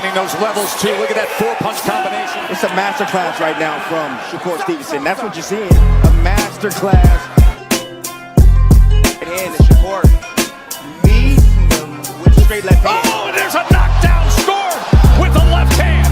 finding those levels too. Look at that 4-punch combination. It's a masterclass right now from Shakur Stevenson. That's what you're seeing. A masterclass. And Shakur meeting them with straight left hand. Oh, and there's a knockdown scored with the left hand.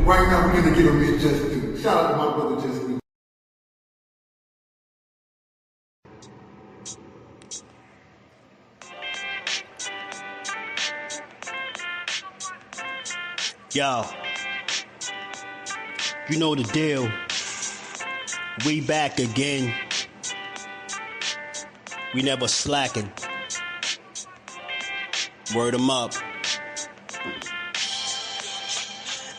Right now, we're gonna give him his just due. Shout out to my brother Jusdueboxing. Yo, you know the deal. We back again. We never slacking. Word 'em up.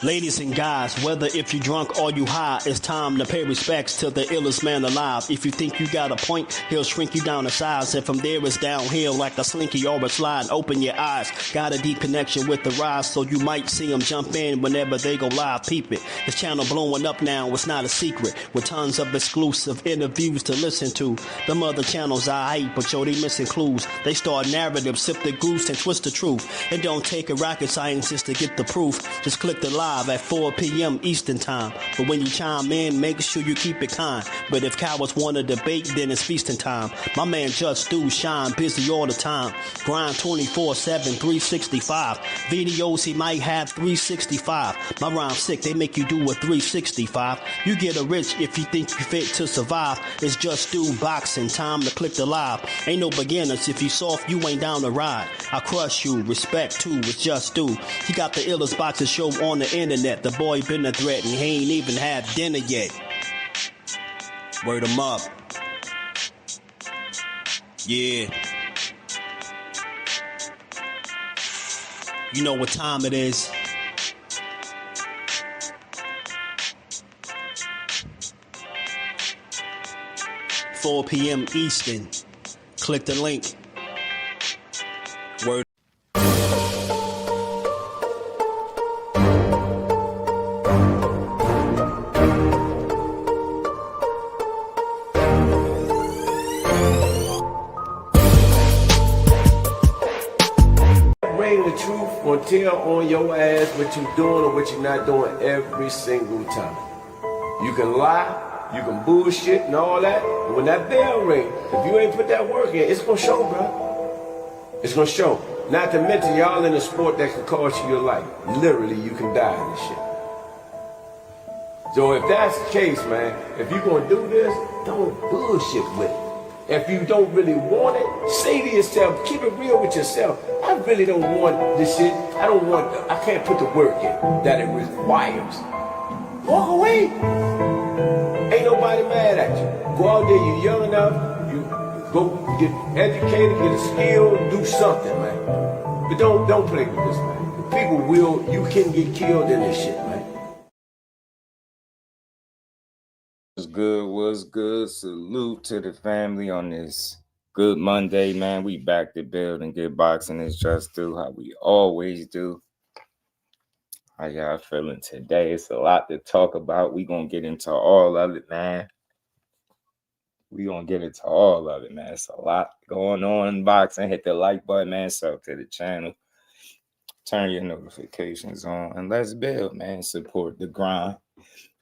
Ladies and guys, whether if you drunk or you high, it's time to pay respects to the illest man alive. If you think you got a point, he'll shrink you down to size. And from there it's downhill like a slinky or a slide. Open your eyes, got a deep connection with the rise, so you might see them jump in whenever they go live. Peep it, this channel blowing up now, it's not a secret. With tons of exclusive interviews to listen to. Them other channels I hate, but yo, they missing clues. They start narratives, sip the goose and twist the truth. It don't take a rocket scientist to get the proof. Just click the live at 4 p.m. Eastern time. But when you chime in, make sure you keep it kind. But if cowards want to debate, then it's feasting time. My man Jusdu shine busy all the time. Grind 24/7, 365. Videos he might have 365. My rhyme's sick, they make you do a 365. You get a rich if you think you fit to survive. It's Jusdueboxing, time to click the live. Ain't no beginners, if you soft, you ain't down to ride. I crush you, respect too, it's Jusdu. He got the illest boxing show on the internet. The boy been a threat and he ain't even had dinner yet. Word 'em up. Yeah. You know what time it is. "4 p.m. Eastern. Click the link. Word. The truth or tell on your ass what you doing or what you're not doing every single time. You can lie, you can bullshit and all that, but when that bell rings, if you ain't put that work in, it's gonna show, bro. It's gonna show. Not to mention y'all in a sport that can cost you your life. Literally, you can die in this shit. So if that's the case, man, if you're gonna do this, don't bullshit with it. If you don't really want it, say to yourself, keep it real with yourself. I really don't want this shit. I can't put the work in that it requires. Walk away. Ain't nobody mad at you. Go out there, you're young enough, you go get educated, get a skill, do something, man. But don't play with this, man. You can get killed in this shit, man. What's good? Salute to the family on this good Monday, man. We back to build and get boxing. It's Jusdu, how we always do. How y'all feeling today? It's a lot to talk about. We gonna get into all of it, man. It's a lot going on in boxing. Hit the like button, man. Sub to the channel. Turn your notifications on. And let's build, man. Support the grind.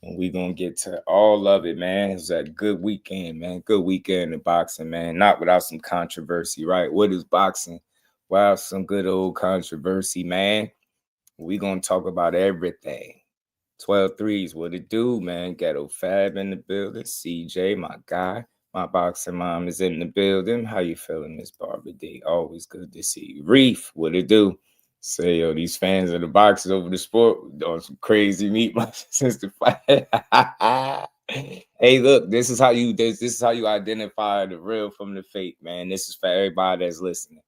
And we gonna get to all of it, man. It's a good weekend, man. Good weekend in boxing, man. Not without some controversy, right? What is boxing? Wow, some good old controversy, man. We gonna talk about everything. 12 threes, what it do, man? Ghetto Fab in the building. CJ, my guy. My boxing mom is in the building. How you feeling, Miss Barbara D? Always good to see you. Reef, what it do? Say, yo, these fans of the boxers over the sport doing some crazy meat since the fight. Hey, look, this is how you identify the real from the fake, man. This is for everybody that's listening.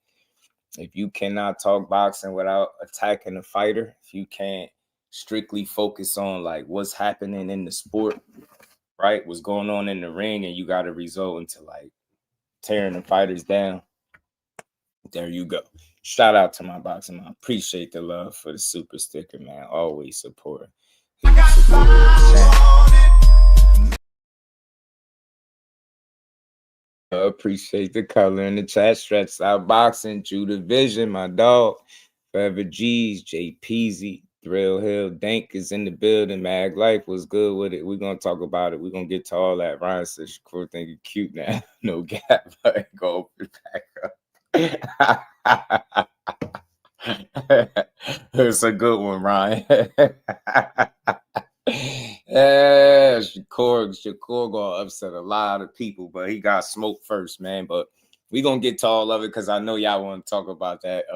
If you cannot talk boxing without attacking the fighter, if you can't strictly focus on like what's happening in the sport, right? What's going on in the ring, and you got to result into like tearing the fighters down. There you go. Shout out to my boxing man. Appreciate the love for the super sticker, man. Always support. Appreciate the color in the chat. Stretch out boxing, Judah Vision, my dog. Forever G's, J Peasy, Thrill Hill, Dank is in the building. Mag Life was good with it. We're gonna talk about it. We're gonna get to all that. Ryan says Shakur think you cute now. No gap, but go back up. It's a good one, Ryan. Yeah, Shakur gonna upset a lot of people, but he got smoked first, man. But we gonna get to all of it because I know y'all want to talk about that.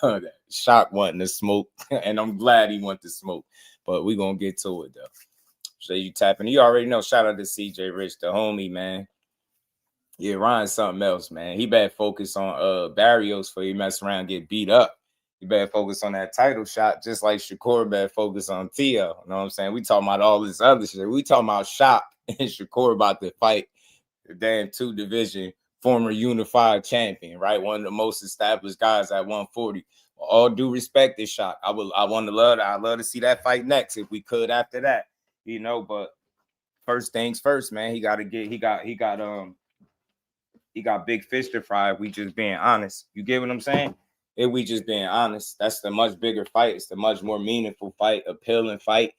That Shock wanting to smoke, and I'm glad he want to smoke. But we gonna get to it though. So you tapping? You already know. Shout out to CJ Rich, the homie, man. Yeah, Ryan's something else, man. He better focus on Barrios for he mess around and get beat up. You better focus on that title shot, just like Shakur better focus on Theo. You know what I'm saying? We talking about all this other shit. We talking about Shock and Shakur about to fight the damn 2-division former unified champion, right? One of the most established guys at 140. All due respect to Shock. I'd love to see that fight next if we could after that, you know. But first things first, man. He got big fish to fry. If we just being honest, you get what I'm saying? If we just being honest, that's the much bigger fight. It's the much more meaningful fight, appealing fight.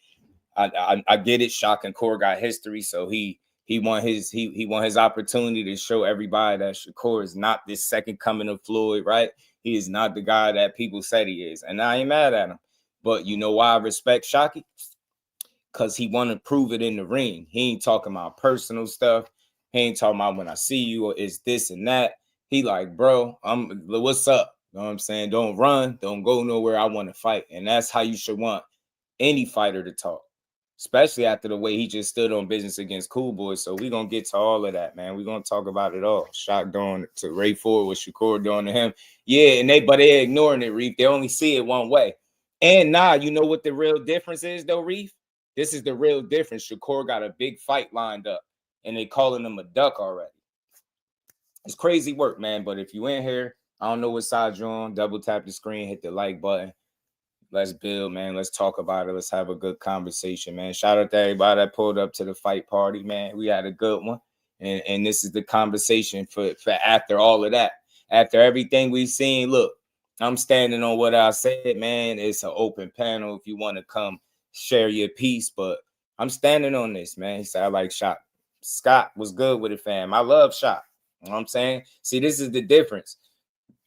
I get it. Shock and Core got history, so he won his opportunity to show everybody that Shakur is not this second coming of Floyd, right? He is not the guy that people said he is, and I ain't mad at him. But you know why I respect Shockey? Because he want to prove it in the ring. He ain't talking about personal stuff. He ain't talking about when I see you or it's this and that. He like, bro, what's up? You know what I'm saying? Don't run. Don't go nowhere. I want to fight. And that's how you should want any fighter to talk, especially after the way he just stood on business against Cool Boys. So we're going to get to all of that, man. We're going to talk about it all. Shock doing to Ray Ford, what Shakur doing to him. Yeah, but they're ignoring it, Reef. They only see it one way. And you know what the real difference is, though, Reef? This is the real difference. Shakur got a big fight lined up, and they calling him a duck already. It's crazy work, man. But if you in here, I don't know what side you're on. Double tap the screen, hit the like button. Let's build, man. Let's talk about it. Let's have a good conversation, man. Shout out to everybody that pulled up to the fight party, man. We had a good one. And this is the conversation for after all of that. After everything we've seen, look, I'm standing on what I said, man. It's an open panel if you want to come share your piece. But I'm standing on this, man. He said, I like Shock. Scott was good with it, fam. I love Shock. You know what I'm saying? See, this is the difference.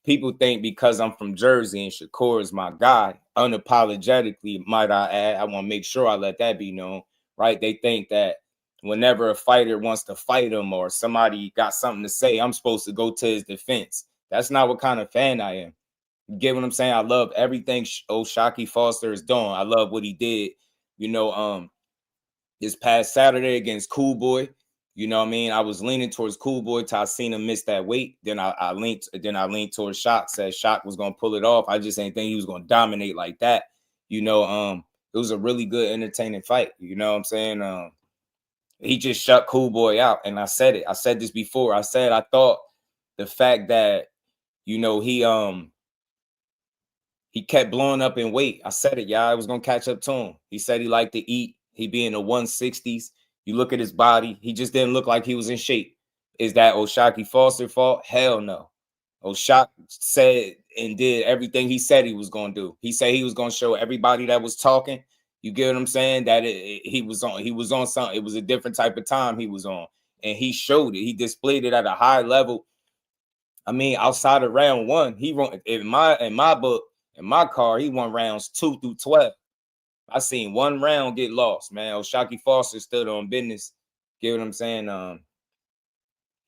People think because I'm from Jersey and Shakur is my guy, unapologetically, might I add, I want to make sure I let that be known, right? They think that whenever a fighter wants to fight him or somebody got something to say, I'm supposed to go to his defense. That's not what kind of fan I am. You get what I'm saying? I love everything Oshaquie Foster is doing. I love what he did, you know, this past Saturday against Cool Boy. You know what I mean? I was leaning towards Cool Boy till I seen him miss that weight. Then I leaned towards Shock, said Shock was gonna pull it off. I just ain't think he was gonna dominate like that. You know, it was a really good, entertaining fight. You know what I'm saying? He just shut Cool Boy out. And I said it. I said this before. I said I thought the fact that, you know, he kept blowing up in weight. I said it, y'all. I was gonna catch up to him. He said he liked to eat. He be in the 160s. You look at his body, he just didn't look like he was in shape. Is that Oshaquie Foster's fault? Hell no. Oshaquie said and did everything he said he was going to do. He said he was going to show everybody that was talking, you get what I'm saying, that he was on something. It was a different type of time he was on. And he showed it. He displayed it at a high level. I mean, outside of round 1, he won in my book, in my car, he won rounds 2 through 12. I seen one round get lost, man. Oshaquie Foster stood on business. Get what I'm saying?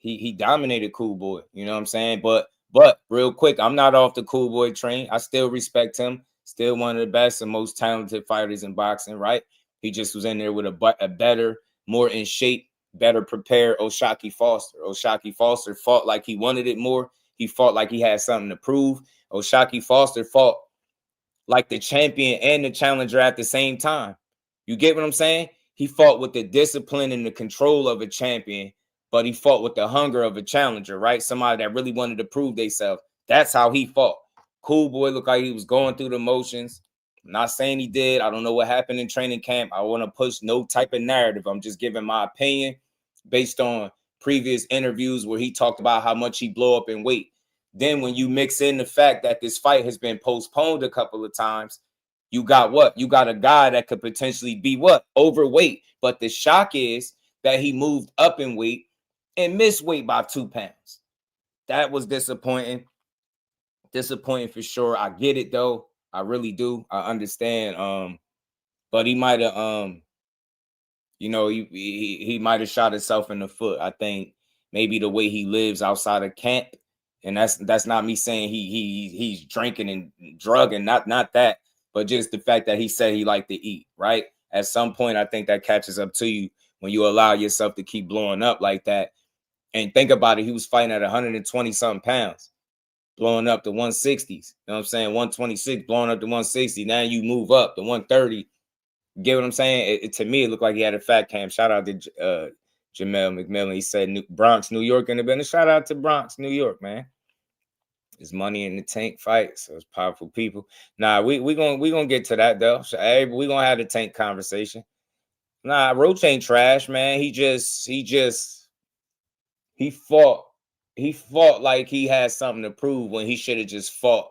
He dominated Cool Boy. You know what I'm saying? But real quick, I'm not off the Cool Boy train. I still respect him. Still one of the best and most talented fighters in boxing, right? He just was in there with a better, more in shape, better prepared Oshaquie Foster. Oshaquie Foster fought like he wanted it more. He fought like he had something to prove. Oshaquie Foster fought like the champion and the challenger at the same time. You get what I'm saying? He fought with the discipline and the control of a champion, but he fought with the hunger of a challenger, right? Somebody that really wanted to prove themselves. That's how he fought. Cool Boy looked like he was going through the motions. I'm not saying he did. I don't know what happened in training camp. I want to push no type of narrative. I'm just giving my opinion based on previous interviews where he talked about how much he blew up in weight. Then when you mix in the fact that this fight has been postponed a couple of times, you got what? You got a guy that could potentially be what? Overweight. But the shock is that he moved up in weight and missed weight by 2 pounds. That was disappointing. Disappointing for sure. I get it though. I really do. I understand. But he might have he might have shot himself in the foot. I think maybe the way he lives outside of camp. And that's not me saying he's drinking and drugging, not that, but just the fact that he said he liked to eat, right? At some point, I think that catches up to you when you allow yourself to keep blowing up like that. And think about it, he was fighting at 120-something pounds, blowing up to 160s. You know what I'm saying? 126, blowing up to 160. Now you move up to 130. You get what I'm saying? To me, it looked like he had a fat camp. Shout out to Jamel McMillan. He said Bronx, New York in the business. Shout out to Bronx, New York, man. It's money in the tank fight, so it's powerful people. Nah, we gonna get to that though. So, hey, we gonna have the tank conversation. Nah, Roach ain't trash, man. He fought like he had something to prove when he should have just fought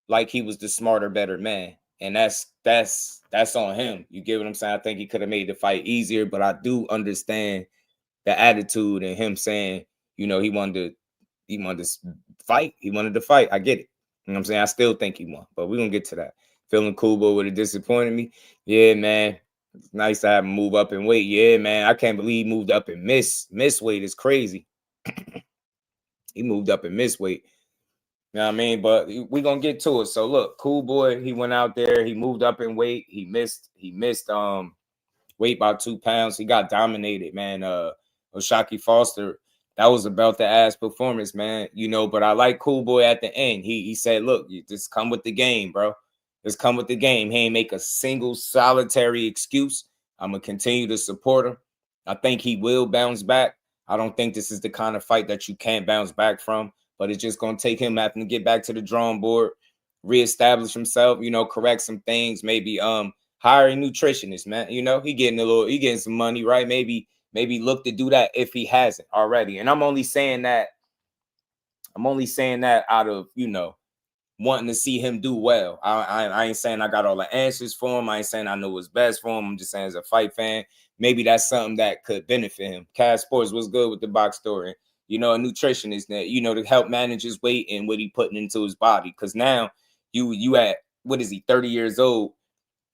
like he was the smarter, better man. And that's on him. You get what I'm saying? I think he could have made the fight easier, but I do understand the attitude and him saying, he wanted to fight. He wanted to fight. I get it. You know what I'm saying? I still think he won, but we're going to get to that. Feeling cool, but would have disappointed me. Yeah, man. It's nice to have him move up in weight. Yeah, man. I can't believe he moved up and miss weight. It's crazy. He moved up and missed weight. You know what I mean? But we're going to get to it. So look, Cool Boy, he went out there. He moved up in weight. He missed weight by 2 pounds. He got dominated, man. Oshaquie Foster, that was a belt-to-ass performance, man. But I like Cool Boy at the end. He said, look, you just come with the game, bro. Just come with the game. He ain't make a single solitary excuse. I'm going to continue to support him. I think he will bounce back. I don't think this is the kind of fight that you can't bounce back from, but it's just going to take him having to get back to the drawing board, reestablish himself, correct some things, maybe hire a nutritionist, man. He getting some money, right? Maybe look to do that if he hasn't already. And I'm only saying that out of, wanting to see him do well. I ain't saying I got all the answers for him. I ain't saying I know what's best for him. I'm just saying as a fight fan, maybe that's something that could benefit him. Cash Sports was good with the box story. A nutritionist that, to help manage his weight and what he putting into his body. Because now you at, what is he, 30 years old?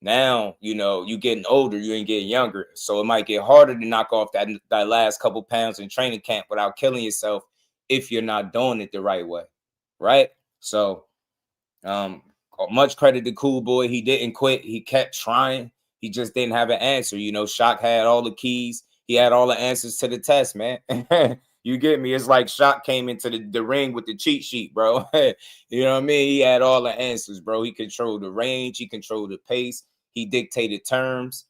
Now, you getting older, you ain't getting younger. So it might get harder to knock off that last couple pounds in training camp without killing yourself if you're not doing it the right way. Right? So much credit to Cool Boy. He didn't quit. He kept trying. He just didn't have an answer. Shock had all the keys. He had all the answers to the test, man. You get me? It's like Shock came into the ring with the cheat sheet, bro. You know what I mean? He had all the answers, bro. He controlled the range. He controlled the pace. He dictated terms.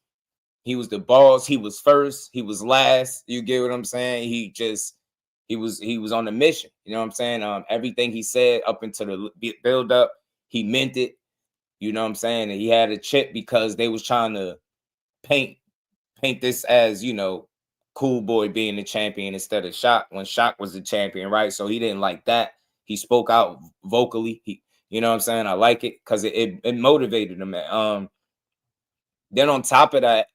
He was the boss. He was first. He was last. You get what I'm saying? He was on the mission. You know what I'm saying? Everything he said up until the build up, he meant it. You know what I'm saying? And he had a chip because they was trying to paint this as, Cool Boy being the champion instead of Shock when Shock was the champion, right? So he didn't like that. He spoke out vocally. You know what I'm saying? I like it because it motivated him. Then on top of that,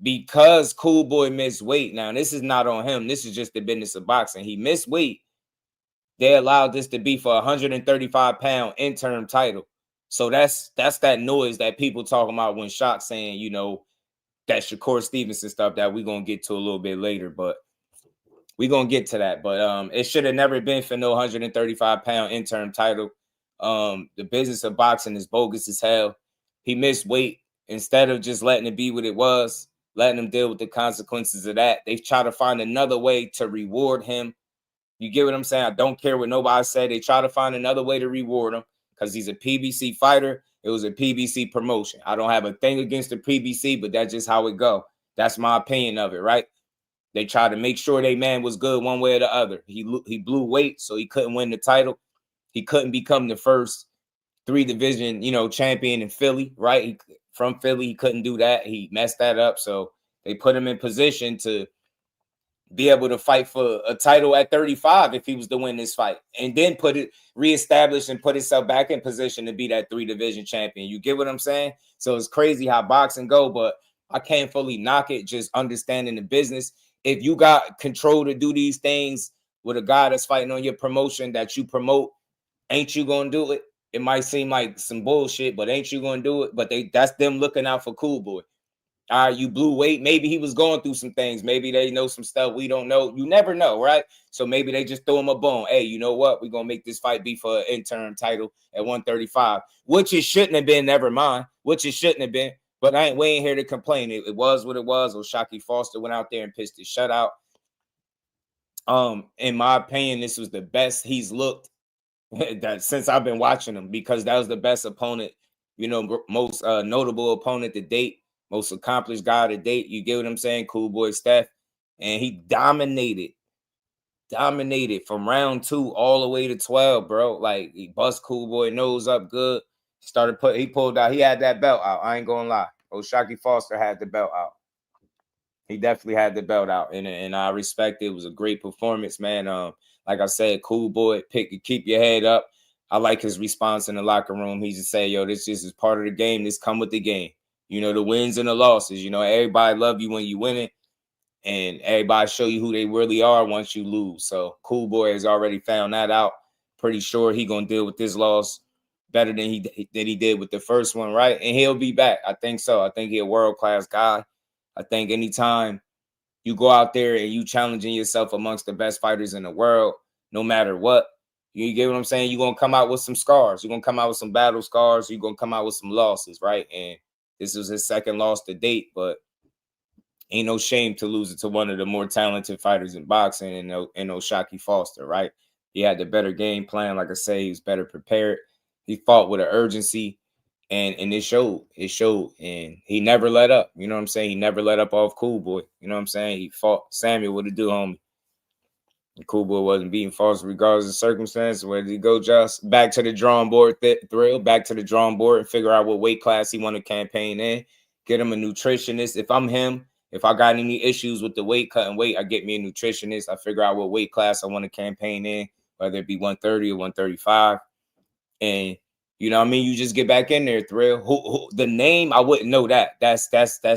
because Cool Boy missed weight. Now, this is not on him. This is just the business of boxing. He missed weight. They allowed this to be for a 135-pound interim title. So that's that noise that people talking about when Shock saying, that Shakur Stevenson stuff that we're going to get to a little bit later. But we're going to get to that. But it should have never been for no 135-pound interim title. The business of boxing is bogus as hell. He missed weight. Instead of just letting it be what it was, letting him deal with the consequences of that, they try to find another way to reward him You get what I'm saying? I don't care what nobody said. They try to find another way to reward him because he's a PBC fighter. It was a PBC promotion. I don't have a thing against the PBC, but that's just how it go. That's my opinion of it, right? They tried to make sure they man was good one way or the other. He blew weight, so he couldn't win the title. He couldn't become the first 3-division, champion in Philly, right? From Philly, he couldn't do that. He messed that up. So they put him in position to be able to fight for a title at 35 if he was to win this fight, and then reestablish and put himself back in position to be that 3-division champion. You get what I'm saying? So it's crazy how boxing go, but I can't fully knock it, just understanding the business. If you got control to do these things with a guy that's fighting on your promotion that you promote, ain't you gonna do it? It might seem like some bullshit, but ain't you gonna do it? But that's them looking out for Cool Boy. All right, you blew weight. Maybe he was going through some things. Maybe they know some stuff we don't know. You never know, right? So maybe they just throw him a bone. Hey, you know what? We're going to make this fight be for an interim title at 135, which it shouldn't have been. Never mind, which it shouldn't have been. But we ain't here to complain. It was what it was. Oshaquie Foster went out there and pitched his shutout. In my opinion, this was the best he's looked that since I've been watching him, because that was the best opponent, most notable opponent to date. Most accomplished guy to date. You get what I'm saying? Cool Boy Steph. And he dominated from round 2 all the way to 12, bro. Like, he bust Cool Boy nose up good. He pulled out. He had that belt out. I ain't gonna lie. Oshaquie Foster had the belt out. He definitely had the belt out. And I respect it. It was a great performance, man. Like I said, Cool Boy, keep your head up. I like his response in the locker room. He just say, yo, this just is part of the game. This come with the game. The wins and the losses. Everybody love you when you win it, and everybody show you who they really are once you lose. So Cool Boy has already found that out. Pretty sure he gonna deal with this loss better than he did with the first one, right? And he'll be back. I think so. I think he's a world-class guy. I think anytime you go out there and you challenging yourself amongst the best fighters in the world, no matter what, you get what I'm saying? You're gonna come out with some scars. You're gonna come out with some battle scars. You're gonna come out with some losses, right? And this was his second loss to date, but ain't no shame to lose it to one of the more talented fighters in boxing, in Oshaquie Foster, right? He had the better game plan. Like I say, he was better prepared. He fought with an urgency, and it showed. It showed, and he never let up. You know what I'm saying? He never let up off Cool Boy. You know what I'm saying? He fought Samuel with a do, homie. Cool Boy wasn't beating Foster regardless of circumstance. Where did he go, Just? Back to the drawing board, Thrill. Back to the drawing board and figure out what weight class he want to campaign in. Get him a nutritionist. If I'm him, if I got any issues with the weight, cutting weight, I get me a nutritionist. I figure out what weight class I want to campaign in, whether it be 130 or 135. And, you know what I mean? You just get back in there, Thrill. Who the name, I wouldn't know that. That's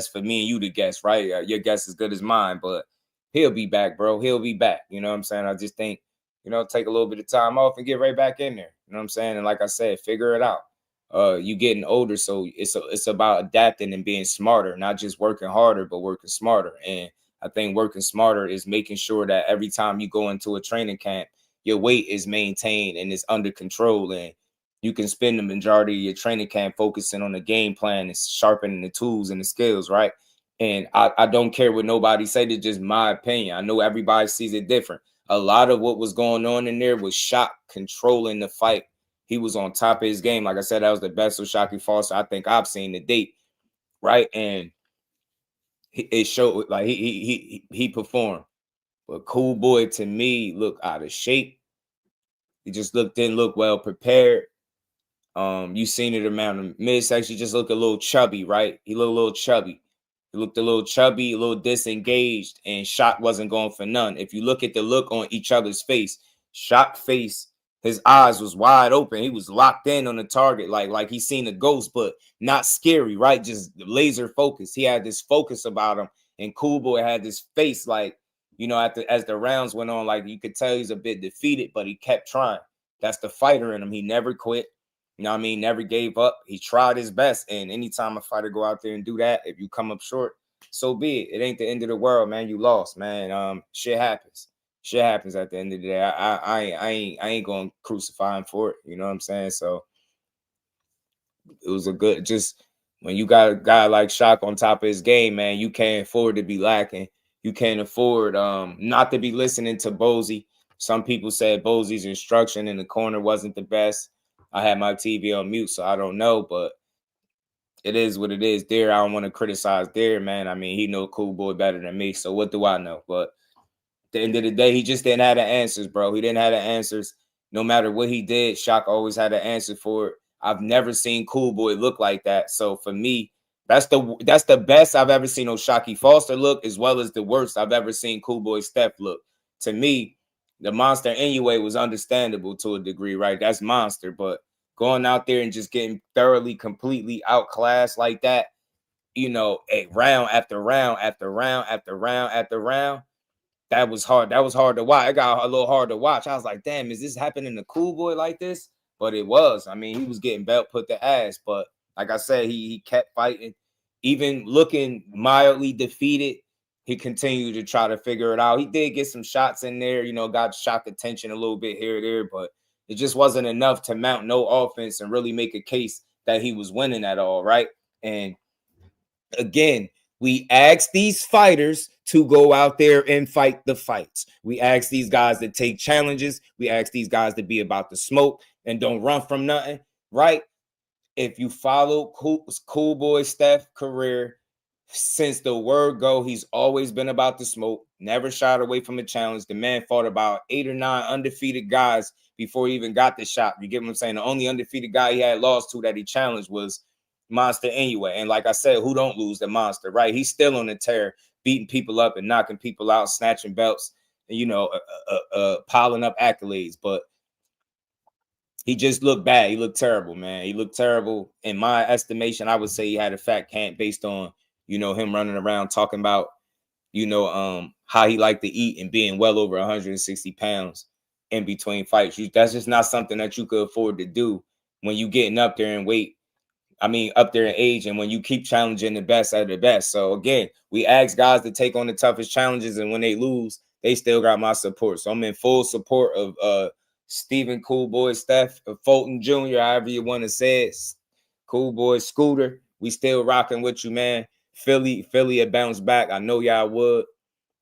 for me and you to guess, right? Your guess is as good as mine, but he'll be back, bro. He'll be back. You know what I'm saying? I just think, take a little bit of time off and get right back in there. You know what I'm saying? And like I said, figure it out. You getting older, so it's about adapting and being smarter, not just working harder, but working smarter. And I think working smarter is making sure that every time you go into a training camp, your weight is maintained and it's under control, and you can spend the majority of your training camp focusing on the game plan and sharpening the tools and the skills, right? And I don't care what nobody say. It's just my opinion. I know everybody sees it different. A lot of what was going on in there was Shock controlling the fight. He was on top of his game. Like I said, that was the best Oshaquie Foster I think I've seen to date, right? And it showed, like, he performed. But Cool Boy, to me, looked out of shape. He just didn't look well prepared. You seen it around the midsection. Just looked a little chubby, right? He looked a little chubby. He looked a little chubby, a little disengaged, and Shock wasn't going for none. If you look at the look on each other's face, Shock face, his eyes was wide open. He was locked in on the target, like he seen a ghost, but not scary, right? Just laser focused. He had this focus about him, and Cool Boy had this face, like, as the rounds went on, like you could tell he's a bit defeated, but he kept trying. That's the fighter in him. He never quit. You know what I mean? Never gave up. He tried his best. And anytime a fighter go out there and do that, if you come up short, so be it. It ain't the end of the world, man. You lost, man. Shit happens. Shit happens at the end of the day. I ain't gonna crucify him for it. You know what I'm saying? So it was just when you got a guy like Shock on top of his game, man, you can't afford to be lacking. You can't afford not to be listening to Bozy. Some people said Bosey's instruction in the corner wasn't the best. I had my TV on mute, so I don't know, but it is what it is. There, I don't want to criticize there, man. I mean, he know Cool Boy better than me, so what do I know? But at the end of the day, he just didn't have the answers, bro. He didn't have the answers. No matter what he did, Shock always had an answer for it. I've never seen Cool Boy look like that. So for me, that's the best I've ever seen Oshaquie Foster look, as well as the worst I've ever seen Cool Boy Steph look. To me, the monster anyway was understandable to a degree, right? That's monster, but going out there and just getting thoroughly, completely outclassed like that, you know, round after round after round after round after round, that was hard. That was hard to watch. It got a little hard to watch. I was like, damn, is this happening to Cool Boy like this? But it was. I mean, he was getting belt put to ass. But like I said, he kept fighting. Even looking mildly defeated, he continued to try to figure it out. He did get some shots in there, you know, got Shock attention a little bit here or there, but it just wasn't enough to mount no offense and really make a case that he was winning at all, right? And again, we ask these fighters to go out there and fight the fights. We ask these guys to take challenges. We ask these guys to be about the smoke and don't run from nothing, right? If you follow Cool Boy Steph's career, since the word go, he's always been about the smoke, never shied away from a challenge. The man fought about 8 or 9 undefeated guys before he even got the shot. You get what I'm saying? The only undefeated guy he had lost to that he challenged was Monster anyway. And like I said, who don't lose the Monster, right? He's still on the tear, beating people up and knocking people out, snatching belts, and, you know, piling up accolades. But he just looked bad. He looked terrible, man. He looked terrible. In my estimation, I would say he had a fat camp based on, you know, him running around talking about, you know, how he liked to eat and being well over 160 pounds in between fights. That's just not something that you could afford to do when you getting up there in weight. I mean, up there in age, and when you keep challenging the best out of the best. So again, we ask guys to take on the toughest challenges, and when they lose, they still got my support. So I'm in full support of Stephen Cool Boy Steph, Fulton Jr., however you want to say it. Cool Boy Scooter, we still rocking with you, man. Philly had bounced back. I know y'all would.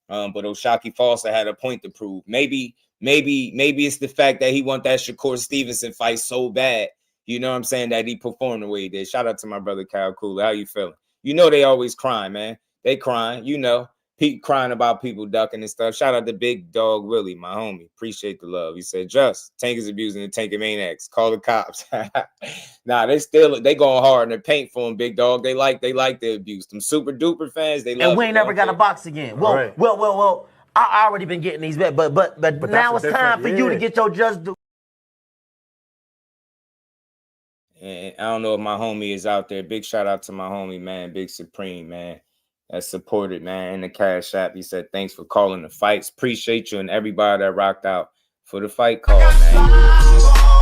But Oshaquie Foster had a point to prove. Maybe it's the fact that he want that Shakur Stevenson fight so bad. You know what I'm saying? That he performed the way he did. Shout out to my brother Kyle Cooler. How you feeling? You know they always crying, man. They crying, you know. Pete crying about people ducking and stuff. Shout out to Big Dog Willie, my homie. Appreciate the love. He said, just Tank is abusing the Tank of Maniacs. Call the cops. Nah, they going hard in the paint for him, Big Dog. They like the abuse. Them super duper fans, they love it. And we ain't never got to box again. Well, right. well, I already been getting these bets, but now it's time for you to get your just due. And I don't know if my homie is out there. Big shout out to my homie, man. Big Supreme, man. That supported, man, in the Cash App. He said, thanks for calling the fights. Appreciate you and everybody that rocked out for the fight call, man.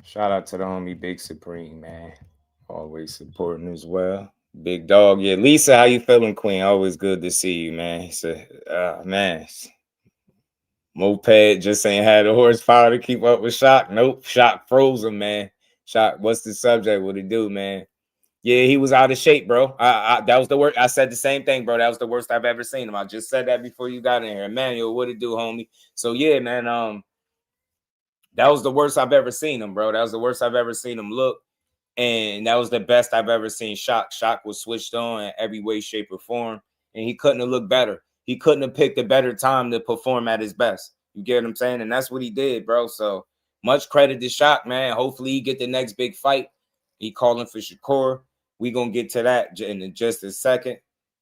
Shout out to the homie Big Supreme, man. Always supporting as well. Big Dog. Yeah, Lisa, how you feeling, Queen? Always good to see you, man. He said, man, Moped just ain't had the horsepower to keep up with Shock. Nope, Shock froze him, man. Shock, what's the subject? What he do, man? Yeah, he was out of shape, bro. That was the worst. I said the same thing, bro. That was the worst I've ever seen him. I just said that before you got in here. Emmanuel, what it do, homie? So yeah, man. That was the worst I've ever seen him, bro. That was the worst I've ever seen him look. And that was the best I've ever seen Shock. Shock was switched on in every way, shape, or form. And he couldn't have looked better. He couldn't have picked a better time to perform at his best. You get what I'm saying? And that's what he did, bro. So much credit to Shock, man. Hopefully he get the next big fight. He calling for Shakur. We're going to get to that in just a second.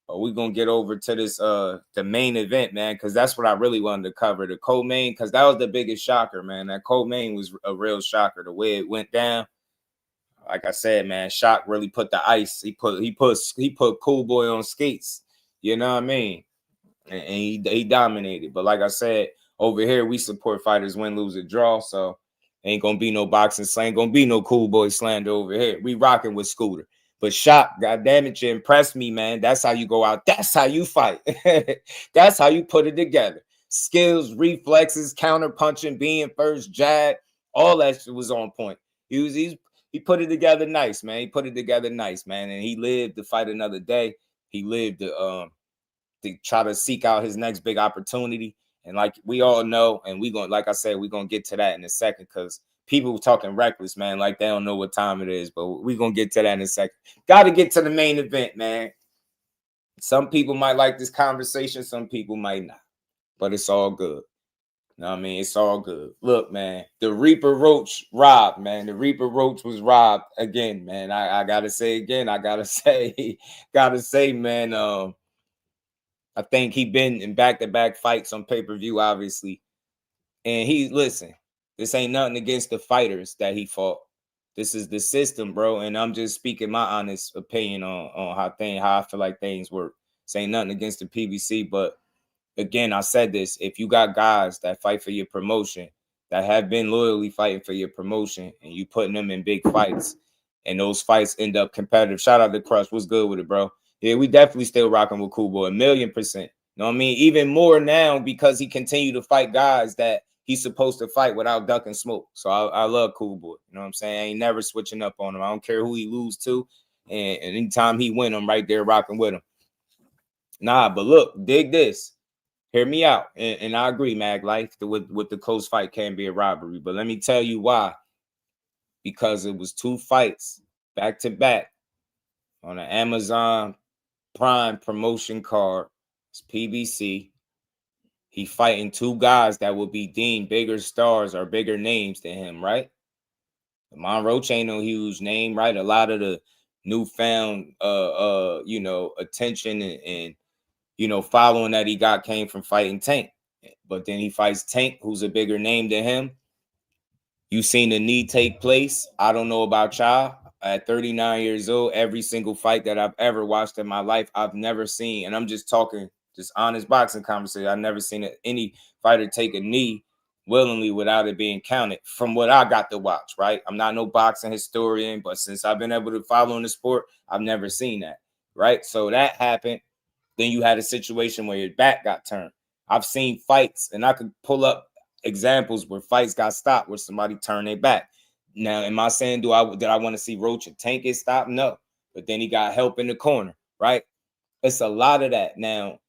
But we're going to get over to this the main event, man, because that's what I really wanted to cover, the co-main, because that was the biggest shocker, man. That co-main was a real shocker, the way it went down. Like I said, man, Shock really put the ice. He put Cool Boy on skates. You know what I mean? And he dominated. But like I said, over here, we support fighters win, lose, or draw. So ain't going to be no boxing slang. Going to be no Cool Boy slander over here. We rocking with Scooter. But Shock, goddammit, you impressed me, man. That's how you go out. That's how you fight. That's how you put it together. Skills, reflexes, counter punching, being first, jab, all that shit was on point. He put it together nice, man. He put it together nice, man. And he lived to fight another day. He lived to to try to seek out his next big opportunity. And like we all know, and like I said, we're gonna get to that in a second, because people talking reckless, man, like they don't know what time it is, but we're gonna get to that in a second. Gotta get to the main event, man. Some people might like this conversation, some people might not, but it's all good. You know what I mean? It's all good. Look, man, the Reaper Roach robbed, man. The Reaper Roach was robbed again, man. I gotta say again, gotta say, man, I think he been in back-to-back fights on pay-per-view, obviously. And listen, this ain't nothing against the fighters that he fought. This is the system, bro. And I'm just speaking my honest opinion on how I feel like things work. This ain't nothing against the PBC, but again, I said this. If you got guys that fight for your promotion, that have been loyally fighting for your promotion, and you putting them in big fights, and those fights end up competitive. Shout out to Crush. What's good with it, bro? Yeah, we definitely still rocking with Cool Boy, 1,000,000%. You know what I mean? Even more now because he continued to fight guys that he's supposed to fight without ducking smoke. So I love Cool Boy. You know what I'm saying? I ain't never switching up on him. I don't care who he lose to. And anytime he win, I'm right there rocking with him. Nah, but look, dig this. Hear me out. And I agree, Mag Life, with the close fight can be a robbery. But let me tell you why. Because it was 2 fights back to back on an Amazon Prime promotion card. It's PBC. He fighting 2 guys that will be deemed bigger stars or bigger names than him, right? Lamont Roach ain't no huge name, right? A lot of the newfound attention and following that he got came from fighting Tank. But then he fights Tank, who's a bigger name than him. You seen the knee take place. I don't know about y'all. At 39 years old, every single fight that I've ever watched in my life, I've never seen, and I'm just talking just honest boxing conversation, I've never seen any fighter take a knee willingly without it being counted from what I got to watch, right? I'm not no boxing historian, but since I've been able to follow in the sport, I've never seen that, right? So that happened. Then you had a situation where your back got turned. I've seen fights, and I could pull up examples where fights got stopped where somebody turned their back. Now, am I saying did I want to see Roach and Tank get stopped? No. But then he got help in the corner, right? It's a lot of that. Now,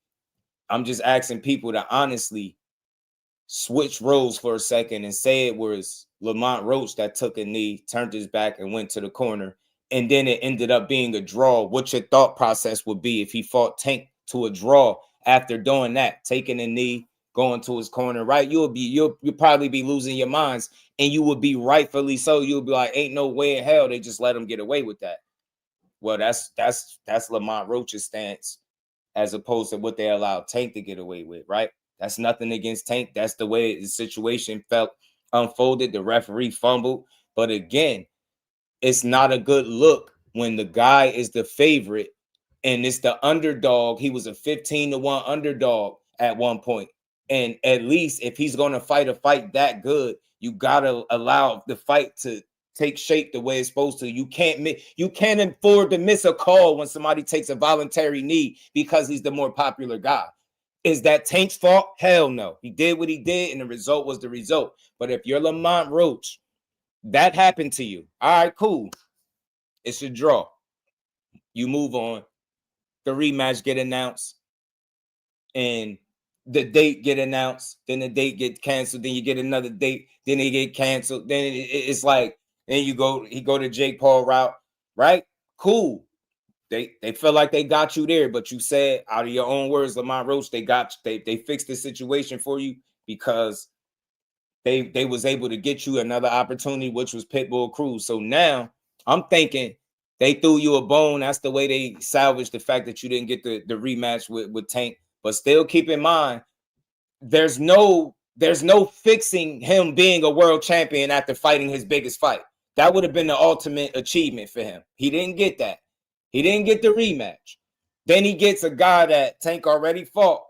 I'm just asking people to honestly switch roles for a second and say it was Lamont Roach that took a knee, turned his back, and went to the corner. And then it ended up being a draw. What your thought process would be if he fought Tank to a draw after doing that, taking a knee, going to his corner, right? You'll probably be losing your minds, and you would be rightfully so. You'll be like, ain't no way in hell they just let him get away with that. Well, that's Lamont Roach's stance as opposed to what they allowed Tank to get away with, right? That's nothing against Tank. That's the way the situation felt unfolded. The referee fumbled. But again, it's not a good look when the guy is the favorite and it's the underdog. He was a 15-1 underdog at one point. And at least if he's going to fight a fight that good, you got to allow the fight to take shape the way it's supposed to. You can't afford to miss a call when somebody takes a voluntary knee because he's the more popular guy. Is that Tank's fault? Hell no. He did what he did, and the result was the result. But if you're Lamont Roach, that happened to you. All right, cool. It's a draw. You move on. The rematch get announced, and the date get announced. Then the date get canceled. Then you get another date. Then it get canceled. Then it's like, then he go to Jake Paul route, right? Cool. They feel like they got you there, but you said out of your own words, Lamont Roach, they fixed the situation for you because they was able to get you another opportunity, which was Pitbull Cruz. So now I'm thinking they threw you a bone. That's the way they salvaged the fact that you didn't get the rematch with Tank. But still keep in mind, there's no fixing him being a world champion after fighting his biggest fight. That would have been the ultimate achievement for him. He didn't get that. He didn't get the rematch. Then he gets a guy that Tank already fought.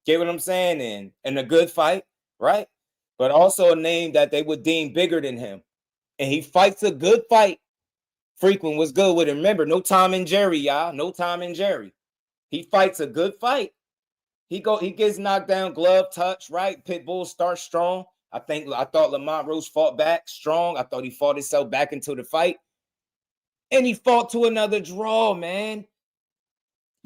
Get what I'm saying? And a good fight, right? But also a name that they would deem bigger than him. And he fights a good fight. Frequent was good with him. Remember, no Tom and Jerry, y'all. No Tom and Jerry. He fights a good fight. He gets knocked down, glove touch, right? Pitbull starts strong. I thought Lamont Roach fought back strong. I thought he fought himself back into the fight. And he fought to another draw, man.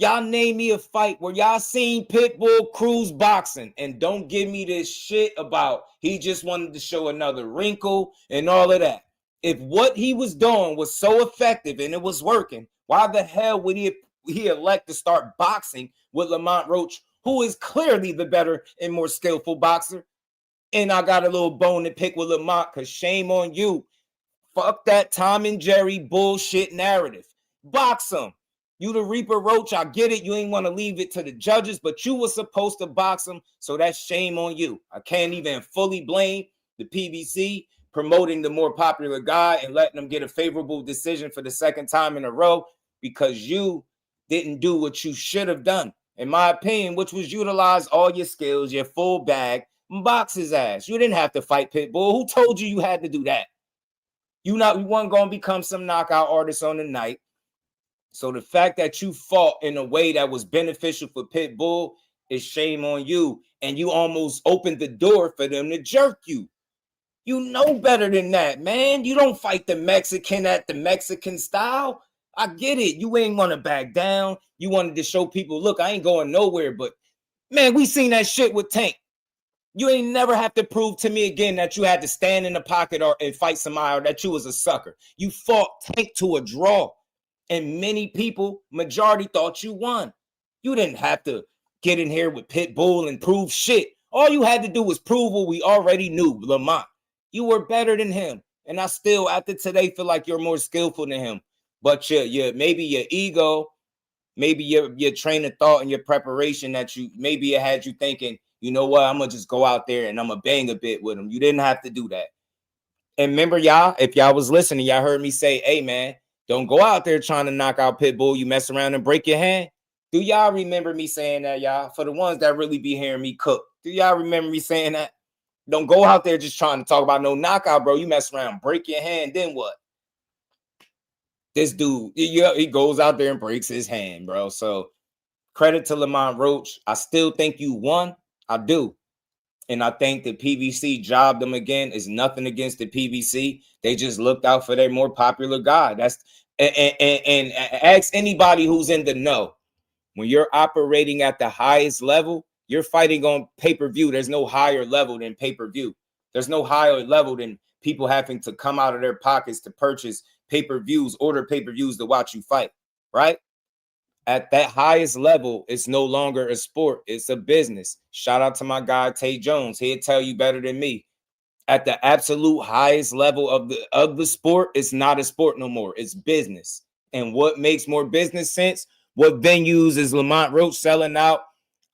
Y'all name me a fight where y'all seen Pitbull Cruz boxing, and don't give me this shit about he just wanted to show another wrinkle and all of that. If what he was doing was so effective and it was working, why the hell would he elect to start boxing with Lamont Roach, who is clearly the better and more skillful boxer? And I got a little bone to pick with Lamont, because shame on you. Fuck that Tom and Jerry bullshit narrative. Box him. You the Reaper, Roach, I get it. You ain't want to leave it to the judges, but you were supposed to box him, so that's shame on you. I can't even fully blame the PBC promoting the more popular guy and letting them get a favorable decision for the second time in a row, because you didn't do what you should have done, in my opinion, which was utilize all your skills, your full bag, and box his ass. You didn't have to fight Pitbull. Who told you had to do that? You weren't going to become some knockout artist on the night. So the fact that you fought in a way that was beneficial for Pitbull is shame on you. And you almost opened the door for them to jerk you. You know better than that, man. You don't fight the Mexican at the Mexican style. I get it. You ain't want to back down. You wanted to show people, look, I ain't going nowhere. But, man, we seen that shit with Tank. You ain't never have to prove to me again that you had to stand in the pocket and fight somebody, or that you was a sucker. You fought Tank to a draw. And many people, majority, thought you won. You didn't have to get in here with Pitbull and prove shit. All you had to do was prove what we already knew, Lamont. You were better than him. And I still, after today, feel like you're more skillful than him. But maybe your ego, maybe your train of thought and your preparation maybe it had you thinking, you know what, I'm going to just go out there and I'm going to bang a bit with him. You didn't have to do that. And remember, y'all, if y'all was listening, y'all heard me say, hey, man, don't go out there trying to knock out Pitbull. You mess around and break your hand. Do y'all remember me saying that, y'all? For the ones that really be hearing me cook, do y'all remember me saying that? Don't go out there just trying to talk about no knockout, bro. You mess around, break your hand, then what? This dude, he goes out there and breaks his hand, bro. So credit to Lamont Roach. I still think you won. I do. And I think the PBC jobbed them again. Is nothing against the PBC. They just looked out for their more popular guy. And ask anybody who's in the know. When you're operating at the highest level, you're fighting on pay-per-view. There's no higher level than pay-per-view. There's no higher level than people having to come out of their pockets to purchase pay-per-views, order pay-per-views to watch you fight, right? At that highest level, it's no longer a sport. It's a business. Shout out to my guy, Tay Jones. He'll tell you better than me. At the absolute highest level of the sport, it's not a sport no more. It's business. And what makes more business sense? What venues is Lamont Roach selling out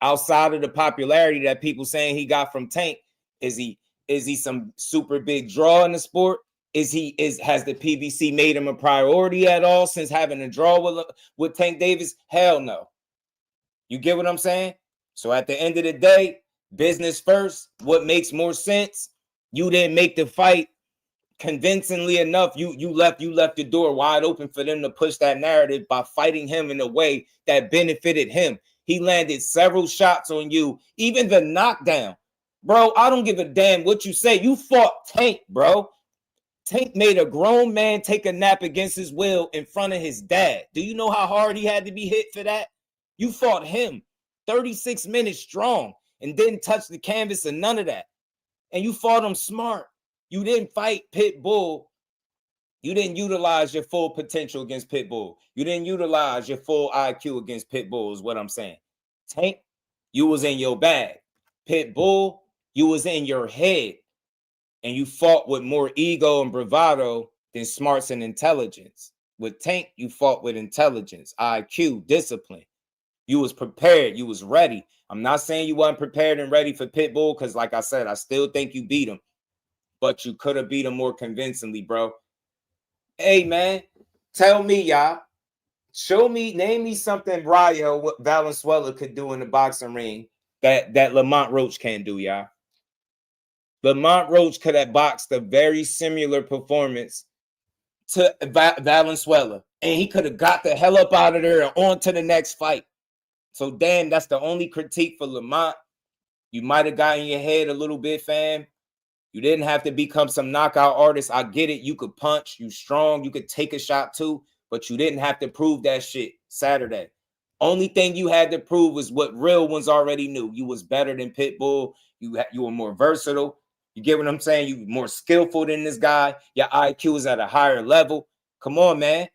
outside of the popularity that people saying he got from Tank? Is he some super big draw in the sport? Has the PBC made him a priority at all since having a draw with Tank Davis? Hell no. You get what I'm saying? So at the end of the day, business first. What makes more sense? You didn't make the fight convincingly enough. You left the door wide open for them to push that narrative by fighting him in a way that benefited him. He landed several shots on you, even the knockdown. Bro, I don't give a damn what you say. You fought Tank, bro. Tank made a grown man take a nap against his will in front of his dad. Do you know how hard he had to be hit for that? You fought him 36 minutes strong and didn't touch the canvas or none of that. And you fought him smart. You didn't fight Pitbull. You didn't utilize your full potential against Pitbull. You didn't utilize your full IQ against Pitbull is what I'm saying. Tank, you was in your bag. Pitbull, you was in your head. And you fought with more ego and bravado than smarts and intelligence. With Tank, you fought with intelligence, IQ, discipline. You was prepared. You was ready. I'm not saying you wasn't prepared and ready for Pitbull because, like I said, I still think you beat him. But you could have beat him more convincingly, bro. Hey, man, tell me, y'all. Show me, name me something Rayo Valenzuela could do in the boxing ring that Lamont Roach can't do, y'all. Lamont Roach could have boxed a very similar performance to Valenzuela, and he could have got the hell up out of there and on to the next fight. So, Dan, that's the only critique for Lamont. You might have gotten your head a little bit, fam. You didn't have to become some knockout artist. I get it. You could punch. You strong. You could take a shot too, but you didn't have to prove that shit Saturday. Only thing you had to prove was what real ones already knew. You was better than Pitbull. You were more versatile. You get what I'm saying? You were more skillful than this guy. Your IQ is at a higher level. Come on, man.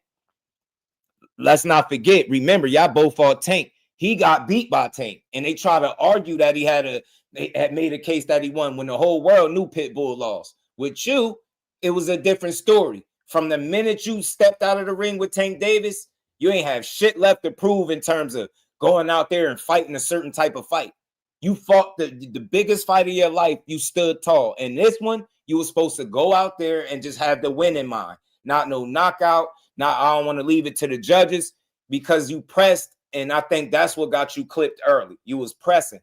Let's not forget. Remember, y'all both fought Tank. He got beat by Tank, and they try to argue that they had made a case that he won when the whole world knew Pitbull lost. With you, it was a different story. From the minute you stepped out of the ring with Tank Davis, you ain't have shit left to prove in terms of going out there and fighting a certain type of fight. You fought the biggest fight of your life. You stood tall. And this one, you were supposed to go out there and just have the win in mind. Not no knockout. Not I don't want to leave it to the judges, because you pressed. And I think that's what got you clipped early. You was pressing.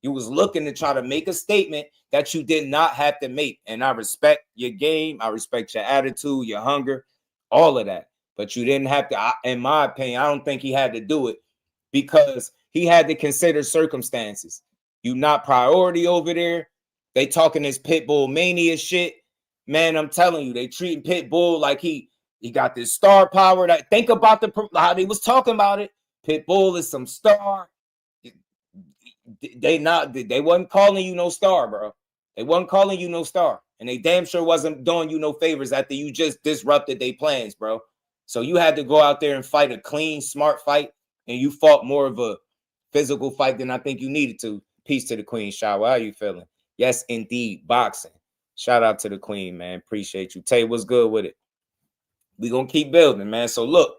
You was looking to try to make a statement that you did not have to make. And I respect your game. I respect your attitude, your hunger, all of that. But you didn't have to, in my opinion, I don't think he had to do it, because he had to consider circumstances. You not priority over there. They talking this Pitbull mania shit. Man, I'm telling you, they treating Pitbull like he got this star power. That think about how they was talking about it. Pitbull is some star. They wasn't calling you no star, bro. They wasn't calling you no star. And they damn sure wasn't doing you no favors after you just disrupted their plans, bro. So you had to go out there and fight a clean, smart fight, and you fought more of a physical fight than I think you needed to. Peace to the queen, Shaw. How are you feeling? Yes, indeed, boxing. Shout out to the queen, man. Appreciate you. Tay, what's good with it? We gonna keep building, man. So look,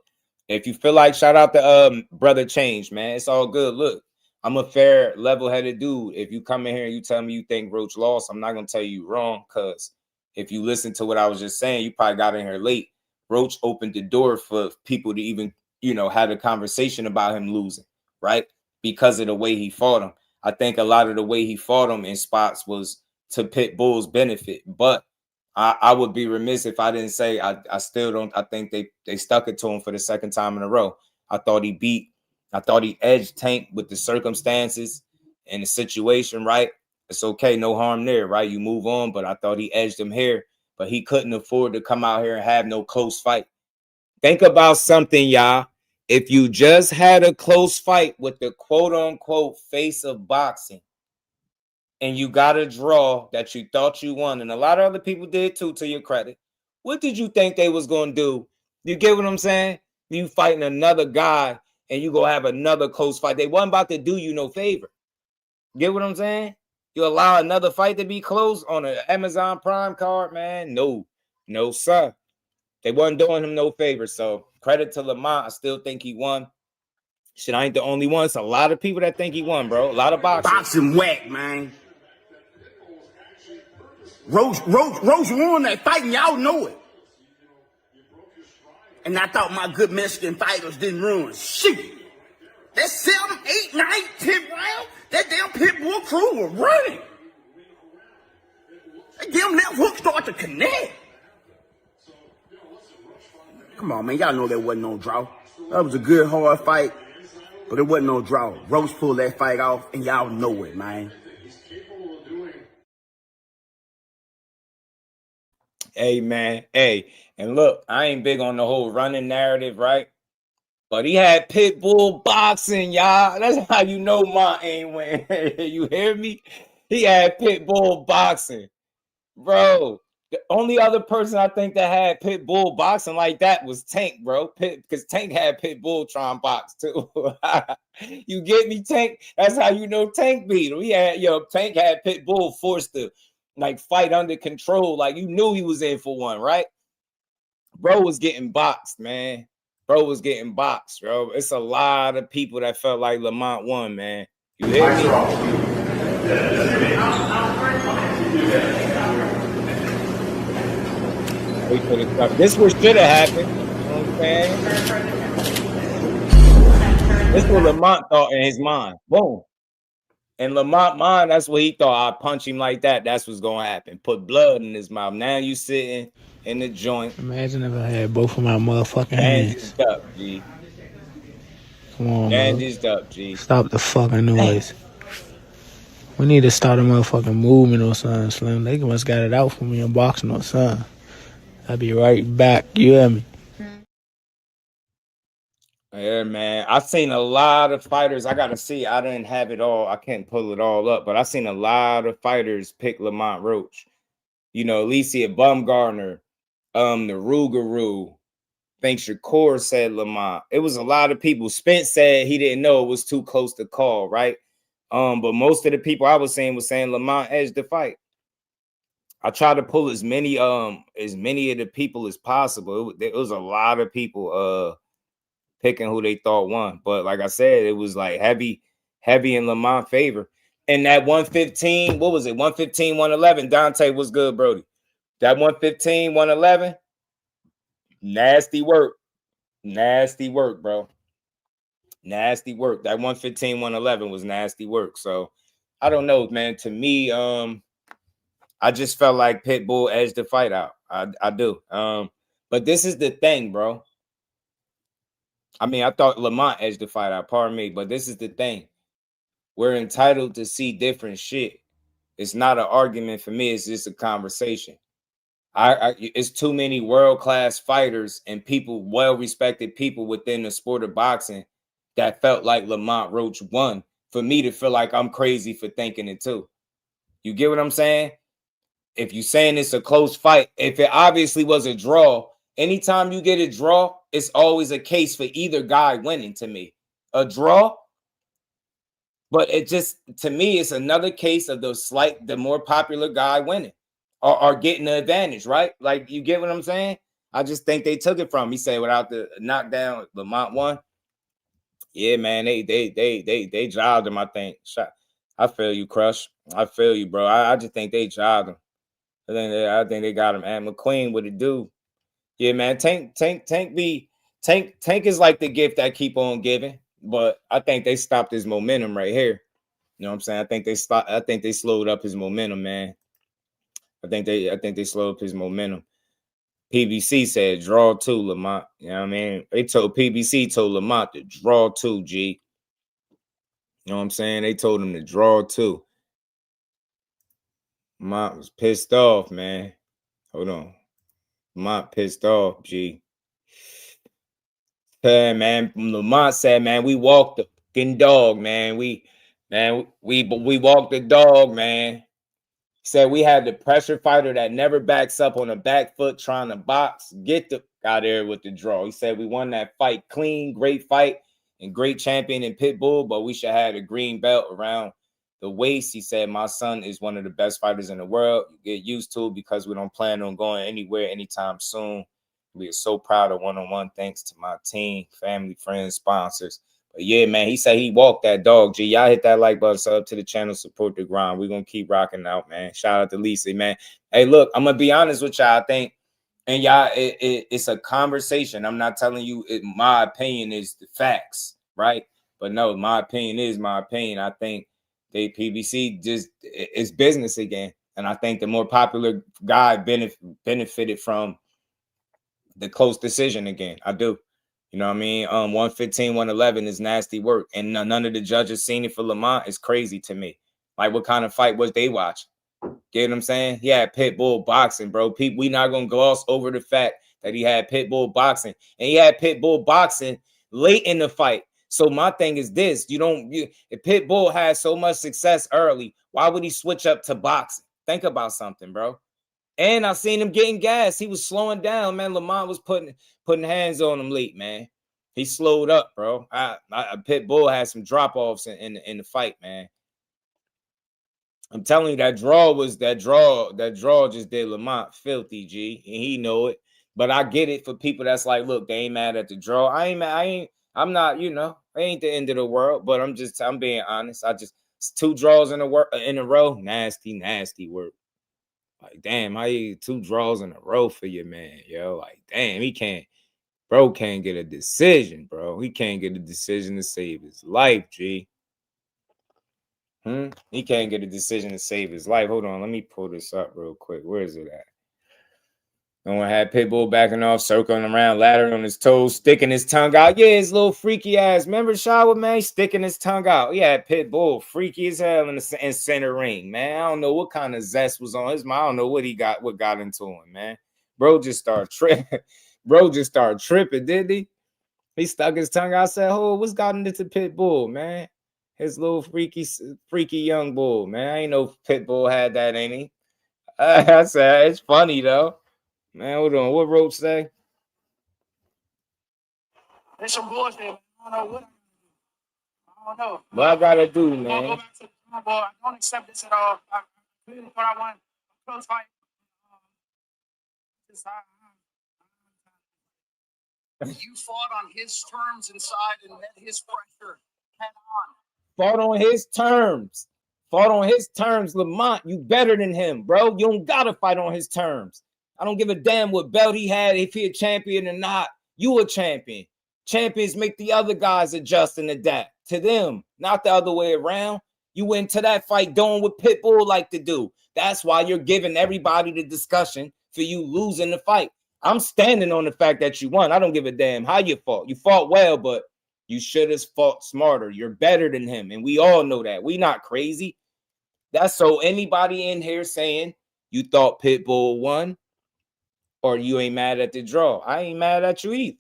if you feel like, shout out to Brother Change, man. It's all good. Look, I'm a fair, level-headed dude. If you come in here and you tell me you think Roach lost, I'm not gonna tell you wrong, because if you listen to what I was just saying, you probably got in here late. Roach opened the door for people to even, have a conversation about him losing, right? Because of the way he fought him. I think a lot of the way he fought him in spots was to Pitbull's benefit. But I would be remiss if I didn't say I still don't. I think they stuck it to him for the second time in a row. I thought he edged Tank with the circumstances and the situation, right? It's okay, no harm there, right? You move on, but I thought he edged him here. But he couldn't afford to come out here and have no close fight. Think about something, y'all. If you just had a close fight with the quote-unquote face of boxing, and you got a draw that you thought you won, and a lot of other people did too, to your credit, what did you think they was going to do? You get what I'm saying? You fighting another guy, and you going to have another close fight. They wasn't about to do you no favor. Get what I'm saying? You allow another fight to be close on an Amazon Prime card, man? No, sir. They wasn't doing him no favor. So credit to Lamont. I still think he won. Shit, I ain't the only one. It's a lot of people that think he won, bro. A lot of boxers. Boxing whack, man. Roach won that fight, and y'all know it. And I thought my good Mexican fighters didn't run. Shoot. That 7, 8, 9, 10 round, that damn Pitbull crew was running. That damn left hook started to connect. Come on, man. Y'all know that wasn't no draw. That was a good, hard fight, but it wasn't no draw. Roach pulled that fight off, and y'all know it, man. Hey, man. Hey, and look, I ain't big on the whole running narrative, right? But he had Pitbull boxing, y'all. That's how you know Ma ain't win. You hear me? He had Pitbull boxing. Bro, the only other person I think that had Pitbull boxing like that was Tank, bro. Because Tank had Pitbull trying box too. You get me, Tank? That's how you know Tank beat him. Tank had Pitbull forced to fight under control. Like, you knew he was in for one, right? Bro was getting boxed, man. Bro was getting boxed, bro. It's a lot of people that felt like Lamont won, man. You hear me? This what should have happened. You know what I'm saying? This is what Lamont thought in his mind. Boom. In Lamont's mind, that's what he thought. I punch him like that. That's what's going to happen. Put blood in his mouth. Now you sitting in the joint. Imagine if I had both of my motherfucking hands. Bandaged up, G. Come on, bandaged up, G. Stop the fucking noise. We need to start a motherfucking movement or something, Slim. They must got it out for me in boxing or something. I'll be right back. You hear me? Yeah, man. I've seen a lot of fighters. I gotta see. I didn't have it all. I can't pull it all up, but I've seen a lot of fighters pick Lamont Roach. You know, Alicia Bumgarner, the Rougarou. I think Shakur said Lamont. It was a lot of people. Spence said he didn't know it was too close to call, right? But most of the people I was saying Lamont edged the fight. I tried to pull as many of the people as possible. It was a lot of people picking who they thought won. But like I said, it was like heavy in Lamont favor. And that 115, what was it? 115, 111. Dante was good, Brody. That 115, 111. Nasty work. Nasty work, bro. Nasty work. That 115, 111 was nasty work. So I don't know, man. To me, I just felt like Pitbull edged the fight out. I do. But this is the thing, bro. I mean, I thought Lamont edged the fight out, pardon me, but this is the thing. We're entitled to see different shit. It's not an argument for me. It's just a conversation. It's too many world-class fighters and people, well-respected people within the sport of boxing that felt like Lamont Roach won for me to feel like I'm crazy for thinking it too. You get what I'm saying? If you're saying it's a close fight, if it obviously was a draw, anytime you get a draw, it's always a case for either guy winning to me. A draw, but it just, to me, it's another case of the more popular guy winning or getting the advantage, right? Like, you get what I'm saying? I just think they took it from him. He said without the knockdown, Lamont won. Yeah, man, they jobbed him, I think. I feel you, Crush. I feel you, bro. I just think they jobbed him. I think they got him. And McQueen, what it do? Yeah, man. Tank is like the gift that keep on giving, but I think they stopped his momentum right here. You know what I'm saying? I think they slowed up his momentum, man. I think they slowed up his momentum. PBC said draw 2, Lamont. You know what I mean? PBC told Lamont to draw 2, G. You know what I'm saying? They told him to draw 2. Lamont was pissed off, man. Hold on. Lamont pissed off, G. Hey, man, Lamont said, man, we walked the fucking dog, man. We walked the dog, man. He said we had the pressure fighter that never backs up on a back foot trying to box. Get the out there with the draw. He said we won that fight clean, great fight, and great champion in Pitbull, but we should have a green belt around the waist. He said my son is one of the best fighters in the world. You get used to it because we don't plan on going anywhere anytime soon. We are so proud of one-on-one. Thanks to my team, family, friends, sponsors. But yeah, man, he said he walked that dog. G, y'all hit that like button, sub to the channel, support the grind. We're going to keep rocking out, man. Shout out to Lisa, man. Hey, look, I'm going to be honest with y'all. I think, and y'all, it's a conversation. I'm not telling you my opinion is the facts, right? But no, my opinion is my opinion. I think PBC just, it's business again. And I think the more popular guy benefited from the close decision again. I do. You know what I mean? 115, 111 is nasty work. And none of the judges seen it for Lamont. It's crazy to me. Like, what kind of fight was they watching? Get what I'm saying? He had Pitbull boxing, bro. We not going to gloss over the fact that he had Pitbull boxing. And he had Pitbull boxing late in the fight. So my thing is this. If Pitbull had so much success early, why would he switch up to boxing? Think about something, bro. And I seen him getting gas. He was slowing down, man. Lamont was putting hands on him late, man. He slowed up, bro. Pitbull had some drop-offs in the fight, man. I'm telling you, that draw just did Lamont filthy, G. And he know it. But I get it for people that's like, look, they ain't mad at the draw. I'm not, I ain't the end of the world, but I'm being honest. It's 2 draws in a row. Nasty work. Like, damn, how you 2 draws in a row for your man, yo? Like, damn, bro can't get a decision, bro. He can't get a decision to save his life, G. He can't get a decision to save his life. Hold on, let me pull this up real quick. Where is it at? No one had Pitbull backing off, circling around, ladder on his toes, sticking his tongue out. Yeah, his little freaky ass. Remember Shower, man? Sticking his tongue out. Yeah, Pitbull, freaky as hell in center ring, man. I don't know what kind of zest was on his mind. I don't know what got into him, man. Bro just started tripping. Did he? He stuck his tongue out. I said, "Oh, what's gotten into Pitbull, man? His little freaky young bull, man. I ain't know Pitbull had that in him." I said, "It's funny though, man." Hold on, what Roach say? It's some bullshit. I don't know what. I don't know. What I gotta do, I'm gonna man? go back to the drawing board. I don't accept this at all. I really thought I won a close fight. You fought on his terms inside and met his pressure head on. Fought on his terms. Fought on his terms, Lamont. You better than him, bro. You don't gotta fight on his terms. I don't give a damn what belt he had, if he a champion or not. You a champion. Champions make the other guys adjust and adapt to them, not the other way around. You went to that fight doing what Pitbull like to do. That's why you're giving everybody the discussion for you losing the fight. I'm standing on the fact that you won. I don't give a damn how you fought. You fought well, but you should have fought smarter. You're better than him, and we all know that. We not crazy. That's so anybody in here saying you thought Pitbull won or you ain't mad at the draw, I ain't mad at you either.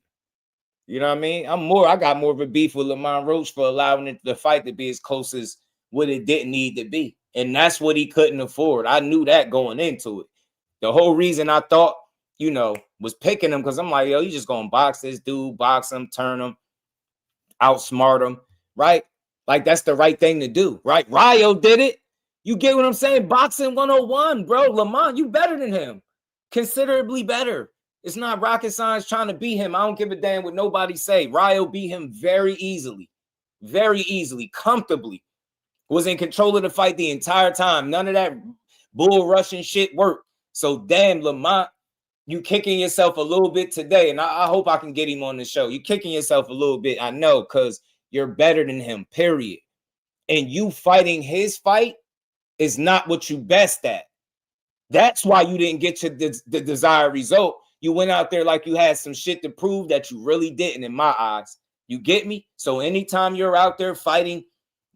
You know what I mean? I got more of a beef with Lamont Roach for allowing the fight to be as close as what it didn't need to be. And that's what he couldn't afford. I knew that going into it. The whole reason I thought, was picking him because I'm like, yo, you just going to box this dude, box him, turn him, outsmart him, right? Like, that's the right thing to do, right? Ryo did it. You get what I'm saying? Boxing 101, bro. Lamont, you better than him. Considerably better. It's not rocket science trying to beat him. I don't give a damn what nobody say. Ryo beat him very easily, comfortably. Was in control of the fight the entire time. None of that bull rushing shit worked. So, damn, Lamont, you kicking yourself a little bit today, and I hope I can get him on the show. You kicking yourself a little bit, I know, because you're better than him, period. And you fighting his fight is not what you best at. That's why you didn't get to the desired result. You went out there like you had some shit to prove that you really didn't, in my eyes. You get me? So anytime you're out there fighting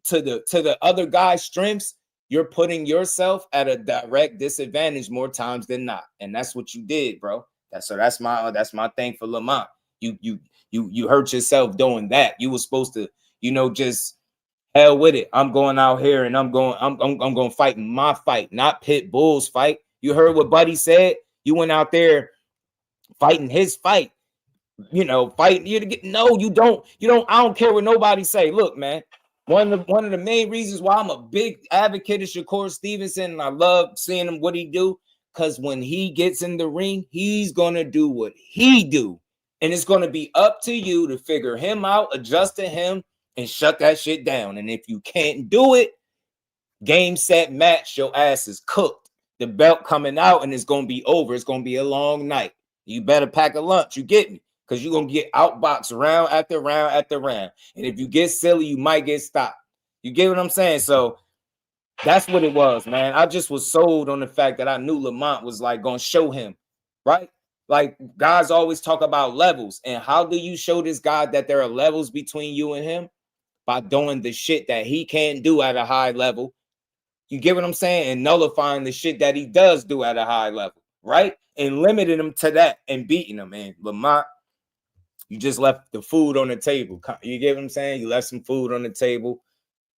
to the other guy's strengths, you're putting yourself at a direct disadvantage more times than not. And that's what you did, bro. That's my thing for Lamont. You hurt yourself doing that. You were supposed to, just hell with it. I'm going out here and I'm going to fight my fight, not Pitbull's fight. You heard what Buddy said? You went out there fighting his fight. Fighting you to get you don't. I don't care what nobody say. Look, man. One of the main reasons why I'm a big advocate of Shakur Stevenson, and I love seeing him what he do, because when he gets in the ring, he's gonna do what he do, and it's gonna be up to you to figure him out, adjust to him, and shut that shit down. And if you can't do it, game, set, match, your ass is cooked. The belt coming out, and it's gonna be over. It's gonna be a long night. You better pack a lunch. You get me? Because you're going to get outboxed round after round after round. And if you get silly, you might get stopped. You get what I'm saying? So that's what it was, man. I just was sold on the fact that I knew Lamont was like going to show him, right? Like guys always talk about levels. And how do you show this guy that there are levels between you and him? By doing the shit that he can't do at a high level. You get what I'm saying? And nullifying the shit that he does do at a high level, right? And limiting him to that and beating him. And Lamont, you just left the food on the table. You get what I'm saying? You left some food on the table.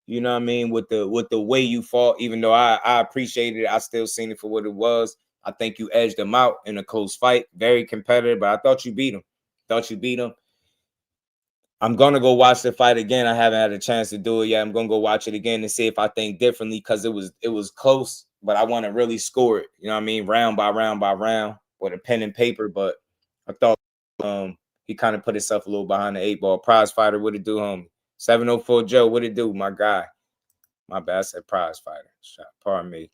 You know what I mean? With the way you fought, even though I appreciated it, I still seen it for what it was. I think you edged him out in a close fight. Very competitive, but I thought you beat him. I'm going to go watch the fight again. I haven't had a chance to do it yet. I'm going to go watch it again and see if I think differently, because it was close, but I want to really score it. You know what I mean? Round by round by round with a pen and paper. But I thought he kind of put himself a little behind the 8 ball. Prize fighter, what it do, homie? 704 Joe, what it do, my guy? My bad, I said prize fighter. Pardon me.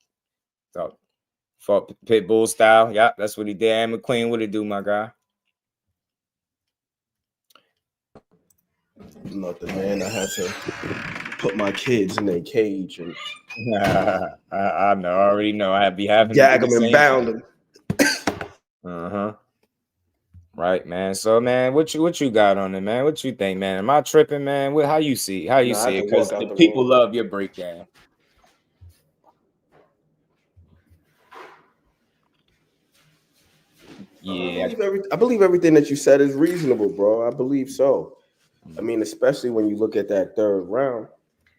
So, fought Pitbull style. Yeah, that's what he did. And McQueen, what it do, my guy? Nothing, man. I had to put my kids in their cage and I know, I already know. I'd be having gag them and bound them. Right, man. So, man, what you got on it, man? What you think, man? Am I tripping, man? How you see it? Because the people love your breakdown. Yeah, I believe everything that you said is reasonable, bro. I believe so. I mean, especially when you look at that third round,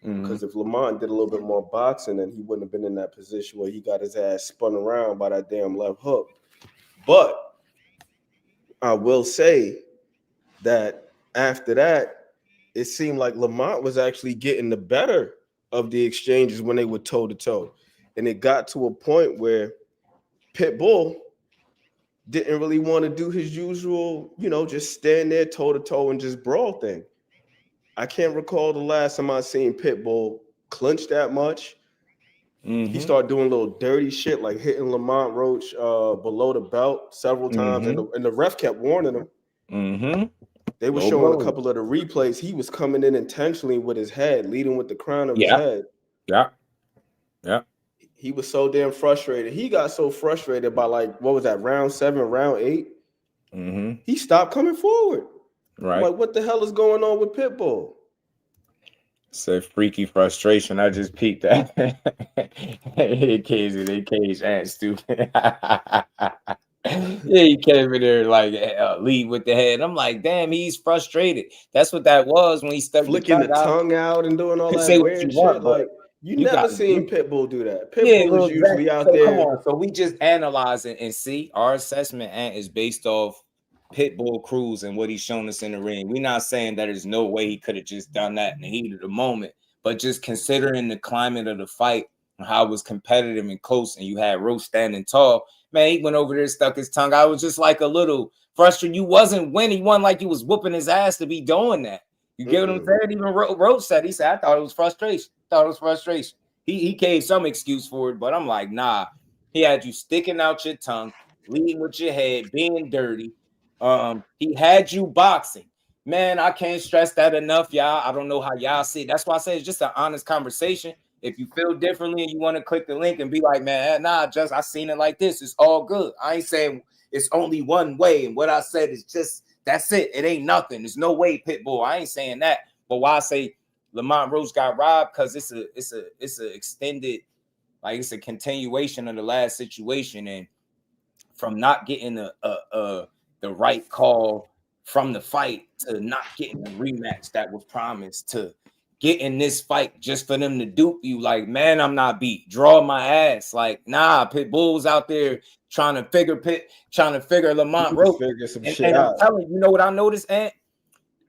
because if Lamont did a little bit more boxing, then he wouldn't have been in that position where he got his ass spun around by that damn left hook. But I will say that after that, it seemed like Lamont was actually getting the better of the exchanges when they were toe-to-toe. And it got to a point where Pitbull didn't really want to do his usual, just stand there toe-to-toe and just brawl thing. I can't recall the last time I seen Pitbull clinch that much. He started doing little dirty shit like hitting Lamont Roach below the belt several times, and the ref kept warning him. They were showing a couple of the replays. He was coming in intentionally with his head, leading with the crown of his head. Yeah. He was so damn frustrated. He got so frustrated by round 7, round 8. He stopped coming forward. Right. Like, what the hell is going on with Pitbull? It's a freaky frustration. I just peeped that. They cage and stupid. Yeah, he came in there like lead with the head. I'm like, damn, he's frustrated. That's what that was when he stuck flicking the tongue out and doing all that weird shit. Like, you never seen Pitbull do that. Pitbull is usually out there. Come on, so we just analyze it and see. Our assessment is based off Pitbull crews and what he's shown us in the ring. We're not saying that there's no way he could have just done that in the heat of the moment, but just considering the climate of the fight and how it was competitive and close, and you had Roach standing tall, man, he went over there, stuck his tongue. I was just like a little frustrated. You wasn't winning. He wasn't like you was whooping his ass to be doing that. You get what I'm saying? Even Roach said, he said, I thought it was frustration. He gave some excuse for it, but I'm like, nah. He had you sticking out your tongue, leading with your head, being dirty. He had you boxing. Man, I can't stress that enough, y'all. I don't know how y'all see it. That's why I say it's just an honest conversation. If you feel differently and you want to click the link and be like, man, nah, just I seen it like this. It's all good. I ain't saying it's only one way. And what I said is just that's it. It ain't nothing. There's no way, Pitbull. I ain't saying that. But why I say Lamont Roach got robbed, because it's a extended, like it's a continuation of the last situation, and from not getting the right call from the fight to not getting the rematch that was promised to getting this fight just for them to dupe you. Like, man, I'm not beat. Draw my ass. Like, nah, Pitbull's out there trying to figure Lamont Roach. And I'm telling you, you know what I noticed, Ant?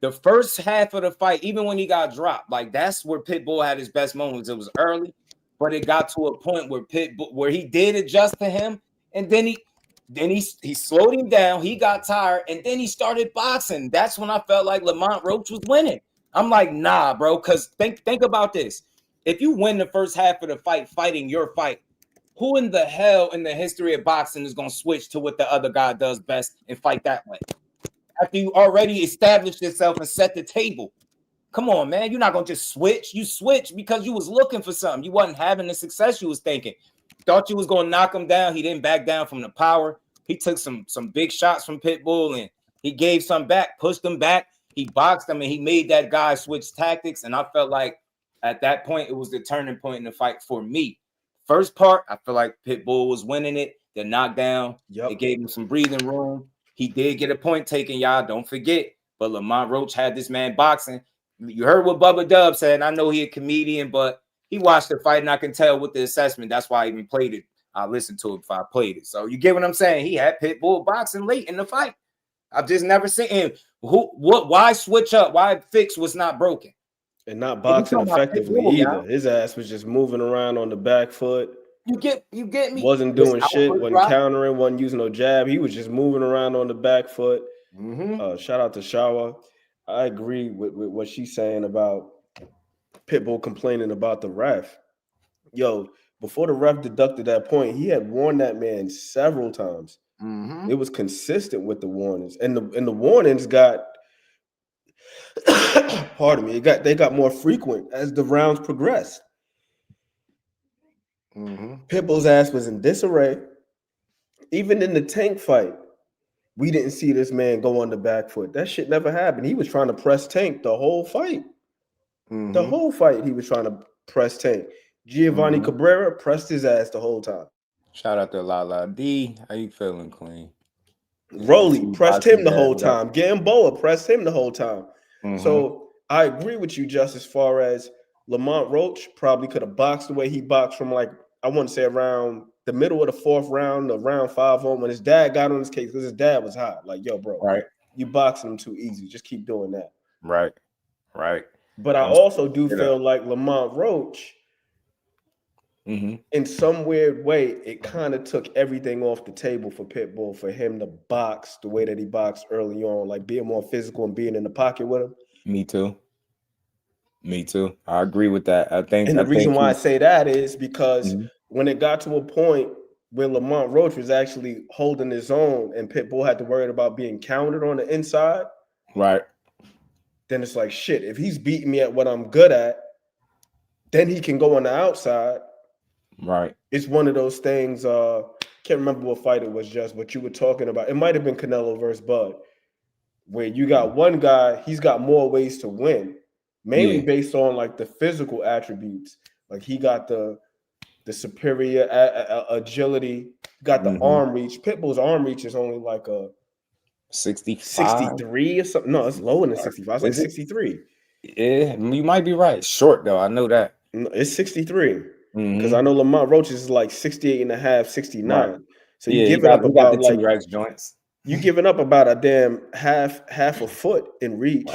The first half of the fight, even when he got dropped, like that's where Pitbull had his best moments. It was early, but it got to a point where he did adjust to him, and then he slowed him down. He got tired, and then he started boxing. That's when I felt like Lamont Roach was winning. I'm like, nah, bro, because think about this. If you win the first half of the fight, fighting your fight, who in the hell in the history of boxing is going to switch to what the other guy does best and fight that way? After you already established yourself and set the table. Come on, man. You're not going to just switch. You switched because you was looking for something. You wasn't having the success you was thinking. Thought you was going to knock him down. He didn't back down from the power. He took some big shots from Pitbull, and he gave some back, pushed him back. He boxed him, and he made that guy switch tactics. And I felt like at that point, it was the turning point in the fight for me. First part, I feel like Pitbull was winning it. The knockdown, it gave him some breathing room. He did get a point taken, y'all. Don't forget. But Lamont Roach had this man boxing. You heard what Bubba Dub said. I know he a comedian, but he watched the fight, and I can tell with the assessment. That's why I even played it. I listened to it before I played it. So you get what I'm saying? He had Pitbull boxing late in the fight. I've just never seen him. Why switch up? Why fix what's not broken? And not boxing effectively either. His ass was just moving around on the back foot. You get me? Wasn't doing shit, wasn't countering, wasn't using no jab. He was just moving around on the back foot. Shout out to Shawa. I agree with what she's saying about Pitbull complaining about the ref. Yo, before the ref deducted that point, he had warned that man several times. It was consistent with the warnings, and the warnings got pardon me, they got more frequent as the rounds progressed. Pitbull's ass was in disarray. Even in the Tank fight, we didn't see this man go on the back foot. That shit never happened. He was trying to press Tank the whole fight. The whole fight, he was trying to press Tank. Giovanni Cabrera pressed his ass the whole time. Shout out to Lala D. How you feeling, Queen? Rolly pressed him the whole time. Gamboa pressed him the whole time. So I agree with you, just as far as Lamont Roach probably could have boxed the way he boxed from, like, I want to say around the middle of the 4th round, the round 5 on, when his dad got on his case, because his dad was hot. Like, yo, bro, you boxing him too easy. Just keep doing that. Right. But I also do feel like Lamont Roach, in some weird way, it kind of took everything off the table for Pitbull, for him to box the way that he boxed early on, like being more physical and being in the pocket with him. Me too. I agree with that. I think the reason why I say that is because when it got to a point where Lamont Roach was actually holding his own and Pitbull had to worry about being countered on the inside, right? Then it's like, shit, if he's beating me at what I'm good at, then he can go on the outside. Right. It's one of those things. Can't remember what fight it was, just what you were talking about. It might have been Canelo versus Bud, where you got one guy, he's got more ways to win, mainly based on like the physical attributes. Like he got the superior agility, got the arm reach. Pitbull's arm reach is only like a 63 or something. No, it's lower than 65. It's like 63. Yeah, you might be right. Short though, I know that. No, it's 63. Because I know Lamont Roach is like 68 and a half, 69. Right. So you're giving up about the T-Rex joints. You giving up about a damn half a foot in reach.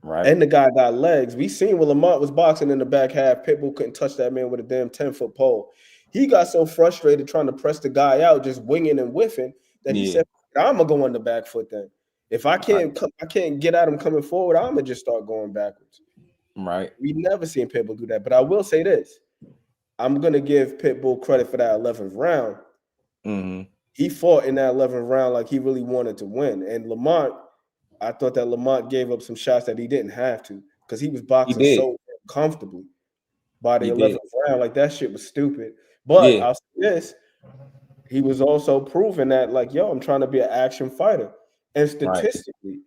Right. And the guy got legs. We seen when Lamont was boxing in the back half, Pitbull couldn't touch that man with a damn 10-foot pole. He got so frustrated trying to press the guy out, just winging and whiffing, that he said, I'm gonna go on the back foot then. If I can't get at him coming forward, I'm gonna just start going backwards. Right. We never seen Pitbull do that. But I will say this. I'm going to give Pitbull credit for that 11th round. He fought in that 11th round like he really wanted to win. And Lamont, I thought that Lamont gave up some shots that he didn't have to, because he was boxing so comfortably by the 11th round. Like, that shit was stupid. But I'll say this. He was also proving that, like, yo, I'm trying to be an action fighter. And statistically,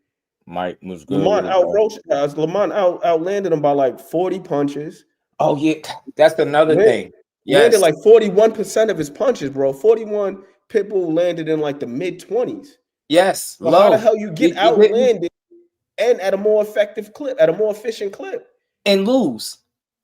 Mike was good. Lamont outlanded him by like 40 punches. Oh, yeah. That's another thing. Landed like 41% of his punches, bro. 41 Pitbull landed in like the mid-20s. Yes. So how the hell you get outlanded and at a more effective clip, at a more efficient clip? And lose.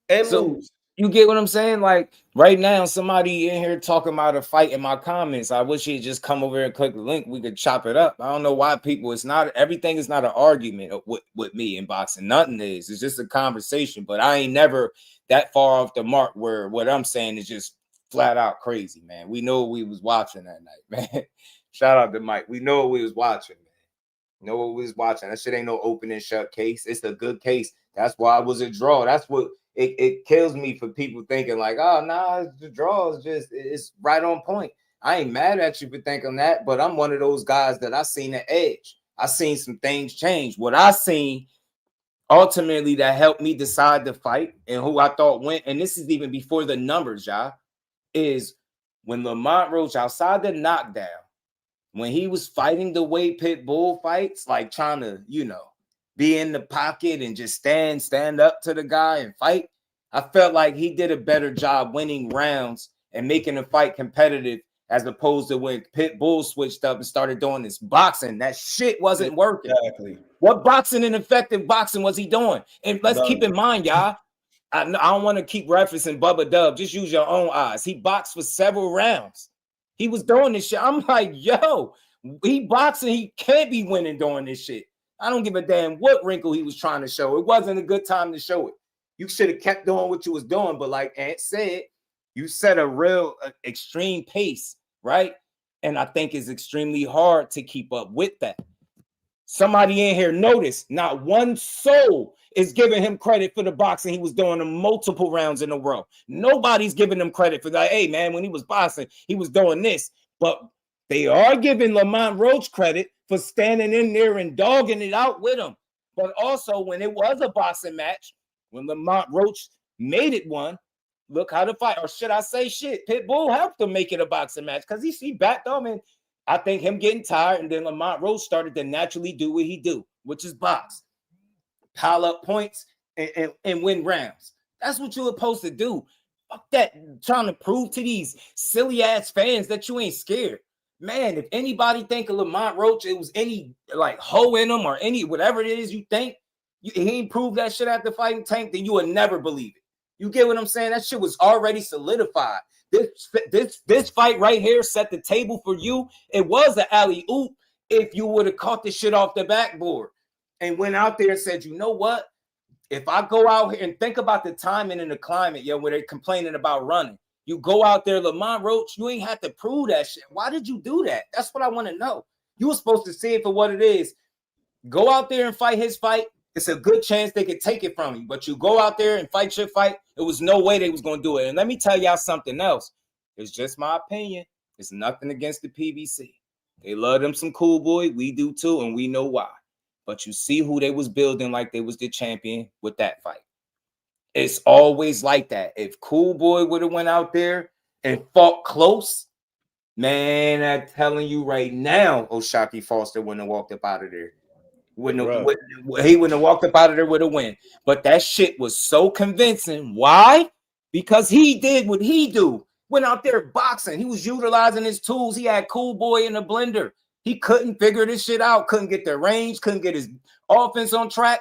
You get what I'm saying? Like right now, somebody in here talking about a fight in my comments. I wish he'd just come over and click the link. We could chop it up. I don't know why people, everything is not an argument with me in boxing. Nothing is. It's just a conversation. But I ain't never that far off the mark where what I'm saying is just flat out crazy, man. We know we was watching that night, man. Shout out to Mike. We know we was watching, man. Know what we was watching. That shit ain't no open and shut case. It's a good case. That's why it was a draw. That's what it kills me for people thinking like, oh, nah, the draw is just, it's right on point. I ain't mad at you for thinking that, but I'm one of those guys that I seen the edge. I seen some things change. What I seen ultimately that helped me decide the fight and who I thought went, and this is even before the numbers, y'all, is when Lamont Roach, outside the knockdown, when he was fighting the way Pitbull fights, like trying to, be in the pocket and just stand up to the guy and fight, I felt like he did a better job winning rounds and making the fight competitive as opposed to when Pitbull switched up and started doing this boxing. That shit wasn't working. Exactly. What boxing and effective boxing was he doing? And let's keep in mind, y'all, I don't want to keep referencing Bubba Dub. Just use your own eyes. He boxed for several rounds. He was doing this shit. I'm like, yo, he boxing. He can't be winning doing this shit. I don't give a damn what wrinkle he was trying to show. It wasn't a good time to show it. You should have kept doing what you was doing. But like Ant said, you set a real extreme pace, right? And I think it's extremely hard to keep up with that. Somebody in here noticed not one soul is giving him credit for the boxing he was doing in multiple rounds in a row. Nobody's giving him credit for that. Hey, man, when he was boxing, he was doing this. But they are giving Lamont Roach credit for standing in there and dogging it out with him. But also, when it was a boxing match, when Lamont Roach made it one, look how the fight, or should I say shit, Pitbull helped him make it a boxing match because he backed him. And I think him getting tired, and then Lamont Roach started to naturally do what he do, which is box. Pile up points and win rounds. That's what you're supposed to do. Fuck that, trying to prove to these silly-ass fans that you ain't scared. Man, if anybody think of Lamont Roach, it was any like hoe in him or any whatever it is you think, He ain't proved that shit after fighting Tank, then you would never believe it. You get what I'm saying? That shit was already solidified. This fight right here set the table for you. It was an alley-oop if you would have caught the shit off the backboard and went out there and said, you know what? If I go out here and think about the timing and the climate, where they're complaining about running. You go out there, Lamont Roach, you ain't have to prove that shit. Why did you do that? That's what I want to know. You were supposed to see it for what it is. Go out there and fight his fight. It's a good chance they could take it from you. But you go out there and fight your fight, it was no way they was going to do it. And let me tell y'all something else. It's just my opinion. It's nothing against the PBC. They love them some Cool Boy. We do too, and we know why. But you see who they was building like they was the champion with that fight. It's always like that. If Cool Boy would have went out there and fought close, man, I'm telling you right now, Oshaquie Foster wouldn't have walked up out of there. He wouldn't have walked up out of there with a win. But that shit was so convincing. Why? Because he did what he do. Went out there boxing. He was utilizing his tools. He had Cool Boy in the blender. He couldn't figure this shit out. Couldn't get the range. Couldn't get his offense on track.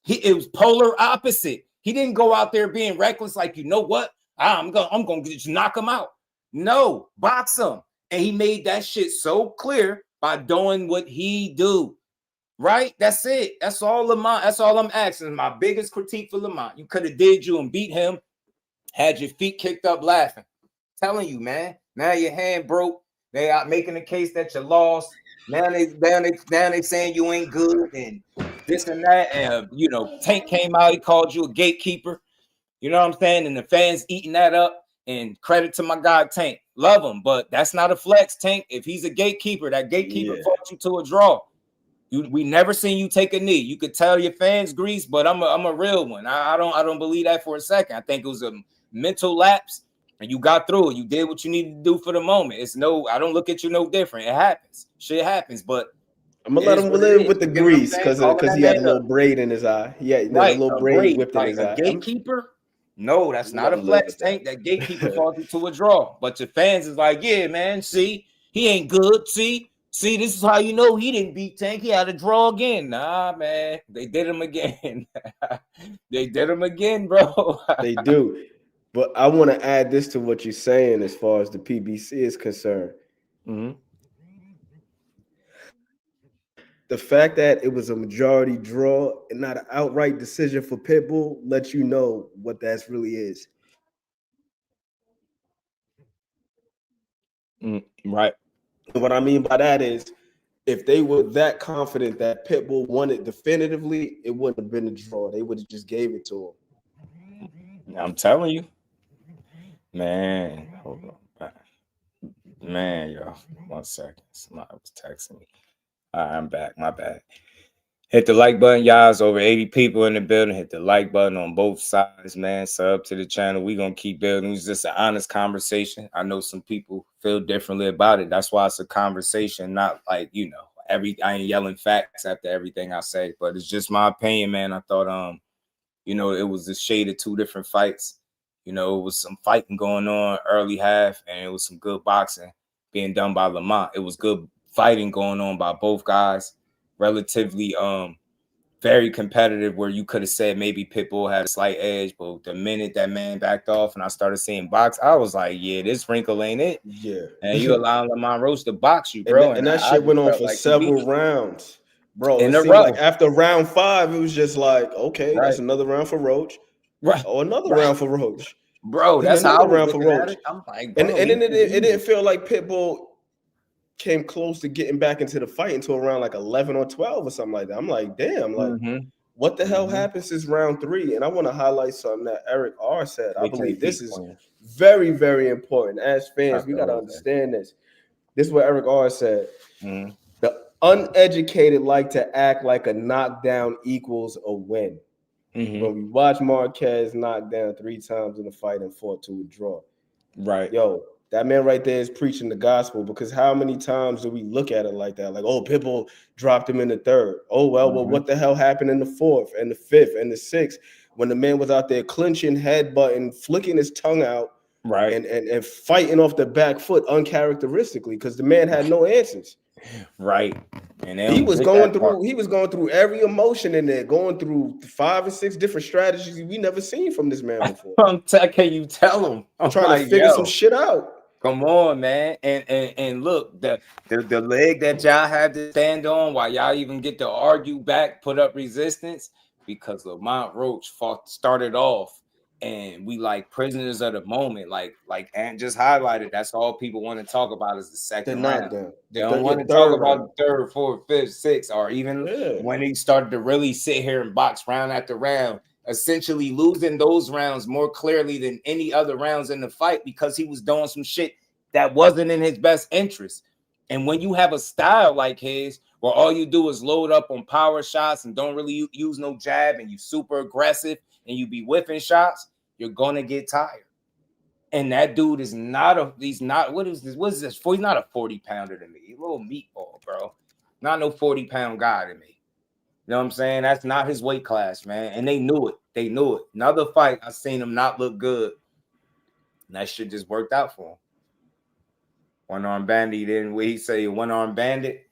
It was polar opposite. He didn't go out there being reckless like, you know what? I'm gonna just knock him out. No, box him. And he made that shit so clear by doing what he do. Right? That's it. That's all Lamont. That's all I'm asking. My biggest critique for Lamont. You could have did you and beat him, had your feet kicked up laughing. Telling you, man. Now your hand broke. They are making the case that you lost. Now they saying you ain't good and this and that. And Tank came out, he called you a gatekeeper. You know what I'm saying? And the fans eating that up. And credit to my guy Tank. Love him, but that's not a flex, Tank. If he's a gatekeeper, that gatekeeper fought you to a draw. We never seen you take a knee. You could tell your fans grease, but I'm a real one. I don't believe that for a second. I think it was a mental lapse, and you got through it. You did what you needed to do for the moment. I don't look at you no different. It happens. Shit happens, but I'm gonna let him live with the grease because he had a little braid in his eye. Yeah, a little braid whipped in his eye. Gatekeeper? No, that's not a flex, Tank. That gatekeeper fought you to a draw. But your fans is like, yeah, man, see, he ain't good. See, this is how you know he didn't beat Tank. He had a draw again. Nah, man, they did him again. They did him again, bro. They do. But I want to add this to what you're saying as far as the PBC is concerned. Mm-hmm. The fact that it was a majority draw and not an outright decision for Pitbull lets you know what that really is. Right. And what I mean by that is if they were that confident that Pitbull won it definitively, it wouldn't have been a draw. They would have just gave it to him. I'm telling you. Man, hold on. Man, y'all, 1 second. Somebody was texting me. All right, I'm back. My bad. Hit the like button, y'all. It's over 80 people in the building. Hit the like button on both sides, man. Sub to the channel. We're going to keep building. It's just an honest conversation. I know some people feel differently about it. That's why it's a conversation, not like, I ain't yelling facts after everything I say, but it's just my opinion, man. I thought, it was a shade of two different fights. It was some fighting going on early half, and it was some good boxing being done by Lamont. It was good fighting going on by both guys, relatively very competitive, where you could have said maybe Pitbull had a slight edge, but the minute that man backed off and I started seeing box, I was like, yeah, this wrinkle ain't it. Yeah. And you allowing Lamont Roach to box you, bro. And that shit went on for several rounds, bro. It seemed like after round 5, it was just like, okay, that's another round for Roach. Right. Oh, another round for Roach. Bro, that's how I was looking at it. I'm like, bro, and then it didn't feel like Pitbull came close to getting back into the fight until around like 11 or 12 or something like that. I'm like, damn, like what the hell happened since round 3? And I want to highlight something that Eric R said. I believe this is very, very important. As fans, we got to understand this. This is what Eric R said. The uneducated like to act like a knockdown equals a win. When we watch Marquez knock down 3 times in the fight and fought to a draw. Right. Yo, that man right there is preaching the gospel, because how many times do we look at it like that? Like, oh, Pitbull dropped him in the 3rd. Oh, well, what the hell happened in the 4th and the 5th and the 6th when the man was out there clinching, headbutting, flicking his tongue out, right, and fighting off the back foot uncharacteristically because the man had no answers. Right. And he was going through every emotion in there, going through 5 or 6 different strategies we never seen from this man before. Can you tell him? I'm trying to figure some shit out. Come on, man. And look, the leg that y'all had to stand on while y'all even get to argue back, put up resistance, because Lamont Roach started off, and we like prisoners of the moment. Like Ant just highlighted, that's all people want to talk about is the second round. They don't want to talk about the 3rd, 4th, 5th, 6th, or even when he started to really sit here and box round after round, essentially losing those rounds more clearly than any other rounds in the fight because he was doing some shit that wasn't in his best interest. And when you have a style like his, where all you do is load up on power shots and don't really use no jab, and you super aggressive and you be whipping shots, you're gonna get tired. And that dude is not he's not a 40-pounder to me. He's a little meatball, bro. Not no 40-pound guy to me. You know what I'm saying? That's not his weight class, man. And they knew it. Another fight, I seen him not look good. And that shit just worked out for him. One-arm bandit. Then he say one-arm bandit.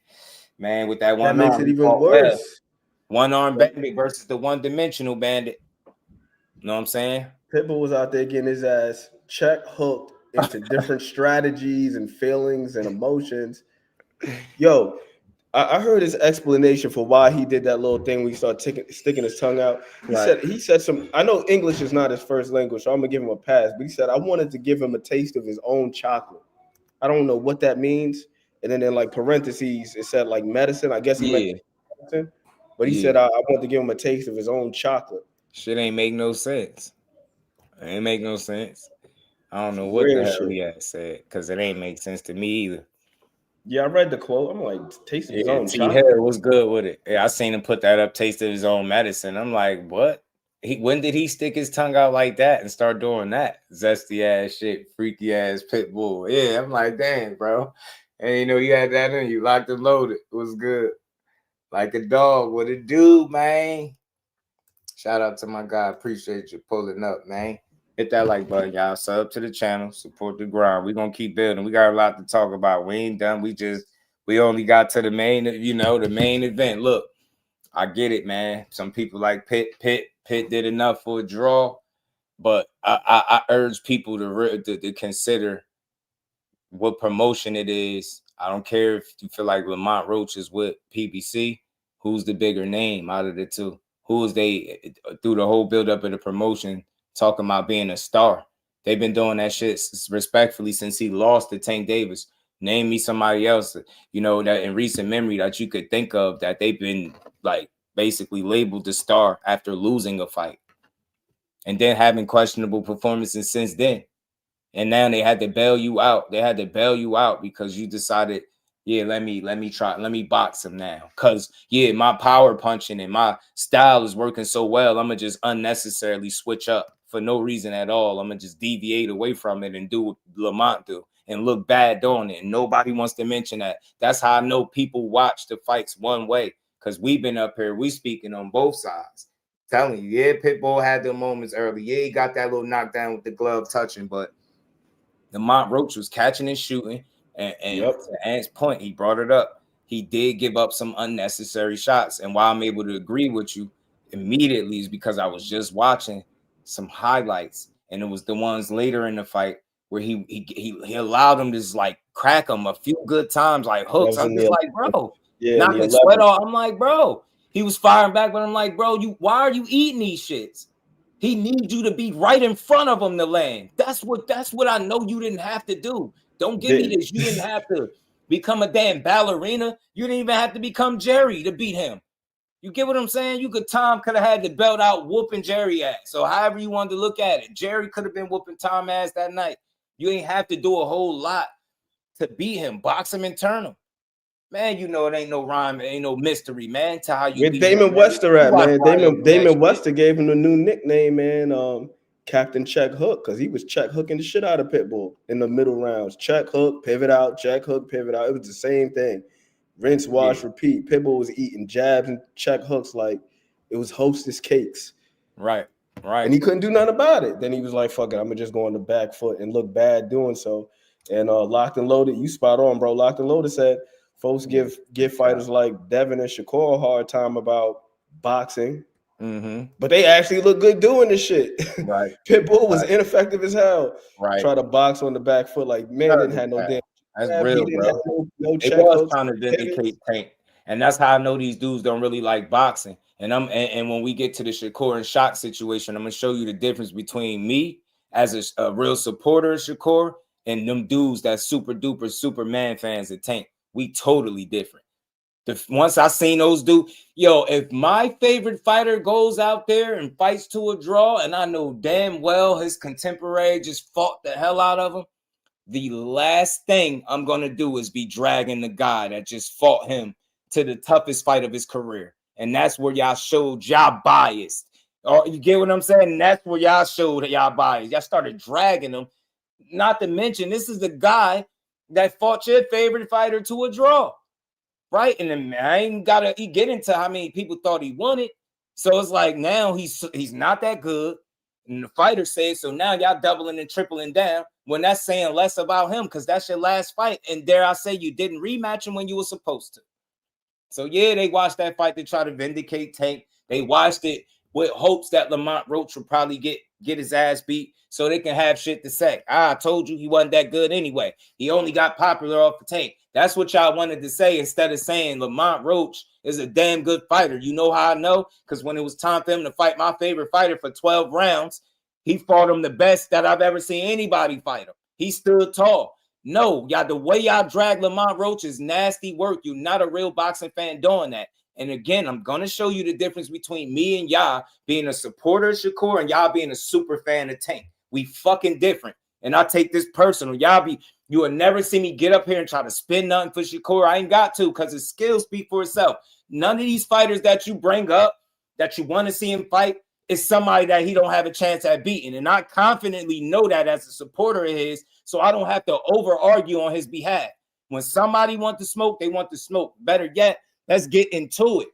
Man, with that one arm, makes it even worse. One-arm bandit versus the one-dimensional bandit. You know what I'm saying? Pitbull was out there getting his ass hooked into different strategies and feelings and emotions. Yo, I heard his explanation for why he did that little thing when he started sticking his tongue out. He said some. I know English is not his first language, so I'm gonna give him a pass. But he said I wanted to give him a taste of his own chocolate. I don't know what that means. And then in like parentheses, it said like medicine. I guess he meant medicine. But he said I wanted to give him a taste of his own chocolate. Shit ain't make no sense. It ain't make no sense. I don't know what the hell he had said because it ain't make sense to me either. Yeah, I read the quote. I'm like, taste of his own chocolate. T-Hair was good with it. Yeah, I seen him put that up, taste of his own medicine. I'm like, what? When did he stick his tongue out like that and start doing that? Zesty ass shit, freaky ass pit bull. Yeah, I'm like, damn, bro. And you know, you had that in you, locked and loaded. It was good. Like a dog. What it do, man? Shout out to my guy. Appreciate you pulling up, man. Hit that like button, y'all. Sub to the channel. Support the grind. We're gonna keep building. We got a lot to talk about. We ain't done. We only got to the main, the main event. Look, I get it, man. Some people like Pitt did enough for a draw, but I urge people to consider what promotion it is. I don't care if you feel like Lamont Roach is with PBC. Who's the bigger name out of the two? Who is they through the whole build up of the promotion? Talking about being a star. They've been doing that shit respectfully since he lost to Tank Davis. Name me somebody else, that in recent memory that you could think of that they've been like basically labeled the star after losing a fight and then having questionable performances since then. And now they had to bail you out. They had to bail you out because you decided, let me box him now. Because, my power punching and my style is working so well, I'm going to just unnecessarily switch up for no reason at all. I'm going to just deviate away from it and do what Lamont do and look bad doing it. And nobody wants to mention that. That's how I know people watch the fights one way because we've been up here. We speaking on both sides. Telling you, Pitbull had the moments early. He got that little knockdown with the glove touching, but Lamont Roach was catching and shooting. And to Ant's point, he brought it up. He did give up some unnecessary shots. And why I'm able to agree with you immediately is because I was just watching some highlights. And it was the ones later in the fight where he allowed him to just like crack him a few good times, like hooks. I'm just like, bro, knocking sweat off. I'm like, bro, he was firing back, but I'm like, bro, why are you eating these shits? He needs you to be right in front of him to land. That's what I know you didn't have to do. Don't give me this. You didn't have to become a damn ballerina. You didn't even have to become Jerry to beat him. You get what I'm saying? Tom could have had the belt out whooping Jerry ass. So however you wanted to look at it, Jerry could have been whooping Tom ass that night. You ain't have to do a whole lot to beat him. Box him and turn him. Man, it ain't no rhyme. It ain't no mystery, man. To how you where Damon Wester at, man. Damon Wester gave him a new nickname, man. Captain Check Hook, because he was check hooking the shit out of Pitbull in the middle rounds. Check hook, pivot out, check hook, pivot out. It was the same thing. Rinse, wash, repeat. Pitbull was eating jabs and check hooks like it was Hostess cakes. Right. And he couldn't do nothing about it. Then he was like, fuck it, I'm going to just go on the back foot and look bad doing so. And Locked and Loaded, you spot on, bro. Locked and Loaded said, Folks give fighters like Devin and Shakur a hard time about boxing. But they actually look good doing this shit. Right. Pitbull was ineffective as hell. Right. Try to box on the back foot like man didn't have no damn. That's real, bro. No They check was hooks. trying to vindicate Tank, and that's how I know these dudes don't really like boxing. And when we get to the Shakur and Shock situation, I'm gonna show you the difference between me as a real supporter of Shakur and them dudes that super duper Superman fans of Tank. We totally different. Once I seen those dudes, if my favorite fighter goes out there and fights to a draw, and I know damn well his contemporary just fought the hell out of him, the last thing I'm going to do is be dragging the guy that just fought him to the toughest fight of his career. And that's where y'all showed y'all biased. Or you get what I'm saying? And that's where y'all showed that y'all biased. Y'all started dragging him. Not to mention, this is the guy that fought your favorite fighter to a draw. Right? And then I ain't got to get into how many people thought he won it. So it's like now he's not that good. And the fighter says, so now y'all doubling and tripling down when that's saying less about him because that's your last fight. And dare I say you didn't rematch him when you were supposed to. So, yeah, they watched that fight to try to vindicate Tank. They watched it with hopes that Lamont Roach would probably get his ass beat so they can have shit to say. I told you he wasn't that good anyway. He only got popular off the Tank. That's what y'all wanted to say instead of saying Lamont Roach is a damn good fighter. You know how I know? Because when it was time for him to fight my favorite fighter for 12 rounds, he fought him the best that I've ever seen anybody fight him. He stood tall. No, y'all, the way y'all drag Lamont Roach is nasty work. You're not a real boxing fan doing that. And again, I'm going to show you the difference between me and y'all being a supporter of Shakur and y'all being a super fan of Tank. We fucking different. And I take this personal. You will never see me get up here and try to spin nothing for Shakur. I ain't got to because his skills speak for itself. None of these fighters that you bring up that you want to see him fight is somebody that he don't have a chance at beating. And I confidently know that as a supporter of his, so I don't have to over-argue on his behalf. When somebody wants to smoke, they want to smoke. Better yet, let's get into it.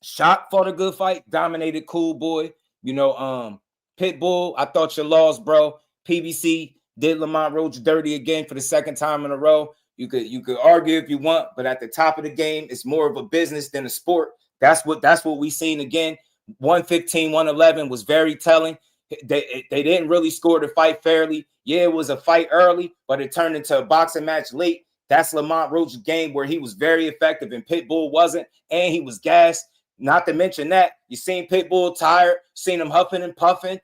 Shock fought a good fight, dominated Cool Boy. Pitbull, I thought you lost, bro. PBC did Lamont Roach dirty again for the second time in a row. You could argue if you want, but at the top of the game, it's more of a business than a sport. That's what we seen again. 115-111 was very telling. They didn't really score the fight fairly. Yeah, it was a fight early, but it turned into a boxing match late. That's Lamont Roach's game where he was very effective and Pitbull wasn't, and he was gassed. Not to mention that you seen Pitbull tired, seen him huffing and puffing.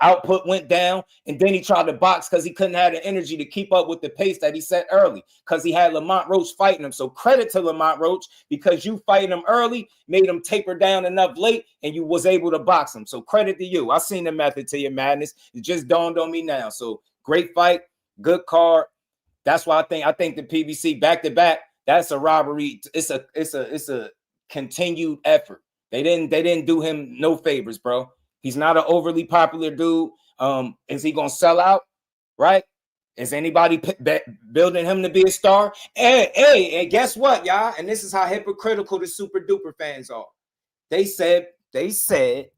Output went down, and then he tried to box because he couldn't have the energy to keep up with the pace that he set early because he had Lamont Roach fighting him. So credit to Lamont Roach because you fighting him early made him taper down enough late, and you was able to box him. So credit to you. I seen the method to your madness. It just dawned on me now. So great fight, good card. That's why I think the PBC back to back. That's a robbery. It's a continued effort. They didn't do him no favors, bro. He's not an overly popular dude. Is he going to sell out? Right? Is anybody building him to be a star? Hey, guess what, y'all? And this is how hypocritical the super duper fans are. They said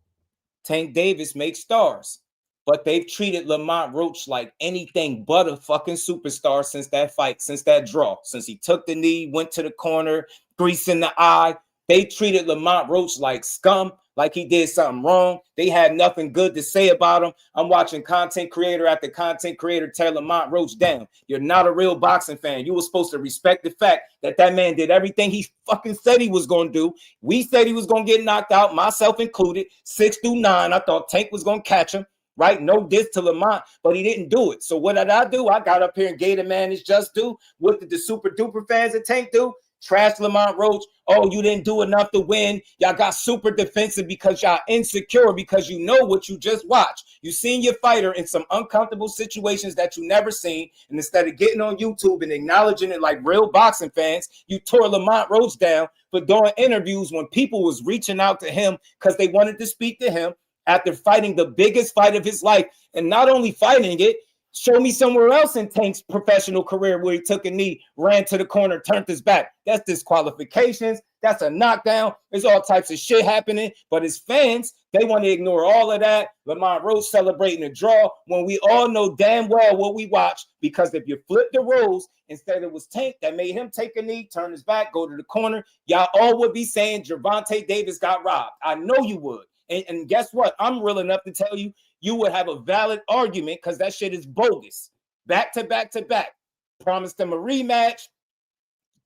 Tank Davis makes stars, but they've treated Lamont Roach like anything but a fucking superstar since that fight, since that draw, since he took the knee, went to the corner, grease in the eye. They treated Lamont Roach like scum, like he did something wrong. They had nothing good to say about him. I'm watching content creator after content creator tear Lamont Roach down. You're not a real boxing fan. You were supposed to respect the fact that man did everything he fucking said he was going to do. We said he was going to get knocked out, myself included, 6 through 9. I thought Tank was going to catch him, right? No diss to Lamont, but he didn't do it. So what did I do? I got up here and gave the man his just due. What did the super duper fans of Tank do? Trash Lamont Roach. Oh, you didn't do enough to win. Y'all got super defensive because y'all insecure because you know what you just watched. You seen your fighter in some uncomfortable situations that you never seen. And instead of getting on YouTube and acknowledging it like real boxing fans, you tore Lamont Roach down for doing interviews when people was reaching out to him because they wanted to speak to him after fighting the biggest fight of his life. And not only fighting it, show me somewhere else in Tank's professional career where he took a knee, ran to the corner, turned his back. That's disqualifications. That's a knockdown. There's all types of shit happening. But his fans, They want to ignore all of that. Lamont Roach celebrating a draw when we all know damn well what we watched, because if you flip the rules, instead it was Tank that made him take a knee, turn his back, go to the corner, y'all all would be saying Gervonta Davis got robbed. I know you would. And guess what? I'm real enough to tell you, you would have a valid argument because that shit is bogus. Back to back to back. Promised them a rematch.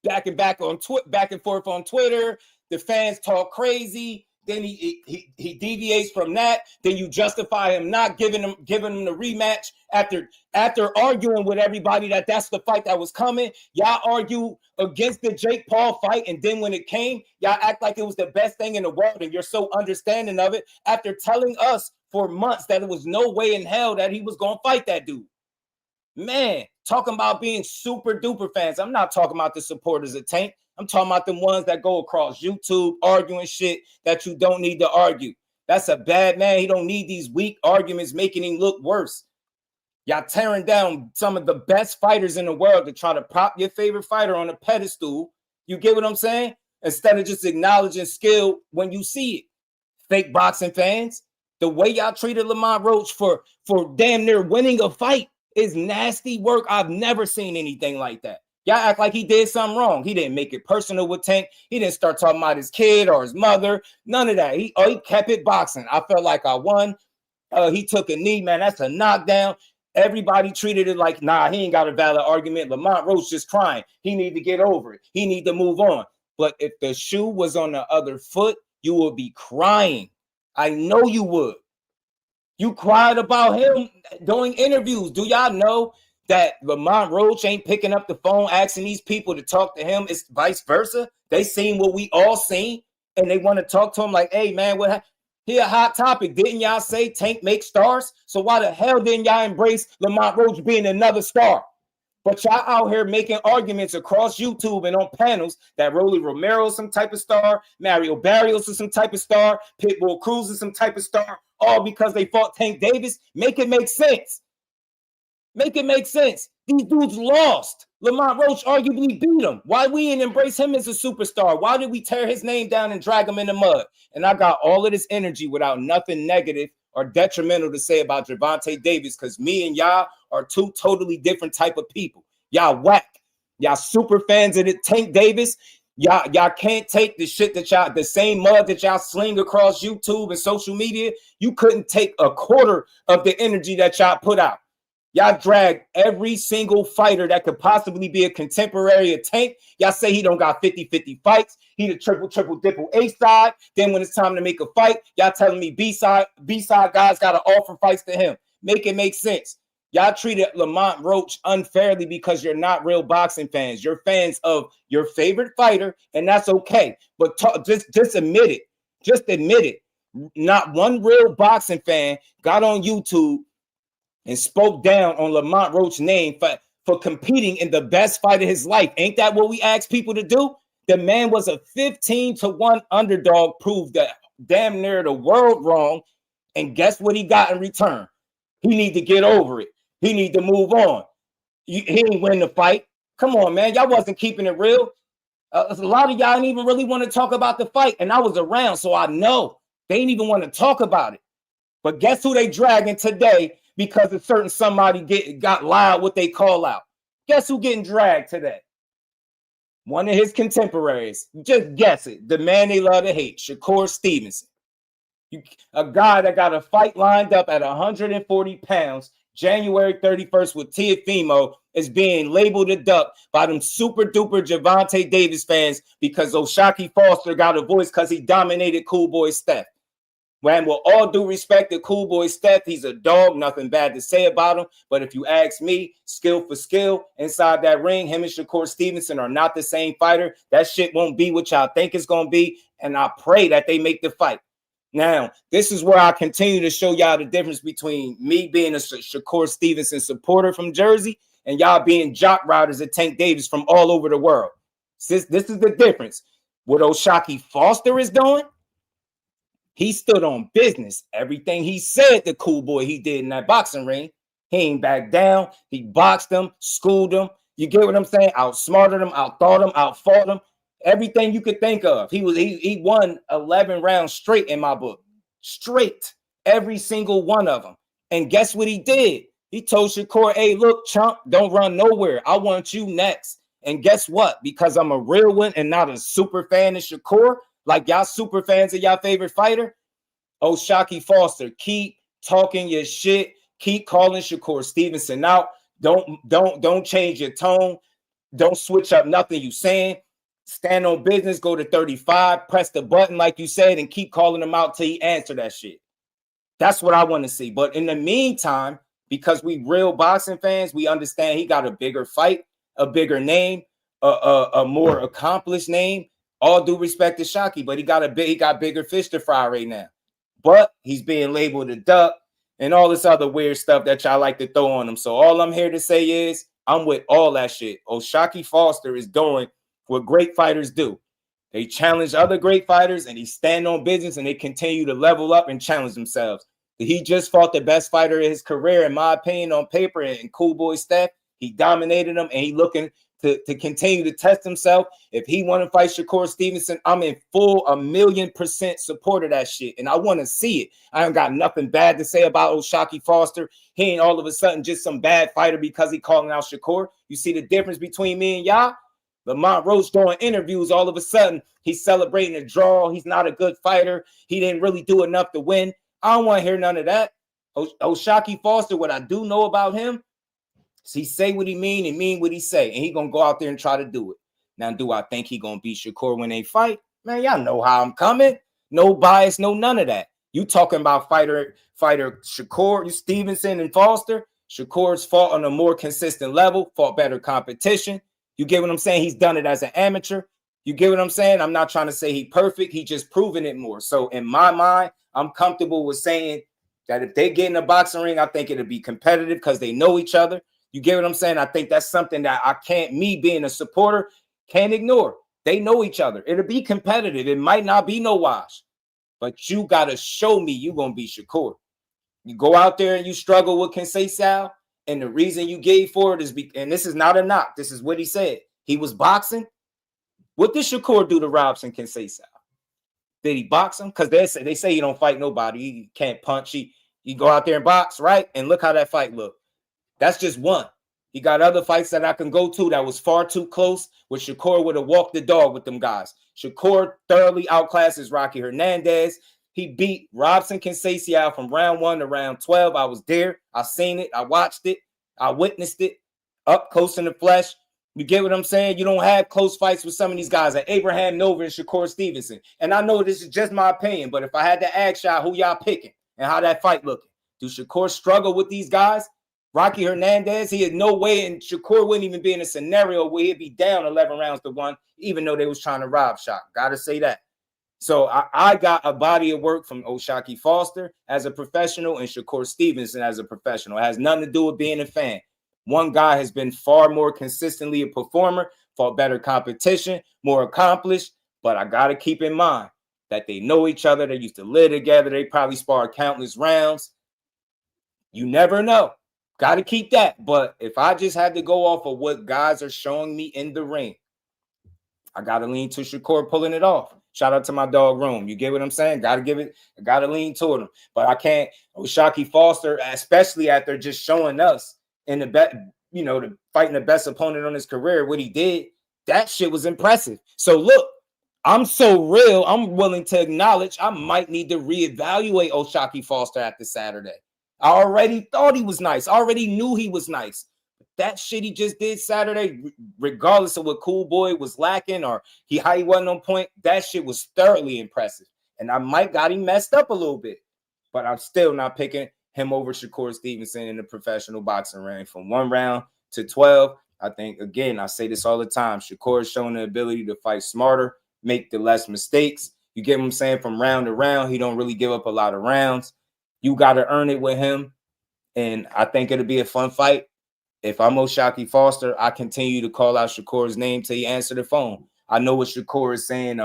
Back and forth on Twitter. The fans talk crazy. Then he deviates from that. Then you justify him not giving him the rematch after arguing with everybody that's the fight that was coming. Y'all argue against the Jake Paul fight, and then when it came, y'all act like it was the best thing in the world, and you're so understanding of it after telling us for months that it was no way in hell that he was gonna fight that dude. Man, talking about being super duper fans. I'm not talking about the supporters of Tank. I'm talking about them ones that go across YouTube arguing shit that you don't need to argue. That's a bad man. He don't need these weak arguments making him look worse. Y'all tearing down some of the best fighters in the world to try to prop your favorite fighter on a pedestal. You get what I'm saying? Instead of just acknowledging skill when you see it. Fake boxing fans, the way y'all treated Lamont Roach for damn near winning a fight is nasty work. I've never seen anything like that. Y'all act like he did something wrong. He didn't make it personal with Tank. He didn't start talking about his kid or his mother. None of that. He kept it boxing. I felt like I won. He took a knee, man. That's a knockdown. Everybody treated it like, nah, he ain't got a valid argument. Lamont Roach just crying. He need to get over it. He need to move on. But if the shoe was on the other foot, you would be crying. I know you would. You cried about him doing interviews. Do y'all know that Lamont Roach ain't picking up the phone asking these people to talk to him? It's vice versa. They seen what we all seen, and they want to talk to him like, hey, man, what happened? He a hot topic. Didn't y'all say Tank make stars? So why the hell didn't y'all embrace Lamont Roach being another star? But y'all out here making arguments across YouTube and on panels that Rolly Romero is some type of star, Mario Barrios is some type of star, Pitbull Cruz is some type of star, all because they fought Tank Davis. Make it make sense. Make it make sense. These dudes lost. Lamont Roach arguably beat him. Why we didn't embrace him as a superstar? Why did we tear his name down and drag him in the mud? And I got all of this energy without nothing negative or detrimental to say about Gervonta Davis, because me and y'all are two totally different type of people. Y'all whack. Y'all super fans of the Tank Davis. Y'all can't take the shit that y'all, the same mud that y'all sling across YouTube and social media. You couldn't take a quarter of the energy that y'all put out. Y'all drag every single fighter that could possibly be a contemporary of Tank. Y'all say he don't got 50-50 fights. He the triple A-side. Then when it's time to make a fight, y'all telling me B-side guys got to offer fights to him. Make it make sense. Y'all treated Lamont Roach unfairly because you're not real boxing fans. You're fans of your favorite fighter, and that's okay. But just admit it. Just admit it. Not one real boxing fan got on YouTube and spoke down on Lamont Roach's name for competing in the best fight of his life. Ain't that what we asked people to do? The man was a 15-1 underdog, proved that damn near the world wrong, and guess what he got in return? He need to get over it. He need to move on. He ain't win the fight. Come on, man. Y'all wasn't keeping it real. A lot of y'all didn't even really want to talk about the fight, and I was around, so I know. They didn't even want to talk about it. But guess who they dragging today because a certain somebody got loud what they call out? Guess who getting dragged today? One of his contemporaries. Just guess it. The man they love to hate, Shakur Stevenson. A guy that got a fight lined up at 140 pounds, January 31st with Teofimo, is being labeled a duck by them super duper Gervonta Davis fans because Oshaquie Foster got a voice because he dominated Cool Boy Steph. When with all due respect to Cool Boy Steph, he's a dog, nothing bad to say about him. But if you ask me, skill for skill, inside that ring, him and Shakur Stevenson are not the same fighter. That shit won't be what y'all think it's going to be. And I pray that they make the fight. Now, this is where I continue to show y'all the difference between me being a Shakur Stevenson supporter from Jersey and y'all being jock riders at Tank Davis from all over the world. This is the difference. What Oshaquie Foster is doing, he stood on business. Everything he said, the cool boy he did in that boxing ring, he ain't back down. He boxed him, schooled him. You get what I'm saying? Outsmarted him, outthought him, outfought him. Everything you could think of. He won 11 rounds straight in my book. straight, every single one of them. And guess what he did? He told Shakur, hey, look, chump, don't run nowhere. I want you next. And guess what? Because I'm a real one and not a super fan of Shakur, like y'all super fans of y'all favorite fighter, Oshaquie Foster, keep talking your shit. Keep calling Shakur Stevenson out. Don't change your tone. Don't switch up nothing you saying. Stand on business, go to 35, press the button like you said, and keep calling him out till he answer that shit. That's what I want to see. But in the meantime, because we real boxing fans, we understand he got a bigger fight, a bigger name, a more accomplished name. All due respect to Shockey, but he got bigger fish to fry right now. But he's being labeled a duck and all this other weird stuff that y'all like to throw on him. So all I'm here to say is I'm with all that shit. Oshaquie Foster is doing what great fighters do. They challenge other great fighters and he stand on business and they continue to level up and challenge themselves. He just fought the best fighter in his career, in my opinion, on paper, and Cool Boy Steph. He dominated him, and he looking to continue to test himself. If he want to fight Shakur Stevenson, I'm in full 1,000,000% support of that shit, and I want to see it. I ain't got nothing bad to say about Oshaquie Foster. He ain't all of a sudden just some bad fighter because he calling out Shakur. You see the difference between me and y'all? Lamont Roach doing interviews, all of a sudden, he's celebrating a draw. He's not a good fighter. He didn't really do enough to win. I don't want to hear none of that. Oshaquie Foster, what I do know about him, is he say what he mean and mean what he say, and he going to go out there and try to do it. Now, do I think he going to beat Shakur when they fight? Man, y'all know how I'm coming. No bias, no none of that. You talking about fighter Shakur, you Stevenson and Foster. Shakur's fought on a more consistent level, fought better competition. You get what I'm saying? He's done it as an amateur. You get what I'm saying? I'm not trying to say he perfect. He just proven it more. So in my mind, I'm comfortable with saying that if they get in a boxing ring, I think it'll be competitive because they know each other. You get what I'm saying? I think that's something that me being a supporter, can't ignore. They know each other. It'll be competitive. It might not be no wash, but you got to show me you're going to be Shakur. You go out there and you struggle with Conceição, and the reason you gave for it is, and this is not a knock. This is what he said. He was boxing. What did Shakur do to Robson Conceição? Did he box him? Because they say he don't fight nobody. He can't punch. He go out there and box, right? And look how that fight looked. That's just one. He got other fights that I can go to that was far too close, where Shakur would have walked the dog with them guys. Shakur thoroughly outclasses Rocky Hernandez. He beat Robson Conceição from round 1 to round 12. I was there. I seen it. I watched it. I witnessed it up close in the flesh. You get what I'm saying? You don't have close fights with some of these guys like Abraham Nova and Shakur Stevenson. And I know this is just my opinion, but if I had to ask y'all who y'all picking and how that fight looking, do Shakur struggle with these guys? Rocky Hernandez, he had no way, and Shakur wouldn't even be in a scenario where he'd be down 11 rounds to 1, even though they was trying to rob shot. Gotta say that. So I got a body of work from Oshaquie Foster as a professional and Shakur Stevenson as a professional. It has nothing to do with being a fan. One guy has been far more consistently a performer, fought better competition, more accomplished. But I got to keep in mind that they know each other. They used to live together. They probably sparred countless rounds. You never know. Got to keep that. But if I just had to go off of what guys are showing me in the ring, I got to lean to Shakur pulling it off. Shout out to my dog Rome. You get what I'm saying? Got to give it. I got to lean toward him. But I can't. Oshaquie Foster, especially after just showing us in the best, the fighting the best opponent on his career, what he did, that shit was impressive. So look, I'm so real. I'm willing to acknowledge I might need to reevaluate Oshaquie Foster after Saturday. I already thought he was nice. I already knew he was nice. That shit he just did Saturday, regardless of what Cool Boy was lacking or how he wasn't on point, that shit was thoroughly impressive. And I might got him messed up a little bit, but I'm still not picking him over Shakur Stevenson in the professional boxing ring from 1 round to 12. I think, again, I say this all the time, Shakur has shown the ability to fight smarter, make the less mistakes. You get what I'm saying? From round to round, he don't really give up a lot of rounds. You got to earn it with him, and I think it'll be a fun fight. If I'm Oshaquie Foster, I continue to call out Shakur's name till he answer the phone. I know what Shakur is saying,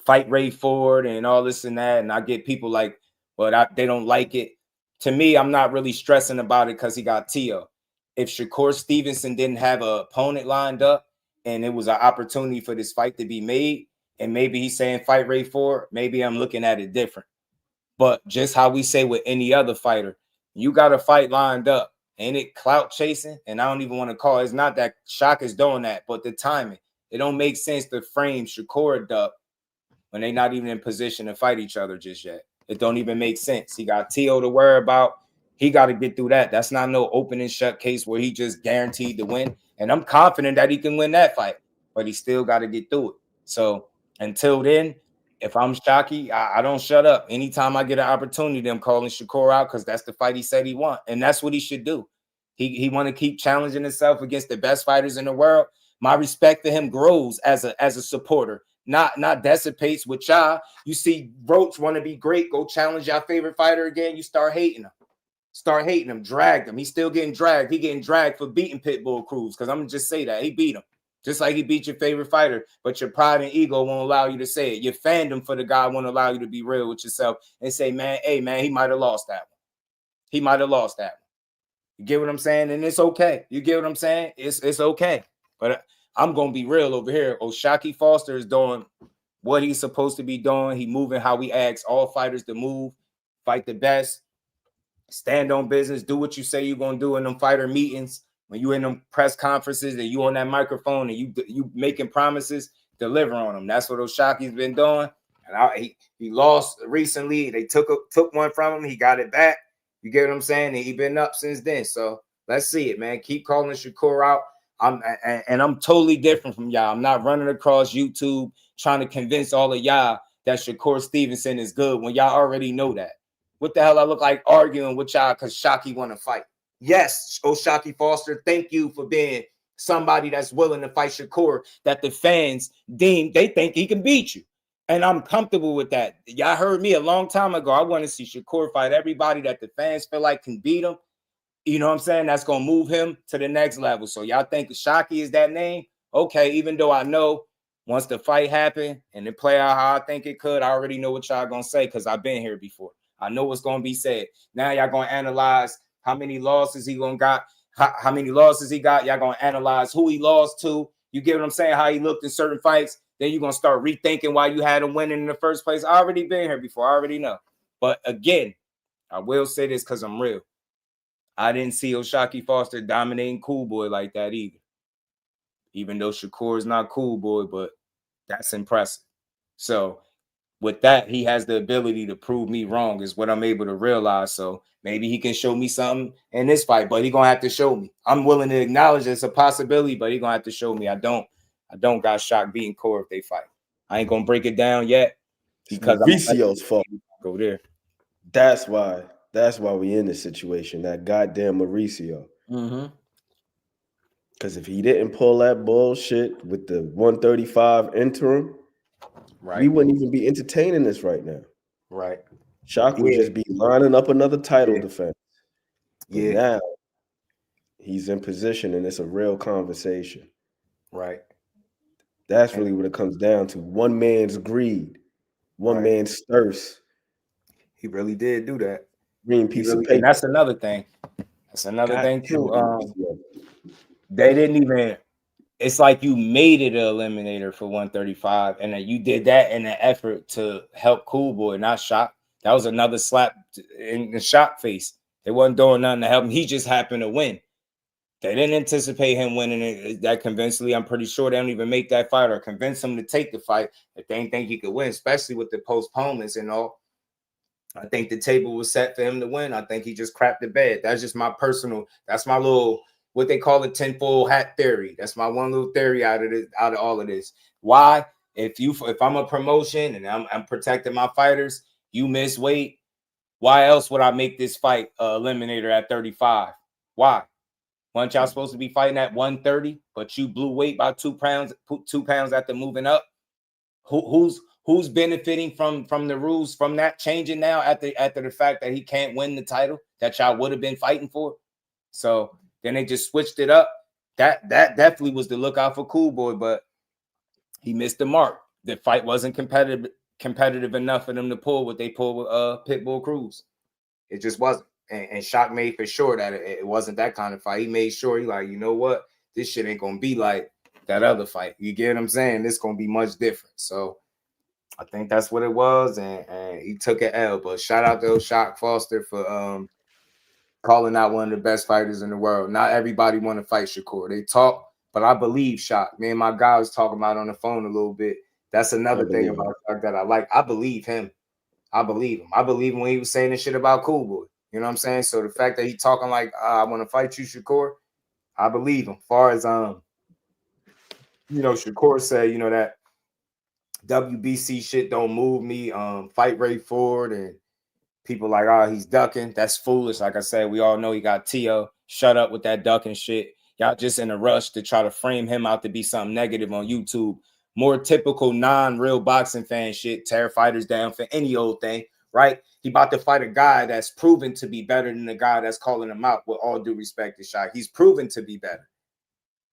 fight Ray Ford and all this and that, and I get people like, but they don't like it. To me, I'm not really stressing about it because he got Tio. If Shakur Stevenson didn't have an opponent lined up and it was an opportunity for this fight to be made, and maybe he's saying fight Ray Ford, maybe I'm looking at it different. But just how we say with any other fighter, you got a fight lined up. Ain't it clout chasing? And I don't even want to call it. It's not that Shock is doing that, but the timing. It don't make sense to frame Shakur Duck when they not even in position to fight each other just yet. It don't even make sense. He got T.O. to worry about. He got to get through that. That's not no open and shut case where he just guaranteed to win. And I'm confident that he can win that fight, but he still got to get through it. So until then, if I'm Shockey, I don't shut up. Anytime I get an opportunity, I'm calling Shakur out because that's the fight he said he want. And that's what he should do. He want to keep challenging himself against the best fighters in the world. My respect to him grows as a supporter, not dissipates with y'all. You see Roach want to be great, go challenge your favorite fighter again, you start hating him. Start hating him, dragged him. He's still getting dragged. He getting dragged for beating Pitbull Cruz because I'm going to just say that. He beat him. Just like he beat your favorite fighter, but your pride and ego won't allow you to say it. Your fandom for the guy won't allow you to be real with yourself and say, man, hey, man, he might have lost that one. He might have lost that one. You get what I'm saying? And it's okay. You get what I'm saying? It's okay. But I'm going to be real over here. Oshaquie Foster is doing what he's supposed to be doing. He moving how we ask all fighters to move, fight the best, stand on business, do what you say you're going to do in them fighter meetings. When you in them press conferences and you on that microphone and you making promises, deliver on them. That's what Oshaquie's been doing. And he lost recently. They took one from him. He got it back. You get what I'm saying? And he been up since then. So let's see it, man. Keep calling Shakur out. I'm totally different from y'all. I'm not running across YouTube trying to convince all of y'all that Shakur Stevenson is good when y'all already know that. What the hell I look like arguing with y'all because Shockey want to fight? Yes, Oshaquie Foster, thank you for being somebody that's willing to fight Shakur that the fans deem they think he can beat you. And I'm comfortable with that. Y'all heard me a long time ago. I want to see Shakur fight everybody that the fans feel like can beat him. You know what I'm saying? That's going to move him to the next level. So y'all think Oshaquie is that name? Okay, even though I know once the fight happened and it play out how I think it could, I already know what y'all going to say because I've been here before. I know what's going to be said. Now y'all going to analyze how many losses he gonna got, how many losses he got. Y'all gonna analyze who he lost to. You get what I'm saying? How he looked in certain fights. Then you're gonna start rethinking why you had him winning in the first place. I already been here before. I already know. But again, I will say this because I'm real. I didn't see Oshaquie Foster dominating Cool Boy like that either. Even though Shakur is not Cool Boy, but that's impressive. So with that, he has the ability to prove me wrong is what I'm able to realize. So maybe he can show me something in this fight, but he's going to have to show me. I'm willing to acknowledge it's a possibility, but he's going to have to show me. I don't got Shock beating Core if they fight. I ain't going to break it down yet because Mauricio's fault. Go there. That's why we in this situation. That goddamn Mauricio. Because if he didn't pull that bullshit with the 135 interim, right, we wouldn't even be entertaining this right now. Right. Shock would just be lining up another title defense. But now he's in position and it's a real conversation. Right. That's really what it comes down to. One man's greed, one man's thirst. He really did do that. Green piece of paper. And that's another thing. That's another thing too. They didn't even. It's like you made it an eliminator for 135, and then you did that in an effort to help Cool Boy, not Shock. That was another slap in the Shock face. They wasn't doing nothing to help him. He just happened to win. They didn't anticipate him winning it that convincingly. I'm pretty sure they don't even make that fight or convince him to take the fight if they didn't think he could win, especially with the postponements and all. I think the table was set for him to win. I think he just crapped the bed. That's just my personal, that's my little, what they call it, tinfoil hat theory. That's my one little theory out of all of this. Why? If I'm a promotion and I'm protecting my fighters, you miss weight. Why else would I make this fight eliminator at 35? Why? Weren't y'all supposed to be fighting at 130, but you blew weight by 2 pounds after moving up? Who's benefiting from the rules from that changing now after the fact that he can't win the title that y'all would have been fighting for? So then they just switched it up. That definitely was the lookout for Cool Boy, but he missed the mark. The fight wasn't competitive enough for them to pull what they pulled with Pitbull Cruz. It just wasn't. And Shock made for sure that it wasn't that kind of fight. He made sure he like, you know what? This shit ain't gonna be like that other fight. You get what I'm saying? This gonna be much different. So I think that's what it was, and he took an L. But shout out to Oshaquie Foster for calling out one of the best fighters in the world. Not everybody want to fight Shakur. They talk, but I believe Shaq. Me and my guy was talking about on the phone a little bit. That's another thing about Shaq that I like. I believe him. I believe him. I believe him when he was saying this shit about Cool Boy. You know what I'm saying? So the fact that he talking like, I want to fight you, Shakur, I believe him. As far as Shakur said, that WBC shit don't move me. Fight rate forward, and people like, he's ducking. That's foolish. Like I said, we all know he got T.O. Shut up with that ducking shit. Y'all just in a rush to try to frame him out to be something negative on YouTube. More typical non-real boxing fan shit. Tear fighters down for any old thing, right? He about to fight a guy that's proven to be better than the guy that's calling him out. With all due respect to Shaq, he's proven to be better.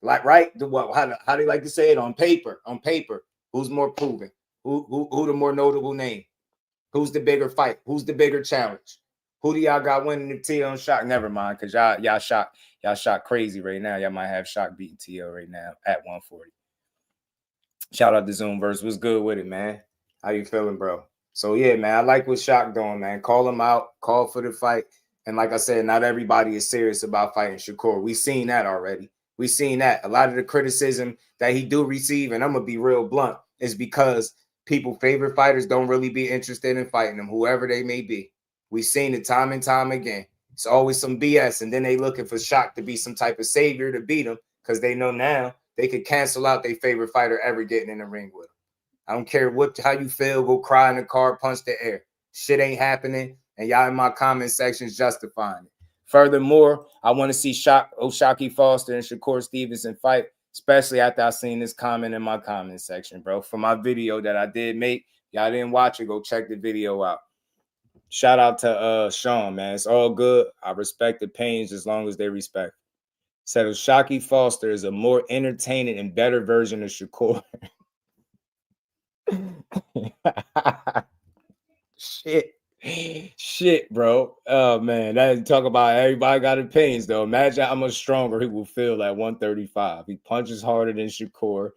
Like, right? How do you like to say it? On paper, who's more proven? Who the more notable name? Who's the bigger fight? Who's the bigger challenge? Who do y'all got winning the T.O. and Shaq? Never mind, because y'all shot crazy right now. Y'all might have Shaq beating T.O. right now at 140. Shout out to Zoomverse. What's good with it, man? How you feeling, bro? So, yeah, man, I like what Shaq doing, man. Call him out. Call for the fight. And like I said, not everybody is serious about fighting Shakur. We seen that already. We seen that. A lot of the criticism that he do receive, and I'm going to be real blunt, is because people, favorite fighters, don't really be interested in fighting them, whoever they may be. We've seen it time and time again. It's always some BS, and then they looking for Shaq to be some type of savior to beat them because they know now they could cancel out their favorite fighter ever getting in the ring with them. I don't care how you feel. Go cry in the car, punch the air. Shit ain't happening, and y'all in my comment sections justifying it. Furthermore, I want to see Oshaquie Foster and Shakur Stevenson fight, especially after I seen this comment in my comment section, bro. For my video that I did make, y'all didn't watch it, go check the video out. Shout out to Sean, man. It's all good. I respect the pains as long as they respect. Said Oshaquie Foster is a more entertaining and better version of Shakur. Shit, bro. Oh, man. That talk about everybody got opinions, though. Imagine how much stronger he will feel at 135. He punches harder than Shakur.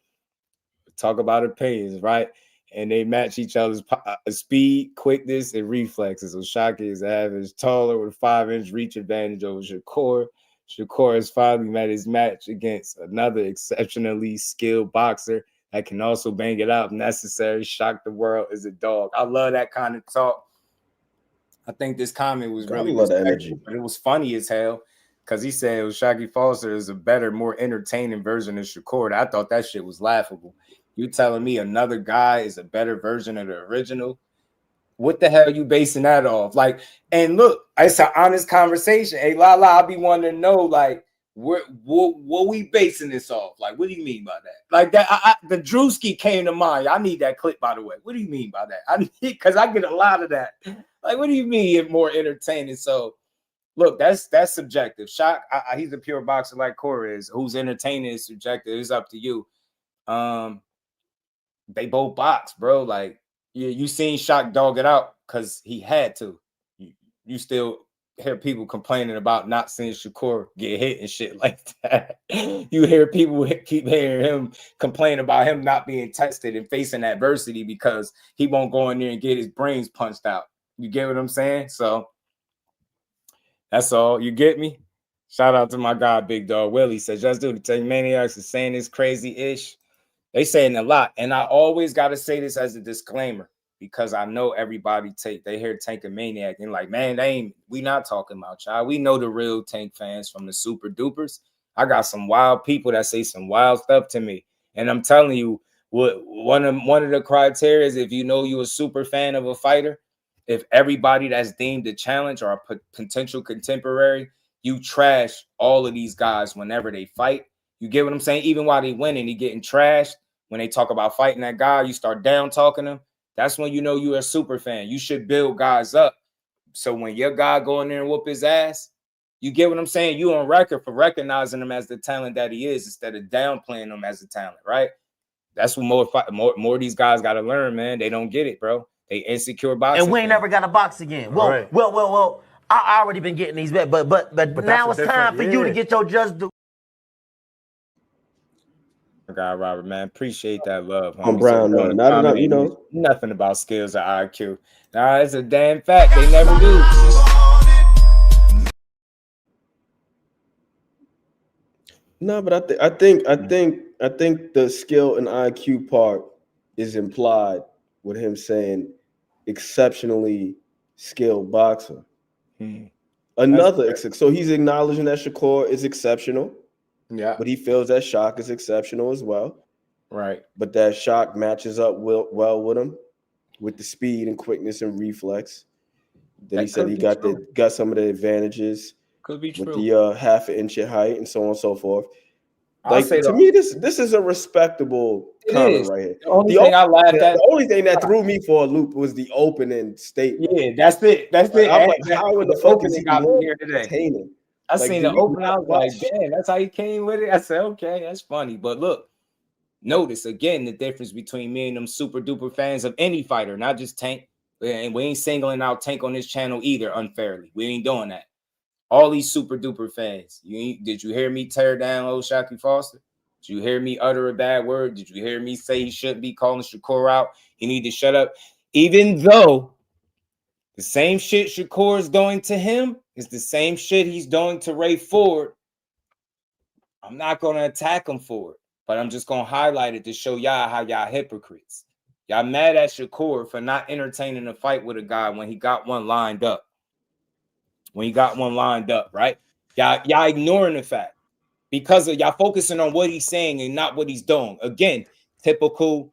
Talk about opinions, right? And they match each other's speed, quickness, and reflexes. Oshaquie is average taller with a 5-inch reach advantage over Shakur. Shakur has finally met his match against another exceptionally skilled boxer that can also bang it out if necessary. Shock the world is a dog. I love that kind of talk. I think this comment was really respectful, but it was funny as hell because he said Oshaquie Foster is a better, more entertaining version of Shakur. I thought that shit was laughable. You telling me another guy is a better version of the original? What the hell are you basing that off? Like, and look, it's an honest conversation. Hey, Lala, I'll be wanting to know, like, what we basing this off? Like, what do you mean by that? Like that, the Drewski came to mind. I need that clip, by the way. What do you mean by that? Because I get a lot of that. Like, what do you mean it's more entertaining? So, look, that's subjective. Shaq, he's a pure boxer like Corey is. Who's entertaining is subjective. It's up to you. They both box, bro. Like, you seen Shaq dog it out because he had to. You still hear people complaining about not seeing Shakur get hit and shit like that. You hear people keep hearing him complain about him not being tested and facing adversity because he won't go in there and get his brains punched out. You get what I'm saying? So that's all. You get me? Shout out to my guy, Big Dog Willie. Says, just do the Tank Maniacs is saying this crazy-ish. They saying a lot. And I always got to say this as a disclaimer because I know everybody they hear Tank and Maniac and like, man, we not talking about y'all. We know the real Tank fans from the super dupers. I got some wild people that say some wild stuff to me. And I'm telling you, one of the criteria is if you know you're a super fan of a fighter, if everybody that's deemed a challenge or a potential contemporary, you trash all of these guys whenever they fight. You get what I'm saying? Even while they winning, he getting trashed. When they talk about fighting that guy, you start down talking them. That's when you know you're a super fan. You should build guys up. So when your guy go in there and whoop his ass, you get what I'm saying? You on record for recognizing him as the talent that he is instead of downplaying him as a talent, right? That's what more of these guys got to learn, man. They don't get it, bro. They insecure boxing. And we ain't never got to box again. Well, right. well. I already been getting these bets, but now it's time for you to get your just do. My guy Robert, man, appreciate that love. On Homie. Brown, So, no, not enough, you know. nothing about skills or IQ. Nah, it's a damn fact. They never do. No, but I think the skill and IQ part is implied with him saying exceptionally skilled boxer. So he's acknowledging that Shakur is exceptional. Yeah. But he feels that Shock is exceptional as well. Right. But that Shock matches up well with him with the speed and quickness and reflex. Then he said he got some of the advantages. Could be true. With the half an inch at height and so on and so forth. Like, to me, this is a respectable comment right here. The only thing I laughed at. The only thing that threw me for a loop was the opening statement. Yeah, that's it. That's it. I'm like, how in the fuck is he got me here today? I seen the opening. I was like, damn, that's how he came with it. I said, okay, that's funny. But look, notice again the difference between me and them super duper fans of any fighter, not just Tank. And we ain't singling out Tank on this channel either unfairly. We ain't doing that. All these super duper fans. Did you hear me tear down Oshaquie Foster? Did you hear me utter a bad word? Did you hear me say he shouldn't be calling Shakur out? He need to shut up. Even though the same shit Shakur is doing to him is the same shit he's doing to Ray Ford. I'm not going to attack him for it, but I'm just going to highlight it to show y'all how y'all hypocrites. Y'all mad at Shakur for not entertaining a fight with a guy when he got one lined up. Right? Y'all ignoring the fact because of y'all focusing on what he's saying and not what he's doing. Again, typical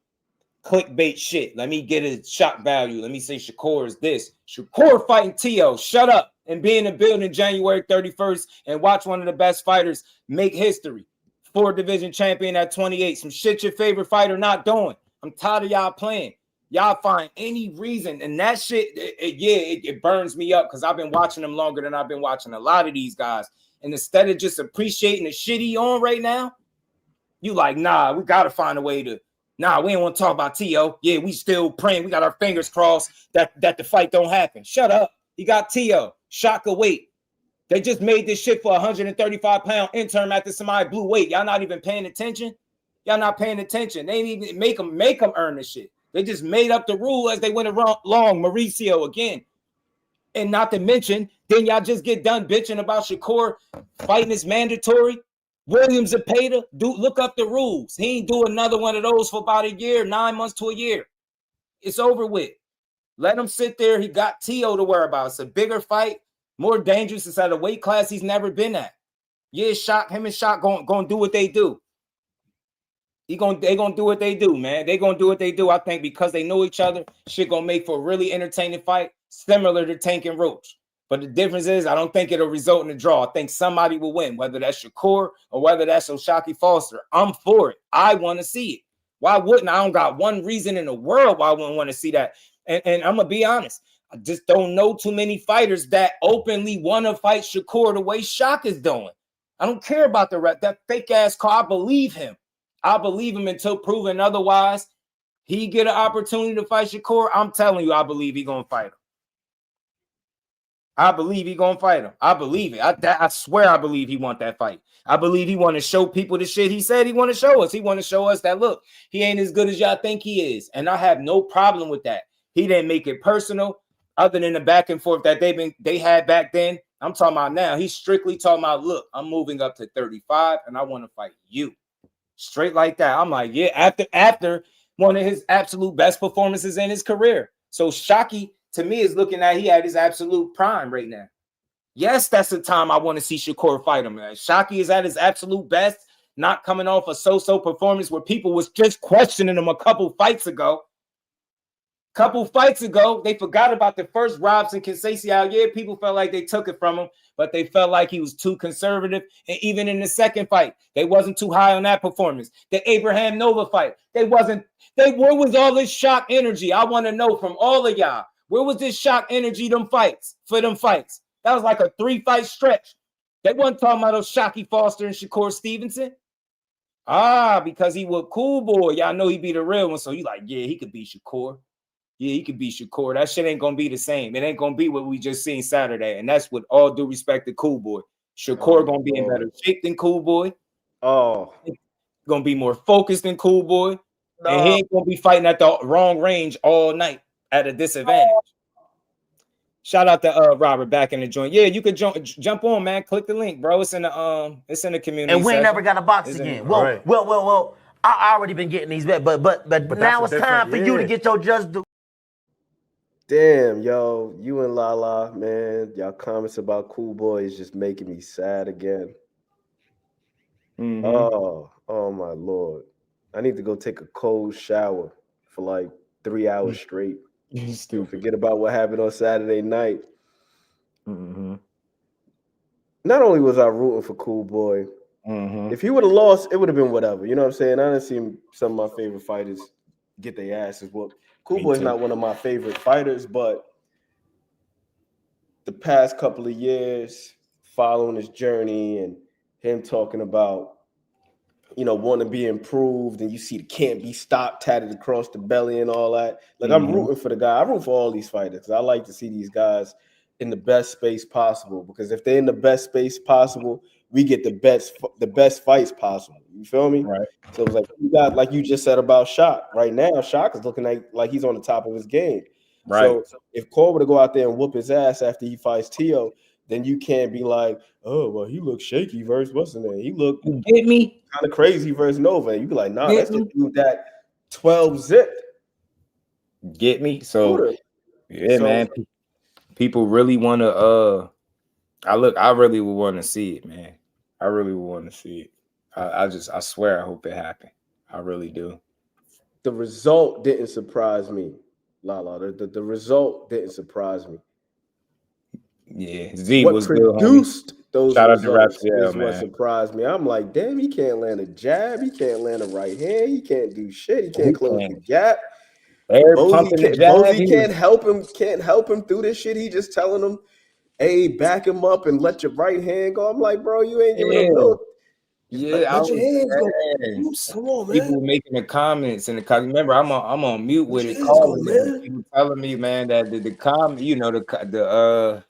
clickbait shit. Let me get a shock value. Let me say Shakur is this. Shakur fighting T.O. Shut up and be in the building January 31st and watch one of the best fighters make history. 4 division champion at 28. Some shit your favorite fighter not doing. I'm tired of y'all playing. Y'all find any reason, and that shit, it burns me up because I've been watching them longer than I've been watching a lot of these guys. And instead of just appreciating the shit he on right now, you like, nah, we got to find a way to, nah, we ain't want to talk about T.O. Yeah, we still praying. We got our fingers crossed that the fight don't happen. Shut up. He got T.O. Shock of weight. They just made this shit for 135-pound interim after somebody blew weight. Y'all not even paying attention? Y'all not paying attention. They didn't even make them earn this shit. They just made up the rule as they went along. Mauricio again. And not to mention, then y'all just get done bitching about Shakur fighting is mandatory. Williams Zepeda, look up the rules. He ain't do another one of those for about a year, 9 months to a year. It's over with. Let him sit there. He got T.O. to worry about. It's a bigger fight, more dangerous. It's at a weight class he's never been at. Yeah, him and Shock gonna do what they do. They gonna do what they do, man. They gonna do what they do. I think because they know each other, shit gonna make for a really entertaining fight, similar to Tank and Roach. But the difference is, I don't think it'll result in a draw. I think somebody will win, whether that's Shakur or whether that's Oshaquie Foster. I'm for it. I want to see it. Why wouldn't I? Don't got one reason in the world why I wouldn't want to see that. And I'm gonna be honest. I just don't know too many fighters that openly want to fight Shakur the way Shock is doing. I don't care about that fake ass car. I believe him. I believe him until proven otherwise. He get an opportunity to fight Shakur. I'm telling you, I believe he gonna fight him. I believe he gonna fight him. I believe it. I swear I believe he want that fight. I believe he want to show people the shit he said he want to show us. He want to show us that, look, he ain't as good as y'all think he is. And I have no problem with that. He didn't make it personal other than the back and forth that they had back then. I'm talking about now. He's strictly talking about, look, I'm moving up to 35 and I want to fight you. Straight like that. I'm like, yeah, after one of his absolute best performances in his career. So Shockey, to me, is looking at he had his absolute prime right now. Yes, that's the time I want to see Shakur fight him. Shockey is at his absolute best, not coming off a so-so performance where people was just questioning him a couple fights ago. They forgot about the first Robson Conceição. Yeah, people felt like they took it from him, but they felt like he was too conservative. And even in the second fight, they wasn't too high on that performance. The Abraham Nova fight, where was all this shock energy? I want to know from all of y'all. Where was this shock energy for them fights? That was like a 3-fight stretch. They wasn't talking about Oshaquie Foster and Shakur Stevenson. Because he was cool boy. Y'all know he be the real one. So you like, yeah, he could be Shakur. Yeah, he could be Shakur. That shit ain't going to be the same. It ain't going to be what we just seen Saturday. And that's with all due respect to Cool Boy. Shakur going to be in better shape than Cool Boy. gonna be more focused than Cool Boy, and he Nah. ain't gonna be fighting at the wrong range all night at a disadvantage. Shout out to Robert back in the joint. Yeah, you could jump on, man. Click the link, bro. It's in the community. And we ain't section. never got a box It's again. in- Well. I already been getting these bet, but now it's time for you to get your just do. Damn, yo, you and Lala, man, y'all comments about Cool Boy is just making me sad again. Oh my Lord. I need to go take a cold shower for like 3 hours straight. You stupid. Forget about what happened on Saturday night. Mm-hmm. Not only was I rooting for Cool Boy, if he would have lost, it would have been whatever. You know what I'm saying? I didn't see some of my favorite fighters get their asses whooped. Cool Boy's not one of my favorite fighters, but the past couple of years, following his journey and him talking about, you know, want to be improved, and you see the can't be stopped tatted across the belly and all that. Like, I'm rooting for the guy. I root for all these fighters. I like to see these guys in the best space possible, because if they're in the best space possible, we get the best fights possible. You feel me? Right. So it's like you got, like you just said about Shaq. Right now, Shaq is looking like he's on the top of his game. Right. So if Cole were to go out there and whoop his ass after he fights Tio, then you can't be like, oh, well, he looked shaky versus what's his name? He looked get me kind of crazy versus Nova. And you be like, nah, that's the dude that 12 zip. Get me? So man. People really want to I really would want to see it, man. I really would want to see it. I swear I hope it happened. I really do. The result didn't surprise me, Lala. The result didn't surprise me. Yeah, Z what was produced good, those shout results out to Raphael, is what surprised me. I'm like, damn, he can't land a jab, he can't land a right hand, he can't do shit, he can't close the gap. Bozy can't help him through this shit. He just telling him, hey, back him up and let your right hand go. I'm like, bro, you ain't giving him no. Let your hands go. Come on, man. People were making the comments in the remember, I'm on mute with it. People telling me, man, that the comment, you know, the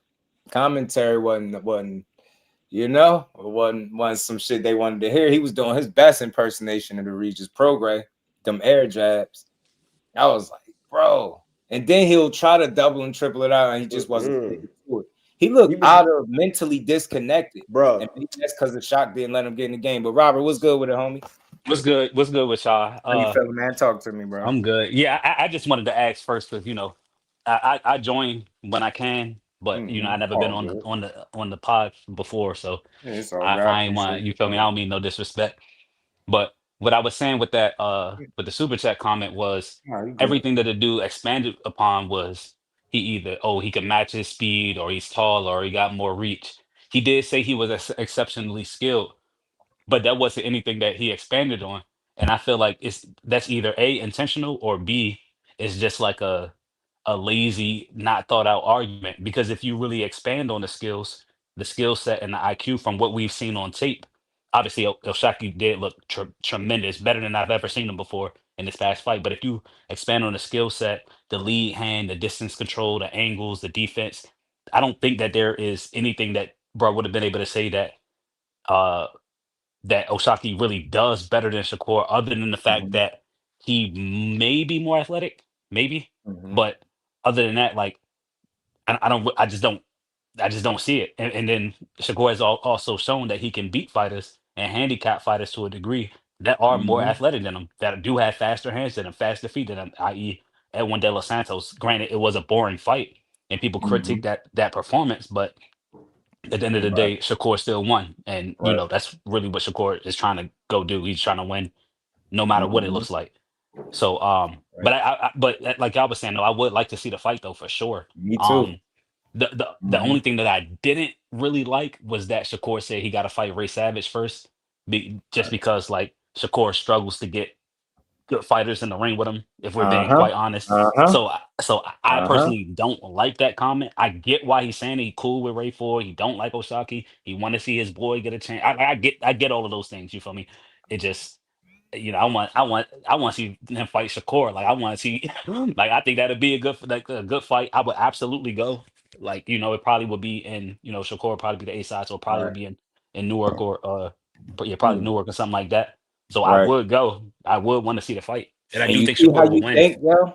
commentary wasn't you know, wasn't some shit they wanted to hear. He was doing his best impersonation of the Regis program, them air jabs. I was like, bro. And then he'll try to double and triple it out, and he just wasn't able to do it. He looked mentally disconnected, bro. And maybe that's because the shock didn't let him get in the game. But Robert, what's good with it, homie? What's good? What's good with y'all? How you feeling, man? Talk to me, bro. I'm good. Yeah, I just wanted to ask first because, you know, I join when I can, but you know, I never been on the pod before, so I ain't want, you feel me? I don't mean no disrespect, but what I was saying with that with the super chat comment was everything that the dude expanded upon was he could match his speed, or he's tall, or he got more reach. He did say he was exceptionally skilled, but that wasn't anything that he expanded on. And I feel like that's either A, intentional, or B, it's just like a lazy, not thought out argument. Because if you really expand on the skill set and the IQ from what we've seen on tape, obviously Oshaquie did look tremendous, better than I've ever seen him before in this past fight. But if you expand on the skill set, the lead hand, the distance control, the angles, the defense, I don't think that there is anything that bro would have been able to say that that Oshaquie really does better than Shakur, other than the fact that he may be more athletic, maybe. But other than that, like I just don't see it. And then Shakur has also shown that he can beat fighters and handicap fighters to a degree that are more athletic than him, that do have faster hands than him, faster feet than him, i.e. Edwin De Los Santos. Granted, it was a boring fight, and people critique that performance, but at the end of the day, Shakur still won. And, you know, that's really what Shakur is trying to go do. He's trying to win no matter what it looks like. So, but like y'all was saying, though, I would like to see the fight, though, for sure. Me too. The only thing that I didn't really like was that Shakur said he got to fight Ray Savage first, just because, like, Shakur struggles to get good fighters in the ring with him, if we're being quite honest. So I personally don't like that comment. I get why he's saying it. He cool with Ray Ford. He don't like Oshaquie. He want to see his boy get a chance. I get all of those things. You feel me? It just, you know, I want to see him fight Shakur. Like, I want to see, like, I think that'd be a good fight. I would absolutely go. Like, you know, it probably would be in, you know, Shakur would probably be the A side, so it probably would be in Newark, or probably Newark or something like that. So I would go. I would want to see the fight, and I And do you think see how Shakur will you win. think, yo?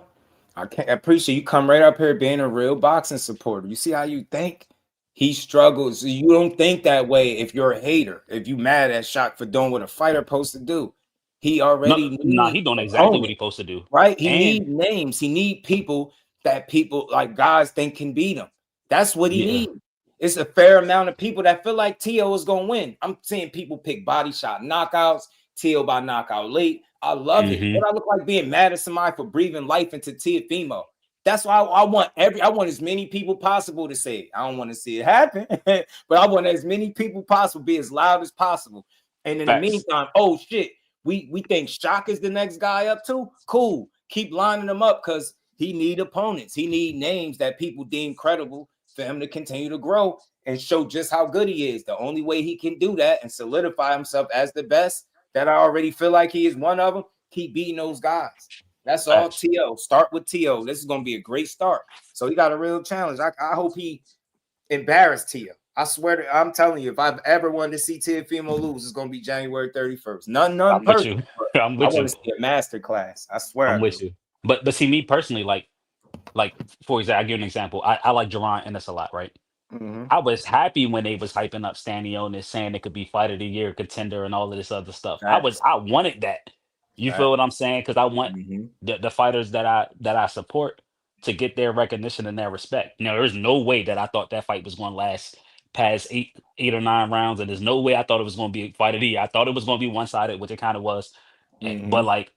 I can't appreciate you come right up here being a real boxing supporter. You see how you think? He struggles. You don't think that way if you're a hater. If you mad at Shaq for doing what a fighter supposed to do. He already No, needs he doing exactly what he's supposed to do. right? He And need names. He need people that people like guys think can beat him. That's what he needs. It's a fair amount of people that feel like T.O. is gonna win. I'm seeing people pick body shot knockouts, T.O. by knockout late. I love it. What I look like being mad at somebody for breathing life into Teofimo. That's why I want as many people possible to say it. I don't want to see it happen, but I want as many people possible be as loud as possible. And in the meantime, oh shit, we think Shock is the next guy up too. Cool, keep lining them up because he need opponents. He need names that people deem credible for him to continue to grow and show just how good he is. The only way he can do that and solidify himself as the best that I already feel like he is one of them, keep beating those guys. That's all. T.O. Start with T.O. This is going to be a great start. So he got a real challenge. I hope he embarrassed T.O. I swear to, I'm telling you, if I've ever wanted to see Teofimo lose, it's going to be January 31st. None I'm with personal. you. I'm with I want to see a master class. I swear. I'm with you. But see, me personally, like for example, I'll give you an example. I like Jerron Ennis a lot, right? I was happy when they was hyping up Stanionis, saying it could be fight of the year contender and all of this other stuff. I wanted that. You feel what I'm saying? Because I want the fighters that I support to get their recognition and their respect. You know, there's no way that I thought that fight was going to last past eight or 9 rounds, and there's no way I thought it was going to be a fight of the year. I thought it was going to be one-sided, which it kind of was. But like,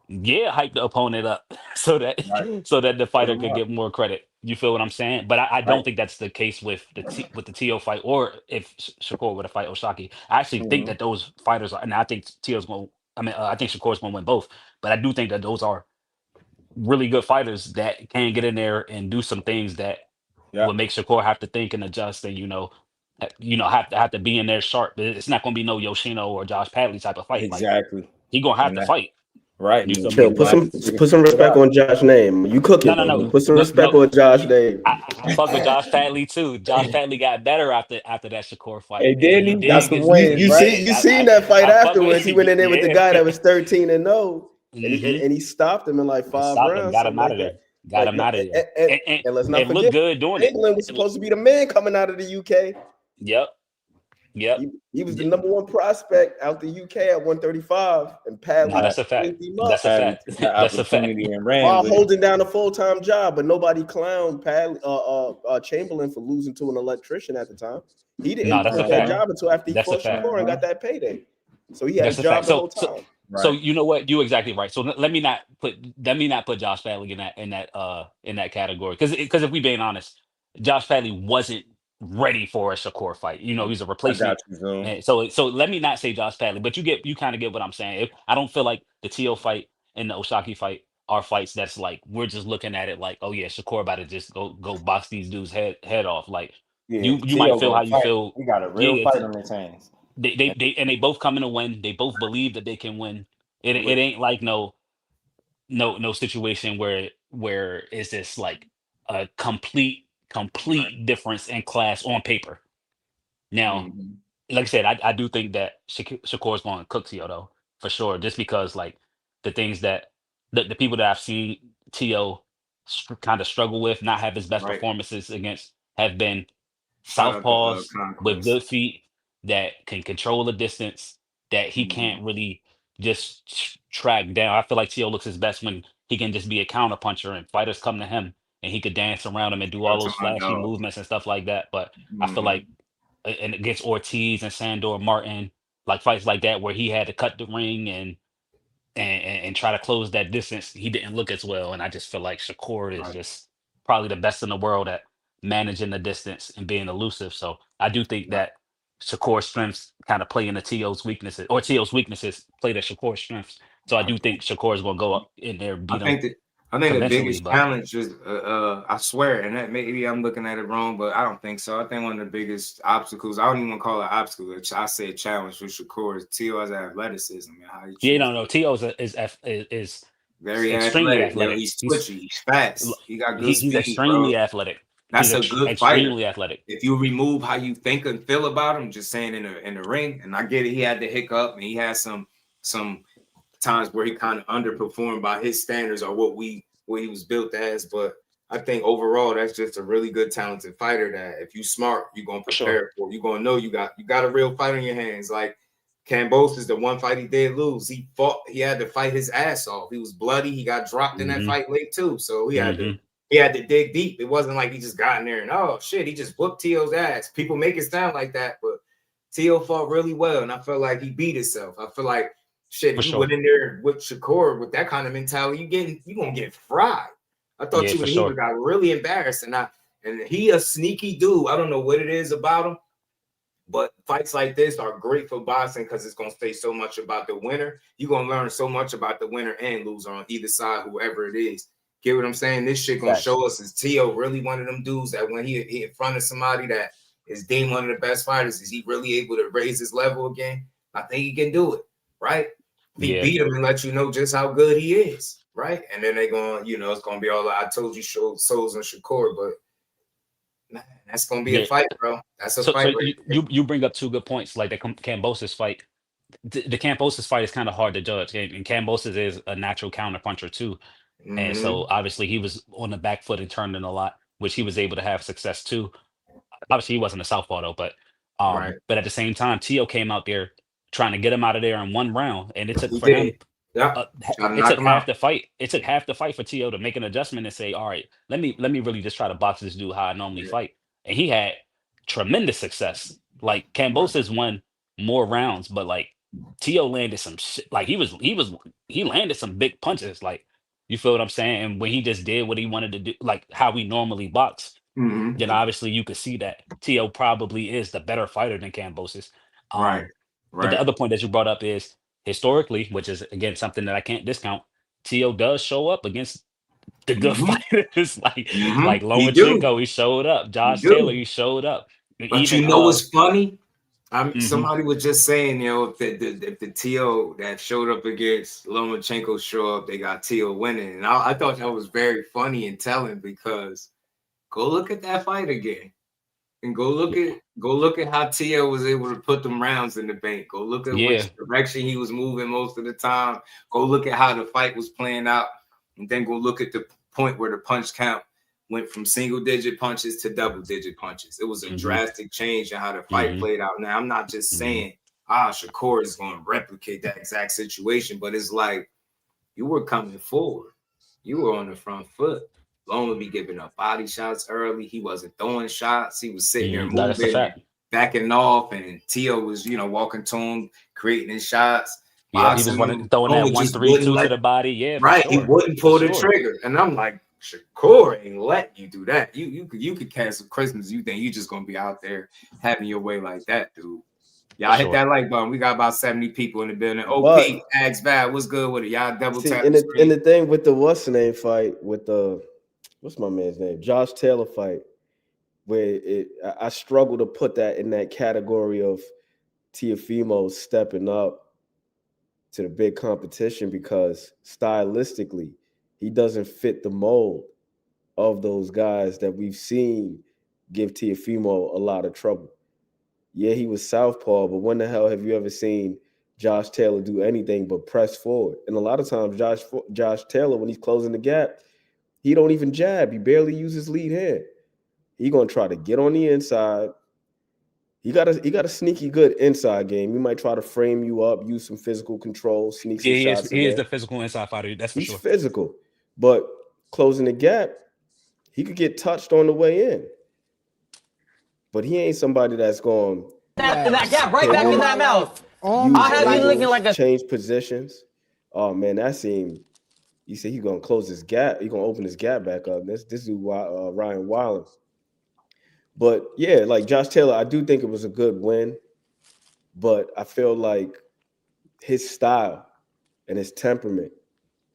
yeah, hype the opponent up so that the fighter could get more credit. You feel what I'm saying? But I don't think that's the case with the T.O. fight, or if Shakur were to fight Oshaquie. I actually think that those fighters are, and I think T.O.'s going to, I think Shakur's going to win both, but I do think that those are really good fighters that can get in there and do some things that will make Shakur have to think and adjust, and have to be in there sharp. It's not going to be no Yoshino or Josh Padley type of fight. Exactly. Like, he going to have to fight. Right. You Chill. Put some respect on Josh's name. You cooking? No. Put some respect on Josh's name. I fuck with Josh Padley too. Josh Padley got better after that Shakur fight. Hey, did he? That's the wins, You seen that fight afterwards? He went in there with the guy that was 13-0, and he stopped him in like 5 rounds. Got him out of there. Got him out of there. And let's not forget, looked good doing England was supposed to be the man coming out of the UK. Yep. He was the #1 prospect out the UK at 135, and Padley. That's a fact. That's a fact. That's a fact. While holding down a full-time job, but nobody clowned Chamberlain for losing to an electrician at the time. He didn't quit that job until after he fought Shakur and got that payday. So he had a job the whole time. So you know what? You're exactly right. So let me not put Josh Padley in that category, because if we being honest, Josh Padley wasn't ready for a Shakur fight. He's a replacement. And so let me not say Josh Padley, but you kind of get what I'm saying. I don't feel like the T.O. fight and the Oshaquie fight are fights that's like we're just looking at it like, oh yeah, Shakur about to just go box these dudes head off. Like you might feel how you feel. He got a real fight on his hands. They both coming to win. They both believe that they can win. It ain't like no situation where it's just like a complete difference in class on paper. Now, like I said, I do think that Shakur's going to cook T.O. though, for sure, just because like the things that the people that I've seen T.O. kind of struggle with, not have his best performances against, have been southpaws with good feet that can control the distance, that he can't really just track down. I feel like T.O. looks his best when he can just be a counter puncher and fighters come to him and he could dance around him and do all those flashy movements and stuff like that. But I feel like, and against Ortiz and Sandor Martin, like fights like that where he had to cut the ring and try to close that distance, he didn't look as well. And I just feel like Shakur is just probably the best in the world at managing the distance and being elusive. So I do think that Shakur's strengths kind of play into T.O.'s weaknesses, or T.O.'s weaknesses play to Shakur's strengths. So I do think Shakur is going to go up in there and beat him. I think the biggest challenge is, I swear, and that maybe I'm looking at it wrong, but I don't think so. I think one of the biggest obstacles, I don't even call it obstacle, I say a challenge for Shakur, is T.O. has athleticism. No. T.O. is very extremely athletic. He's twitchy. He's fast. He got good speed. He's extremely athletic. That's a good extremely fighter. Athletic. If you remove how you think and feel about him, just saying in the ring, and I get it, he had the hiccup and he had some times where he kind of underperformed by his standards or what he was built as. But I think overall, that's just a really good, talented fighter that if you smart, you're going to prepare for. You're going to know you got a real fight in your hands. Like Cambos is the one fight he did lose. He had to fight his ass off. He was bloody. He got dropped in that fight late too. So he had to dig deep. It wasn't like he just got in there and, oh, shit, he just whooped T.O.'s ass. People make it sound like that, but T.O. fought really well, and I felt like he beat himself. I feel like, shit, if you went in there with Shakur with that kind of mentality, you're going to get fried. I thought he got really embarrassed, and he a sneaky dude. I don't know what it is about him, but fights like this are great for boxing because it's going to say so much about the winner. You're going to learn so much about the winner and loser on either side, whoever it is. Get what I'm saying? This shit going to show us is T.O. really one of them dudes that when he in front of somebody that is deemed one of the best fighters, is he really able to raise his level again? I think he can do it, right? He beat him and let you know just how good he is, right? And then they're going, it's going to be all I told you, souls and Shakur, but man, that's going to be a fight, bro. That's a fight. So you bring up two good points, like the Kambosos fight. The Kambosos fight is kind of hard to judge, and Kambosos is a natural counter puncher too. And so obviously he was on the back foot and turning a lot, which he was able to have success too. Obviously he wasn't a southpaw though, but at the same time, T.O. came out there trying to get him out of there in one round, and it took for him. It took half the fight. It took half the fight for T.O. to make an adjustment and say, "All right, let me really just try to box this dude how I normally fight." And he had tremendous success. Like Kambosos won more rounds, but like T.O. landed some shit. Like he landed some big punches. Like, you feel what I'm saying? And when he just did what he wanted to do, like how we normally box, then obviously you could see that T.O. probably is the better fighter than Kambosos. But the other point that you brought up is historically, which is again something that I can't discount, T.O. does show up against the good fighters like Lomachenko, he showed up. Josh Taylor, he showed up. But you know what's funny? Somebody was just saying, if the T.O. that showed up against Lomachenko show up, they got T.O. winning. And I thought that was very funny and telling, because go look at that fight again. And go look at how T.O. was able to put them rounds in the bank. Go look at which direction he was moving most of the time. Go look at how the fight was playing out. And then go look at the point where the punch count went from single-digit punches to double-digit punches. It was a drastic change in how the fight played out. Now, I'm not just saying, Shakur is going to replicate that exact situation, but it's like you were coming forward. You were on the front foot. Lone would be giving up body shots early. He wasn't throwing shots. He was sitting there moving, backing off, and T.O. was, walking to him, creating his shots. Yeah, he was throwing that 1-3-2 to the body. Yeah, right. He wouldn't pull the trigger, and I'm like, Shakur ain't letting you do that. You could cancel Christmas. You think you just gonna be out there having your way like that, dude? Y'all hit that like button. We got about 70 people in the building. OP, Axe Val, what's good with it? Y'all double tap. In the thing with the what's the name fight with the what's my man's name? Josh Taylor fight, where I struggle to put that in that category of Teofimo stepping up to the big competition, because stylistically he doesn't fit the mold of those guys that we've seen give Teofimo a lot of trouble. Yeah, he was southpaw, but when the hell have you ever seen Josh Taylor do anything but press forward? And a lot of times Josh Taylor, when he's closing the gap, he don't even jab. He barely uses lead hand. He gonna try to get on the inside. He got a sneaky good inside game. He might try to frame you up, use some physical control, sneak some shots. He is the physical inside fighter. That's for sure. He's physical, but closing the gap, he could get touched on the way in. But he ain't somebody that's going that gap right back in that mouth. I have you looking like a change positions. Oh man, that seemed. He said he's gonna close his gap. He's gonna open his gap back up. This is Ryan Wilder. But yeah, like Josh Taylor, I do think it was a good win, but I feel like his style and his temperament,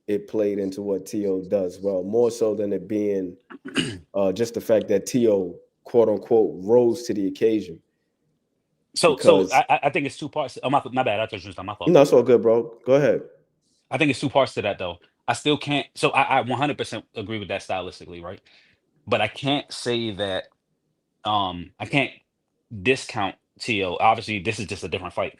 it played into what T.O. does well, more so than it being just the fact that T.O. quote unquote rose to the occasion. So I think it's two parts. Oh, my bad. I thought you was on my fault. No, it's all good, bro. Go ahead. I think it's two parts to that though. I still can't. So I 100% agree with that stylistically, right? But I can't say that. I can't discount T.O. Obviously, this is just a different fight,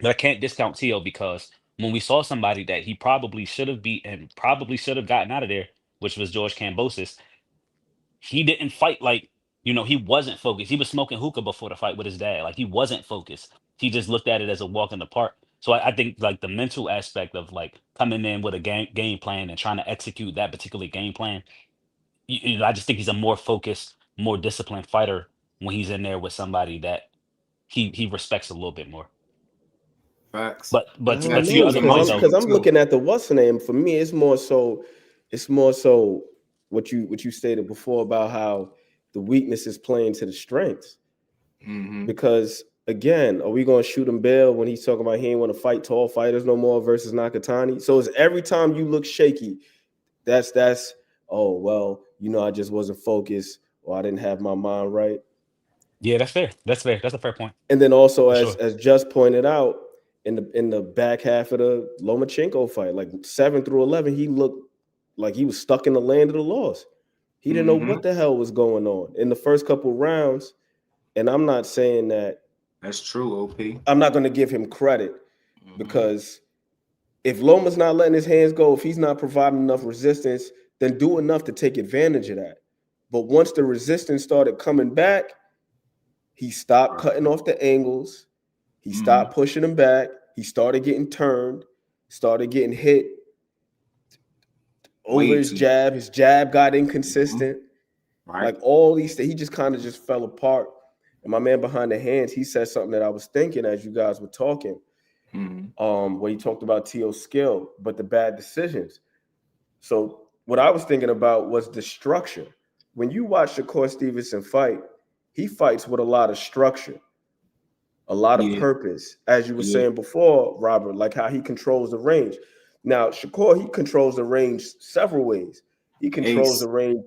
but I can't discount T.O. because when we saw somebody that he probably should have beat and probably should have gotten out of there, which was George Kambosos, he didn't fight like, he wasn't focused. He was smoking hookah before the fight with his dad. Like he wasn't focused. He just looked at it as a walk in the park. So I think like the mental aspect of like coming in with a game plan and trying to execute that particular game plan, I just think he's a more focused, more disciplined fighter when he's in there with somebody that he respects a little bit more. Facts. But I don't to your know, other point though, because I'm looking at the what's the name. For me, it's more so what you stated before about how the weakness is playing to the strengths. Because again, are we going to shoot him bail when he's talking about he ain't want to fight tall fighters no more versus Nakatani? So it's every time you look shaky, that's oh well, I just wasn't focused or I didn't have my mind right. Yeah, that's fair. That's fair. That's a fair point. And then also, For as just pointed out, in the back half of the Lomachenko fight, like 7 through 11, he looked like he was stuck in the land of the lost. He didn't know what the hell was going on in the first couple rounds. And I'm not saying that that's true, OP. I'm not going to give him credit because if Loma's not letting his hands go, if he's not providing enough resistance, then do enough to take advantage of that. But once the resistance started coming back, he stopped cutting off the angles. He stopped pushing him back. He started getting turned, started getting hit over his jab. His jab got inconsistent. Like all these things, he just kind of just fell apart. And my man behind the hands, he said something that I was thinking as you guys were talking. When he talked about T.O.'s skill, but the bad decisions. So what I was thinking about was the structure. When you watch Shakur Stevenson fight, he fights with a lot of structure, a lot of purpose. As you were saying before, Robert, like how he controls the range. Now, Shakur, he controls the range several ways. He controls the range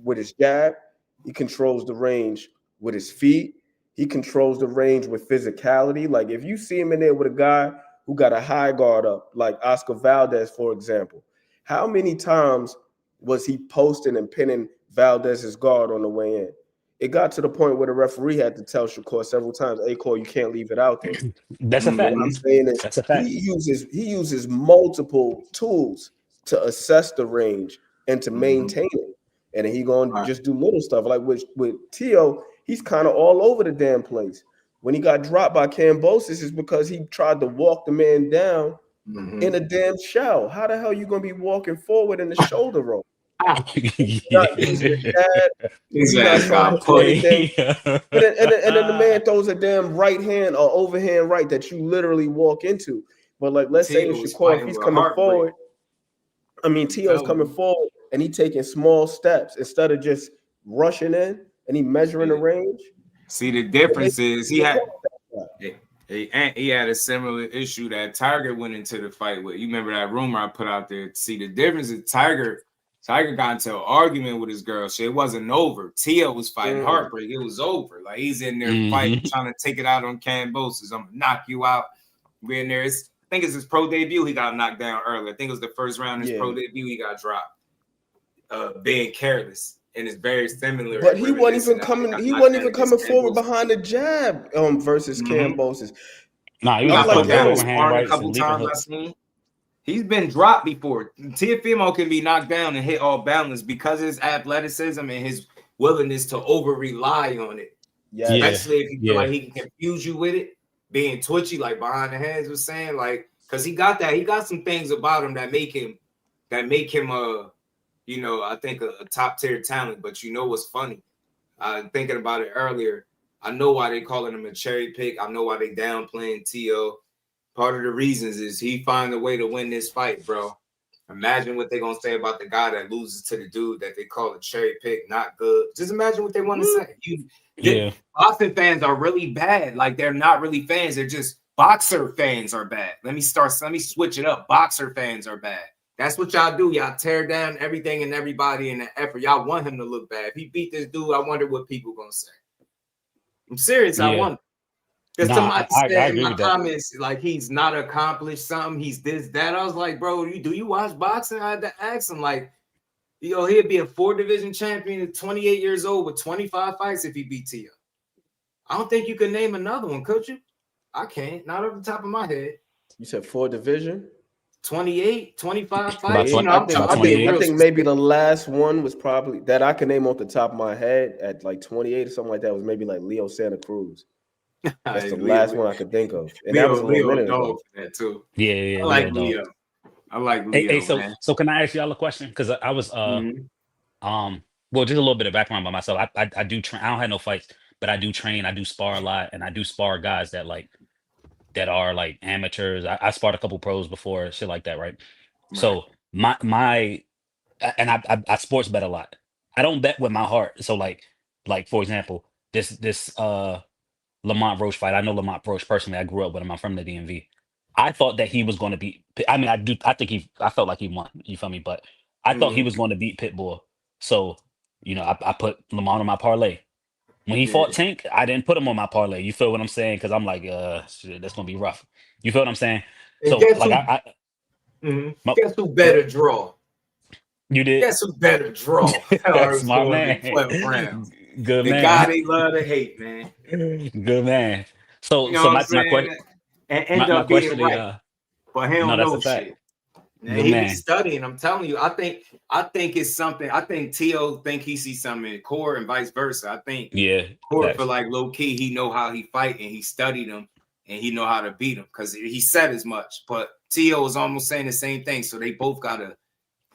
with his jab. He controls the range with his feet. He controls the range with physicality. Like if you see him in there with a guy who got a high guard up, like Oscar Valdez, for example, how many times was he posting and pinning Valdez's guard on the way in? It got to the point where the referee had to tell Shakur several times, "Hey, Cole, you can't leave it out there." That's a fact. What I'm saying is That's a fact. he uses multiple tools to assess the range and to maintain it. And he gonna just do little stuff. Like with T.O., he's kind of all over the damn place. When he got dropped by Kambosos, is because he tried to walk the man down in a damn shell. How the hell you gonna be walking forward in the shoulder roll? Not using your dad. He's not trying to do anything. And then the man throws a damn right hand or overhand right that you literally walk into. But like, let's say if Shakur, if he's coming forward, T.O.'s coming forward and he taking small steps instead of just rushing in and he measuring the range. See, the difference is he had a similar issue that Tiger went into the fight with. You remember that rumor I put out there? See, the difference is Tiger got into an argument with his girl. It wasn't over. T.O. was fighting heartbreak. It was over. Like he's in there fighting, trying to take it out on Kambosos. I'm gonna knock you out. We're in there. I think it's his pro debut. He got knocked down early. I think it was the first round of his pro debut. He got dropped. Being careless, and it's very similar. But he wasn't even coming. He wasn't even coming forward behind the jab. Versus Kambosos. Nah, he was like a couple times. I've seen. He's been dropped before. Teofimo can be knocked down and hit all balance because of his athleticism and his willingness to over rely on it. Yeah, especially if you feel like he can confuse you with it, being twitchy, like behind the hands was saying, like because he got some things about him that make him I think a top tier talent. But you know what's funny? Thinking about it earlier, I know why they calling him a cherry pick. I know why they downplaying T.O. Part of the reasons is he find a way to win this fight, bro. Imagine what they're going to say about the guy that loses to the dude that they call a cherry pick, not good. Just imagine what they want to say. Boxing fans are really bad. Like, they're not really fans. They're just boxer fans are bad. Let me switch it up. Boxer fans are bad. That's what y'all do. Y'all tear down everything and everybody in the effort. Y'all want him to look bad. If he beat this dude, I wonder what people going to say. I'm serious. I wonder. Because somebody said in my comments, like, he's not accomplished something. He's this, that. I was like, bro, do you watch boxing? I had to ask him, like, he'd be a 4-division champion at 28 years old with 25 fights if he beat T.O. I don't think you could name another one, could you? I can't. Not off the top of my head. You said 4 division? 28, 25 About fights. 20, I'm about being 28. real I think maybe the last one was probably that I can name off the top of my head at like 28 or something like that was maybe like Leo Santa Cruz. That's the last one I could think of, and that was a little minute ago. That too. Yeah, I like Leo. I like Leo, man. So can I ask y'all a question? Because I was well, just a little bit of background by myself. I do train. I don't have no fights, but I do train. I do spar a lot, and I do spar guys that are like amateurs. I sparred a couple pros before, shit like that, right? So my and I sports bet a lot. I don't bet with my heart. So like for example, this Lamont Roach fight. I know Lamont Roach personally. I grew up with him. I'm from the DMV. I thought that he was going to beat. I mean, I felt like he won. You feel me? But I thought he was going to beat Pitbull. So I put Lamont on my parlay. When he fought Tank, I didn't put him on my parlay. You feel what I'm saying? Because I'm like, shit, that's gonna be rough. You feel what I'm saying? So like guess who better draw? You did. Guess who better draw? That's my man. 12 rounds. Good the man. guy they love to hate, man. Good man. So You know so what my I'm question saying? And end my up being question right. is But he don't that's know a fact. shit. Good He man. be studying. I'm telling you. I think it's something. I think T.O. think he sees something in Core and vice versa. I think Core facts. for like low key, he know how he fight and he studied him and he know how to beat him because he said as much. But T.O. is almost saying the same thing. So they both got a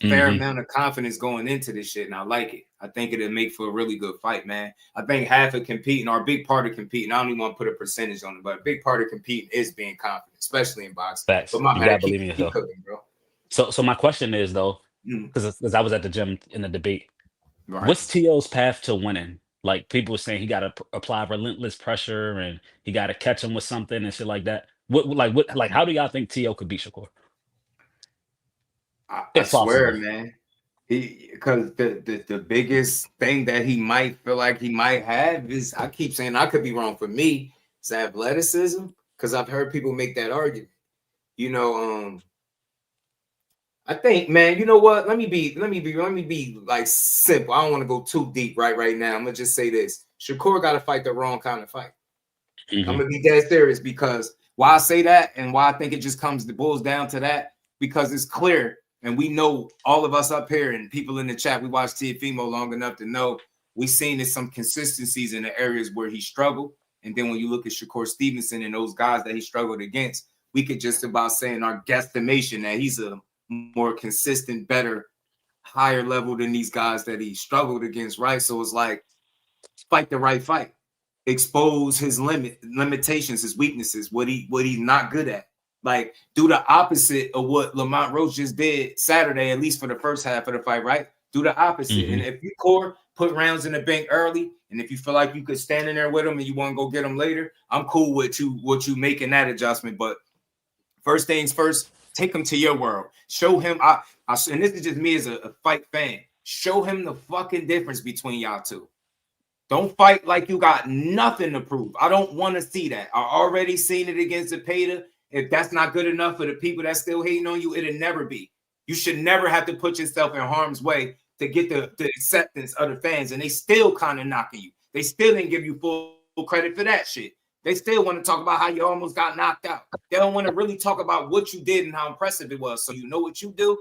fair amount of confidence going into this shit, and I like it. I think it'll make for a really good fight, man. I think half of competing, or a big part of competing, I don't even want to put a percentage on it, but a big part of competing is being confident, especially in boxing. Facts. But my You man, gotta keep believe in yourself. cooking, bro. So my question is though, because I was at the gym in the debate. Right. What's T.O.'s path to winning? Like people were saying he got to apply relentless pressure and he got to catch him with something and shit like that. What how do y'all think T.O. could beat Shakur? I swear, man. Because the biggest thing that he might feel like he might have is, I keep saying, I could be wrong, for me, it's athleticism. Because I've heard people make that argument. I think, man, you know what? Let me be like simple. I don't want to go too deep right now. I'm gonna just say this: Shakur got to fight the wrong kind of fight. I'm gonna be dead serious, because why I say that and why I think it just boils down to that, because it's clear, and we know, all of us up here and people in the chat, we watched Teofimo long enough to know we've seen some consistencies in the areas where he struggled. And then when you look at Shakur Stevenson and those guys that he struggled against, we could just about say in our guesstimation that he's a more consistent, better, higher level than these guys that he struggled against, right? So it's like, fight the right fight, expose his limitations, his weaknesses, what he's not good at. Like, do the opposite of what Lamont Roach just did Saturday, at least for the first half of the fight, right? Do the opposite. And if you put rounds in the bank early, and if you feel like you could stand in there with him and you want to go get him later, I'm cool with you making that adjustment. But first things first, take him to your world. Show him, and this is just me as a fight fan, show him the fucking difference between y'all two. Don't fight like you got nothing to prove. I don't want to see that. I already seen it against Zepeda. If that's not good enough for the people that's still hating on you, it'll never be. You should never have to put yourself in harm's way to get the acceptance of the fans, and they still kind of knocking you. They still didn't give you full credit for that shit. They still want to talk about how you almost got knocked out. They don't want to really talk about what you did and how impressive it was. So you know what you do?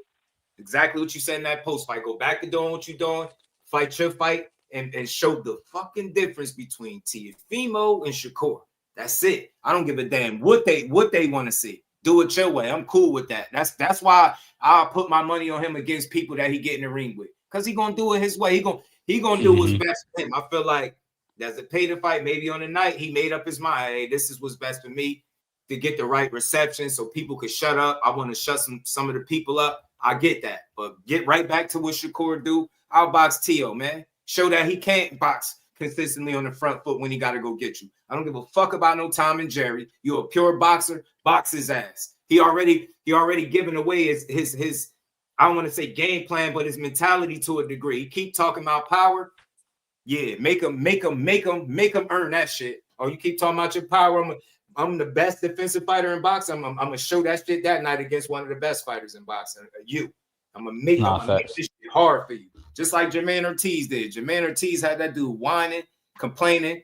Exactly what you said in that post fight. Go back to doing what you're doing. Fight your fight and show the fucking difference between Teofimo and Shakur. That's it. I don't give a damn what they want to see. Do it your way. I'm cool with that. That's why I'll put my money on him against people that he get in the ring with. Because he gonna do it his way. He gonna do what's best for him. I feel like there's a pay to fight. Maybe on the night he made up his mind. Hey, this is what's best for me, to get the right reception so people could shut up. I want to shut some of the people up. I get that. But get right back to what Shakur do. I'll box T.O., man. Show that he can't box consistently on the front foot when he got to go get you. I don't give a fuck about no Tom and Jerry. You're a pure boxer. Box his ass. He already given away his I don't want to say game plan, but his mentality to a degree. Keep talking about power. Yeah, make him earn that shit. Or you keep talking about your power. I'm the best defensive fighter in boxing. I'm gonna show that shit that night against one of the best fighters in boxing. I'm gonna make this shit hard for you. Just like Jermaine Ortiz did. Jermaine Ortiz had that dude whining, complaining,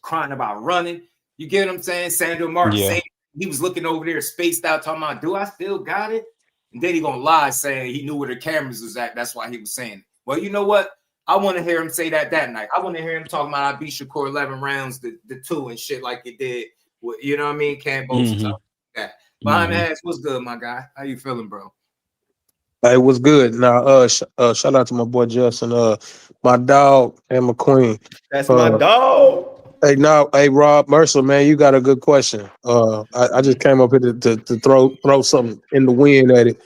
crying about running. You get what I'm saying? Sandor Martin, same he was looking over there, spaced out, talking about, do I still got it? And then he gonna lie saying he knew where the cameras was at. That's why he was saying it. Well, you know what? I want to hear him say that night. I want to hear him talking about I beat Shakur 11 rounds the 2 and shit like it did. You know what I mean? Campbell's stuff like that. Behind the ass, what's good, my guy? How you feeling, bro? Hey, what's good? Now, shout out to my boy Justin, my dog and my queen. That's my dog. Hey, Rob Mercer, man, you got a good question. I just came up here to throw something in the wind at it.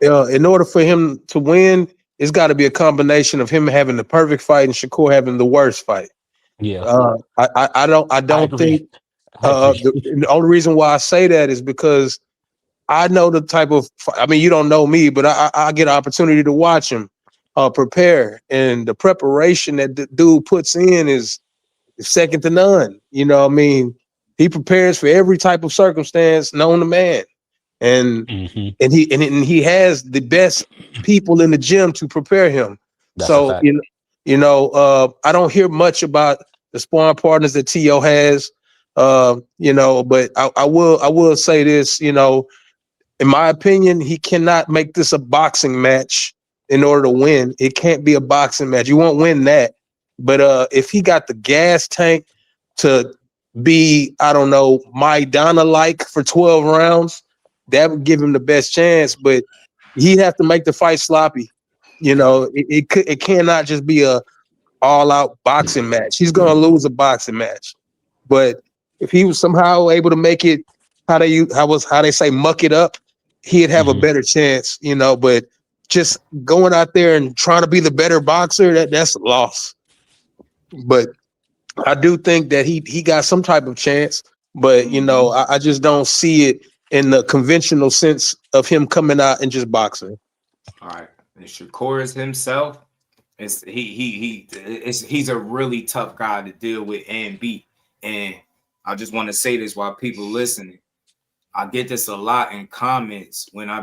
In order for him to win, it's got to be a combination of him having the perfect fight and Shakur having the worst fight. Yeah. I don't think the only reason why I say that is because I know the type of, I mean, you don't know me, but I get an opportunity to watch him prepare, and the preparation that the dude puts in is second to none. You know what I mean? He prepares for every type of circumstance known to man. And he has the best people in the gym to prepare him. That's so I don't hear much about the sparring partners that T.O. has, but I will say this, in my opinion, he cannot make this a boxing match in order to win. It can't be a boxing match. You won't win that. But if he got the gas tank to be, I don't know, Maidana-like for 12 rounds, that would give him the best chance. But he'd have to make the fight sloppy. It cannot just be a all-out boxing match. He's going to lose a boxing match. But if he was somehow able to make it, how they say, muck it up, he'd have a better chance, but just going out there and trying to be the better boxer, that's a loss. But I do think that he got some type of chance, but I just don't see it in the conventional sense of him coming out and just boxing. All right. And Shakur is himself. He's a really tough guy to deal with and beat. And I just want to say this while people listening. I get this a lot in comments when I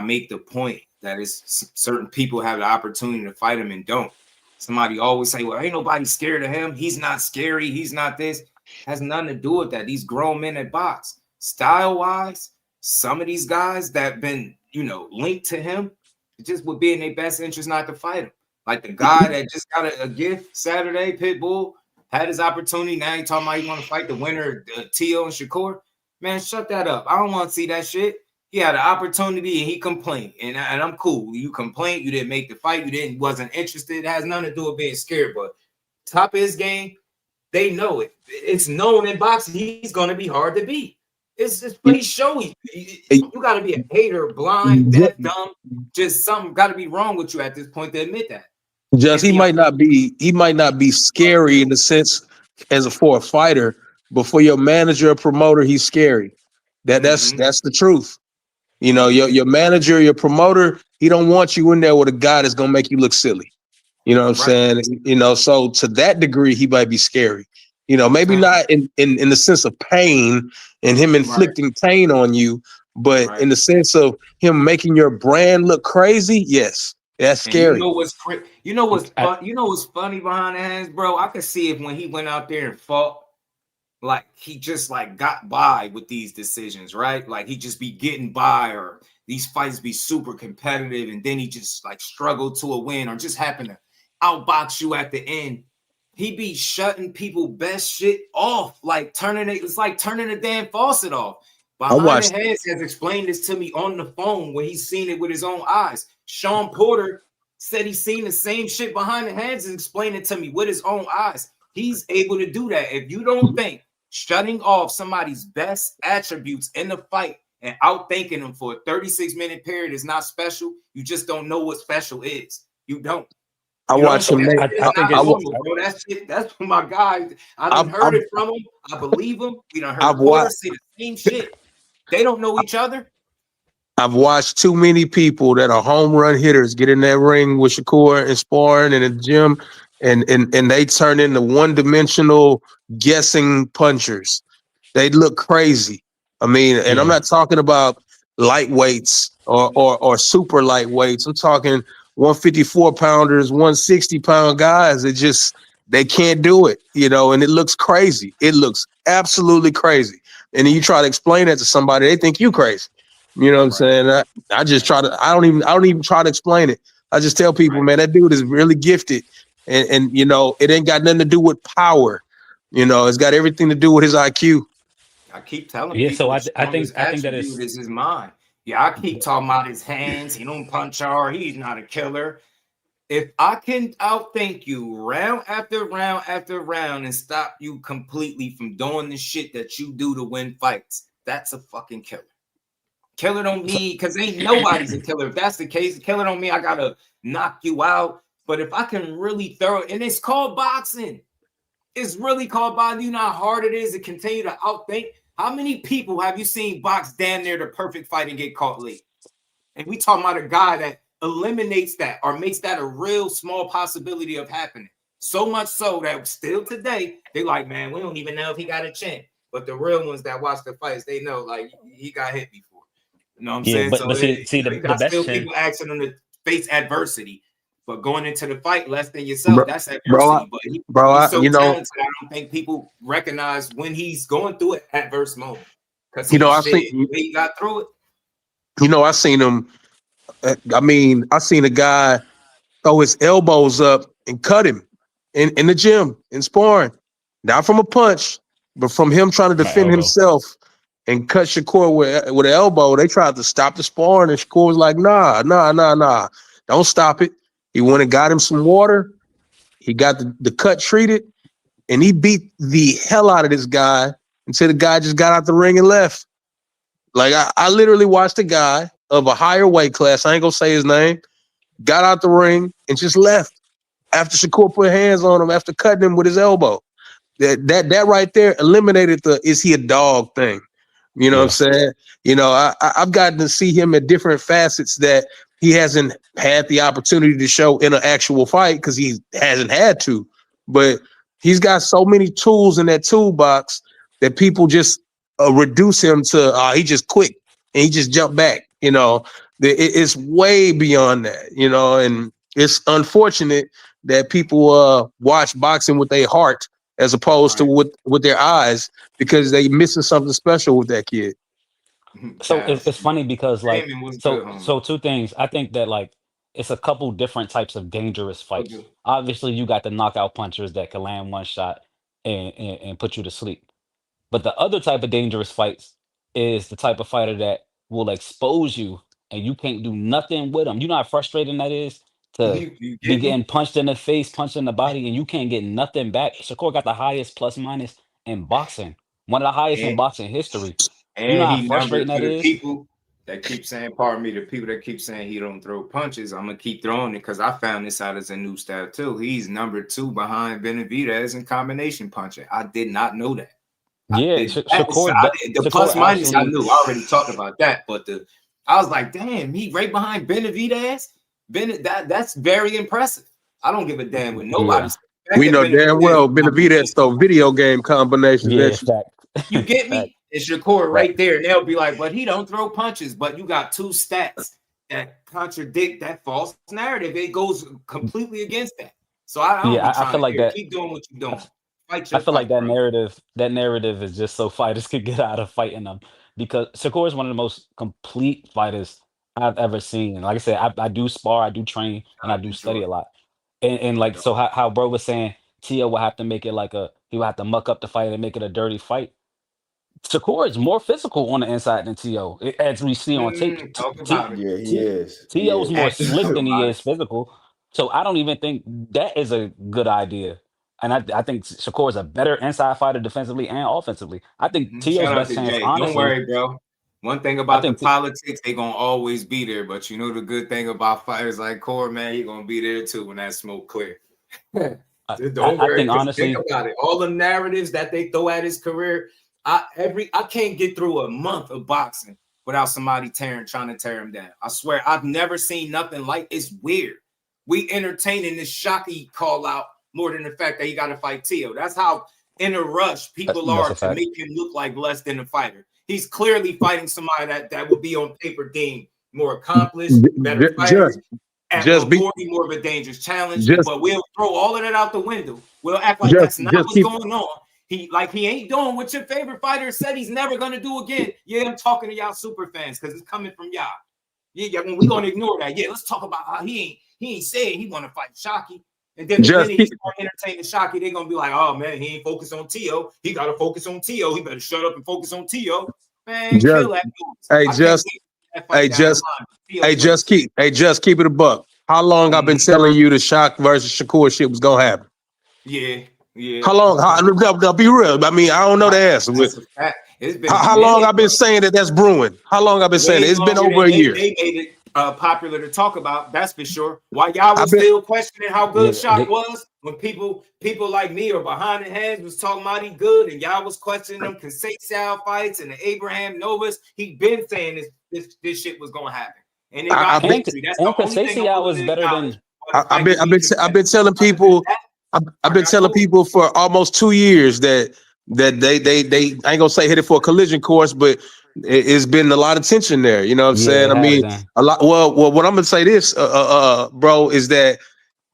make the point that it's certain people have the opportunity to fight him and don't. Somebody always say, well, ain't nobody scared of him. He's not scary. He's not this. Has nothing to do with that. These grown men that box. Style-wise, some of these guys that been, linked to him, it just would be in their best interest not to fight him. Like the guy that just got a gift Saturday, Pitbull, had his opportunity. Now he talking about he want to fight the winner, T.O. and Shakur. Man, shut that up. I don't want to see that shit. He had an opportunity and he complained. And I'm cool. You complained. You didn't make the fight. Wasn't interested. It has nothing to do with being scared. But top of his game, they know it. It's known in boxing. He's going to be hard to beat. It's just, but he's showing you got to be a hater, blind, deaf, dumb. Just something got to be wrong with you at this point to admit that. Just he might not be scary in the sense for a fighter, but for your manager or promoter, he's scary. That's the truth. Your manager, your promoter, he don't want you in there with a guy that's gonna make you look silly. You know what I'm saying? So to that degree, he might be scary. Maybe not in the sense of pain and him inflicting pain on you, but in the sense of him making your brand look crazy. Yes, that's scary. And you know what's funny behind the hands, bro? I could see it when he went out there and fought. Like he just got by with these decisions, right? Like he just be getting by, or these fights be super competitive, and then he just struggled to a win, or just happen to outbox you at the end. He be shutting people best shit off, it's like turning the damn faucet off. Behind the Heads has explained this to me on the phone when he's seen it with his own eyes. Sean Porter said he's seen the same shit behind the Heads and explained it to me with his own eyes. He's able to do that. If you don't think shutting off somebody's best attributes in the fight and outthinking them for a 36-minute period is not special, you just don't know what special is. You don't. I watch him. That's my guy. I done heard it from him. I believe him. We done heard Porter say the same shit. They don't know each other. I've watched too many people that are home run hitters get in that ring with Shakur and sparring in the gym, and they turn into one-dimensional guessing punchers. They look crazy. I mean, and I'm not talking about lightweights or super lightweights. I'm talking 154 pounders, 160 pound guys. They can't do it, and it looks crazy. It looks absolutely crazy. and then you try to explain that to somebody, they think you crazy. You know what I'm saying? I just try to. I don't even try to explain it. I just tell people, man, that dude is really gifted, and you know, it ain't got nothing to do with power. You know, it's got everything to do with his IQ. I keep telling Yeah, people so the I think strongest that attribute is his mind. Yeah, I keep talking about his hands. He don't punch hard. He's not a killer. If I can outthink you round after round after round and stop you completely from doing the shit that you do to win fights, that's a fucking killer. Killer don't mean, because ain't nobody's a killer. If that's the case, killer don't mean I gotta knock you out. But if I can really throw it, and it's called boxing. It's really called boxing. You know how hard it is to continue to outthink. How many people have you seen box damn near the perfect fight and get caught late? And we talking about a guy that eliminates that or makes that a real small possibility of happening. So much so that still today, they like, man, we don't even know if he got a chance. But the real ones that watch the fights, they know, like, he got hit before. You know what I'm saying? but see the you got best still chin. people asking them to face adversity. But going into the fight less than yourself, that's adversity. But he's so talented, I don't think people recognize when he's going through an adverse moment. Because he got through it. You know, I seen him. I mean, I seen a guy throw his elbows up and cut him in the gym in sparring, not from a punch, but from him trying to defend himself and cut Shakur with an elbow. They tried to stop the sparring, and Shakur was like, nah, don't stop it. He went and got him some water. He got the cut treated, and he beat the hell out of this guy until the guy just got out the ring and left. Like, I literally watched a guy of a higher weight class, I ain't gonna say his name, got out the ring and just left after Shakur put hands on him after cutting him with his elbow. That right there eliminated the is he a dog thing. You know what I'm saying? You know, I've gotten to see him at different facets that he hasn't had the opportunity to show in an actual fight because he hasn't had to. But he's got so many tools in that toolbox that people just reduce him to he just quick and he just jumped back. You know, it's way beyond that, you know, and it's unfortunate that people watch boxing with their heart as opposed to with their eyes because they missing something special with that kid. So it's funny because like so two things. I think that like it's a couple different types of dangerous fights. Obviously, you got the knockout punchers that can land one shot and put you to sleep. But the other type of dangerous fights is the type of fighter that will expose you and you can't do nothing with them. You know how frustrating that is to be getting punched in the face, punched in the body, and you can't get nothing back. Shakur got the highest plus minus in boxing, one of the highest in boxing history. You know how he frustrating numbered that to the is? people that keep saying, pardon me, the people that keep saying he don't throw punches, I'm gonna keep throwing it because I found this out as a new stat too. He's number 2 behind Benavidez in combination punching. I did not know that. Yeah, Shakur. The plus minus I knew. I already talked about that, but I was like, damn, he right behind Benavidez. That's very impressive. I don't give a damn what nobody says. We know damn well Benavidez throw video game combinations. You get me? It's Shakur right there, and they'll be like, but he don't throw punches. But you got 2 stats that contradict that false narrative. It goes completely against that. So I feel like that. Keep doing what you're doing. I feel like that narrative is just so fighters could get out of fighting them because Shakur is one of the most complete fighters I've ever seen. Like I said, I do spar, I do train, and I do study a lot. And like so how bro was saying, Tio will have to make it like he will have to muck up the fight and make it a dirty fight. Shakur is more physical on the inside than Tio, as we see on tape. Yeah, he is. Tio's more slick than he is physical. So I don't even think that is a good idea. And I think Shakur is a better inside fighter defensively and offensively. I think Tio's best chance, honestly. Don't worry, bro. One thing about the politics, they're going to always be there. But you know the good thing about fighters like Core, man, you're going to be there too when that smoke clear. Don't worry. Think, honestly, think about it. All the narratives that they throw at his career, I can't get through a month of boxing without somebody trying to tear him down. I swear, I've never seen nothing like it's weird. We entertaining this Oshaquie call out more than the fact that he got to fight Tio. That's how in a rush people are to make him look like less than a fighter. He's clearly fighting somebody that would be on paper deemed more accomplished, better fighter, more of a dangerous challenge. But we'll throw all of that out the window. We'll act like that's not what's going on. he ain't doing what your favorite fighter said he's never gonna do again. Yeah, I'm talking to y'all super fans because it's coming from y'all. Yeah, when we gonna ignore that. Yeah, let's talk about how he ain't saying he wanna fight Shockey. And then the minute he start entertaining Shockey, they're gonna be like, oh man, he ain't focused on T.O. He gotta focus on T.O. He better shut up and focus on T.O. Man, kill that news. Just keep it a buck. How long I've been telling you the Shock versus Shakur shit was gonna happen? Yeah. How long? No, be real. I mean, I don't know the answer. How long I've been saying that's brewing? How long I've been saying it? It's been over a year. They made it popular to talk about. That's for sure. While y'all was still questioning how good Shock was, when people like me or behind the heads was talking about he good, and y'all was questioning them Conceição fights and the Abraham Novas, he been saying this shit was gonna happen. And it got victory. That's the only thing I was better than. I've been telling people. I've been telling people for almost 2 years that they I ain't gonna say hit it for a collision course, but it's been a lot of tension there. You know what I'm saying? I mean, a lot. Well, what I'm gonna say this, bro, is that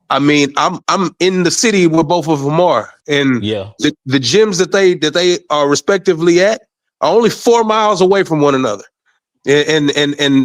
I mean, I'm in the city where both of them are, and the gyms that they are respectively at are only 4 miles away from one another, and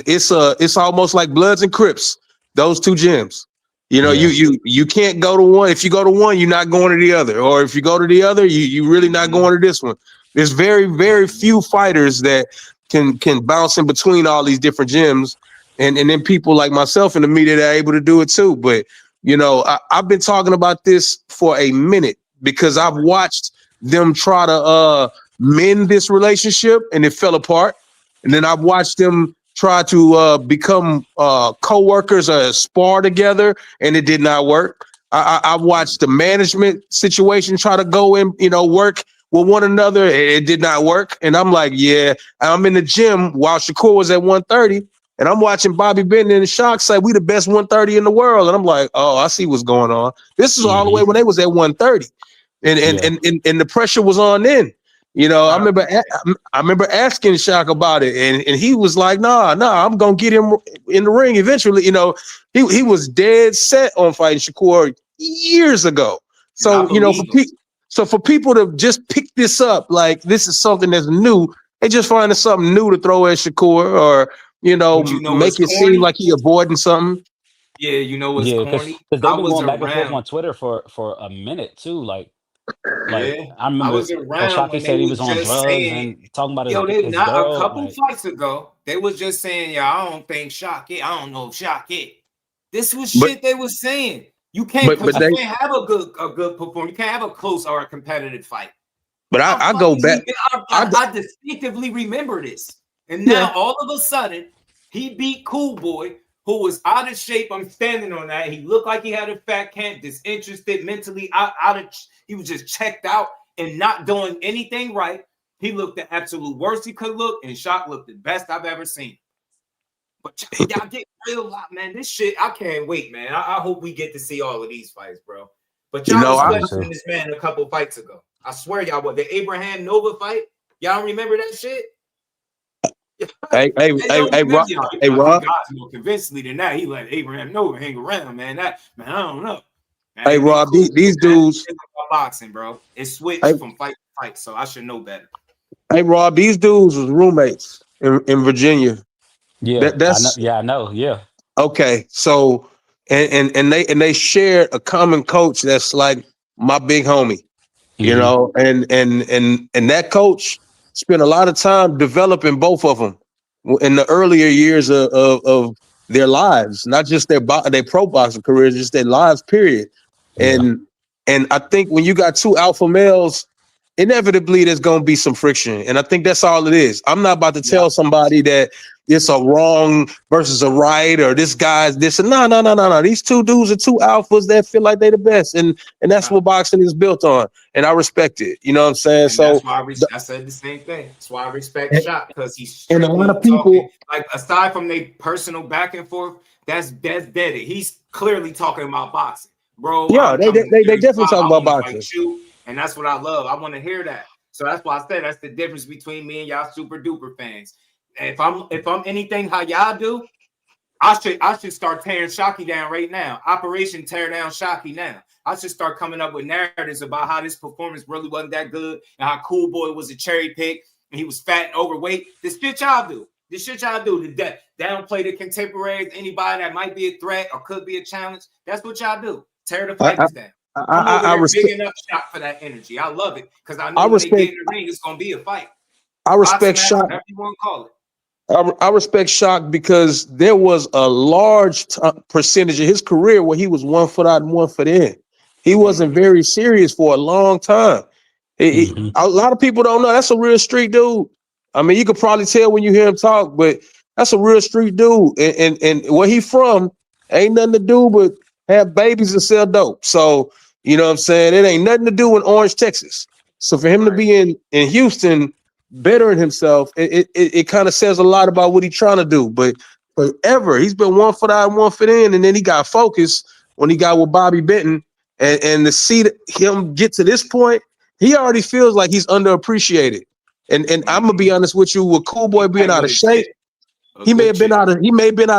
it's almost like Bloods and Crips. Those two gyms. You know, you can't go to one. If you go to one, you're not going to the other. Or if you go to the other, you really not going to this one. There's very, very few fighters that can bounce in between all these different gyms. And then people like myself in the media that are able to do it too. But, you know, I've been talking about this for a minute because I've watched them try to mend this relationship and it fell apart. And then I've watched them try to become co-workers or spar together, and it did not work. I watched the management situation try to go and, you know, work with one another. It did not work. And I'm like, yeah, I'm in the gym while Shakur was at 130, and I'm watching Bobby Bennett and Shock say we the best 130 in the world. And I'm like, oh, I see what's going on. This is all the way when they was at 130. And the pressure was on then. You know, I remember asking Shock about it, and he was like, nah, I'm gonna get him in the ring eventually. You know, he was dead set on fighting Shakur years ago. So, you know, for people to just pick this up, like this is something that's new, they just finding something new to throw at Shakur, or you know make it seem like he avoiding something. Yeah, you know what's corny? Because they've been going back and forth on Twitter for a minute too, like I remember Oshaquie said he was on drugs and talking about his girl. A couple fights ago, they was just saying, I don't think Shock it. I don't know if Shock it. This was shit they was saying. You can't have a good performance. You can't have a close or a competitive fight. But I go back. I distinctively remember this. And now all of a sudden, he beat Cool Boy, who was out of shape. I'm standing on that. He looked like he had a fat camp, disinterested, mentally he was just checked out and not doing anything right. He looked the absolute worst he could look, and Shock looked the best I've ever seen. But y'all get real lot, man. This shit, I can't wait, man. I hope we get to see all of these fights, bro. But y'all was questioning this man a couple fights ago. I swear y'all was. The Abraham Nova fight, y'all remember that shit? Hey, Rob. God's more convincingly than that. He let Abraham Nova hang around, man. I don't know. Man, hey, Rob, these dudes boxing, bro. It switched from fight to fight, so I should know better. Hey, Rob, these dudes was roommates in Virginia. Yeah, I know. Yeah. Okay, so and they shared a common coach that's like my big homie, you know, and that coach spent a lot of time developing both of them in the earlier years of their lives, not just their pro boxing careers, just their lives, period. And I think when you got two alpha males, inevitably there's going to be some friction. And I think that's all it is. I'm not about to tell somebody that it's a wrong versus a right, or this guy's this. And no. These two dudes are two alphas that feel like they're the best. And that's what boxing is built on. And I respect it. You know what I'm saying? And so that's why I said the same thing. That's why I respect Shock, because he's and a lot of people like, aside from their personal back and forth, that's dead. He's clearly talking about boxing, bro. Yeah, they definitely talk about boxing. And that's what I love. I want to hear that. So that's why I said that's the difference between me and y'all super duper fans. And if I'm anything how y'all do, I should start tearing Shockey down right now. Operation tear down Shockey now. I should start coming up with narratives about how this performance really wasn't that good and how Cool Boy was a cherry pick and he was fat and overweight. This shit y'all do. This shit y'all do. To downplay the contemporaries, anybody that might be a threat or could be a challenge. That's what y'all do. Tear the fighters down. I'm over there big enough shot for that energy. I love it because I know when they get in the ring, it's gonna be a fight. I respect Shock. Whatever you want to call it. I respect Shock because there was a large percentage of his career where he was 1 foot out and 1 foot in. He wasn't very serious for a long time. A lot of people don't know that's a real street dude. I mean, you could probably tell when you hear him talk, but that's a real street dude. And where he from ain't nothing to do but have babies and sell dope. So, you know what I'm saying? It ain't nothing to do in Orange, Texas. So for him to be in Houston, bettering himself, it kind of says a lot about what he's trying to do. But forever, he's been 1 foot out and 1 foot in, and then he got focused when he got with Bobby Benton. And to see him get to this point, he already feels like he's underappreciated. And I'm gonna be honest with you, with Cool Boy being out of shape, he may have been out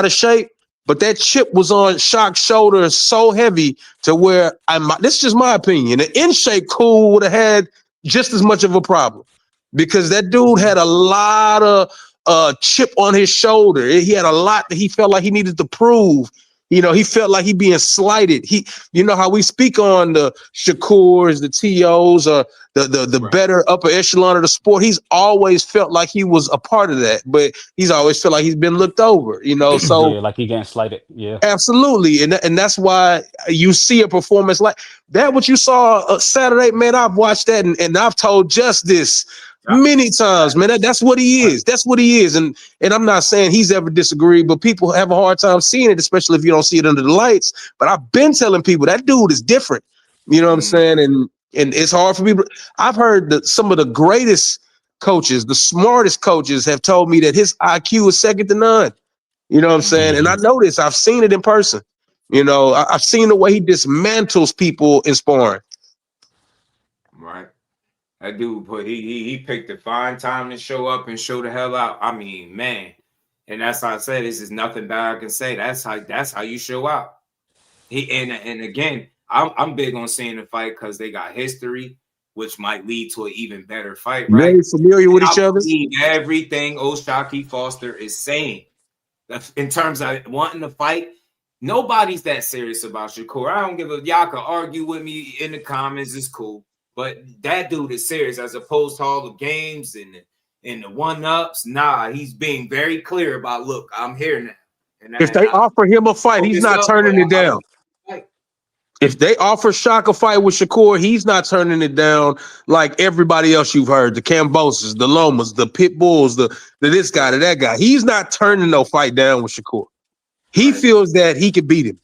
of shape, but that chip was on Shock's shoulder so heavy to where this is just my opinion. An in shape Cool would have had just as much of a problem. Because that dude had a lot of chip on his shoulder. He had a lot that he felt like he needed to prove. You know, he felt like he being slighted. You know how we speak on the Shakurs, the TOs, or the better upper echelon of the sport. He's always felt like he was a part of that, but he's always felt like he's been looked over. You know, so yeah, like he getting slighted. Yeah, absolutely, and that's why you see a performance like that. What you saw Saturday, man. I've watched that, and I've told just this many times, man. That's what he is. That's what he is. And I'm not saying he's ever disagreed, but people have a hard time seeing it, especially if you don't see it under the lights. But I've been telling people that dude is different. You know what I'm saying? And it's hard for people. I've heard that some of the greatest coaches, the smartest coaches, have told me that his IQ is second to none. You know what I'm saying? And I know this. I've seen it in person. You know, I've seen the way he dismantles people in sparring. Right. That dude he picked a fine time to show up and show the hell out. I mean, man. And that's how I said this is nothing bad I can say. That's how you show out. And again, I'm big on seeing the fight because they got history, which might lead to an even better fight, right? Very familiar with each other. Everything Oshaquie Foster is saying in terms of wanting to fight. Nobody's that serious about Shakur. I don't give a y'all can argue with me in the comments. It's cool. But that dude is serious as opposed to all the games and the one-ups. Nah, he's being very clear about, look, I'm here now. And if they offer him a fight, he's not turning it down. If they offer Shock a fight with Shakur, he's not turning it down like everybody else you've heard. The Camboses, the Lomas, the Pit Bulls, the this guy, that guy. He's not turning no fight down with Shakur. He feels that he could beat him.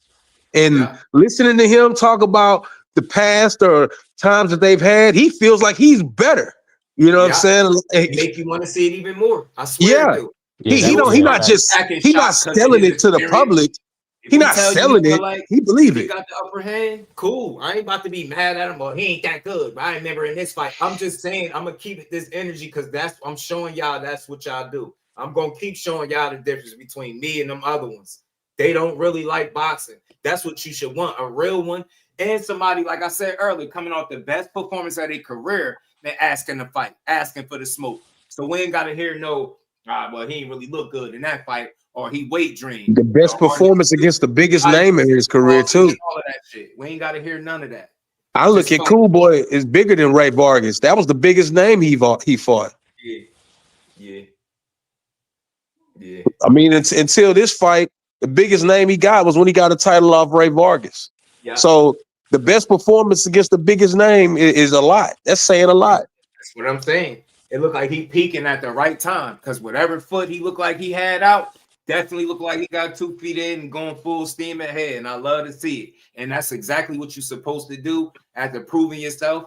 And listening to him talk about the past or times that they've had, he feels like he's better. You know what I'm saying? Make you want to see it even more. I swear. He's not selling it to the public. He's not selling it. Like, he believes it. He got the upper hand. Cool. I ain't about to be mad at him, but he ain't that good. But I ain't never in this fight. I'm just saying I'm gonna keep this energy because I'm showing y'all that's what y'all do. I'm gonna keep showing y'all the difference between me and them other ones. They don't really like boxing. That's what you should want, a real one. And somebody, like I said earlier, coming off the best performance of their career, they're asking to fight, asking for the smoke. So we ain't got to hear well, he ain't really look good in that fight, or he weight dreamed. The best performance against the biggest name in his career, too. All of that shit. We ain't got to hear none of that. I look at Cool Boy is bigger than Ray Vargas. That was the biggest name he fought. Yeah. I mean, until this fight, the biggest name he got was when he got a title off Ray Vargas. Yeah. So the best performance against the biggest name is a lot. That's saying a lot. That's what I'm saying. It looked like he peaking at the right time because whatever foot he looked like he had out, definitely looked like he got 2 feet in and going full steam ahead. And I love to see it. And that's exactly what you're supposed to do after proving yourself,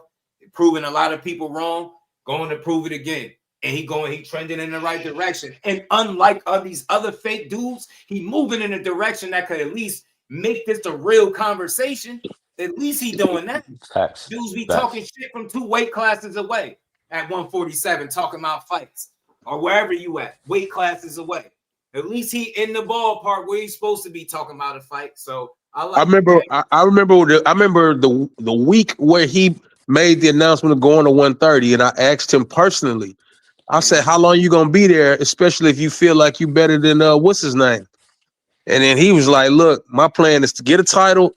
proving a lot of people wrong, going to prove it again. And he trending in the right direction. And unlike these other fake dudes, he moving in a direction that could at least make this a real conversation. At least he doing that. Facts. Dudes be talking shit from 2 weight classes away at 147, talking about fights or wherever you at, weight classes away. At least he in the ballpark where he's supposed to be talking about a fight. So I remember the week where he made the announcement of going to 130, and I asked him personally. I said, "How long you gonna be there? Especially if you feel like you better than what's his name?" And then he was like, "Look, my plan is to get a title,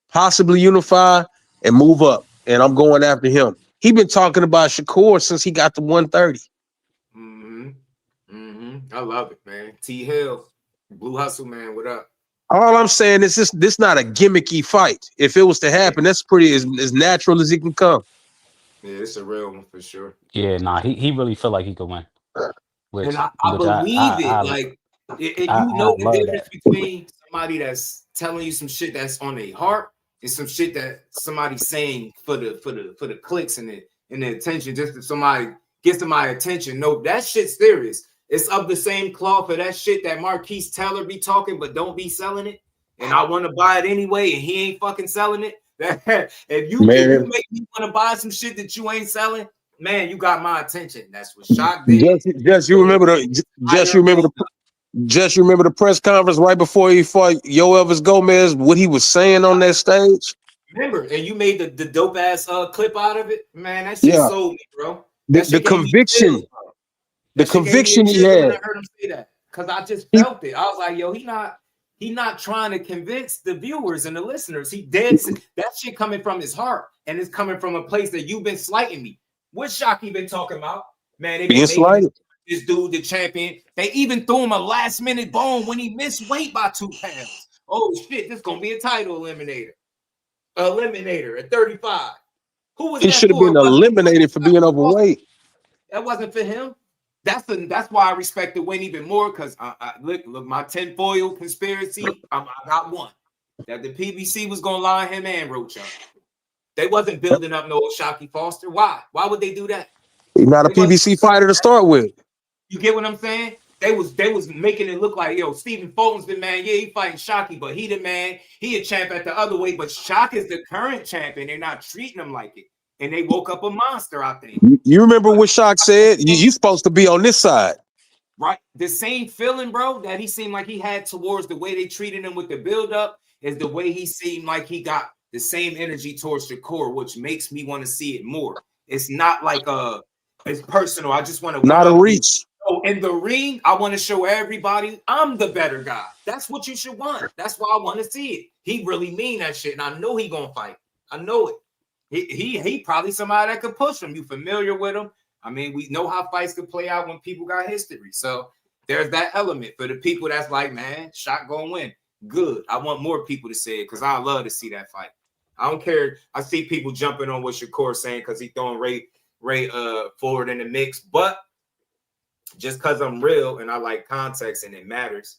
possibly unify, and move up. And I'm going after him." He been talking about Shakur since he got to 130. I love it, man. T Hill, Blue Hustle, man. What up? All I'm saying is this not a gimmicky fight. If it was to happen, that's pretty as natural as it can come. Yeah, it's a real one for sure. Yeah, nah, he really feel like he could win. Which, And I believe it. Like, and you know the difference between somebody that's telling you some shit that's on their heart and some shit that somebody's saying for the clicks and the attention, just to somebody get somebody attention. No, that shit's serious. It's of the same cloth for that shit that Marquise Teller be talking, but don't be selling it. And I want to buy it anyway, and he ain't fucking selling it. if you make me want to buy some shit that you ain't selling, man, you got my attention. That's what Shock did. Just remember the press conference right before he fought Yoelvis Gomez, what he was saying on that stage. Remember, and you made the dope ass clip out of it, man. That shit sold me, bro. The conviction, the conviction he had. I heard him say that because I just felt it. I was like, yo, he not trying to convince the viewers and the listeners. He dead. That shit coming from his heart, and it's coming from a place that you've been slighting me. What Shockey been talking about? Man, they been making this dude the champion. They even threw him a last minute bone when he missed weight by 2 pounds. Oh shit, this gonna be a title eliminator. At 35. Who was he should have been eliminated for being overweight. That wasn't for him. That's why I respect the win even more, because look, my tinfoil conspiracy. I got one that the PBC was gonna line him and Roach up. They wasn't building up no Oshaquie Foster. Why? Why would they do that? He's not a PBC fighter to start with. You get what I'm saying? They was making it look like, yo, Stephen Fulton's the man. Yeah, he fighting Shockey, but he the man. He a champ at the other way, but Shock is the current champion. They're not treating him like it. And they woke up a monster out there. You remember what Shock said? You supposed to be on this side. Right. The same feeling, bro, that he seemed like he had towards the way they treated him with the build-up is the way he seemed like he got the same energy towards Shakur, which makes me want to see it more. It's not like it's personal. I just want to not a reach. So in the ring, I want to show everybody I'm the better guy. That's what you should want. That's why I want to see it. He really mean that shit, and I know he gonna fight. I know it. He probably somebody that could push him. You familiar with him? I mean, we know how fights could play out when people got history. So there's that element for the people that's like, man, Shock gonna win. Good. I want more people to say it because I love to see that fight. I don't care. I see people jumping on what Shakur saying because he throwing Ray forward in the mix. But just because I'm real and I like context and it matters,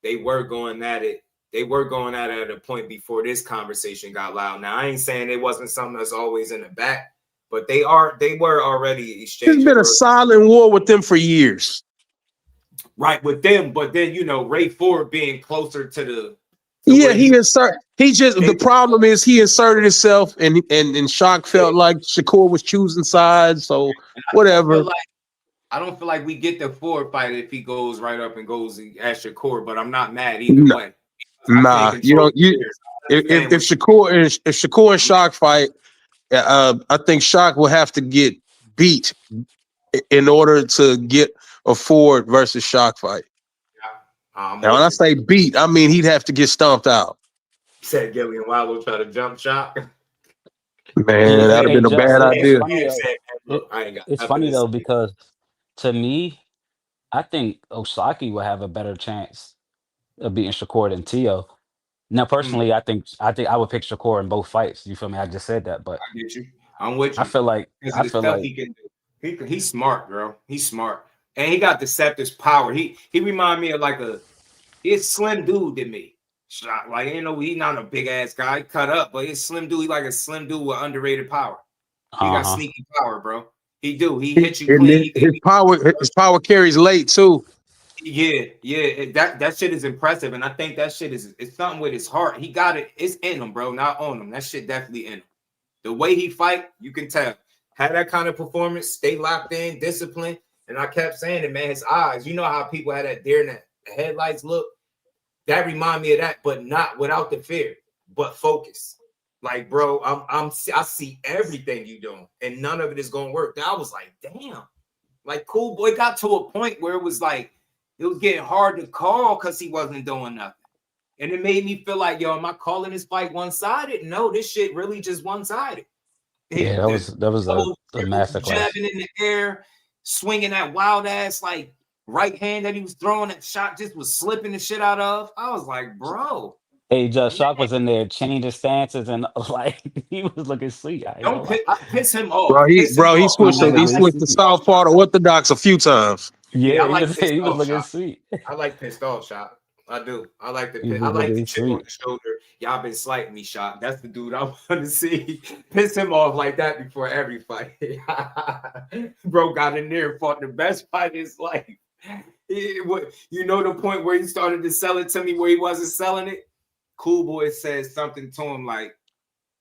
they were going at it. They were going at it at a point before this conversation got loud. Now, I ain't saying it wasn't something that's always in the back, but they were already exchanging. There's been a silent war with them for years. Right, with them, but then, you know, Ray Ford being closer to the... The problem is he inserted himself and Shock felt like Shakur was choosing sides, so whatever. I don't feel like we get the Ford fight if he goes right up and goes at Shakur, but I'm not mad either way. Nah, if Shakur and Shock fight, I think Shock will have to get beat in order to get a Ford versus Shock fight. Now, when I say beat, I mean he'd have to get stomped out. Said Gillian Wallow try to jump Shock. Man, that'd have been a bad idea. It's funny though, because to me, I think Oshaquie will have a better chance of beating Shakur than Tio. Now, personally, I think I would pick Shakur in both fights. You feel me? I just said that, but I get you. I'm with you. I feel like he's smart, bro. He's smart, and he got deceptive power. He remind me of he's slim dude to me. Like, you know, he's not a big ass guy, cut up, but he's slim dude. He like a slim dude with underrated power. He got sneaky power, bro. He do. He hit you clean. His power carries late too. Yeah. That shit is impressive, and I think that shit it's something with his heart. He got it. It's in him, bro. Not on him. That shit definitely in him. The way he fight, you can tell. Had that kind of performance, stay locked in, discipline, and I kept saying it, man. His eyes. You know how people had that deer in the headlights look. That remind me of that, but not without the fear. but focus. Like, bro, I see everything you doing, and none of it is gonna work. I was like, damn. Like, cool boy got to a point where it was like it was getting hard to call because he wasn't doing nothing. And it made me feel like, yo, am I calling this fight one-sided? No, this shit really just one-sided. Yeah, that was a masterclass. Jabbing in the air, swinging that wild ass like right hand that he was throwing, that shot just was slipping the shit out of. I was like, bro. Hey, Just Shock was in there changing stances and like he was looking sweet. I piss him off. He switched the south part of orthodox a few times. Yeah, I like he was looking sweet. I like pissed off shot. I do. I like the chip on the shoulder. Y'all been slighting me, shot. That's the dude I want to see. Piss him off like that before every fight. Bro got in there and fought the best fight in his life. You know the point where he started to sell it to me where he wasn't selling it? Cool Boy said something to him like,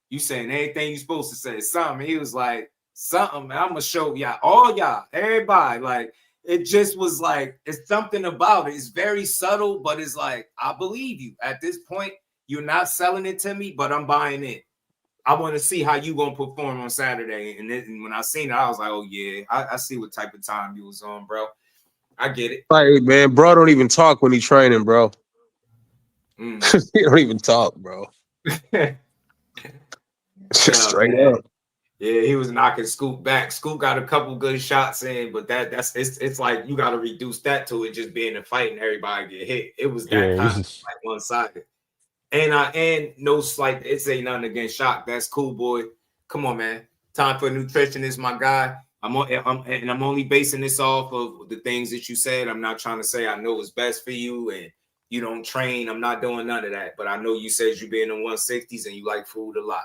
you saying anything you supposed to say, something. He was like, something, man, I'm gonna show y'all, all y'all, everybody. Like, it just was like, it's something about it. It's very subtle, but it's like, I believe you. At this point, you're not selling it to me, but I'm buying it. I want to see how you gonna perform on Saturday. And when I seen it, I was like, oh yeah, I see what type of time you was on, bro. I get it. Like, man, bro don't even talk when he training, bro. He don't even talk, bro. Straight up. Yeah, he was knocking Scoop back. Scoop got a couple good shots in, but it's like you got to reduce that to it just being a fight and everybody get hit. It was that kind of like one-sided. And no slight, it's ain't nothing against Shock. That's Cool Boy. Come on, man. Time for a nutritionist, my guy. I'm only basing this off of the things that you said. I'm not trying to say I know what's best for you and you don't train. I'm not doing none of that. But I know you said you be in the 160s and you like food a lot.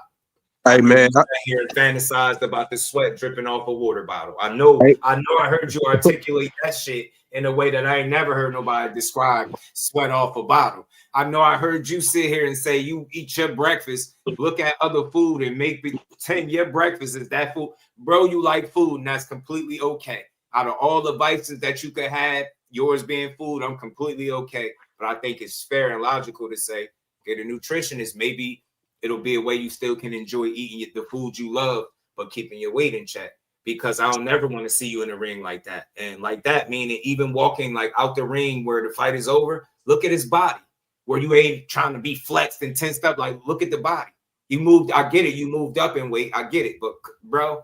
Hey, man. I here fantasized about the sweat dripping off a water bottle. I know I heard you articulate that shit in a way that I ain't never heard nobody describe sweat off a bottle. I know I heard you sit here and say you eat your breakfast, look at other food and make pretend your breakfast is that food. Bro, you like food and that's completely okay. Out of all the vices that you could have, yours being food, I'm completely okay. But I think it's fair and logical to say, get a nutritionist, maybe it'll be a way you still can enjoy eating the food you love, but keeping your weight in check. Because I don't never want to see you in the ring like that. And like that, meaning even walking like out the ring where the fight is over, look at his body, where you ain't trying to be flexed and tensed up. Like, look at the body. You moved, I get it. You moved up in weight. I get it. But bro.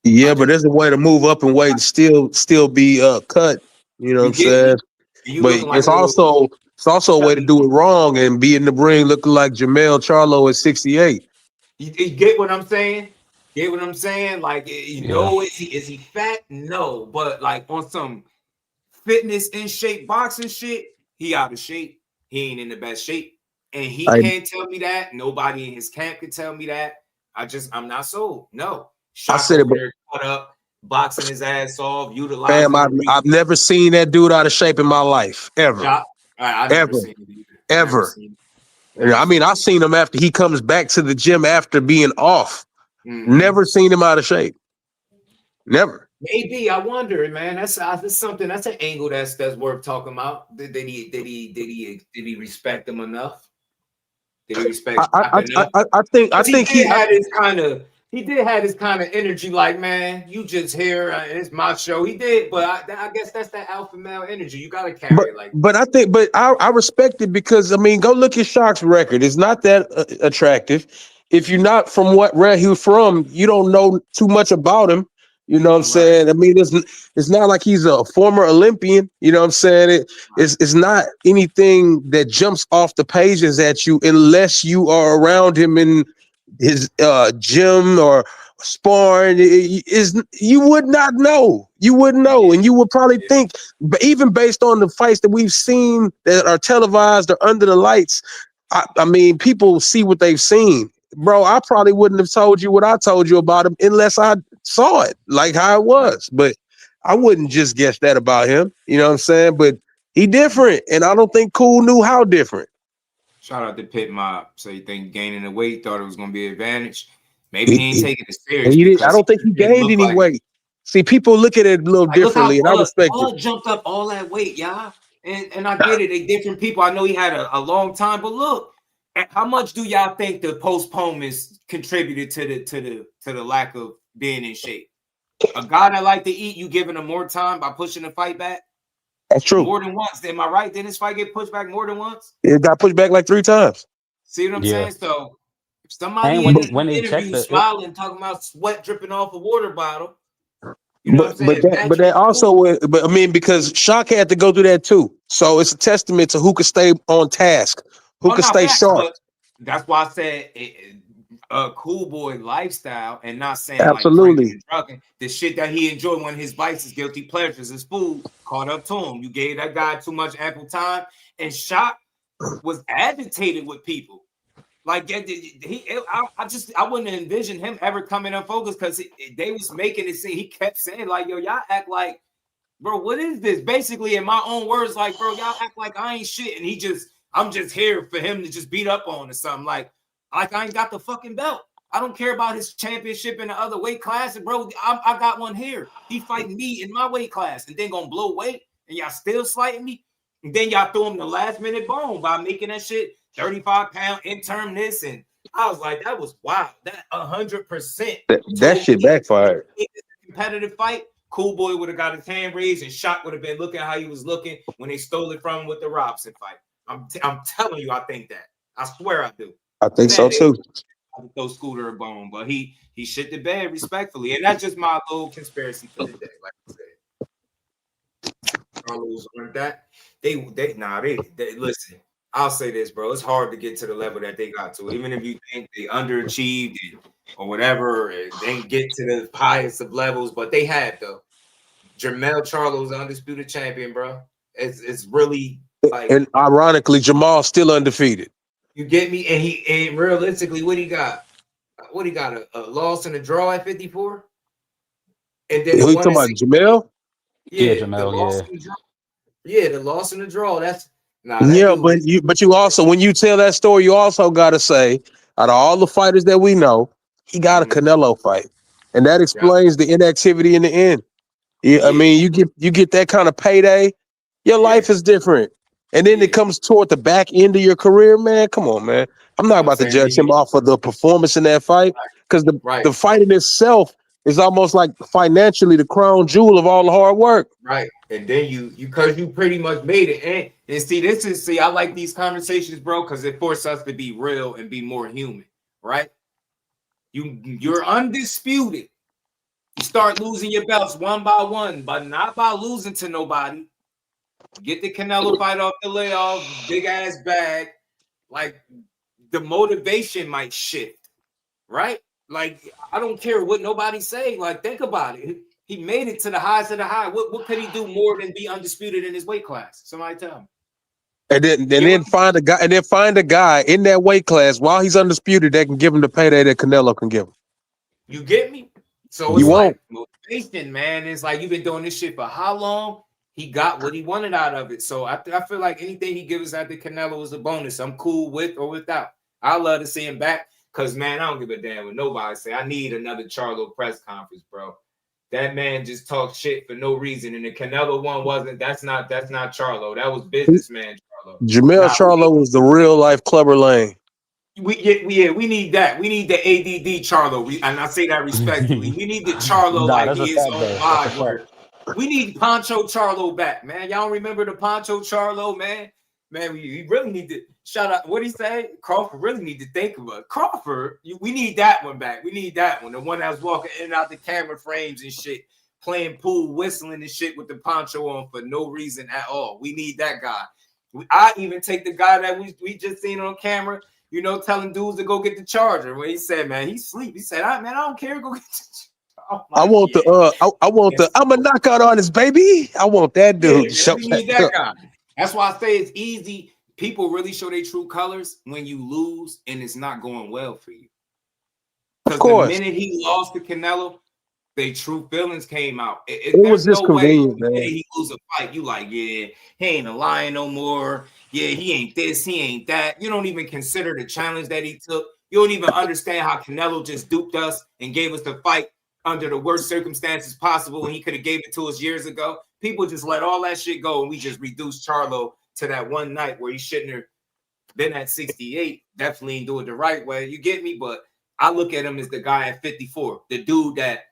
Yeah, but there's a way to move up in weight and still be cut. You know what I'm saying? But like it's also a way to do it wrong and be in the ring looking like Jamel Charlo at 68. You get what I'm saying? Get what I'm saying? Like, you know, is he fat? No, but like on some fitness in shape boxing shit, he out of shape. He ain't in the best shape, and he can't tell me that. Nobody in his camp can tell me that. I'm not sold. No, I said it, but caught up, boxing his ass off, utilizing. I've never seen that dude out of shape in my life ever. Ever. I mean, I've seen him after he comes back to the gym after being off. Never seen him out of shape. Never. Maybe I wonder, man. That's something. That's an angle that's worth talking about. Did he respect him enough? Did he respect? I think he had his kind of. He did have this kind of energy, like, man, you just here. It's my show. He did, but I guess that's that alpha male energy. You gotta carry it like. But I respect it because I mean, go look at Shock's record. It's not that attractive. If you're not from where he's from, you don't know too much about him. You know what I'm saying? I mean, it's not like he's a former Olympian. You know what I'm saying? It's not anything that jumps off the pages at you unless you are around him in his gym or sparring. You would not know. You wouldn't know, and you would probably think, but even based on the fights that we've seen that are televised or under the lights, I mean, people see what they've seen. Bro, I probably wouldn't have told you what I told you about him unless I saw it, like how it was. But I wouldn't just guess that about him. You know what I'm saying? But he different, and I don't think Cool knew how different. Shout out to Pit Mob. So you think gaining the weight, thought it was going to be an advantage? Maybe he ain't taking it serious. I don't think he gained any weight. See, people look at it a little differently, and I respect it. Jumped up all that weight, y'all. And I get it. They different people. I know he had a long time, but look, How much do y'all think the postponements contributed to the lack of being in shape? A guy that like to eat, you giving him more time by pushing the fight back? That's true. More than once. Am I right? Didn't this fight get pushed back more than once? It got pushed back like 3 times. See what I'm saying? So if somebody And in the interview smiling, talking about sweat dripping off a water bottle, you know what I'm saying? But that also, but I mean, because Shock had to go through that too. So it's a testament to who could stay on task, who could stay sharp. That's why I said a cool boy lifestyle, and not saying absolutely like drugging. The shit that he enjoyed when his vices, guilty pleasures, his food caught up to him. You gave that guy too much ample time, and Shock was agitated with people. Like I wouldn't envision him ever coming unfocused because they was making it seem. He kept saying like, "Yo, y'all act like, bro, what is this?" Basically, in my own words, like, "Bro, y'all act like I ain't shit," and I'm just here for him to just beat up on or something. Like I ain't got the fucking belt. I don't care about his championship in the other weight class, and bro, I got one here. He fighting me in my weight class, and then gonna blow weight, and y'all still slighting me, and then y'all throw him the last minute bone by making that shit 35-pound interim this, and I was like, that was wild. That 100%. That shit backfired. Competitive fight. Cool boy would have got his hand raised, and Shock would have been looking how he was looking when they stole it from him with the Robson fight. I'm telling you, I think that. I swear I do. I think so too. I would throw Scooter a bone, but he shit the bed respectfully, and that's just my little conspiracy for the day. Like I said, Carlos learned that they listen. I'll say this, bro. It's hard to get to the level that they got to, even if you think they underachieved or whatever. They didn't get to the highest of levels, but they had though. Jermell Charlo's undisputed champion, bro. It's really like, and ironically, Jamal's still undefeated. You get me? And realistically, what he got? What he got? A loss and a draw at 54. And then who you talking about, Jamel? Yeah, Jamel. Yeah, the loss and the draw. That's but you also, when you tell that story, you also got to say, out of all the fighters that we know, he got a Canelo fight, and that explains the inactivity in the end. I mean, you get that kind of payday, your life is different, and then it comes toward the back end of your career, man. Come on, man. I'm not about to judge him off of the performance in that fight, because the fight in itself is almost like financially the crown jewel of all the hard work. Right. And then you because you pretty much made it. And see, I like these conversations, bro, because it forces us to be real and be more human, right? You're undisputed. You start losing your belts one by one, but not by losing to nobody. Get the Canelo fight off the layoff, big ass bag. Like the motivation might shift, right? Like I don't care what nobody say. Like think about it. He made it to the highest of the high. What could he do more than be undisputed in his weight class? Somebody tell me. And then find a guy in that weight class while he's undisputed that can give him the payday that Canelo can give him. You get me? So it's like motivation, man. It's like you've been doing this shit for how long? He got what he wanted out of it. So I feel like anything he gives us after Canelo is a bonus. I'm cool with or without. I love to see him back because, man, I don't give a damn what nobody say. I need another Charlo press conference, bro. That man just talked shit for no reason, and the Canelo one wasn't. That's not Charlo. That was businessman Charlo. Jamel Charlo was the real life Clubber Lang. We need that. We need the ADD Charlo. And I say that respectfully. We need the Charlo like he is on live. We need Poncho Charlo back, man. Y'all remember the Poncho Charlo, man? Man, we really need to shout out. What he say? Crawford really need to think of us. Crawford, we need that one back. We need that one. The one that was walking in and out the camera frames and shit, playing pool, whistling and shit with the poncho on for no reason at all. We need that guy. I even take the guy that we just seen on camera, you know, telling dudes to go get the charger. When he said, man, he's asleep. He said, man, I don't care. Go get the charger. I'm a knockout artist, baby. I want that dude. Yeah, we need that guy. That's why I say it's easy. People really show their true colors when you lose and it's not going well for you. Because the minute he lost to Canelo, their true feelings came out. It was just convenient, man. He lose a fight, you like, yeah, he ain't a lion no more. Yeah, he ain't this, he ain't that. You don't even consider the challenge that he took. You don't even understand how Canelo just duped us and gave us the fight under the worst circumstances possible when he could have gave it to us years ago. People just let all that shit go and we just reduced Charlo to that one night where he shouldn't have been at 68, definitely ain't do it the right way. You get me? But I look at him as the guy at 54, the dude that,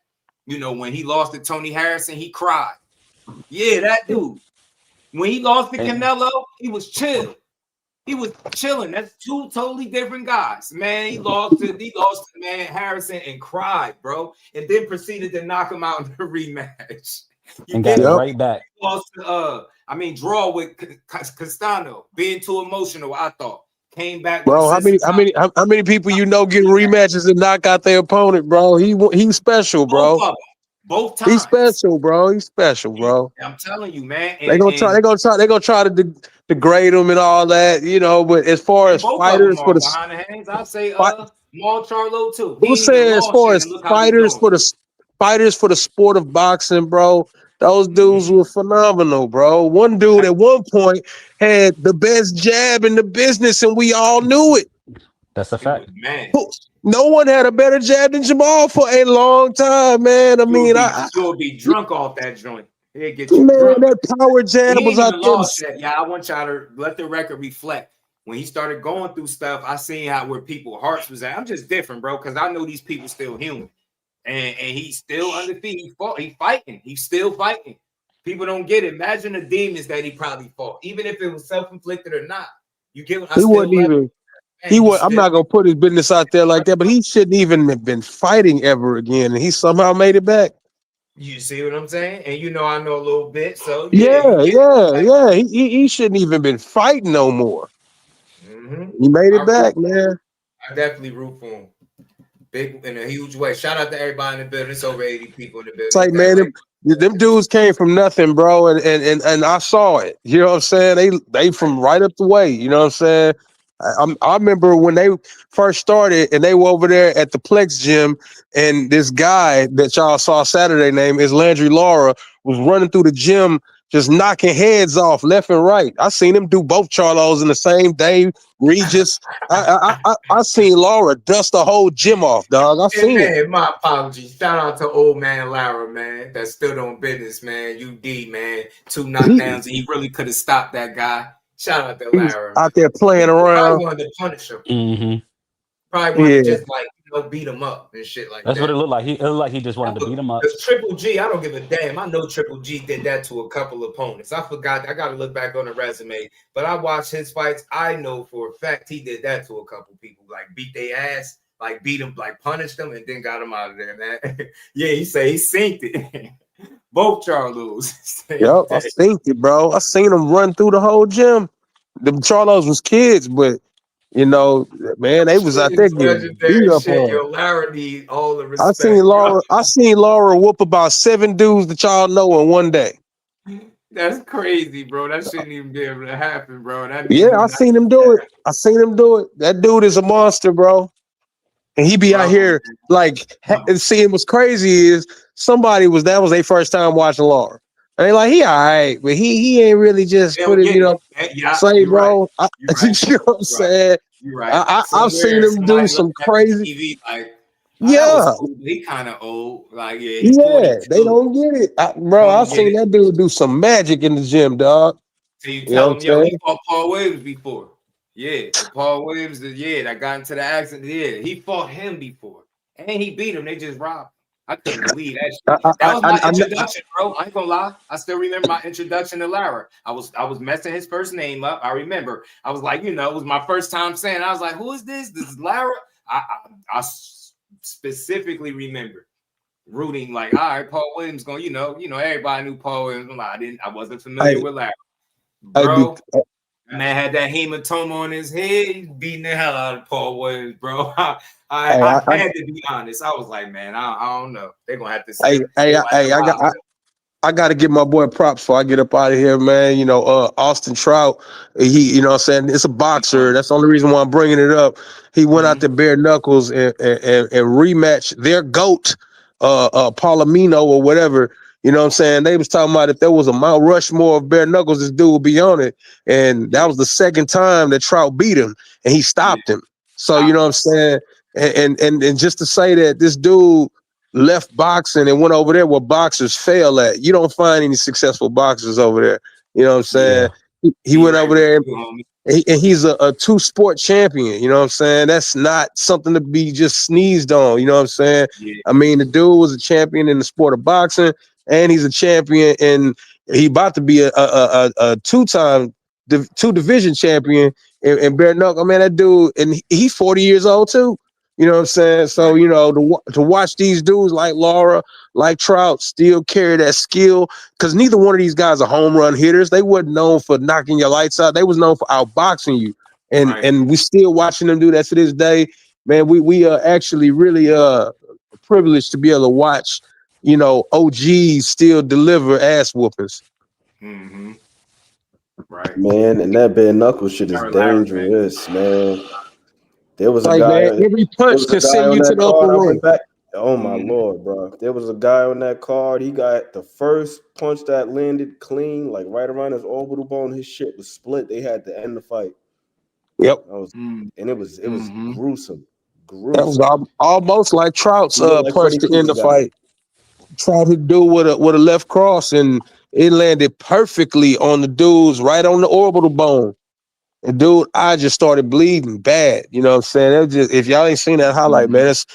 you know, when he lost to Tony Harrison, he cried. Yeah, that dude. When he lost to Canelo, he was chill. He was chilling. That's two totally different guys. Man, he lost to man Harrison and cried, bro, and then proceeded to knock him out in the rematch. And got it right back. He lost to, draw with Castano, being too emotional. I thought came back. Bro, how many people you know get rematches and knock out their opponent, bro? He's special, bro. Both times. He's special, bro. He's special, bro. I'm telling you, man. They're gonna try to degrade him and all that, you know. But as far as fighters for the behind the hands, I'd say Maul Charlo too. Who said as far as fighters for the sport of boxing, bro? Those dudes were phenomenal, bro. One dude at one point had the best jab in the business, and we all knew it. That's a fact, man. No one had a better jab than Jamal for a long time, man. I mean, you'll be drunk off that joint. It get you drunk. That power jab was out there. Yeah, I want y'all to let the record reflect. When he started going through stuff, I seen where people's hearts was at. I'm just different, bro, because I know these people still human. And he's still undefeated. He's fighting. He's still fighting. People don't get it. Imagine the demons that he probably fought, even if it was self-inflicted or not. You get what he wasn't even. I'm not gonna put his business out there like that, but he shouldn't even have been fighting ever again, and he somehow made it back. You see what I'm saying? And you know I know a little bit, so yeah. He shouldn't even been fighting no more. He made it back, man. I definitely root for him, big in a huge way. Shout out to everybody in the building. It's over 80 people in the building. It's like, man, them dudes came from nothing, bro, and I saw it. You know what I'm saying? They from right up the way. You know what I'm saying? I remember when they first started and they were over there at the Plex gym, and this guy that y'all saw Saturday name is Landry Lara was running through the gym just knocking heads off left and right. I seen him do both Charlos in the same day. Regis, I seen Lara dust the whole gym off, dog. I seen it. My apologies. Shout out to old man Lara, man. That stood on business, man. UD, man. 2 knockdowns, and he really could have stopped that guy. Shout out to Lara. Out there playing around. Probably wanted to punish him. Probably wanted to just beat him up and shit like that. That's what it looked like. It looked like he just wanted to beat him up. Because Triple G, I don't give a damn. I know Triple G did that to a couple opponents. I forgot. I got to look back on the resume. But I watched his fights. I know for a fact he did that to a couple people. Like beat their ass, like beat them, like punished them, and then got them out of there, man. Yeah, he said he synced it. Both Charlos. Yep, I synced it, bro. I seen him run through the whole gym. The Charlos was kids, but you know, man, they was out there getting beat up on. Lara need all the respect. I seen Laura whoop about 7 dudes that y'all know in one day. That's crazy, bro. That shouldn't even be able to happen, bro. I seen him do it. That dude is a monster, bro. And he be out here and seeing what's crazy is that was their first time watching Laura. And they like, he all right, but he ain't really just put it, you know. Say, bro, right. You know what I'm saying? You're right. I've seen him do some crazy. TV, yeah, he kind of old. Like, they don't get it, bro. I've seen that dude do some magic in the gym, dog. So you tell him, he fought Paul Williams before. Yeah, Paul Williams, that got into the accident. Yeah, he fought him before, and he beat him. They just robbed him. I couldn't believe that shit. That was my introduction, bro. I ain't gonna lie. I still remember my introduction to Lara. I was messing his first name up. I remember. I was like, it was my first time saying. I was like, who is this? This is Lara. I specifically remember rooting like, all right, Paul Williams going. Everybody knew Paul Williams. I wasn't familiar with Lara, bro. Man had that hematoma on his head. He's beating the hell out of Paul Williams, bro. I had to be honest. I was like, man, I don't know. They're gonna have to say. I got to give my boy props before I get up out of here, man. Austin Trout, he, what I'm saying, it's a boxer. That's the only reason why I'm bringing it up. He went out to bare knuckles and rematched their GOAT, Palomino or whatever. You know what I'm saying? They was talking about if there was a Mount Rushmore of bare knuckles, this dude would be on it. And that was the second time that Trout beat him, and he stopped him. So, you know what I'm saying? And just to say that this dude left boxing and went over there where boxers fail at. You don't find any successful boxers over there. You know what I'm saying? He went over there And he's a two-sport champion. You know what I'm saying? That's not something to be just sneezed on. You know what I'm saying? Yeah. I mean, the dude was a champion in the sport of boxing, and he's a champion, and he about to be a two-time two division champion in bare knuckle. Man, that dude, and he's 40 years old too. You know what I'm saying? So, you know, to watch these dudes like Laura, like Trout, still carry that skill, because neither one of these guys are home run hitters. They wasn't known for knocking your lights out. They was known for outboxing you. And we still watching them do that to this day. Man, we are actually really privileged to be able to watch, you know, OGs still deliver ass whoopings. Mm-hmm. Right. Man, and that bare knuckle shit is dangerous, man. There was a Like, guy. man, every punch can send you to the upper room. Oh my lord, bro! There was a guy on that card. He got the first punch that landed clean, like right around his orbital bone. His shit was split. They had to end the fight. Yep. And it was gruesome. That was almost like Trout's punch to end the fight. Trout to do with a left cross, and it landed perfectly on the dude's right on the orbital bone. And dude, I just started bleeding bad. You know what I'm saying? That just, if y'all ain't seen that highlight, man, it's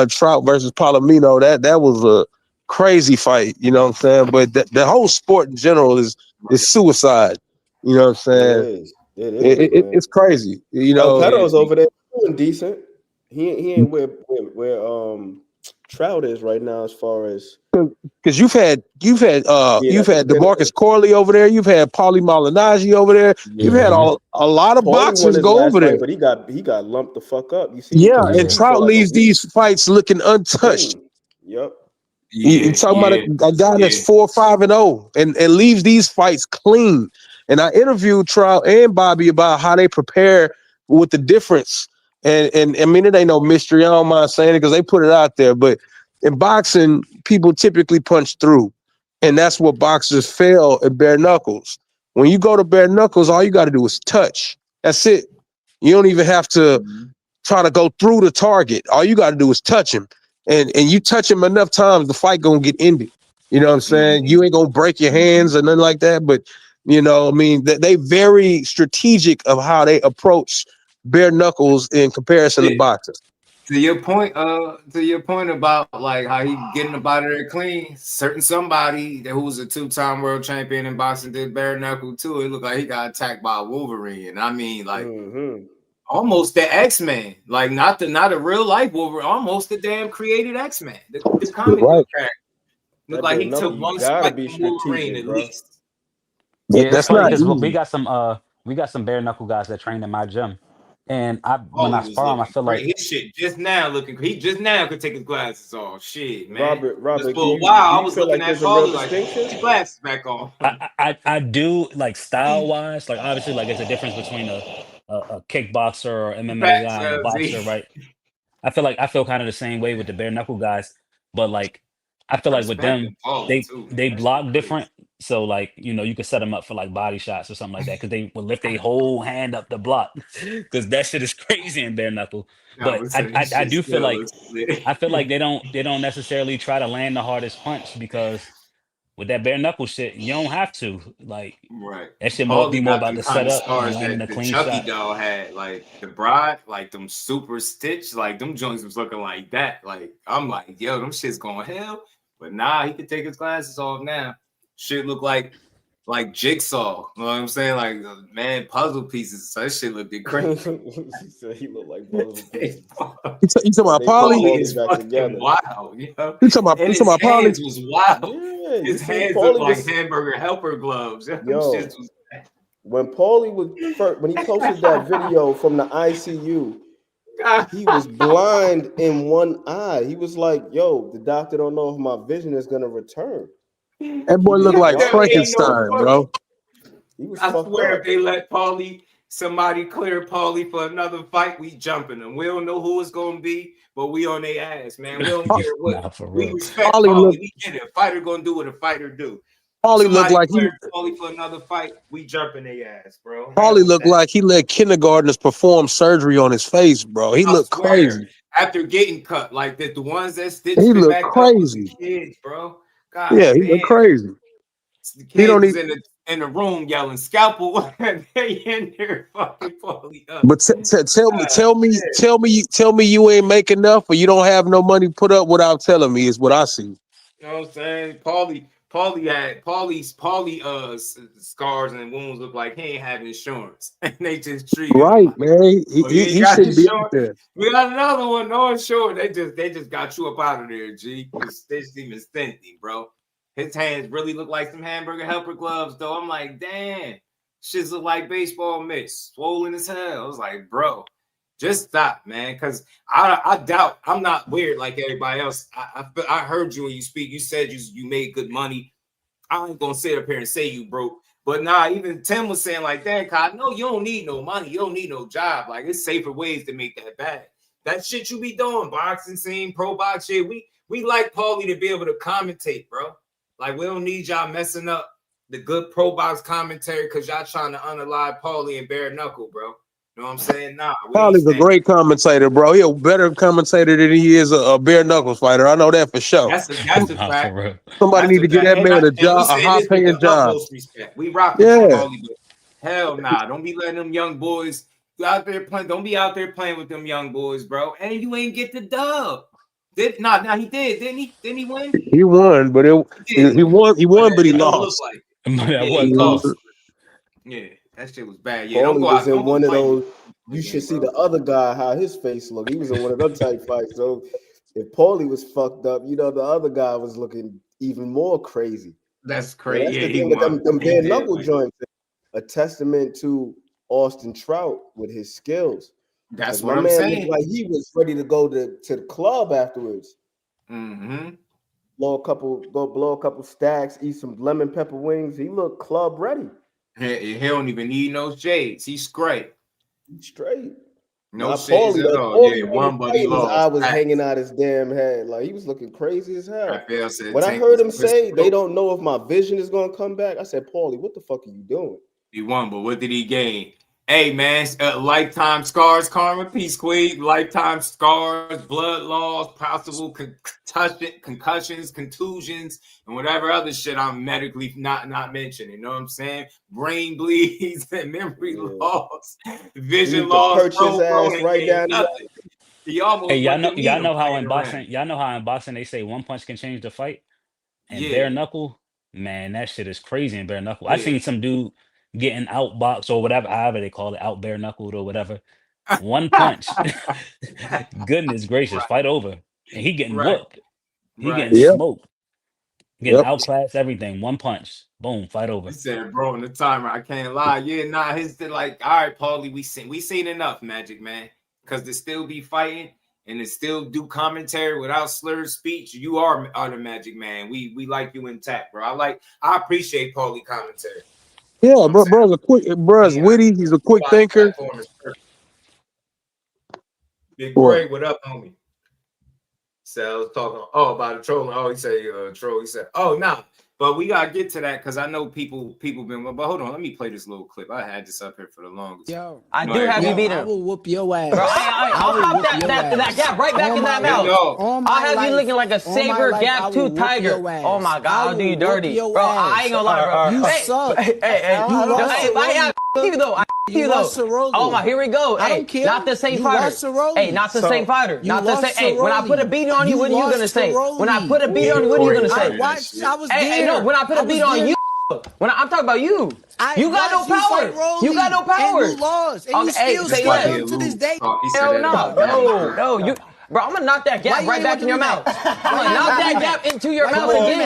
Trout versus Palomino. That was a crazy fight. You know what I'm saying? But the whole sport in general is suicide. You know what I'm saying? It is. It's crazy. You know, Peto's over there doing decent. He ain't where Trout is right now, as far as because you've had DeMarcus Corley over there, you've had Paulie Malignaggi over there, you've had a lot of boxers go over there, but he got lumped the fuck up. You see, and Trout leaves these fights looking untouched. Yep. You talking about a guy that's 4-5-0 and leaves these fights clean. And I interviewed Trout and Bobby about how they prepare with the difference. And I mean, it ain't no mystery. I don't mind saying it because they put it out there. But in boxing, people typically punch through. And that's what boxers fail at bare knuckles. When you go to bare knuckles, all you got to do is touch. That's it. You don't even have to try to go through the target. All you got to do is touch him. And you touch him enough times, the fight going to get ended. You know what I'm saying? You ain't going to break your hands or nothing like that. But, you know, I mean, they very strategic of how they approach bare knuckles in comparison to boxing. To your point about like how he getting up out of there clean, somebody who was a 2-time world champion in boxing did bare knuckle too. It looked like he got attacked by a Wolverine. And I mean, like almost the X-Men, like not a real life Wolverine, almost the damn created X-Men. The comic book character. Looked like he took one spike from Wolverine at least. Yeah, that's funny because we got some bare knuckle guys that train in my gym. And when I spar him, I feel like his shit just now looking. He just now could take his glasses off. Shit, man. Robert, for a while I was looking at Paulie like his glasses back on. I do like style wise, like obviously like there's a difference between a kickboxer or MMA guy and a boxer, right? I feel kind of the same way with the bare knuckle guys, but like I feel like with them they block different. So like, you know, you could set them up for like body shots or something like that because they will lift their whole hand up the block because that shit is crazy in bare knuckle. But I do feel like they don't necessarily try to land the hardest punch because with that bare knuckle shit, you don't have to like that shit be more about the setup and landing a clean Chucky shot. doll had like the Bride, like them super stitch, like them joints was looking like that. Like I'm like, yo, them shit's going hell. But nah, he could take his glasses off now. Shit look like jigsaw. You know what I'm saying? Like man, puzzle pieces. So that shit looked crazy. He said he looked like puzzle pieces. You talking about Paulie? Is fucking wild. You know? You talking about Paulie? Hands was wild. Yeah, his hands looked like hamburger helper gloves. Yo, when Paulie when he posted that video from the ICU, he was blind in one eye. He was like, yo, the doctor don't know if my vision is gonna return. That boy looked like Frankenstein, bro. I swear if they let somebody clear Paulie for another fight, we jumping them. We don't know who it's gonna be, but we on their ass, man. We don't care what. We respect Paulie. We get it. A fighter gonna do what a fighter do. Paulie looked like Paulie for another fight. We jumping their ass, bro. Paulie looked like he let kindergartners perform surgery on his face, bro. He looked crazy after getting cut. Like the ones that stitched. He looked crazy, kids, bro. God, yeah, he looked crazy. He don't even in the room yelling scalpel. They in there fucking Paulie up. But tell me you ain't make enough, or you don't have no money put up without telling me is what I see. You know what I'm saying? Paulie's scars and wounds look like he ain't have insurance, and they just treat him right, like, man. He should be out there. We got another one, no insurance. They just got you up out of there, G. They Stevenson stinty, bro. His hands really look like some hamburger helper gloves, though. I'm like, damn, shits look like baseball mitts, swollen as hell. I was like, bro, just stop, man, because I doubt I'm not weird like everybody else. I heard you when you speak. You said you made good money. I ain't gonna sit up here and say you broke, but nah, even Tim was saying like that. Cause I know you don't need no money, you don't need no job. Like it's safer ways to make that bag. That shit you be doing, boxing scene, pro box shit. We like Paulie to be able to commentate, bro. Like we don't need y'all messing up the good pro box commentary because y'all trying to unalive Paulie and bare knuckle, bro. You know what I'm saying? Nah, Paulie's a great commentator, bro. He's a better commentator than he is a bare knuckles fighter. I know that for sure. That's a fact. Somebody need to get that man a job, a high-paying job. We rock with Paulie, but hell nah. Don't be letting them young boys out there playing. Don't be out there playing with them young boys, bro. And you ain't get the dub. He did, didn't he? Didn't he win? He won, but he won, but he lost. He lost. Yeah, that shit was bad. Yeah, Paulie was in one of those. You should see the other guy, how his face looked. He was in one of them type fights. So if Paulie was fucked up, the other guy was looking even more crazy. That's crazy. That's the thing with them bare knuckle joints. A testament to Austin Trout with his skills. That's what I'm saying. Like he was ready to go to the club afterwards. Mm-hmm. Blow a couple stacks, eat some lemon pepper wings. He looked club ready. He don't even need no shades. He's straight. Straight. No shades at all. Yeah, one but he lost. I was hanging out his damn head. Like he was looking crazy as hell. When I heard him say they don't know if my vision is gonna come back, I said, Paulie, what the fuck are you doing? He won, but what did he gain? Hey man, lifetime scars, karma, peace, queen, lifetime scars, blood loss, possible concussions, contusions, and whatever other shit I'm medically not mentioning. You know what I'm saying? Brain bleeds and memory loss, vision loss. His ass right down. Y'all know how in boxing they say one punch can change the fight, and bare knuckle, man, that shit is crazy in bare knuckle. I seen some dude getting outboxed or whatever, however they call it, out bare knuckled or whatever. One punch. Goodness gracious, fight over. And he getting whooped. He getting smoked. Getting outclassed, everything. One punch. Boom, fight over. He said, bro, in the timer, I can't lie. Yeah, nah, his like, all right, Paulie, we seen enough, Magic Man. Because to still be fighting and to still do commentary without slurred speech, you are the Magic Man. We like you intact, bro. I appreciate Paulie commentary. Yeah, bro's witty. He's a quick thinker. Big Bray, what up, homie? So I was talking about the trolling. Oh, he said troll. He said, oh, nah. But we gotta get to that because I know people been. But hold on, let me play this little clip. I had this up here for the longest. Yo, I do have you beat him. I will whoop your ass. Bro, I'll pop that gap right back in that mouth. I'll have you looking like a saber gap tooth tiger. Oh my God, I'll do you dirty, bro. I ain't gonna lie, bro. You suck. Hey, you though. Oh my, here we go. Hey, not the same fighter. Hey, not the same fighter. Not the same. Hey, when I put a beat on you, what are you gonna say? When I put a beat on you, what are you gonna say? I was there. No, when I put a beat on you, I'm talking about you. You got no power. You got no power. And you lost. And you still slap to this day. Hell no. You. Bro, I'm gonna knock that gap right back in your mouth. I'm gonna knock that gap into your mouth again.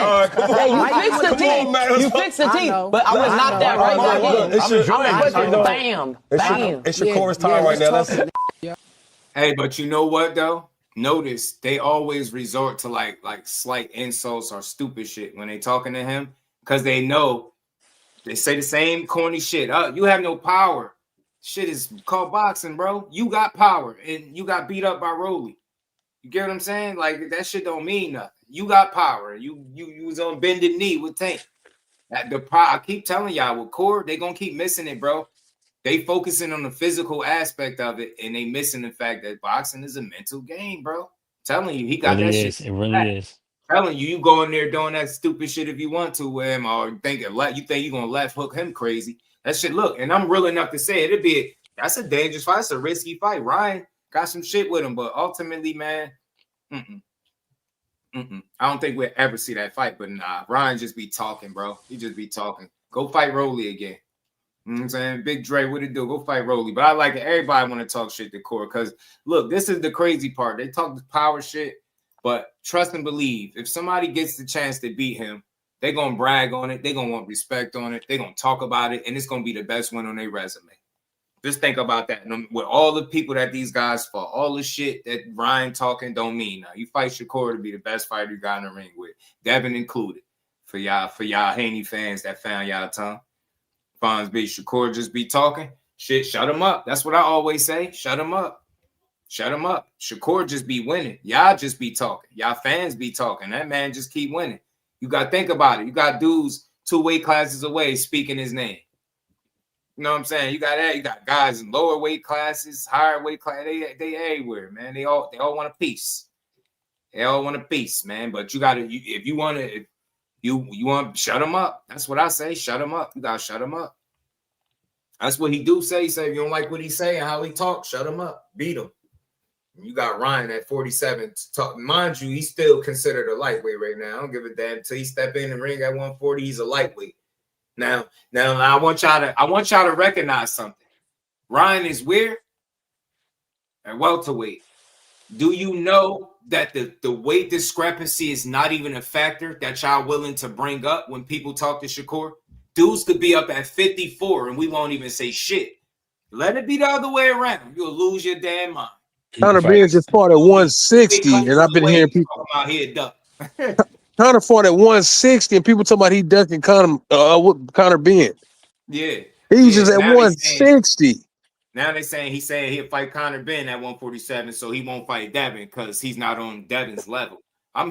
Hey, you fix the teeth. You fix the teeth. But I'm gonna knock that right back in. I'm gonna put you bam. It's Shakur's time right now. Hey, but you know what though? Notice they always resort to like slight insults or stupid shit when they talking to him because they know they say the same corny shit. You have no power. Shit is called boxing, bro. You got power and you got beat up by Rolly. You get what I'm saying? Like that shit don't mean nothing. You got power. You was on bended knee with Tank. I keep telling y'all with Core, they gonna keep missing it, bro. They focusing on the physical aspect of it, and they missing the fact that boxing is a mental game, bro. I'm telling you, he got that shit. It really is. telling you, you go in there doing that stupid shit if you want to with him, or you think you're gonna left hook him crazy. That shit, look, and I'm real enough to say that's a dangerous fight. It's a risky fight. Ryan got some shit with him, but ultimately, man, I don't think we'll ever see that fight. But nah, Ryan just be talking, bro. He just be talking. Go fight Rolly again. You know what I'm saying? Big Dre, what it do? Go fight Rolly. But I like it. Everybody want to talk shit to Core because, look, this is the crazy part. They talk the power shit, but trust and believe. If somebody gets the chance to beat him, they're going to brag on it. They're going to want respect on it. They're going to talk about it, and it's going to be the best one on their resume. Just think about that. With all the people that these guys fought, all the shit that Ryan talking don't mean. Now, you fight Shakur to be the best fighter you got in the ring with, Devin included. For y'all Haney fans that found y'all tongue. Fonz B. Shakur just be talking. Shit, shut him up. That's what I always say. Shut him up. Shut him up. Shakur just be winning. Y'all just be talking. Y'all fans be talking. That man just keep winning. You got to think about it. You got dudes 2 weight classes away speaking his name. You know what I'm saying? You got that. You got guys in lower weight classes, higher weight class. They everywhere, man. They all want a piece. They all want a piece, man. But you got to, if you want to, you want to shut him up. That's what I say. Shut him up. You got to shut him up. That's what he do say. He say, if you don't like what he say and how he talk, shut him up. Beat him. You got Ryan at 47. Mind you, he's still considered a lightweight right now. I don't give a damn until he step in the ring at 140. He's a lightweight. Now I want y'all to recognize something. Ryan is where? At welterweight. Do you know that the weight discrepancy is not even a factor that y'all willing to bring up when people talk to Shakur? Dudes could be up at 54 and we won't even say shit. Let it be the other way around. You'll lose your damn mind. Conor Ben's just fought at 160, and I've been hearing people out here duck. Conor fought at 160, and people talking about he ducking Conor Ben. Yeah, he's just at 160. Now they saying he'll fight Conor Ben at 147, so he won't fight Devin because he's not on Devin's level.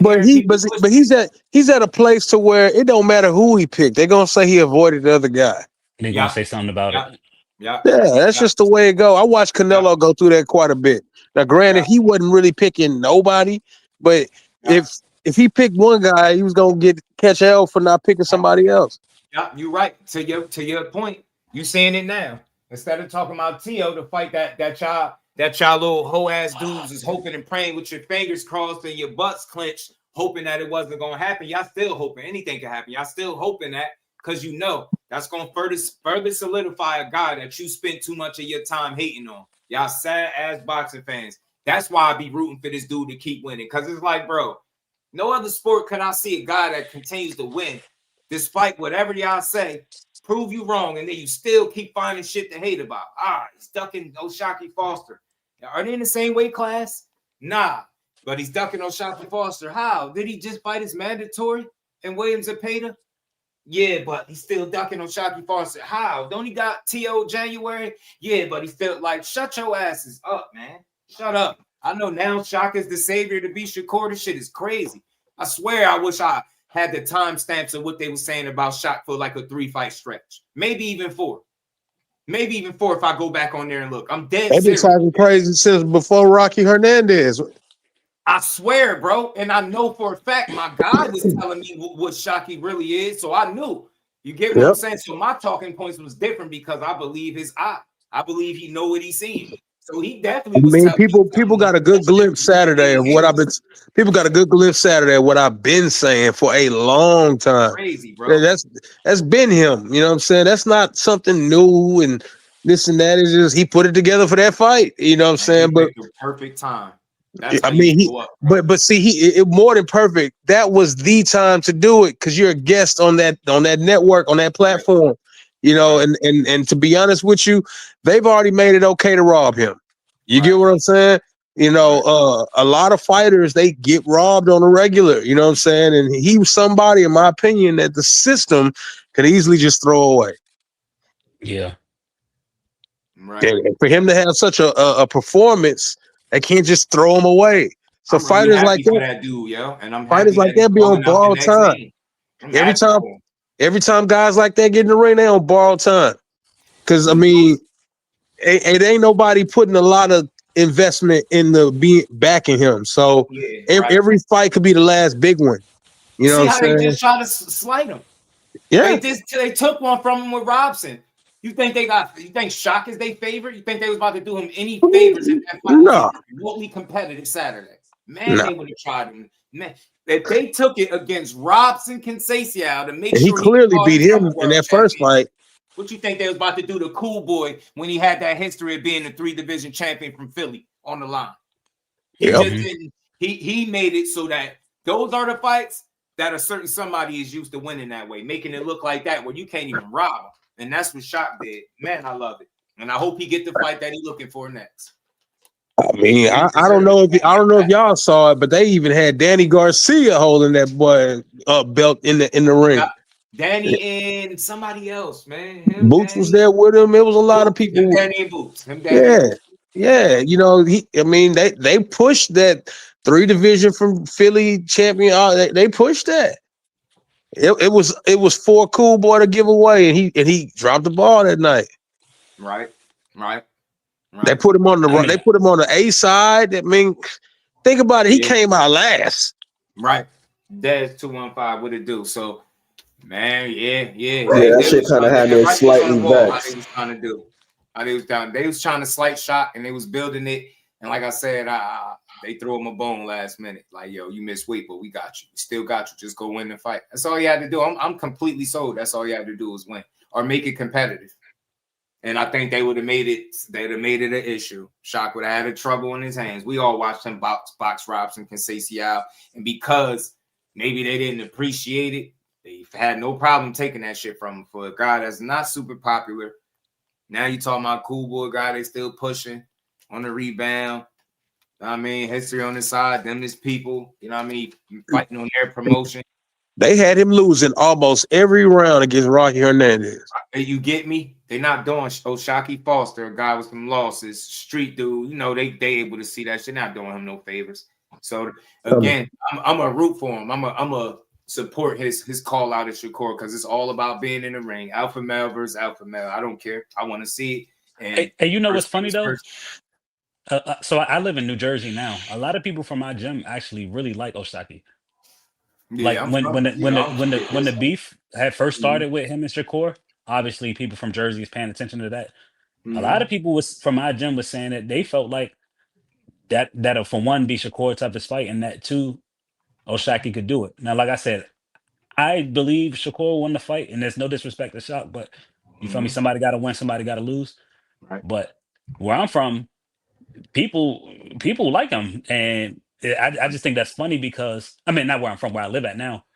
But he's at a place to where it don't matter who he picked. They're gonna say he avoided the other guy. They're gonna say something about it. Yeah, that's just the way it go. I watched Canelo go through that quite a bit. Now, granted, he wasn't really picking nobody, but if he picked one guy, he was gonna catch hell for not picking somebody else. Yeah, you're right. To your point, you saying it now. Instead of talking about Tio to fight that y'all little hoe ass dudes is hoping and praying with your fingers crossed and your butts clenched, hoping that it wasn't gonna happen. Y'all still hoping anything can happen. Y'all still hoping that because you know that's gonna further solidify a guy that you spent too much of your time hating on. Y'all sad ass boxing fans. That's why I be rooting for this dude to keep winning. Cause it's like, bro, no other sport can I see a guy that continues to win despite whatever y'all say. Prove you wrong, and then you still keep finding shit to hate about. He's ducking Oshaquie Foster. Are they in the same weight class? Nah, but he's ducking Oshaquie Foster. How? Did he just fight his mandatory in Williams and Payton? Yeah, but he's still ducking Oshaquie Foster. How? Don't he got T.O. January? Yeah, but he still like, shut your asses up, man. Shut up. I know now Shaq is the savior to beat Shakur. This shit is crazy. I swear I wish I had the timestamps of what they were saying about Shaq for like a 3-fight stretch. Maybe even 4. Maybe even 4 if I go back on there and look. I'm dead They've been serious. talking crazy since before Rocky Hernandez. I swear, bro. And I know for a fact my guy was telling me what Shaquie really is. So I knew. You get what I'm saying? So my talking points was different because I believe his eye. I believe he know what he's seeing. So he definitely was people got a good glimpse Saturday of what I've been. People got a good glimpse Saturday of what I've been saying for a long time. Crazy, bro. That's been him. You know what I'm saying? That's not something new and this and that. It's just he put it together for that fight. You know what I'm saying? But the perfect time. I mean, but see, it more than perfect. That was the time to do it because you're a guest on that network, on that platform. You know, and to be honest with you, they've already made it okay to rob him. You get what I'm saying? You know, a lot of fighters, they get robbed on a regular, you know what I'm saying? And he was somebody, in my opinion, that the system could easily just throw away. Yeah. Right. And for him to have such a performance, they can't just throw him away. So I'm fighters really like that dude, yo. And I'm fighters like that be on borrowed time. Every time guys like that get in the ring, they on borrowed time. Because I mean, it ain't nobody putting a lot of investment in the backing him. So every fight could be the last big one. You know See what how I'm they saying? just try to slight him. Yeah. They took one from him with Robson. You think Shock is their favorite? You think they was about to do him any favors if that fight was remotely competitive Saturday? Man, they would have tried him. Man, if they took it against Robson Conceição to make And he sure clearly beat him in that first fight. What you think they was about to do to Cool Boy when he had that history of being the 3-division champion from Philly on the line? He just didn't. He made it so that those are the fights that a certain somebody is used to winning that way, making it look like that where you can't even rob him. And that's what Shock did. Man, I love it. And I hope he get the fight that he's looking for next. I mean, I don't know if y'all saw it, but they even had Danny Garcia holding that boy belt in the ring. Danny and somebody else, man. Boots was there with him. It was a lot of people. Danny and Boots. Yeah. You know, they pushed that 3-division from Philly champion. They pushed that. It was for Cool Boy to give away, and he dropped the ball that night. Right. They put him on the they put him on the A side. I mean, think about it. He came out last. Right. That's 215. What it do? So, man, yeah. That shit kind of had me slightly vexed. They was trying to do. They was trying to slight Shock, and they was building it. And like I said, they threw him a bone last minute. Like, yo, you missed weight, but we got you. We still got you. Just go win the fight. That's all you had to do. I'm completely sold. That's all you had to do was win or make it competitive. And I think they would have made it. They'd have made it an issue. Shock would have had trouble in his hands. We all watched him box Robson Conceição, and because maybe they didn't appreciate it, they had no problem taking that shit from him. For a guy that's not super popular, now you talking about Cool Boy guy they still pushing on the rebound. I mean, history on the side, them is people. You know what I mean? Fighting on their promotion. They had him losing almost every round against Rocky Hernandez. You get me? They're not doing Oshaquie Foster, a guy with some losses, street dude. You know, they able to see that shit. Not doing him no favors. So again, I'm a root for him. I'm a support his call out at Shakur because it's all about being in the ring. Alpha male versus alpha male. I don't care. I want to see it. And you know what's funny though? So I live in New Jersey now. A lot of people from my gym actually really like Oshaquie. Yeah, like when the beef had first started with him and Shakur, obviously people from Jersey is paying attention to that. A lot of people from my gym was saying that they felt like that for one be Shakur toughest fight, and that two Oshaquie could do it. Now, like I said, I believe Shakur won the fight, and there's no disrespect to Shock, but you feel me? Somebody got to win, somebody got to lose. Right. But where I'm from, people like him, and I just think that's funny because I mean, not where I'm from, where I live at now.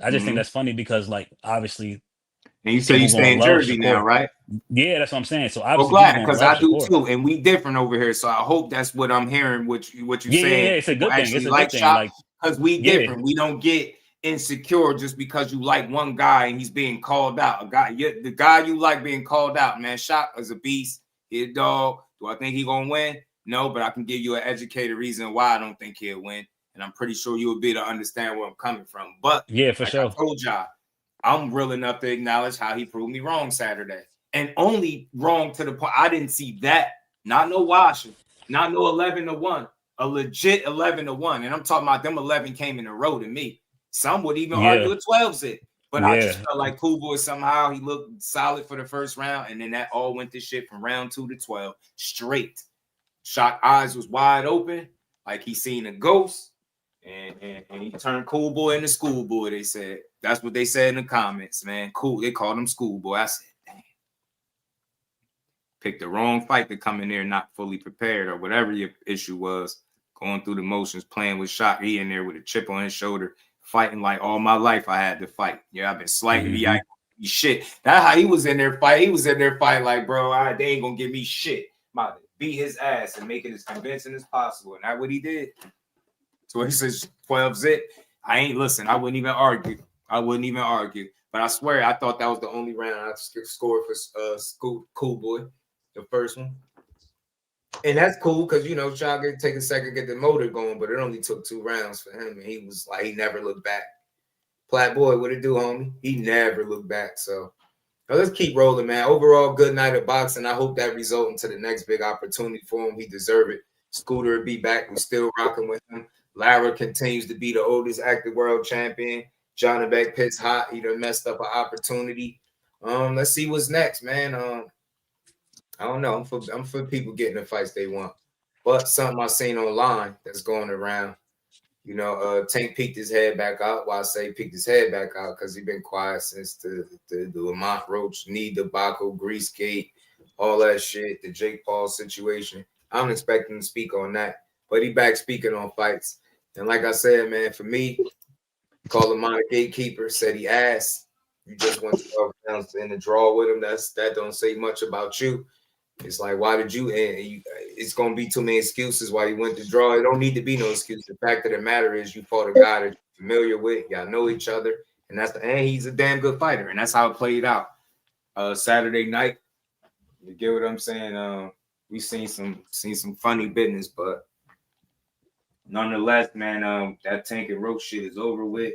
I just think that's funny because, like, obviously, and you say you stay in Jersey now, right? Yeah, that's what I'm saying. So I'm glad because I do too, and we different over here. So I hope that's what I'm hearing. What you saying? Yeah, it's a good thing. It's a good thing. Like, because we different. We don't get insecure just because you like one guy and he's being called out. The guy you like being called out, man. Shock is a beast. He a dog. Do I think he gonna win? No, but I can give you an educated reason why I don't think he'll win, and I'm pretty sure you'll be able to understand where I'm coming from. But yeah, for sure. I told y'all, I'm real enough to acknowledge how he proved me wrong Saturday, and only wrong to the point I didn't see that. Not no washing, not no 11-1, a legit 11-1, and I'm talking about them 11 came in a row to me. Some would even argue a 12-zit. But I just felt like Cool Boy somehow he looked solid for the first round, and then that all went to shit from round 2 to 12 straight. Shock eyes was wide open, like he seen a ghost, and he turned Cool Boy into Schoolboy. They said that's what they said in the comments, man. Cool, they called him Schoolboy. I said, damn, picked the wrong fight to come in there not fully prepared or whatever your issue was. Going through the motions, playing with Shock. He in there with a chip on his shoulder, fighting like all my life I had to fight. Yeah, I've been slightly shit. That's how he was in there fight. He was in there fighting like, bro, they ain't gonna give me shit. My beat his ass and make it as convincing as possible. And that's what he did. So he says 12-zit. I wouldn't even argue. But I swear, I thought that was the only round I scored for Cool Boy, the first one. And that's cool because, you know, Shock could take a second, get the motor going, but it only took 2 rounds for him. And he was like, he never looked back. Plat Boy, what it do, homie? He never looked back. So let's keep rolling, man. Overall, good night of boxing. I hope that results into the next big opportunity for him. He deserves it. Scooter will be back. We're still rocking with him. Lara continues to be the oldest active world champion. Johnny Beck Pitt's hot. He done messed up an opportunity. Let's see what's next, man. I don't know. I'm for people getting the fights they want. But something I seen online that's going around, you know, Tank peeked his head back out. Why I say peeked his head back out? Because he's been quiet since the Lamont Roach knee debacle, Grease Gate, all that shit, the Jake Paul situation. I'm expecting him to speak on that. But he back speaking on fights. And like I said, man, for me, call Lamont a gatekeeper, said he asked. You just went 12 rounds in the draw with him. That don't say much about you. It's like, why did you? And it's gonna be too many excuses why you went to draw. It don't need to be no excuse. The fact of the matter is, you fought a guy that you're familiar with. Y'all know each other, and he's a damn good fighter, and that's how it played out. Saturday night, you get what I'm saying? We seen some funny business, but nonetheless, man, that Tank and Roach shit is over with.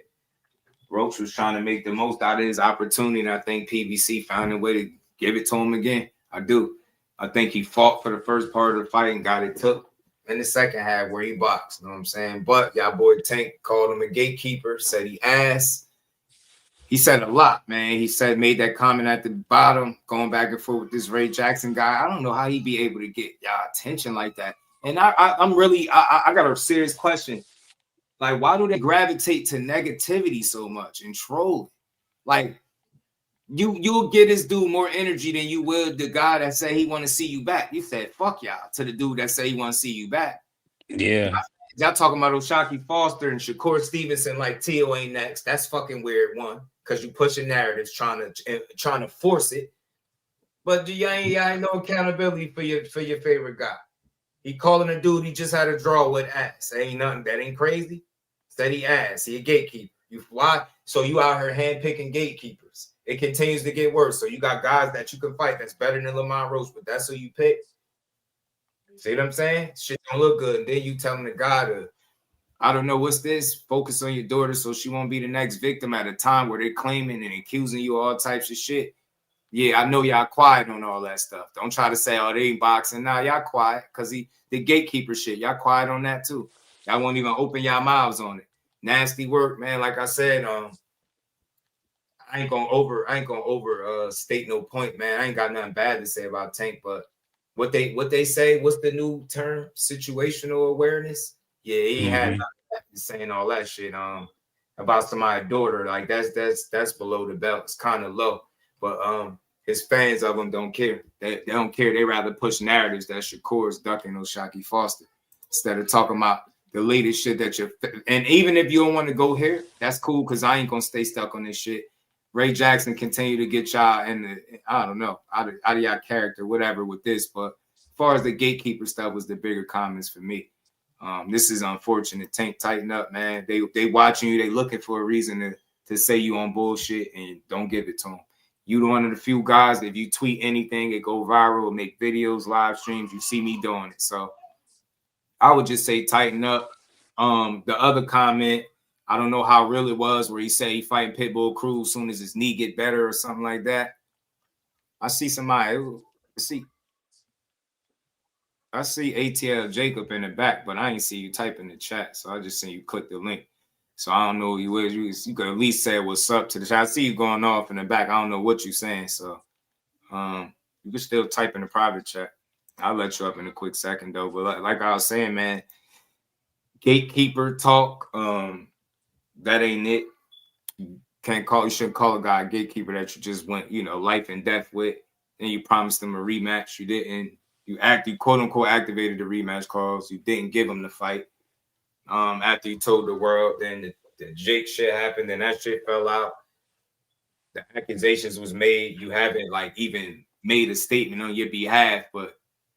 Roach was trying to make the most out of his opportunity, and I think PBC found a way to give it to him again. I do. I think he fought for the first part of the fight and got it took in the second half where he boxed. You know what I'm saying? But y'all boy Tank called him a gatekeeper, said he asked. He said a lot, man. He made that comment at the bottom, going back and forth with this Ray Jackson guy. I don't know how he'd be able to get y'all attention like that. And I'm really got a serious question. Like, why do they gravitate to negativity so much and troll? Like, you'll get this dude more energy than you would the guy that say he want to see you back. You said fuck y'all to the dude that say he want to see you back. Yeah. Y'all talking about Oshaquie Foster and Shakur Stevenson like T.O. ain't next. That's fucking weird, one, because you pushing narratives trying to force it. But y'all ain't no accountability for your favorite guy. He calling a dude he just had a draw with ass. Ain't nothing. That ain't crazy. Said he ass. He a gatekeeper. Why? So you out here handpicking gatekeepers. It continues to get worse. So you got guys that you can fight that's better than Lamont Roach, but that's who you pick. See what I'm saying? Shit don't look good. And then you telling the guy to, I don't know, what's this? Focus on your daughter so she won't be the next victim at a time where they're claiming and accusing you of all types of shit. Yeah, I know y'all quiet on all that stuff. Don't try to say, oh, they ain't boxing. Nah, y'all quiet because the gatekeeper shit. Y'all quiet on that too. Y'all won't even open y'all mouths on it. Nasty work, man. Like I said, I ain't gonna overstate no point, man. I ain't got nothing bad to say about Tank, but what they say, what's the new term? Situational awareness. Yeah, he had nothing saying all that shit about somebody's daughter. Like that's below the belt. It's kind of low. But his fans of him don't care. They don't care. They rather push narratives that Shakur's ducking Oshaquie Foster instead of talking about the latest shit that you're. And even if you don't want to go here, that's cool because I ain't gonna stay stuck on this shit. Ray Jackson continue to get y'all in the, I don't know, out of y'all character, whatever with this. But as far as the gatekeeper stuff was the bigger comments for me. This is unfortunate. Tank, tighten up, man. They watching you. They looking for a reason to say you on bullshit and don't give it to them. You one of the few guys that if you tweet anything, it go viral, make videos, live streams. You see me doing it. So I would just say tighten up. The other comment, I don't know how real it was where he said he fighting Pitbull Cruz as soon as his knee get better or something like that. I see somebody. I see ATL Jacob in the back, but I ain't see you type in the chat. So I just seen you click the link. So I don't know who you is. You could at least say what's up to the chat. I see you going off in the back. I don't know what you're saying. So you can still type in the private chat. I'll let you up in a quick second though. But like I was saying, man, gatekeeper talk. That ain't it. You shouldn't call a guy a gatekeeper that you just went, life and death with. Then you promised him a rematch. You didn't. You quote unquote activated the rematch clause. You didn't give him the fight. After you told the world, then the Jake shit happened, and that shit fell out. The accusations was made. You haven't even made a statement on your behalf, but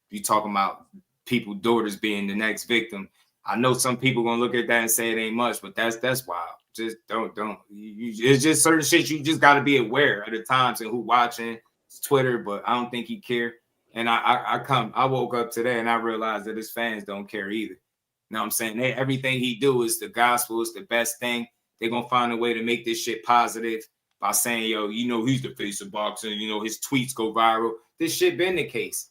you talking about people, daughters being the next victim. I know some people gonna look at that and say it ain't much, but that's wild. Just don't. It's just certain shit you just got to be aware of the times and who watching. It's Twitter, but I don't think he care. And I woke up today and I realized that his fans don't care either. You know what I'm saying? Everything he do is the gospel, is the best thing. They're gonna find a way to make this shit positive by saying, yo, he's the face of boxing. His tweets go viral. This shit been the case.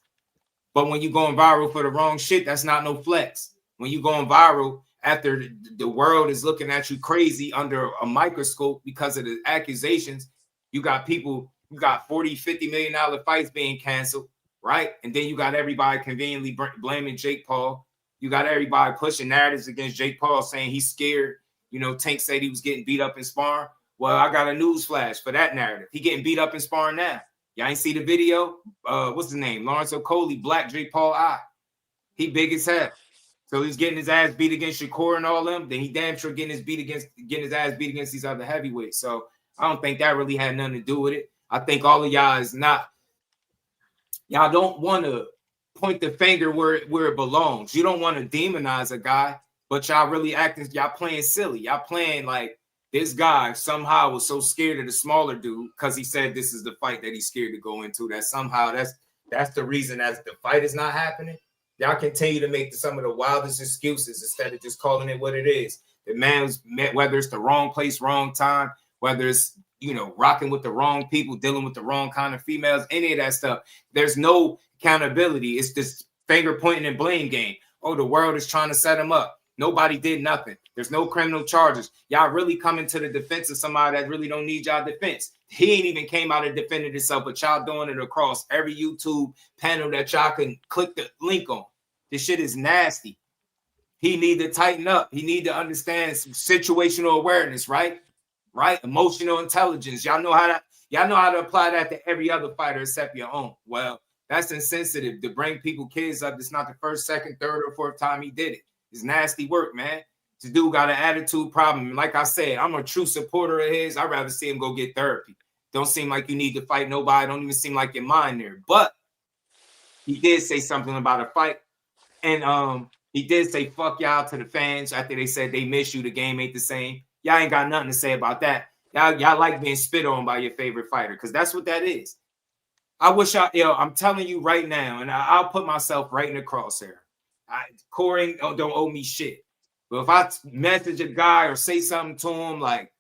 But when you going viral for the wrong shit, that's not no flex. When you going viral after the world is looking at you crazy under a microscope because of the accusations, you got people, you got $40-50 million fights being canceled, right? And then you got everybody conveniently blaming Jake Paul. You got everybody pushing narratives against Jake Paul, saying he's scared. You know, Tank said he was getting beat up in sparring. Well, I got a news flash for that narrative. He getting beat up in sparring now. Y'all ain't see the video? What's his name? Lawrence Okolie, black Jake Paul eye. He big as hell. So he's getting his ass beat against Shakur and all them. Then he damn sure getting his ass beat against these other heavyweights. So I don't think that really had nothing to do with it. I think all of y'all is not. Y'all don't want to point the finger where it belongs. You don't want to demonize a guy, but y'all really acting. Y'all playing silly. Y'all playing like this guy somehow was so scared of the smaller dude because he said this is the fight that he's scared to go into. That somehow that's the reason that the fight is not happening. Y'all continue to make some of the wildest excuses instead of just calling it what it is. The man's met, whether it's the wrong place, wrong time, whether it's, you know, rocking with the wrong people, dealing with the wrong kind of females, any of that stuff. There's no accountability. It's this finger pointing and blame game. Oh, the world is trying to set him up. Nobody did nothing. There's no criminal charges. Y'all really coming to the defense of somebody that really don't need y'all defense. He ain't even came out and defended himself, but y'all doing it across every YouTube panel that y'all can click the link on. This shit is nasty. He need to tighten up. He need to understand situational awareness, right? Right? Emotional intelligence. Y'all know how to apply that to every other fighter except your own. Well, that's insensitive to bring kids up. It's not the first, second, third, or fourth time he did it. It's nasty work, man. This dude got an attitude problem. Like I said, I'm a true supporter of his. I'd rather see him go get therapy. Don't seem like you need to fight nobody. Don't even seem like your mind there. But he did say something about a fight. And he did say, fuck y'all to the fans after they said they miss you. The game ain't the same. Y'all ain't got nothing to say about that. Y'all like being spit on by your favorite fighter because that's what that is. I wish I'm telling you right now, and I'll put myself right in the crosshair. Corey don't owe me shit. But if I message a guy or say something to him like,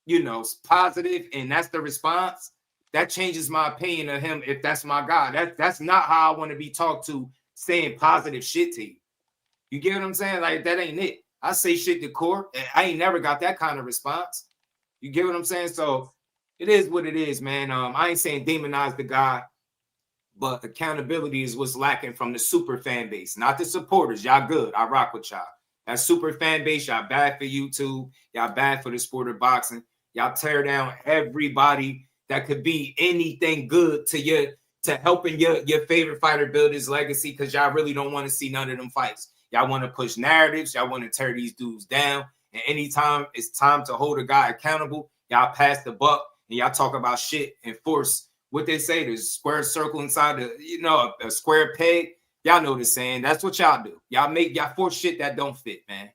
you know, positive, and that's the response, that changes my opinion of him if that's my guy. That's not how I want to be talked to, saying positive shit to you. You get what I'm saying? Like, that ain't it. I say shit to Corey. I ain't never got that kind of response. You get what I'm saying? So it is what it is, man. I ain't saying demonize the guy, but accountability is what's lacking from the super fan base, not the supporters. Y'all good. I rock with y'all. That super fan base, y'all bad for YouTube. Y'all bad for the sport of boxing. Y'all tear down everybody that could be anything good to helping your favorite fighter build his legacy, because y'all really don't want to see none of them fights. Y'all want to push narratives. Y'all want to tear these dudes down. And anytime it's time to hold a guy accountable, y'all pass the buck and y'all talk about shit and force what they say. There's a square circle inside a square peg. Y'all know the saying. That's what y'all do. Y'all force shit that don't fit, man.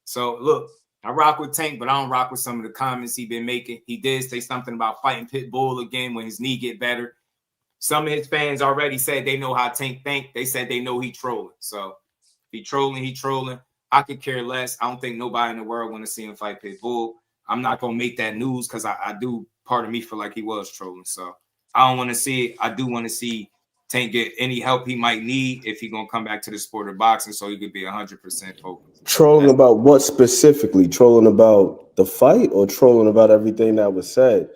So look, I rock with Tank, but I don't rock with some of the comments he been making. He did say something about fighting Pitbull again when his knee get better. Some of his fans already said they know how Tank think. They said they know he trolling. So if he trolling. I could care less. I don't think nobody in the world want to see him fight Pitbull. I'm not gonna make that news because I do. Part of me feel like he was trolling. So I don't want to see it. I do want to see Tank get any help he might need if he's gonna come back to the sport of boxing, so he could be 100% focused. Trolling about what specifically? Trolling about the fight or trolling about everything that was said?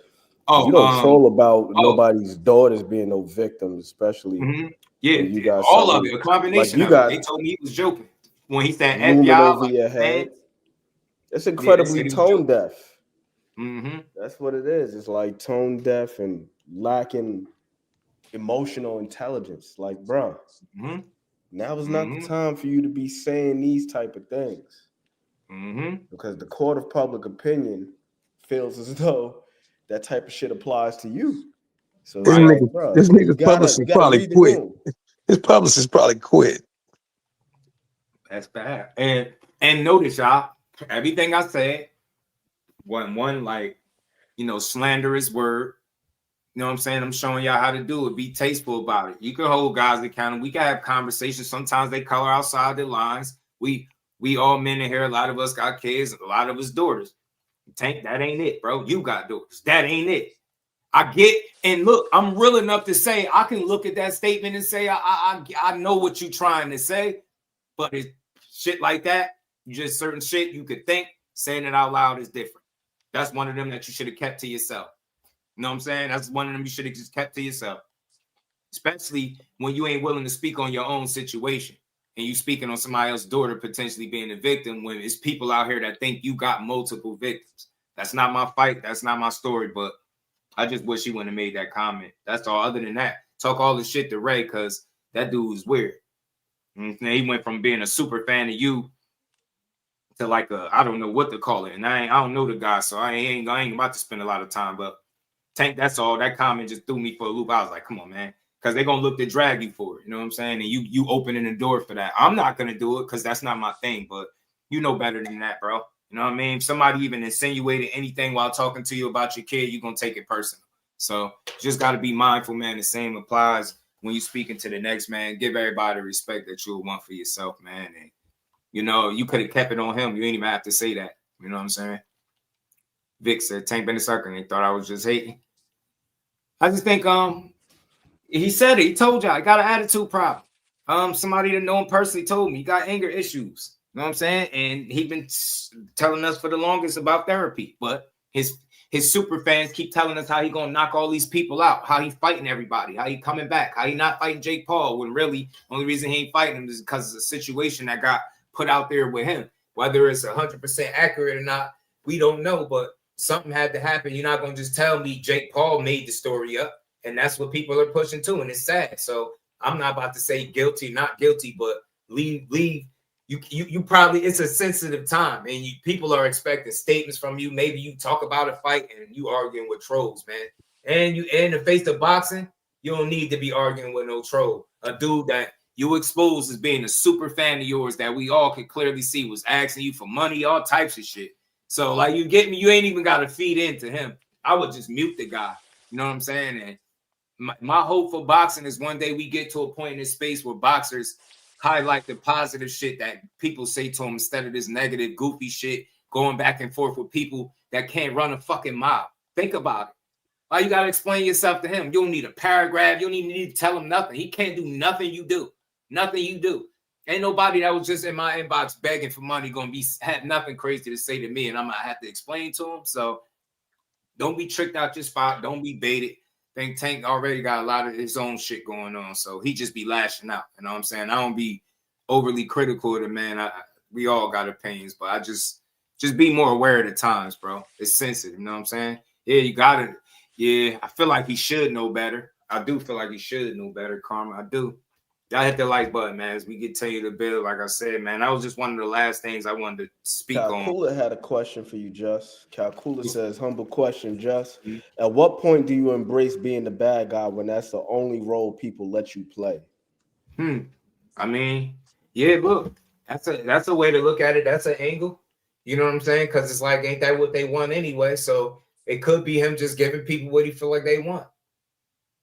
Oh, you don't troll about nobody's daughters being no victims, especially. Yeah, you got all of it, a combination of it. They told me he was joking when he said F y'all over your head. It's incredibly tone deaf. That's what it is. It's like tone deaf and lacking emotional intelligence. Like, bro, now is not the time for you to be saying these type of things. Because the court of public opinion feels as though that type of shit applies to you. So this nigga's publicist probably quit. His publicist probably quit. That's bad. And notice, y'all, everything I said wasn't one like, slanderous word. You know what I'm saying? I'm showing y'all how to do it. Be tasteful about it. You can hold guys accountable. We can have conversations. Sometimes they color outside the lines. We all men in here. A lot of us got kids. A lot of us daughters. Tank, that ain't it, bro. You got daughters. That ain't it. I get, and look, I'm real enough to say I can look at that statement and say I know what you're trying to say, but it's shit like that. Just certain shit you could think, saying it out loud is different. That's one of them that you should have kept to yourself. You know what I'm saying? That's one of them you should have just kept to yourself. Especially when you ain't willing to speak on your own situation and you speaking on somebody else's daughter potentially being a victim when it's people out here that think you got multiple victims. That's not my fight. That's not my story, but I just wish he wouldn't have made that comment. That's all. Other than that, talk all the shit to Ray because that dude was weird. And he went from being a super fan of you to like a, I don't know what to call it. And I don't know the guy, so I ain't about to spend a lot of time. But Tank, that's all. That comment just threw me for a loop. I was like, come on, man. Because they're going to look to drag you for it. You know what I'm saying? And you opening the door for that. I'm not going to do it because that's not my thing. But you know better than that, bro. You know what I mean? If somebody even insinuated anything while talking to you about your kid, you're going to take it personal. So just got to be mindful, man. The same applies when you're speaking to the next man. Give everybody the respect that you would want for yourself, man. And, you know, you could have kept it on him. You ain't even have to say that. You know what I'm saying? Vic said, Tank been a sucker, and they thought I was just hating. I just think, he said it. He told y'all, I got an attitude problem. Somebody that know him personally told me he got anger issues. You know what I'm saying? And he been telling us for the longest about therapy. But his super fans keep telling us how he gonna knock all these people out, how he fighting everybody, how he coming back, how he not fighting Jake Paul, when really only reason he ain't fighting him is because of a situation that got put out there with him. Whether it's 100% accurate or not, we don't know. But something had to happen. You're not gonna just tell me Jake Paul made the story up. And that's what people are pushing too, and it's sad. So I'm not about to say guilty, not guilty, but leave. You probably, it's a sensitive time, and people are expecting statements from you. Maybe you talk about a fight and you arguing with trolls, man. And you in the face of boxing, you don't need to be arguing with no troll. A dude that you expose as being a super fan of yours that we all could clearly see was asking you for money, all types of shit. So like, you get me? You ain't even got to feed into him. I would just mute the guy. You know what I'm saying? And my hope for boxing is one day we get to a point in this space where boxers highlight the positive shit that people say to them instead of this negative, goofy shit going back and forth with people that can't run a fucking mob. Think about it. Why you got to explain yourself to him? You don't need a paragraph. You don't even need to tell him nothing. He can't do nothing you do. Nothing you do. Ain't nobody that was just in my inbox begging for money going to have nothing crazy to say to me, and I'm going to have to explain to him. So don't be tricked out your spot. Don't be baited. I think Tank already got a lot of his own shit going on, so he just be lashing out. You know what I'm saying? I don't be overly critical of the man. We all got opinions, but I just be more aware of the times, bro. It's sensitive. You know what I'm saying? Yeah, you got it. Yeah, I feel like he should know better. I do feel like he should know better, Karma. I do. Y'all hit the like button, man, as we continue to build. Like I said, man, that was just one of the last things I wanted to speak on. Calcula had a question for you, Just. Calcula says, humble question, Just. At what point do you embrace being the bad guy when that's the only role people let you play? I mean, yeah, look, that's a way to look at it. That's an angle. You know what I'm saying? Because it's like, ain't that what they want anyway? So it could be him just giving people what he feel like they want.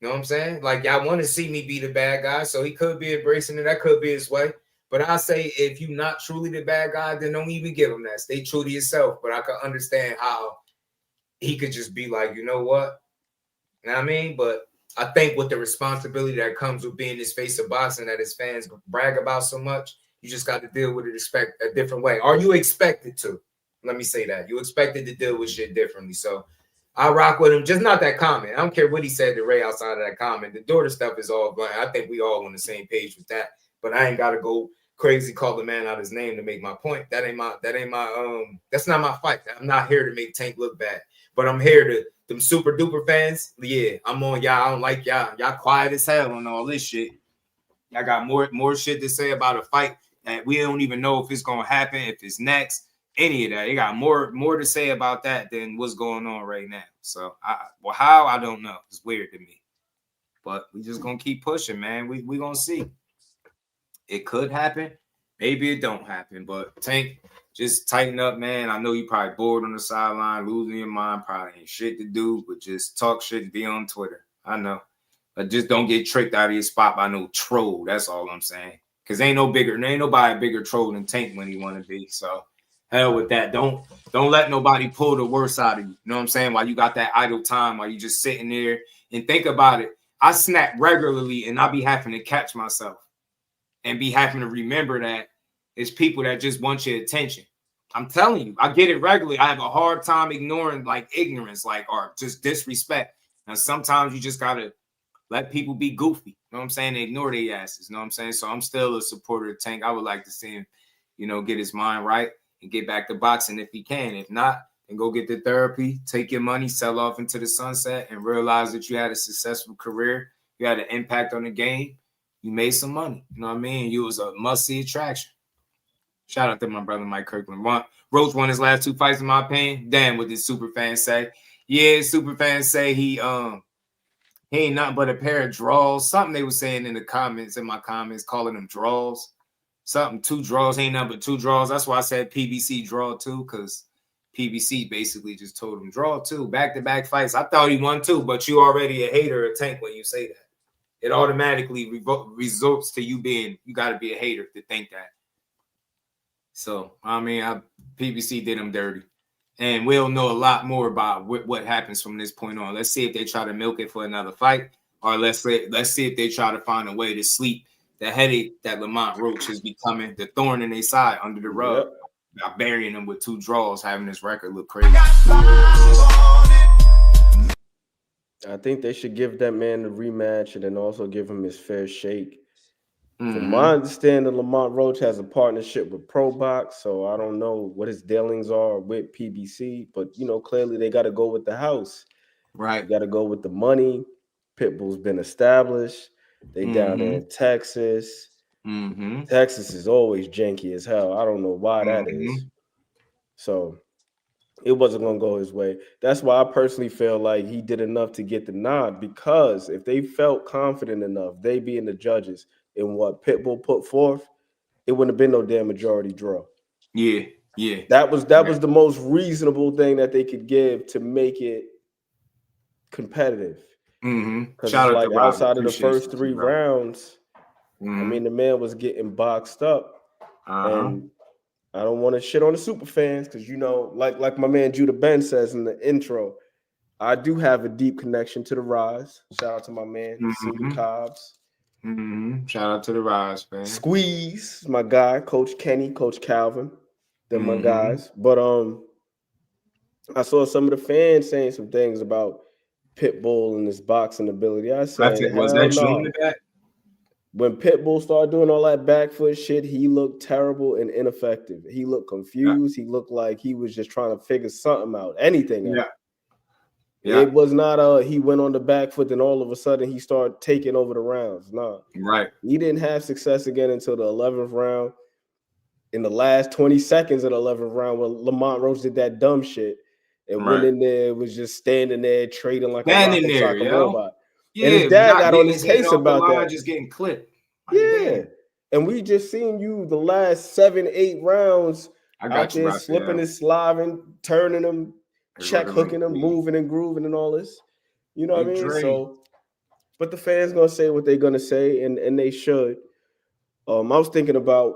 You know what I'm saying? Like, y'all want to see me be the bad guy, so he could be embracing it. That could be his way. But I say, if you're not truly the bad guy, then don't even give him that. Stay true to yourself. But I can understand how he could just be like, you know what? You know what I mean? But I think with the responsibility that comes with being this face of boxing that his fans brag about so much, you just got to deal with it a different way. Are you expected to? Let me say that. You expected to deal with shit differently. So I rock with him, just not that comment. I don't care what he said to Ray outside of that comment. The daughter stuff is all blank. I think we all on the same page with that. But I ain't got to go crazy call the man out his name to make my point. That's not my fight. I'm not here to make Tank look bad. But I'm here to them super duper fans. Yeah, I'm on y'all. I don't like y'all. Y'all quiet as hell on all this shit. Y'all got more shit to say about a fight that we don't even know if it's gonna happen, if it's next. Any of that, they got more to say about that than what's going on right now. So, how I don't know. It's weird to me, but we just gonna keep pushing, man. We gonna see. It could happen, maybe it don't happen. But Tank, just tighten up, man. I know you probably bored on the sideline, losing your mind, probably ain't shit to do, but just talk shit and be on Twitter. I know, but just don't get tricked out of your spot by no troll. That's all I'm saying. Cause ain't nobody a bigger troll than Tank when he want to be. So. hell with that. Don't let nobody pull the worst out of you. You know what I'm saying? While you got that idle time, while you just sitting there and think about it. I snap regularly and I be having to catch myself and be having to remember that it's people that just want your attention. I'm telling you, I get it regularly. I have a hard time ignoring like ignorance, like or just disrespect. Now sometimes you just gotta let people be goofy. You know what I'm saying? They ignore their asses. You know what I'm saying? So I'm still a supporter of Tank. I would like to see him, get his mind right and get back to boxing if he can. If not, then go get the therapy, take your money, sell off into the sunset, and realize that you had a successful career. You had an impact on the game. You made some money. You know what I mean? You was a must-see attraction. Shout out to my brother Mike Kirkland. Roach won his last 2 fights, in my opinion. Damn, what did super fans say? Yeah, super fans say he ain't nothing but a pair of draws. Something they were saying in my comments, calling them draws. Something 2 draws ain't nothing but 2 draws. That's why I said PBC draw 2, because PBC basically just told him draw 2 back-to-back fights. I thought he won 2, but you already a hater of Tank when you say that. It automatically results to you got to be a hater to think that. So, I mean, PBC did him dirty. And we'll know a lot more about what happens from this point on. Let's see if they try to milk it for another fight, or let's see if they try to find a way to sleep the headache that Lamont Roach is becoming, the thorn in their side under the rug, by burying him with 2 draws, having his record look crazy. I think they should give that man the rematch and then also give him his fair shake. From my understanding, Lamont Roach has a partnership with ProBox, so I don't know what his dealings are with PBC, but clearly they got to go with the house. Right. You got to go with the money. Pitbull's been established. They down there in Texas. Texas is always janky as hell. I don't know why that is. So it wasn't going to go his way. That's why I personally feel like he did enough to get the nod, because if they felt confident enough, they being the judges, in what Pitbull put forth, it wouldn't have been no damn majority draw. Yeah. That was the most reasonable thing that they could give to make it competitive. Because Shout out like to Rob. outside of the first 3 rounds, I mean, the man was getting boxed up. And I don't want to shit on the super fans because, like my man Judah Ben says in the intro, I do have a deep connection to the Rise. Shout out to my man, Senior Cobbs. Shout out to the Rise, man. Squeeze, my guy, Coach Kenny, Coach Calvin. They're my guys. But I saw some of the fans saying some things about Pitbull and his boxing ability. I said, was that true in the back? When Pitbull started doing all that back foot shit, he looked terrible and ineffective. He looked confused. He looked like he was just trying to figure something out, anything out. It was not he went on the back foot and all of a sudden he started taking over the rounds. Nah. Right. He didn't have success again until the 11th round. In the last 20 seconds of the 11th round, when Lamont Roach did that dumb shit and went in there, was just standing there trading like a rock robot. Yeah, and his dad got on his case about that. Just getting clipped. And we just seen you the last 7-8 rounds out there slipping and sliving, turning them, check hooking them, moving and grooving and all this. You know what I mean? So, but the fans gonna say what they're gonna say, and they should. I was thinking about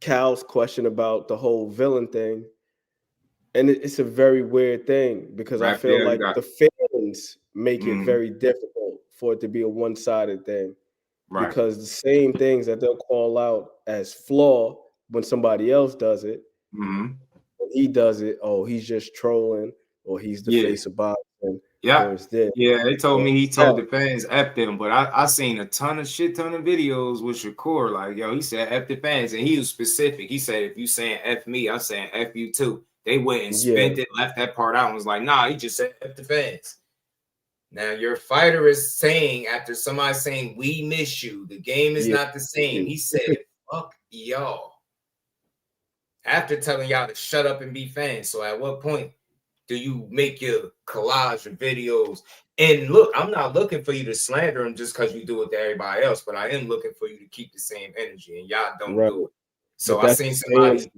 Cal's question about the whole villain thing, and it's a very weird thing because I feel like the fans make it very difficult for it to be a one-sided thing, because the same things that they'll call out as flaw when somebody else does it, when he does it, oh, he's just trolling, or he's the face of boxing. They told me he told the fans F them, but I seen a shit ton of videos with Shakur. Like, yo, he said F the fans, and he was specific. He said, if you saying F me, I'm saying F you too. They went and spent it, left that part out, and was like, nah, he just said F the fans. Now your fighter is saying, after somebody saying we miss you, the game is not the same. He said, fuck y'all. After telling y'all to shut up and be fans. So at what point do you make your collage of videos? And look, I'm not looking for you to slander him just because you do it to everybody else, but I am looking for you to keep the same energy, and y'all don't do it. So I seen somebody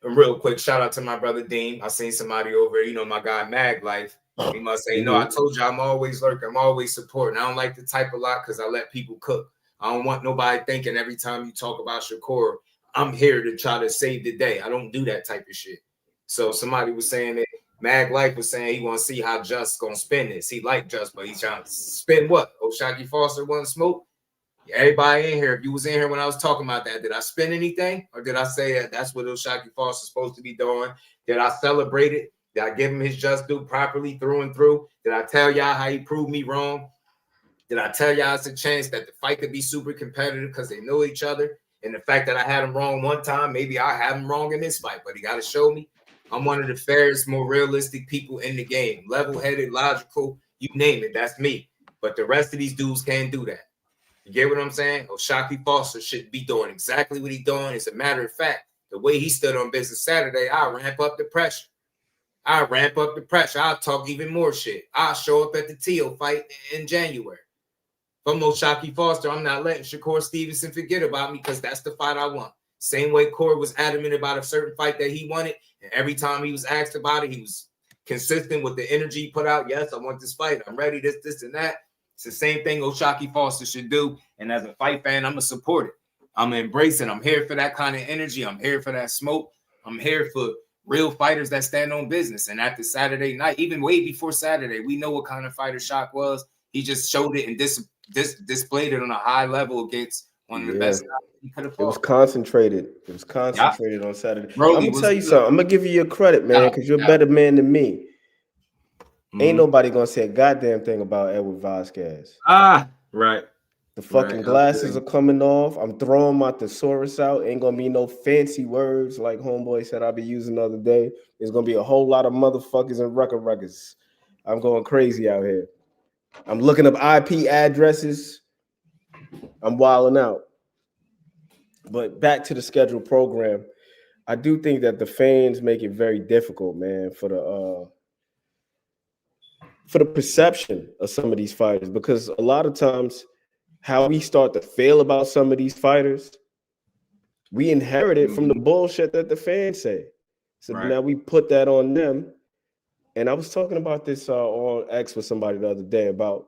real quick. Shout out to my brother Dean. I seen somebody over, my guy Mag Life. He must say, no, I told you I'm always lurking. I'm always supporting. I don't like to type a lot because I let people cook. I don't want nobody thinking every time you talk about Shakur, I'm here to try to save the day. I don't do that type of shit. So somebody was saying that Mag Life was saying he want to see how Just gonna spin this. He like Just, but he's trying to spin what? Oshaquie Foster want to smoke? Everybody in here, if you was in here when I was talking about that, did I spin anything? Or did I say that that's what Oshaquie Foster's supposed to be doing? Did I celebrate it? Did I give him his just due properly through and through? Did I tell y'all how he proved me wrong? Did I tell y'all it's a chance that the fight could be super competitive because they know each other? And the fact that I had him wrong one time, maybe I have him wrong in this fight, but he got to show me. I'm one of the fairest, more realistic people in the game. Level-headed, logical, you name it, that's me. But the rest of these dudes can't do that. You get what I'm saying? Oshaquie Foster should be doing exactly what he's doing. As a matter of fact, the way he stood on business Saturday, I'll ramp up the pressure. I'll talk even more shit. I'll show up at the Teal fight in January. If I'm Oshaquie Foster, I'm not letting Shakur Stevenson forget about me because that's the fight I want. Same way Corey was adamant about a certain fight that he wanted, and every time he was asked about it, he was consistent with the energy he put out. Yes, I want this fight. I'm ready, this, and that. It's the same thing Oshaquie Foster should do. And as a fight fan, I'm going to support it. I'm going to embrace it. I'm here for that kind of energy. I'm here for that smoke. I'm here for real fighters that stand on business. And after Saturday night, even way before Saturday, we know what kind of fighter Shaq was. He just showed it and displayed it on a high level against one of the best guys he could have fought. It was concentrated. It was concentrated on Saturday. Bro, I'm going to tell you something. I'm going to give you your credit, man, because you're a better man than me. Ain't nobody gonna say a goddamn thing about Edward Vasquez. Right. The fucking glasses are coming off. I'm throwing my thesaurus out. Ain't gonna be no fancy words like homeboy said I'll be using the other day. There's gonna be a whole lot of motherfuckers and records. I'm going crazy out here. I'm looking up IP addresses. I'm wilding out. But back to the scheduled program. I do think that the fans make it very difficult, man, for the perception of some of these fighters, because a lot of times how we start to feel about some of these fighters, we inherit it from the bullshit that the fans say. So now we put that on them. And I was talking about this on X with somebody the other day about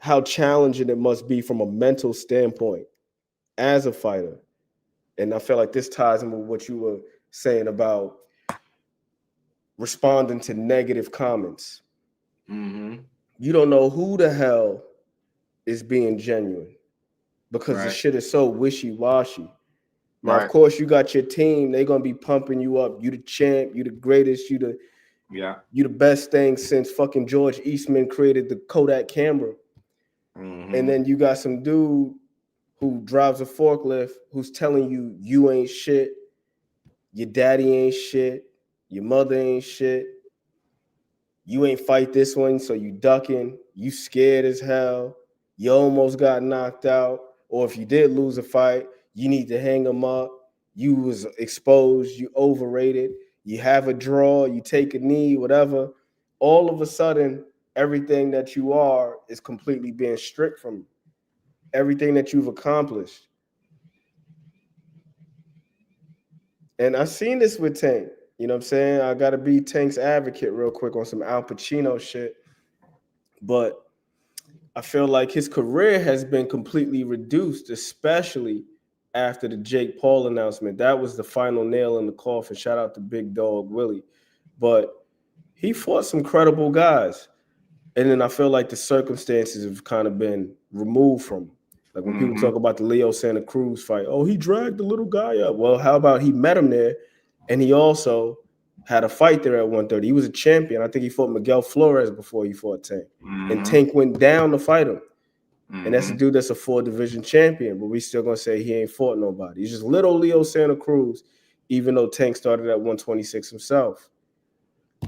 how challenging it must be from a mental standpoint as a fighter. And I feel like this ties in with what you were saying about responding to negative comments. You don't know who the hell is being genuine because the shit is so wishy-washy. Now, of course, you got your team. They're going to be pumping you up. You the champ. You the greatest. You the best thing since fucking George Eastman created the Kodak camera. And then you got some dude who drives a forklift who's telling you you ain't shit. Your daddy ain't shit. Your mother ain't shit. You ain't fight this one, so you ducking. You scared as hell. You almost got knocked out. Or if you did lose a fight, you need to hang them up. You was exposed. You overrated. You have a draw. You take a knee, whatever. All of a sudden, everything that you are is completely being stripped from you. Everything that you've accomplished. And I've seen this with Tank. You know what I'm saying? I got to be Tank's advocate real quick on some Al Pacino shit. But I feel like his career has been completely reduced, especially after the Jake Paul announcement. That was the final nail in the coffin. Shout out to Big Dog Willie. But he fought some credible guys. And then I feel like the circumstances have kind of been removed from him. Like when people talk about the Leo Santa Cruz fight, oh, he dragged the little guy up. Well, how about he met him there? And he also had a fight there at 130. He was a champion. I think he fought Miguel Flores before he fought Tank. And Tank went down to fight him. And that's a dude that's a 4-division champion, but we still gonna say he ain't fought nobody. He's just little Leo Santa Cruz, even though Tank started at 126 himself.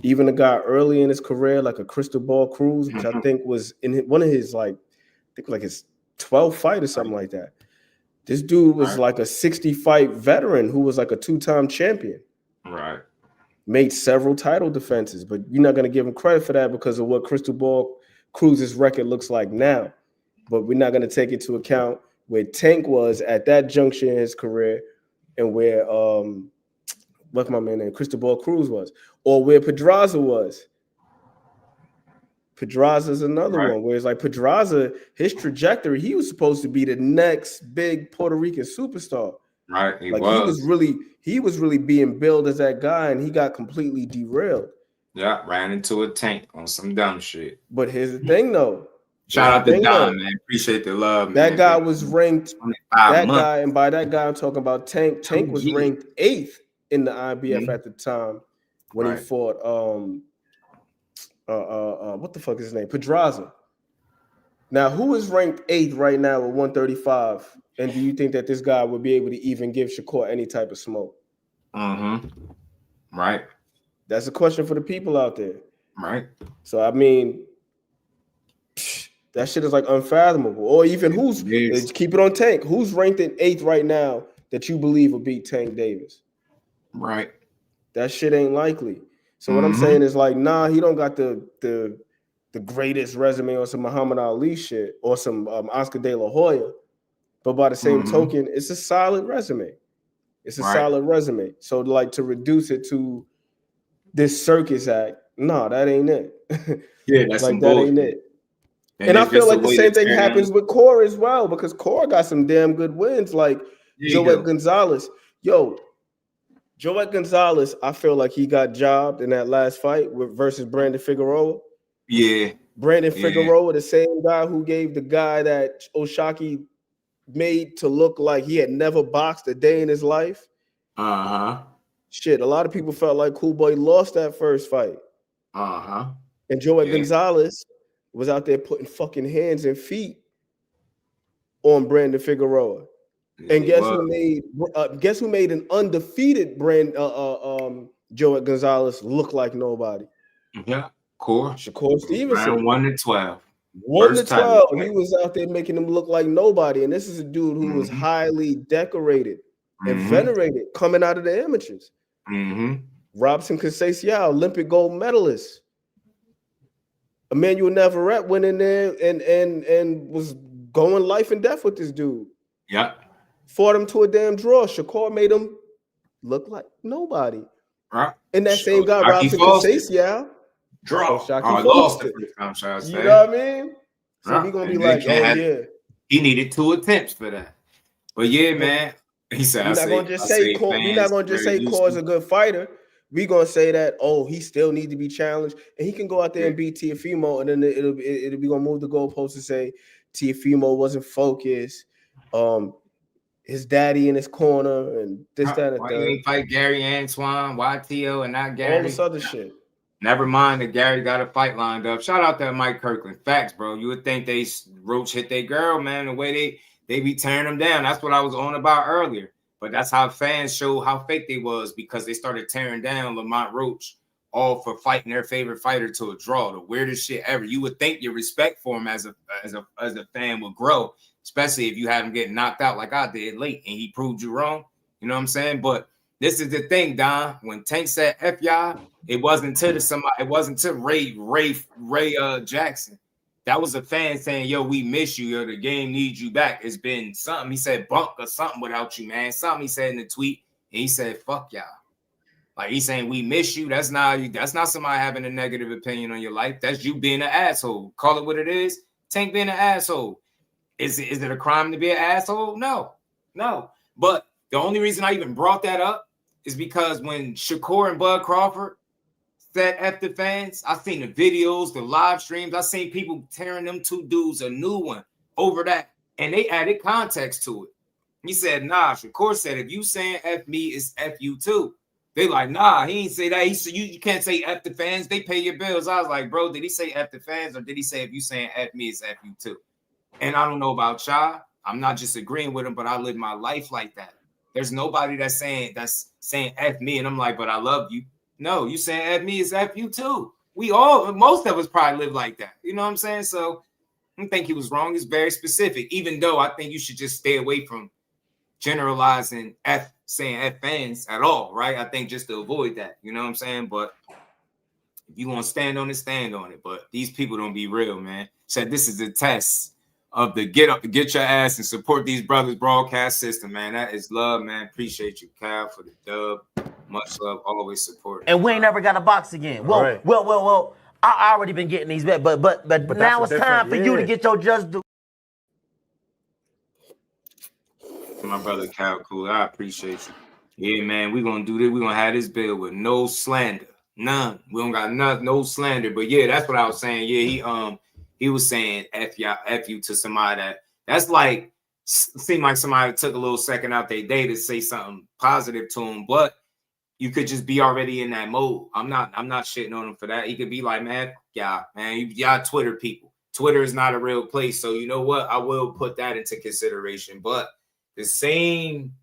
Even a guy early in his career, like a Cristobal Cruz, which I think was in one of his his 12th fight or something like that. This dude was like a 60-fight veteran who was like a 2-time champion. Right. Made several title defenses, but you're not going to give him credit for that because of what Cristobal Cruz's record looks like now. But we're not going to take into account where Tank was at that juncture in his career and where what's my man name? Cristobal Cruz was, or where Pedraza was. Pedraza's another one where it's like Pedraza, his trajectory, he was supposed to be the next big Puerto Rican superstar. Right, he was really being billed as that guy, and he got completely derailed. Yeah, ran into a tank on some dumb shit. But here's the thing, though. Shout out to Don, man. Appreciate the love, man. That guy was ranked. That guy, and by that guy, I'm talking about Tank. Tank was ranked 8th in the IBF at the time when he fought. What the fuck is his name? Pedraza. Now, who is ranked 8th right now at 135? And do you think that this guy would be able to even give Shakur any type of smoke? Right. That's a question for the people out there. Right. So I mean, that shit is like unfathomable. Or even let's keep it on Tank. Who's ranked in 8th right now that you believe will beat Tank Davis? Right. That shit ain't likely. So what I'm saying is like, nah, he don't got the greatest resume or some Muhammad Ali shit or some Oscar De La Hoya. But by the same token, it's a solid resume. It's a solid resume. So like to reduce it to this circus act, no, that ain't it. Yeah, that's like that ain't it. And I feel like the same thing happens with Core as well, because Core got some damn good wins, like Joet Gonzalez. Yo, Joet Gonzalez, I feel like he got jobbed in that last fight versus Brandon Figueroa. Yeah. Brandon Figueroa, the same guy who gave the guy that Oshaquie made to look like he had never boxed a day in his life. Shit, a lot of people felt like Cool Boy lost that first fight. And Joet Gonzalez was out there putting fucking hands and feet on Brandon Figueroa. And guess who made an undefeated Joet Gonzalez look like nobody? Yeah, Shakur Stevenson. 1-12. 1-12. He was out there making him look like nobody. And this is a dude who was highly decorated and venerated coming out of the amateurs. Robson Conceição, Olympic gold medalist. Emmanuel Navarrete went in there and was going life and death with this dude. Yeah. Fought him to a damn draw. Shakur made him look like nobody. Right. And that same guy, Robson Conceição, lost the first time, you know what I mean? So we gonna be like, he needed 2 attempts for that. But yeah, man. He said, we're not gonna just say Core's a good fighter. We're gonna say that, he still needs to be challenged, and he can go out there and beat Teofimo, and then it'll be gonna move the goalpost and say Teofimo wasn't focused. His daddy in his corner, and this, that, and why you ain't fight Gary Antoine? Why T.O. and not Gary? All this other shit. Never mind that Gary got a fight lined up. Shout out to Mike Kirkland. Facts, bro. You would think Roach hit their girl, man. The way they be tearing them down. That's what I was on about earlier. But that's how fans show how fake they was, because they started tearing down Lamont Roach all for fighting their favorite fighter to a draw. The weirdest shit ever. You would think your respect for him as a fan would grow, especially if you had him getting knocked out like I did late and he proved you wrong. You know what I'm saying? But this is the thing, Don. When Tank said F y'all, it wasn't to Ray Jackson. That was a fan saying, yo, we miss you. Yo, the game needs you back. It's been something. He said bunk or something without you, man. Something he said in the tweet. And he said, fuck y'all. Like, he's saying we miss you. That's not somebody having a negative opinion on your life. That's you being an asshole. Call it what it is. Tank being an asshole. Is it a crime to be an asshole? No. But the only reason I even brought that up is because when Shakur and Bud Crawford said F the fans, I seen the videos, the live streams. I seen people tearing them 2 dudes a new one over that. And they added context to it. He said, nah, Shakur said, if you saying F me, it's F you too. They like, nah, he ain't say that. He said, you can't say F the fans. They pay your bills. I was like, bro, did he say F the fans, or did he say if you saying F me, it's F you too? And I don't know about y'all. I'm not just agreeing with him, but I live my life like that. There's nobody that's saying F me, and I'm like, but I love you. No, you saying F me is F you too. Most of us probably live like that. You know what I'm saying? So I don't think he was wrong. It's very specific, even though I think you should just stay away from generalizing saying F fans at all, right? I think just to avoid that. You know what I'm saying? But if you want to stand on it, stand on it. But these people don't be real, man. Said this is a test of the get your ass and support these brothers broadcast system, man. That is love, man. Appreciate you, Cal, for the dub. Much love, always support. And we ain't never got a box again. Well. I already been getting these bets, but now it's time for you to get your just do. My brother Cal, cool. I appreciate you. Yeah, man, we're gonna do this. We're gonna have this build with no slander. None. We don't got no slander. But yeah, that's what I was saying. Yeah, he was saying F you to somebody that's like seemed like somebody took a little second out their day to say something positive to him, but you could just be already in that mode. I'm not shitting on him for that. He could be like, man, yeah, man, y'all Twitter people. Twitter is not a real place. So you know what? I will put that into consideration. But the same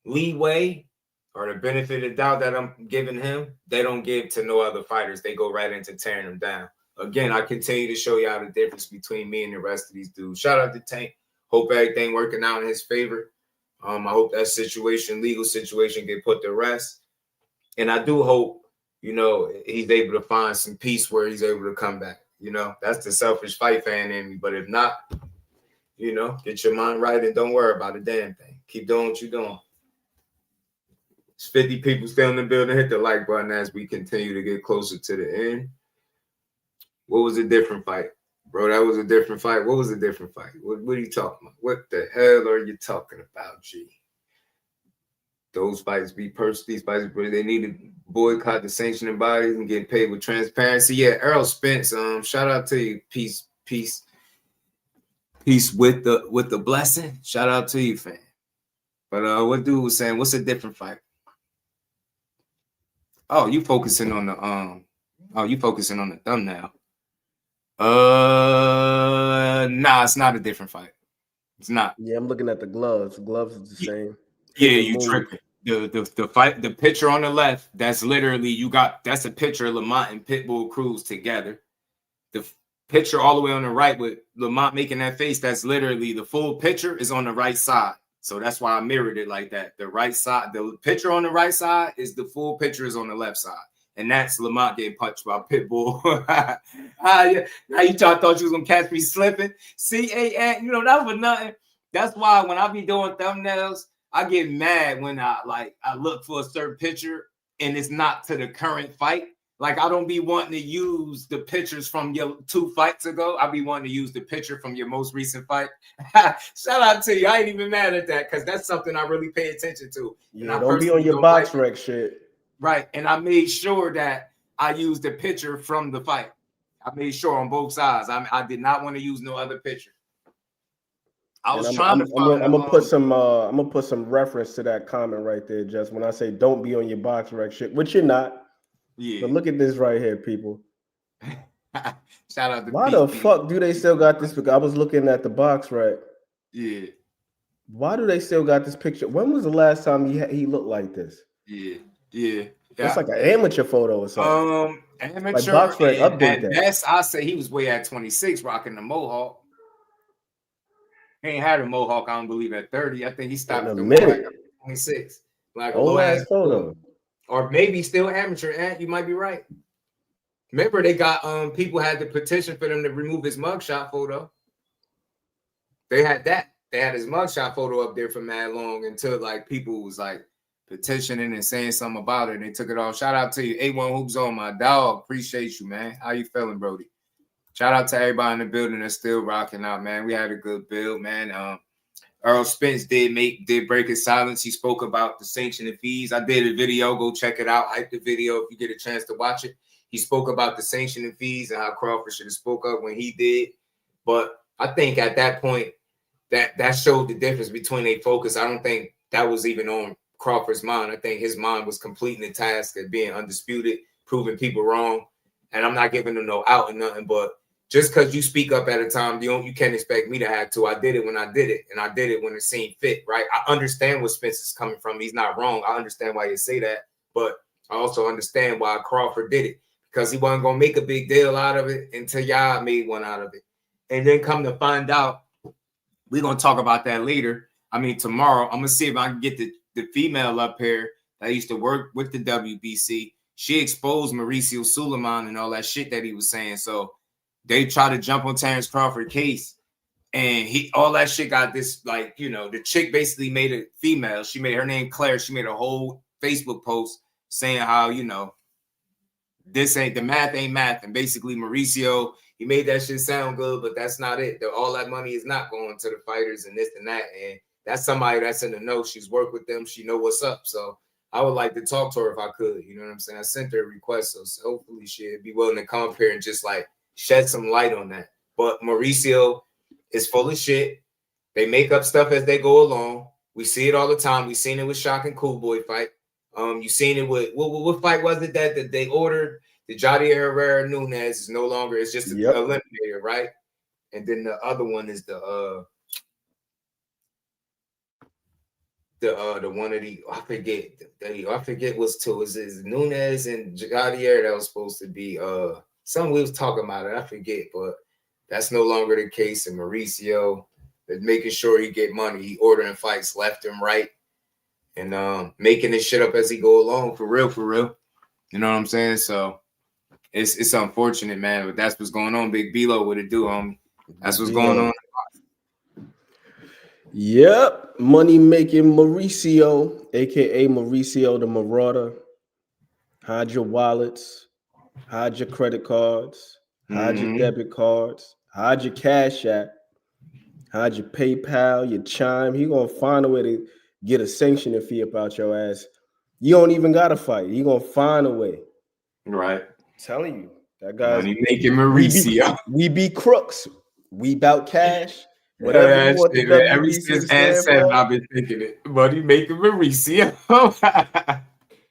leeway or the benefit of doubt that I'm giving him, they don't give to no other fighters. They go right into tearing them down. Again, I continue to show y'all the difference between me and the rest of these dudes. Shout out to Tank. Hope everything working out in his favor. I hope that legal situation, get put to rest. And I do hope, you know, he's able to find some peace where he's able to come back. You know, that's the selfish fight fan in me. But if not, you know, get your mind right and don't worry about a damn thing. Keep doing what you're doing. It's 50 people still in the building. Hit the like button as we continue to get closer to the end. What was a different fight? Bro, that was a different fight. What was a different fight? What are you talking about? What the hell are you talking about, G? Those fights be purged. These fights, they need to boycott the sanctioning bodies and get paid with transparency. Yeah, Errol Spence, shout out to you. Peace with the blessing. Shout out to you, fam. But what dude was saying, what's a different fight? Oh, you focusing on the thumbnail. Nah, it's not a different fight. It's not. Yeah, I'm looking at the gloves. The gloves is the same. Yeah, you tripping. The fight, the picture on the left, that's literally that's a picture of Lamont and Pitbull Cruz together. The picture all the way on the right with Lamont making that face, that's literally the full picture is on the right side. So that's why I mirrored it like that. The right side, the picture on the right side is the full picture is on the left side. And that's Lamont getting punched by Pitbull. Yeah. Now you thought you was gonna catch me slipping. See, you know, that was nothing. That's why when I be doing thumbnails, I get mad when I look for a certain picture and it's not to the current fight. Like I don't be wanting to use the pictures from your 2 fights ago. I be wanting to use the picture from your most recent fight. Shout out to you. I ain't even mad at that because that's something I really pay attention to. Yeah, don't be on your box rec shit. Right. And I made sure that I used the picture from the fight. I made sure on both sides. I did not want to use no other picture. I'm gonna put some reference to that comment right there, just when I say don't be on your box rec shit, which you're not. Yeah. But look at this right here, people. Shout out to Why the fuck do they still got this? Because I was looking at the box rec. Yeah. Why do they still got this picture? When was the last time he looked like this? Yeah. It's like an amateur photo or something. Amateur. Like box rec update that. Best, I say he was way at 26 rocking the mohawk. He ain't had a mohawk, I don't believe, at 30. I think he stopped at 26. Like old ass photo. Or maybe still amateur, you might be right. Remember, they got people had to petition for them to remove his mugshot photo. They had that. They had his mugshot photo up there for mad long until like people was like petitioning and saying something about it, and they took it off. Shout out to you, A1 Hoops on my dog. Appreciate you, man. How you feeling, Brody? Shout out to everybody in the building that's still rocking out, man. We had a good build, man. Errol Spence did break his silence. He spoke about the sanctioning fees. I did a video. Go check it out. Hype the video if you get a chance to watch it. He spoke about the sanctioning fees and how Crawford should have spoke up when he did. But I think at that point, that showed the difference between a focus. I don't think that was even on Crawford's mind. I think his mind was completing the task of being undisputed, proving people wrong. And I'm not giving them no out and nothing, but just because you speak up at a time, you can't expect me to have to. I did it when I did it, and I did it when it seemed fit, right? I understand where Spence is coming from. He's not wrong. I understand why you say that, but I also understand why Crawford did it, because he wasn't going to make a big deal out of it until y'all made one out of it. And then come to find out, we're going to talk about that later. I mean, tomorrow, I'm going to see if I can get the female up here that used to work with the WBC. She exposed Mauricio Suleiman and all that shit that he was saying. So they try to jump on Terrence Crawford's case, and all that shit got this, like, you know, the chick basically made it female. She made her name Claire. She made a whole Facebook post saying how, you know, the math ain't math. And basically Mauricio, he made that shit sound good, but that's not it. All that money is not going to the fighters and this and that. And that's somebody that's in the know. She's worked with them. She know what's up. So I would like to talk to her if I could. You know what I'm saying? I sent her a request, so hopefully she'd be willing to come up here and just like shed some light on that. But Mauricio is full of shit. They make up stuff as they go along. We see it all the time. We seen it with Shock and Cool Boy fight. You seen it with what fight was it that they ordered? The Javier Herrera Nunes is no longer. It's just an eliminator, right? And then the other one is the one of the I forget what's two. Is Nunes and Javier that was supposed to be something we was talking about it. I forget, but that's no longer the case. And Mauricio is making sure he get money. He ordering fights left and right, and making this shit up as he go along. For real. You know what I'm saying? So it's unfortunate, man. But that's what's going on. Big B-Lo, what it do, homie? That's what's going on. Yep, money making Mauricio, aka Mauricio the Marauder. Hide your wallets, hide your credit cards, hide your debit cards, hide your Cash App, hide your PayPal, your Chime. He gonna find a way to get a sanctioning fee about your ass. You don't even gotta fight. He gonna find a way. Right. I'm telling you, that guy's money making Mauricio. We be crooks. We bout cash. Whatever you want the WBC ever since Ad 7, I've been thinking it. Money making Mauricio.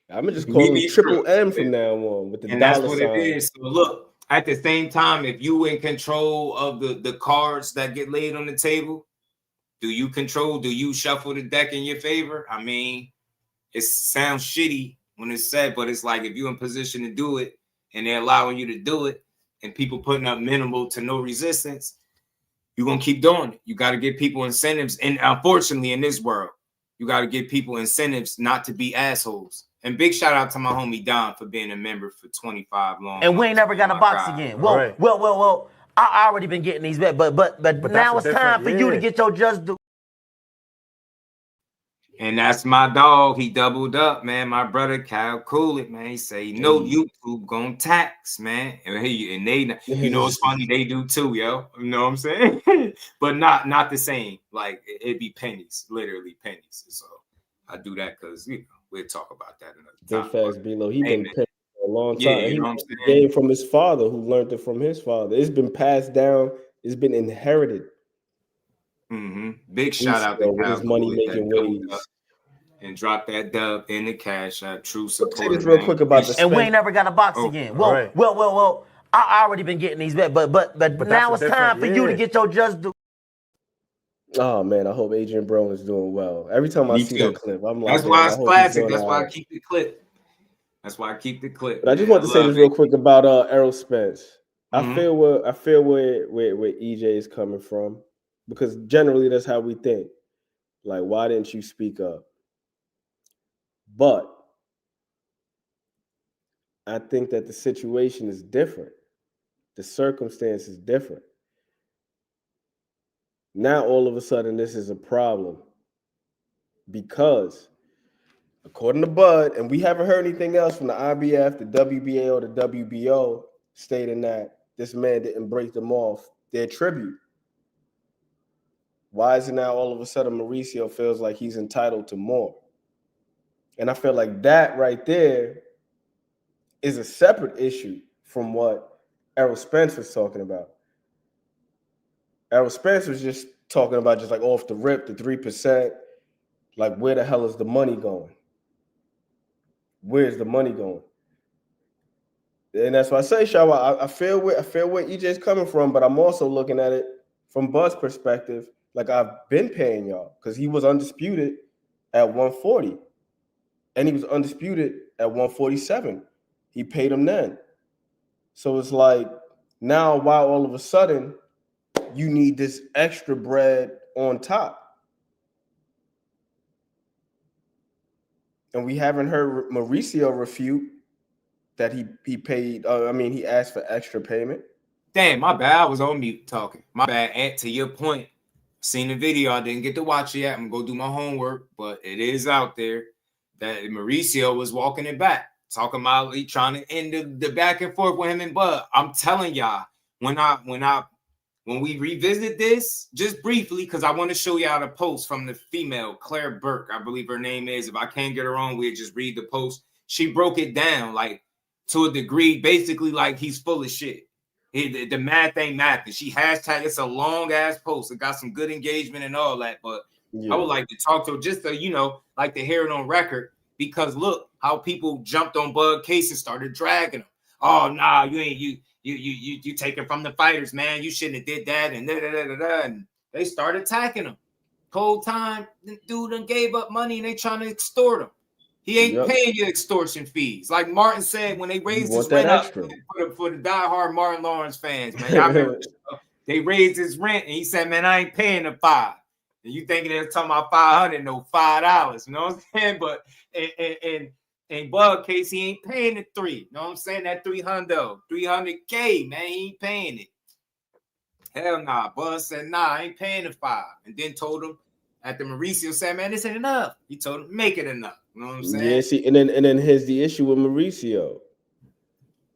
I'm gonna just call him Triple M from now on with the dollar that's what sign. it is. So look, at the same time, if you in control of the cards that get laid on the table, do you shuffle the deck in your favor? I mean, it sounds shitty when it's said, but it's like if you're in position to do it and they're allowing you to do it and people putting up minimal to no resistance, you're going to keep doing it. You got to give people incentives. And unfortunately, in this world, you got to give people incentives not to be assholes. And big shout out to my homie Don for being a member for 25 long. And we ain't never got to box again. Well, I already been getting these bets, but now it's time for you to get your Jusdueboxing. And that's my dog. He doubled up, man. My brother Kyle Coolett, man. He say no YouTube gonna tax, man. And they, you know, it's funny they do too, yo. You know what I'm saying? But not the same. Like it'd be pennies, literally pennies. So I do that because we'll talk about that another time. Big facts, B-Lo. He been paying for a long time. Yeah, you know what I'm saying? He gained from his father, who learned it from his father. It's been passed down. It's been inherited. Big shout out to Kyle money making ways. And drop that dub in the Cash App. True support. Say this real quick about the and we ain't never got to box again. Well, I already been getting these bets, but now it's time for you to get your Jusdueboxing. Oh man, I hope Adrian Brown is doing well. Every time I see that clip, I'm like, that's why it's classic. That's why I keep the clip. That's why I keep the clip. But I just want to say this real quick about Errol Spence. I feel where EJ is coming from, because generally that's how we think. Like, why didn't you speak up? But I think that the situation is different. The circumstance is different. Now, all of a sudden, this is a problem because, according to Bud, and we haven't heard anything else from the IBF, the WBA, or the WBO stating that this man didn't break them off their tribute. Why is it now all of a sudden Mauricio feels like he's entitled to more? And I feel like that right there is a separate issue from what Errol Spence was talking about. Errol Spence was just talking about just like off the rip, the 3%, like where the hell is the money going? Where's the money going? And that's why I say, Shawa, I feel where EJ's coming from, but I'm also looking at it from Bud's perspective. Like, I've been paying y'all because he was undisputed at 140. And he was undisputed at 147. He paid him then. So it's like, now why all of a sudden you need this extra bread on top? And we haven't heard Mauricio refute that he paid, he asked for extra payment. Damn, my bad. I was on mute talking. My bad. And to your point, seen the video. I didn't get to watch it yet. I'm going to go do my homework, but it is out there that Mauricio was walking it back, talking about trying to end the back and forth with him and Bud. I'm telling y'all, when I when we revisit this, just briefly, because I want to show y'all the post from the female, Claire Burke, I believe her name is. If I can't get her on, we'll just read the post. She broke it down, like, to a degree, basically like he's full of shit. The math ain't math. And she hashtag, it's a long-ass post. It got some good engagement and all that, but I would like to talk to her just to, you know, like to hear it on record, because look how people jumped on Bud Case and started dragging him. Oh, nah, you take it from the fighters, man. You shouldn't have did that, and and they started attacking him. Whole time, the dude done gave up money and they trying to extort him. He ain't paying your extortion fees. Like Martin said, when they raised his rent up for the diehard Martin Lawrence fans, man. Y'all remember they raised his rent and he said, man, I ain't paying the $5. And you thinking they're talking about $500, no $5. You know what I'm saying? But in Bud Case, he ain't paying the $3. You know what I'm saying? That $300K, man, he ain't paying it. Hell nah. Bud said, nah, I ain't paying the $5. And then told him after Mauricio said, man, this ain't enough. He told him, make it enough. You know what I'm saying? Yeah, see, and then here's the issue with Mauricio.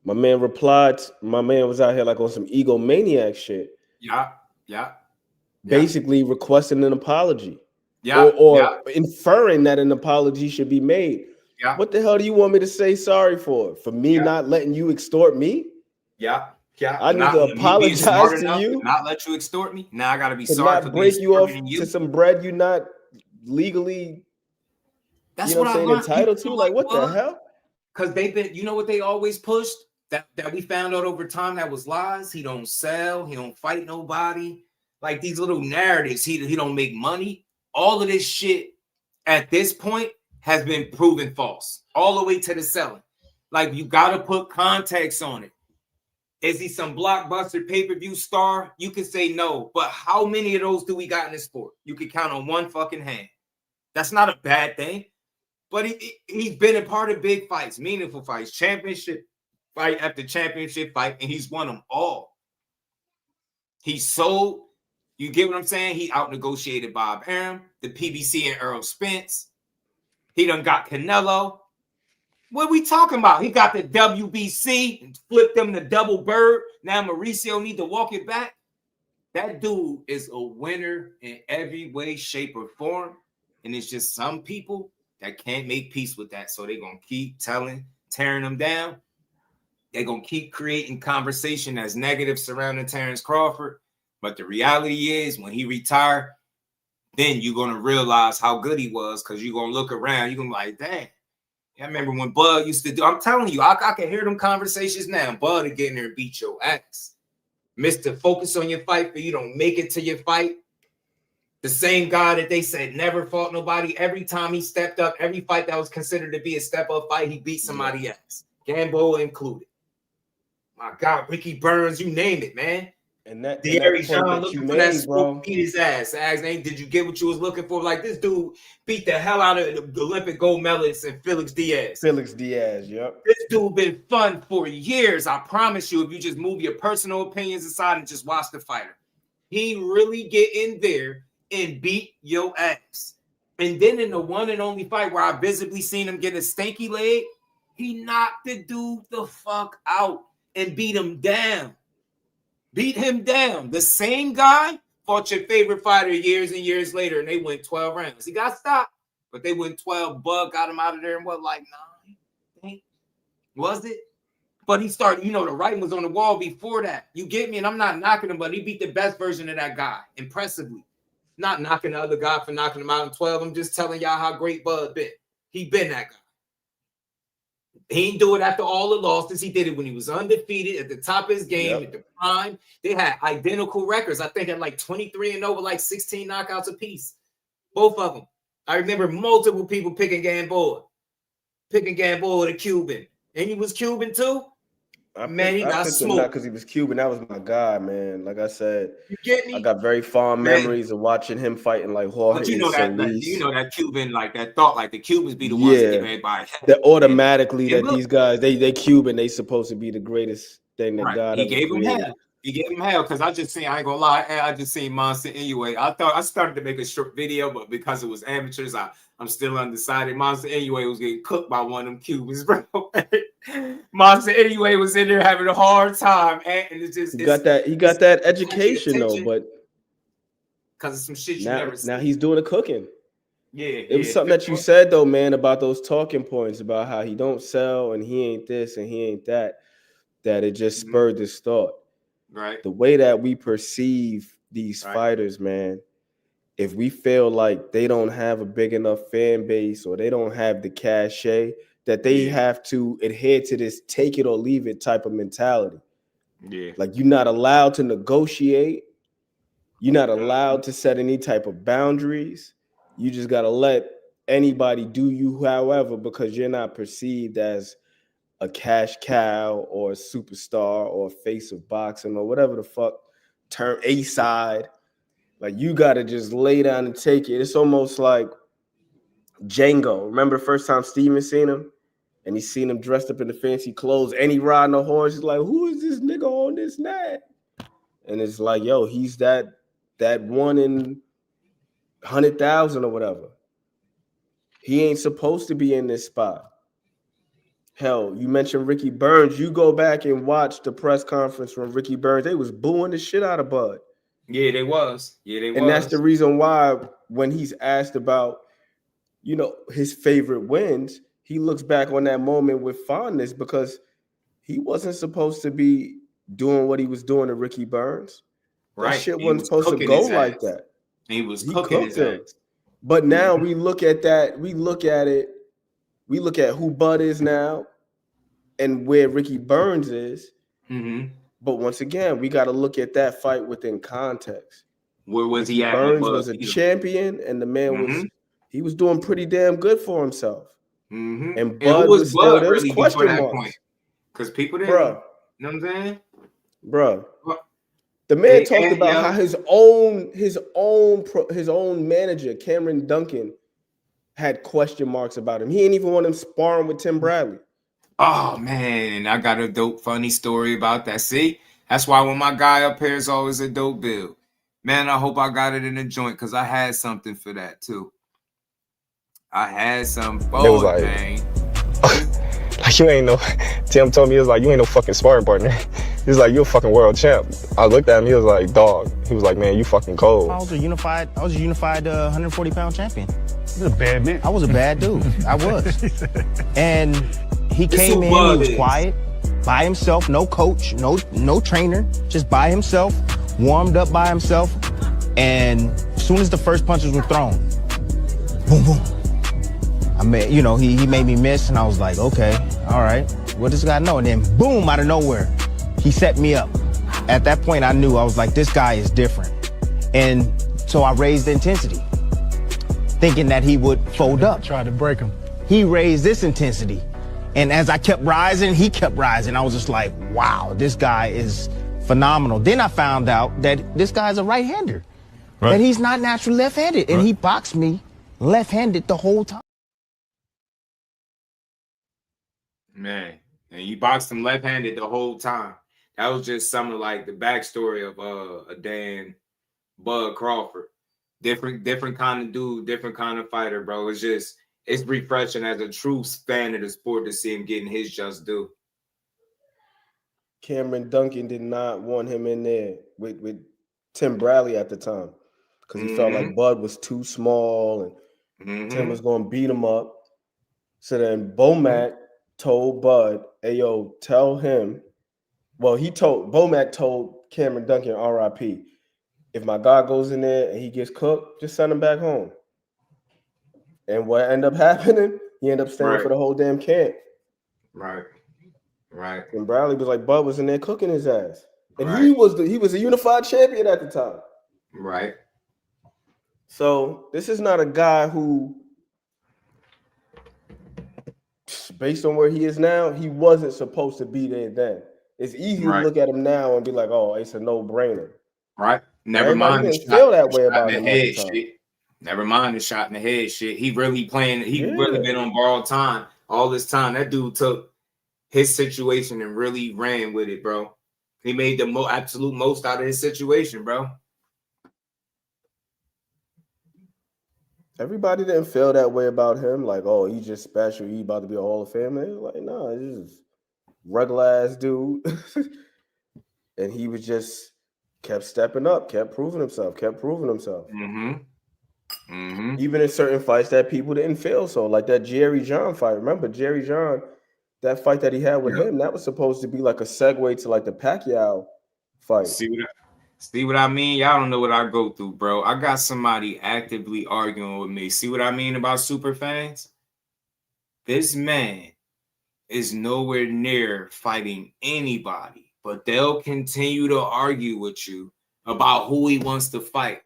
My man replied, my man was out here like on some egomaniac shit. Yeah. Basically requesting an apology. Or inferring that an apology should be made. Yeah. What the hell do you want me to say sorry for? For me not letting you extort me? Yeah. I need to apologize to you. Not let you extort me. Now I gotta be to sorry not for break you off you. to some bread you not legally. That's you know what I'm saying, entitled to. Like what the hell? Because they've been, you know what they always pushed that we found out over time that was lies. He don't sell. He don't fight nobody. Like these little narratives. He don't make money. All of this shit at this point has been proven false. All the way to the selling. Like you gotta put context on it. Is he some blockbuster pay-per-view star? You can say no, but how many of those do we got in this sport? You can count on one fucking hand. That's not a bad thing, but he's been a part of big fights, meaningful fights, championship fight after championship fight, and he's won them all. He sold, you get what I'm saying? He out-negotiated Bob Arum, the PBC and Errol Spence. He done got Canelo. What are we talking about? He got the WBC and flipped them the double bird. Now Mauricio need to walk it back. That dude is a winner in every way, shape, or form. And it's just some people that can't make peace with that. So they're going to keep tearing them down. They're going to keep creating conversation that's negative surrounding Terrence Crawford. But the reality is when he retired, then you're going to realize how good he was, because you're going to look around. You're going to be like, dang. I remember when Bud used to do, I'm telling you, I can hear them conversations now. Bud would get in there and beat your ass. Mr. Focus on your fight, but you don't make it to your fight. The same guy that they said never fought nobody. Every time he stepped up, every fight that was considered to be a step-up fight, he beat somebody else. Gamboa included. My God, Ricky Burns, you name it, man. And that John looking for that sport, beat his ass. Asked, did you get what you was looking for? Like, this dude beat the hell out of the Olympic gold medalist and Felix Diaz. Yep. This dude been fun for years. I promise you, if you just move your personal opinions aside and just watch the fighter. He really get in there and beat your ass. And then in the one and only fight where I visibly seen him get a stanky leg, he knocked the dude the fuck out and beat him down. Beat him down. The same guy fought your favorite fighter years and years later, and they went 12 rounds. He got stopped, but they went 12. Bud got him out of there and what, like 9? Was it? But he started, the writing was on the wall before that. You get me? And I'm not knocking him, but he beat the best version of that guy, impressively. Not knocking the other guy for knocking him out in 12. I'm just telling y'all how great Bud been. He been that guy. He didn't do it after all the losses. He did it when he was undefeated at the top of his game, at the prime. They had identical records. I think at like 23-0 with like 16 knockouts apiece. Both of them. I remember multiple people picking Gamboa, the Cuban. And he was Cuban too? He got smoked. Not because he was Cuban. That was my guy, man. Like I said, you get me? I got very fond memories of watching him fighting like Jorge. But you know that Cuban, like that thought, like the Cubans be the ones that give everybody. That automatically that these guys, they Cuban, they supposed to be the greatest thing that God ever created. He gave him hell because I ain't gonna lie, I just seen Monster anyway. I thought I started to make a short video, but because it was amateurs, I'm still undecided. Monster anyway was getting cooked by one of them Cubans, bro. Monster anyway was in there having a hard time, and it's just he got that education though, but because of some shit you now, never seen. Now he's doing the cooking. Yeah, it was something that you said though, man, about those talking points about how he don't sell and he ain't this and he ain't that. That it just spurred this thought. Right. The way that we perceive these fighters, man. If we feel like they don't have a big enough fan base or they don't have the cachet, that they have to adhere to this take it or leave it type of mentality. Yeah. Like you're not allowed to negotiate. You're not allowed to set any type of boundaries. You just got to let anybody do you however, because you're not perceived as a cash cow or a superstar or a face of boxing or whatever the fuck term, A-side. Like you got to just lay down and take it. It's almost like Django. Remember the first time Steven seen him? And he seen him dressed up in the fancy clothes and he riding a horse. He's like, who is this nigga on this night? And it's like, yo, he's that one in 100,000 or whatever. He ain't supposed to be in this spot. Hell, you mentioned Ricky Burns. You go back and watch the press conference from Ricky Burns. They was booing the shit out of Bud. Yeah, they was. And that's the reason why when he's asked about, you know, his favorite wins, he looks back on that moment with fondness because he wasn't supposed to be doing what he was doing to Ricky Burns. Right. That shit wasn't supposed to go like that. He was cooking his ass. But now we look at that. We look at it. We look at who Bud is now and where Ricky Burns is. Mm-hmm. But once again, we got to look at that fight within context. Where was he at? Burns was a champion, and the man was doing pretty damn good for himself. Mm-hmm. And Bud was still there was question marks. Because people didn't, you know what I'm saying? Bro. The man talked about how his own manager, Cameron Duncan, had question marks about him. He ain't even want him sparring with Tim Bradley. Oh man, I got a dope funny story about that. See, that's why when my guy up here is always a dope build. Man, I hope I got it in the joint because I had something for that too. I had some for it, man. Like you ain't no. Tim told me he was like, you ain't no fucking sparring partner. He was like, you're a fucking world champ. I looked at him. He was like, dog. He was like, man, you fucking cold. I was a unified 140-pound champion. You're a bad man. I was a bad dude. I was. And he came in. He was quiet, by himself. No coach, no trainer, just by himself. Warmed up by himself. And as soon as the first punches were thrown, boom, boom. He made me miss, and I was like, okay, all right, what does this guy know? And then boom, out of nowhere, he set me up. At that point, I knew, I was like, this guy is different. And so I raised the intensity, thinking that he would fold up. Tried to break him. He raised this intensity. And as I kept rising, he kept rising. I was just like, wow, this guy is phenomenal. Then I found out that this guy's a right-hander, that he's not naturally left-handed. And he boxed me left-handed the whole time. Man, and you boxed him left-handed the whole time. That was just some of like the backstory of a Dan Bud Crawford. Different kind of dude, different kind of fighter, bro. It's refreshing as a true fan of the sport to see him getting his just due. Cameron Duncan did not want him in there with Tim Bradley at the time because he felt like Bud was too small and Tim was going to beat him up. So then Bomac told Bud, hey, yo, tell him. Well, Bomac told Cameron Duncan, RIP, if my guy goes in there and he gets cooked, just send him back home. And what ended up happening, he ended up staying for the whole damn camp. Right. And Bradley was like, Bud was in there cooking his ass. And he was a unified champion at the time. Right. So this is not a guy who, based on where he is now, he wasn't supposed to be there then. It's easy to look at him now and be like, oh, it's a no-brainer. Right. Never mind. Didn't feel that way about him at the time. Shit. Never mind the shot in the head shit. He really playing. He really been on borrowed time all this time. That dude took his situation and really ran with it, bro. He made the absolute most out of his situation, bro. Everybody didn't feel that way about him. Like, oh, he's just special. He about to be a Hall of Famer. Like, no, regular ass dude. And he was just kept stepping up, kept proving himself. Even in certain fights that people didn't feel so, like that Jerry John fight. Remember Jerry John, that fight that he had with him, that was supposed to be like a segue to like the Pacquiao fight. See what I mean? Y'all don't know what I go through, bro. I got somebody actively arguing with me. See what I mean about super fans? This man is nowhere near fighting anybody, but they'll continue to argue with you about who he wants to fight.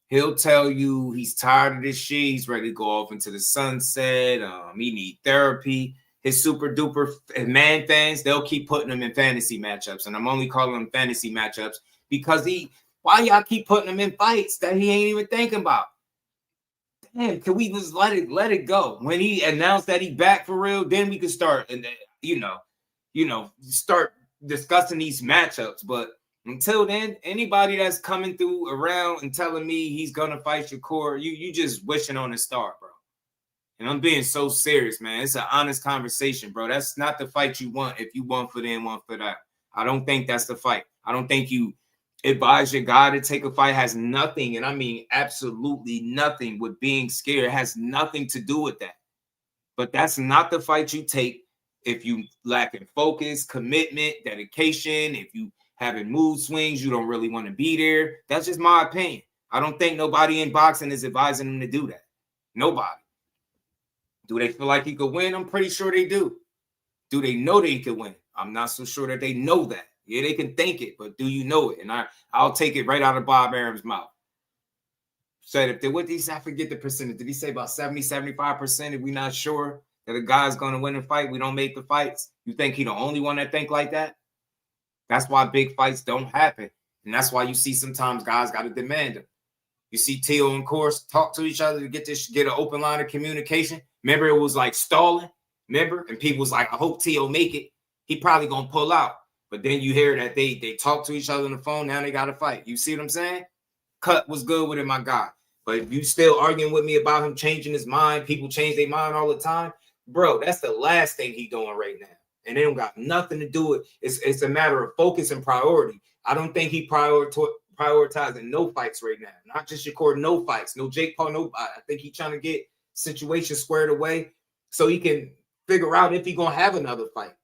He'll tell you he's tired of this shit. He's ready to go off into the sunset. He need therapy. His super duper man fans, they'll keep putting him in fantasy matchups. And I'm only calling them fantasy matchups because why y'all keep putting him in fights that he ain't even thinking about? Damn, can we just let it go? When he announced that he back for real, then we can start and start discussing these matchups. But until then, anybody that's coming through around and telling me he's gonna fight Shakur, you just wishing on a star, bro. And I'm being so serious, man. It's an honest conversation, bro. That's not the fight you want if you want for them, one for that. I don't think that's the fight. I don't think you advise your guy to take a fight. Has nothing, and I mean absolutely nothing with being scared. It has nothing to do with that. But that's not the fight you take if you lacking focus, commitment, dedication, if you having mood swings, you don't really want to be there. That's just my opinion. I don't think nobody in boxing is advising them to do that. Nobody. Do they feel like he could win? I'm pretty sure they do. Do they know they could win? I'm not so sure that they know that. Yeah, they can think it, but do you know it? And I'll take it right out of Bob Arum's mouth. Said if they what did he say? I forget the percentage. Did he say about 70, 75%? If we're not sure that a guy's gonna win a fight, we don't make the fights. You think he the only one that think like that? That's why big fights don't happen. And that's why you see sometimes guys got to demand them. You see Teo and Course talk to each other to get an open line of communication. Remember, it was like stalling. Remember? And people was like, I hope Teo make it. He probably gonna pull out. But then you hear that they talk to each other on the phone. Now they got to fight. You see what I'm saying? Cut was good with it, my guy. But if you still arguing with me about him changing his mind, people change their mind all the time, bro, that's the last thing he doing right now. And they don't got nothing to do with it. It's a matter of focus and priority. I don't think he prioritizing no fights right now. Not just Shakur, no fights. No Jake Paul, no. I think he's trying to get situations squared away so he can figure out if he going to have another fight.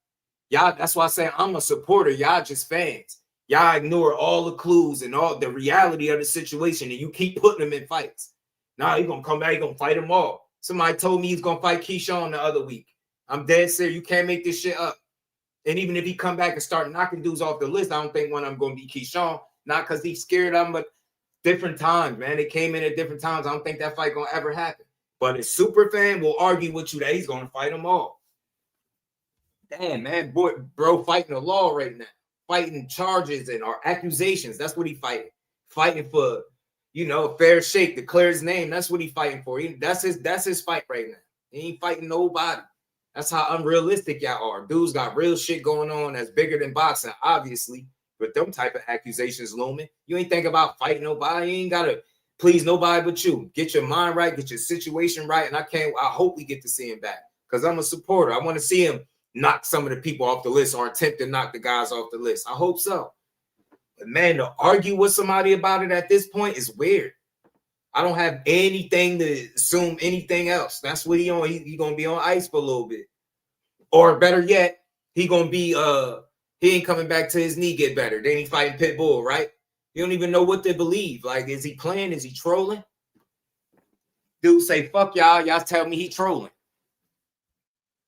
Y'all, that's why I say I'm a supporter. Y'all just fans. Y'all ignore all the clues and all the reality of the situation, and you keep putting them in fights. Now he's going to come back, he's going to fight them all. Somebody told me he's going to fight Keyshawn the other week. I'm dead serious. You can't make this shit up. And even if he come back and start knocking dudes off the list, I don't think one of them going to be Keyshawn. Not because he's scared of them, but different times, man. They came in at different times. I don't think that fight going to ever happen. But a super fan will argue with you that he's going to fight them all. Damn, man, bro, fighting the law right now. Fighting charges and or accusations. That's what he fighting. Fighting for, a fair shake, declare his name. That's what he fighting for. That's his fight right now. He ain't fighting nobody. That's how unrealistic y'all are. Dudes got real shit going on that's bigger than boxing, obviously. But them type of accusations looming. You ain't think about fighting nobody. You ain't got to please nobody but you. Get your mind right. Get your situation right. And I hope we get to see him back because I'm a supporter. I want to see him knock some of the people off the list or attempt to knock the guys off the list. I hope so. But, man, to argue with somebody about it at this point is weird. I don't have anything to assume anything else. That's what he on. He gonna be on ice for a little bit. Or better yet, he gonna be he ain't coming back till his knee get better. Then he fighting Pitbull, right? You don't even know what to believe. Like, is he playing? Is he trolling? Dude say, fuck y'all. Y'all tell me he trolling.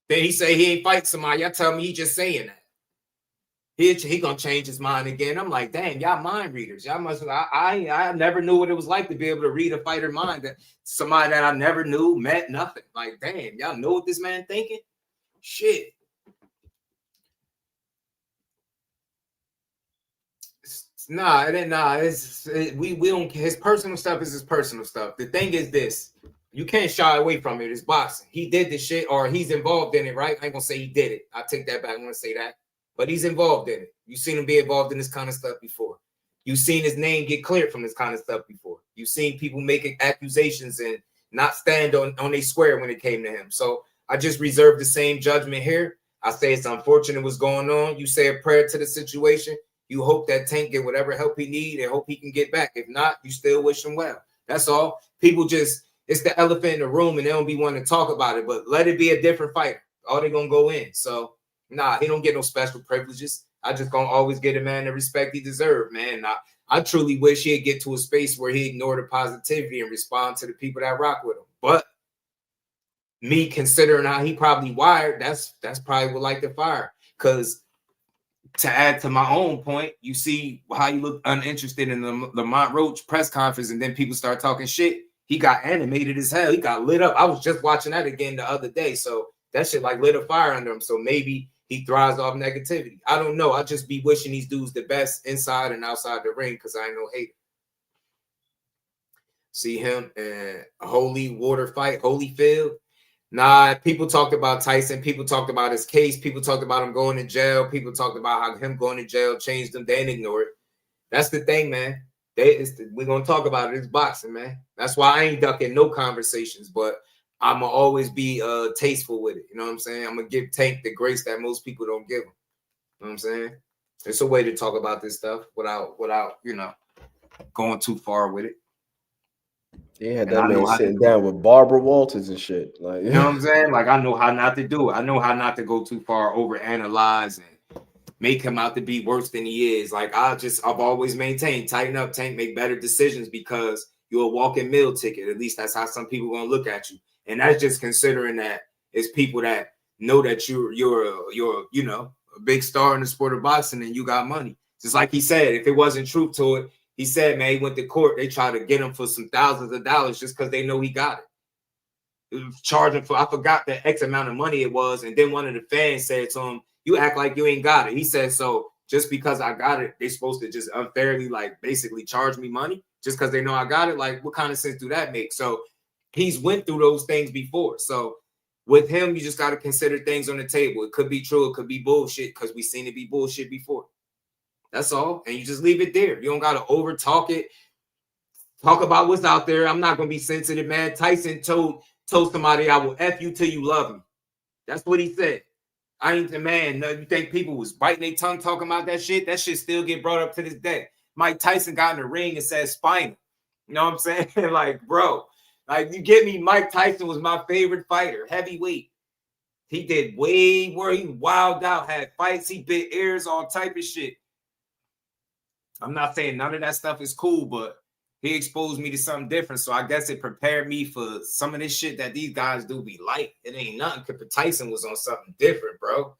Then he say he ain't fighting somebody. Y'all tell me he just saying that. He gonna change his mind again. I'm like, damn, y'all mind readers. Y'all must. I never knew what it was like to be able to read a fighter mind. That somebody that I never knew, met, nothing. Like, damn, y'all know what this man thinking? Shit. Nah. We don't. His personal stuff is his personal stuff. The thing is this: you can't shy away from it. It's boxing. He did this shit, or he's involved in it, right? I ain't gonna say he did it. I take that back. I'm gonna say that. But he's involved in it. You've seen him be involved in this kind of stuff before. You've seen his name get cleared from this kind of stuff before. You've seen people making accusations and not stand on their square when it came to him. So I just reserve the same judgment here. I say it's unfortunate what's going on. You say a prayer to the situation. You hope that Tank get whatever help he need and hope he can get back. If not, you still wish him well. That's all. People just, it's the elephant in the room and they don't be wanting to talk about it, but let it be a different fighter. All they gonna go in. So, nah, he don't get no special privileges. I just gonna always get a man the respect he deserves, man. I truly wish he'd get to a space where he ignore the positivity and respond to the people that rock with him. But me considering how he probably wired, that's probably what like the fire. Because to add to my own point, you see how you look uninterested in the Lamont Roach press conference, and then people start talking shit. He got animated as hell. He got lit up. I was just watching that again the other day. So that shit like lit a fire under him. So maybe he thrives off negativity. I don't know. I just be wishing these dudes the best inside and outside the ring because I ain't no hater. See him in a Holy Water fight, Holyfield. Nah, people talked about Tyson. People talked about his case. People talked about him going to jail. People talked about how him going to jail changed him. They didn't ignore it. That's the thing, man. We're going to talk about it. It's boxing, man. That's why I ain't ducking no conversations, but I'm going to always be tasteful with it. You know what I'm saying? I'm going to give Tank the grace that most people don't give him. You know what I'm saying? It's a way to talk about this stuff without you know, going too far with it. Yeah, that man sitting down with Barbara Walters and shit. Like, you know what I'm saying? Like, I know how not to do it. I know how not to go too far, overanalyze and make him out to be worse than he is. Like, I've always maintained, tighten up, Tank, make better decisions because you're a walking meal ticket. At least that's how some people gonna look at you. And that's just considering that it's people that know that you're you know, a big star in the sport of boxing and you got money. Just like he said, if it wasn't truth to it, he said, man, he went to court. They tried to get him for some thousands of dollars just because they know he got it. It was charging for, I forgot the X amount of money it was. And then one of the fans said to him, you act like you ain't got it. He said, so just because I got it, they supposed to just unfairly, like, basically charge me money just because they know I got it? Like, what kind of sense do that make? So he's went through those things before. So with him, you just got to consider things on the table. It could be true. It could be bullshit because we've seen it be bullshit before. That's all. And you just leave it there. You don't got to over talk it. Talk about what's out there. I'm not going to be sensitive, man. Tyson told somebody, I will F you till you love me. That's what he said. I ain't the man. No, you think people was biting their tongue talking about that shit? That shit still get brought up to this day. Mike Tyson got in the ring and said spinal. You know what I'm saying? Like, bro, like, you get me? Mike Tyson was my favorite fighter, heavyweight. He did way more. He wilded out, had fights. He bit ears, all type of shit. I'm not saying none of that stuff is cool, but he exposed me to something different. So I guess it prepared me for some of this shit that these guys do be like. It ain't nothing. Because Tyson was on something different, bro.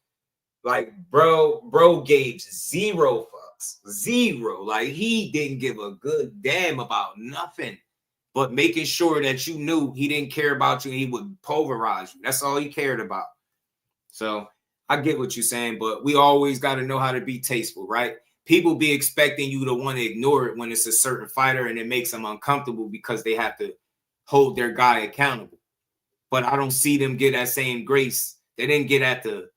Like, bro gave zero fucks. Zero. Like, he didn't give a good damn about nothing. But making sure that you knew he didn't care about you and he would pulverize you. That's all he cared about. So I get what you're saying, but we always got to know how to be tasteful, right? People be expecting you to want to ignore it when it's a certain fighter and it makes them uncomfortable because they have to hold their guy accountable. But I don't see them get that same grace. They didn't get at the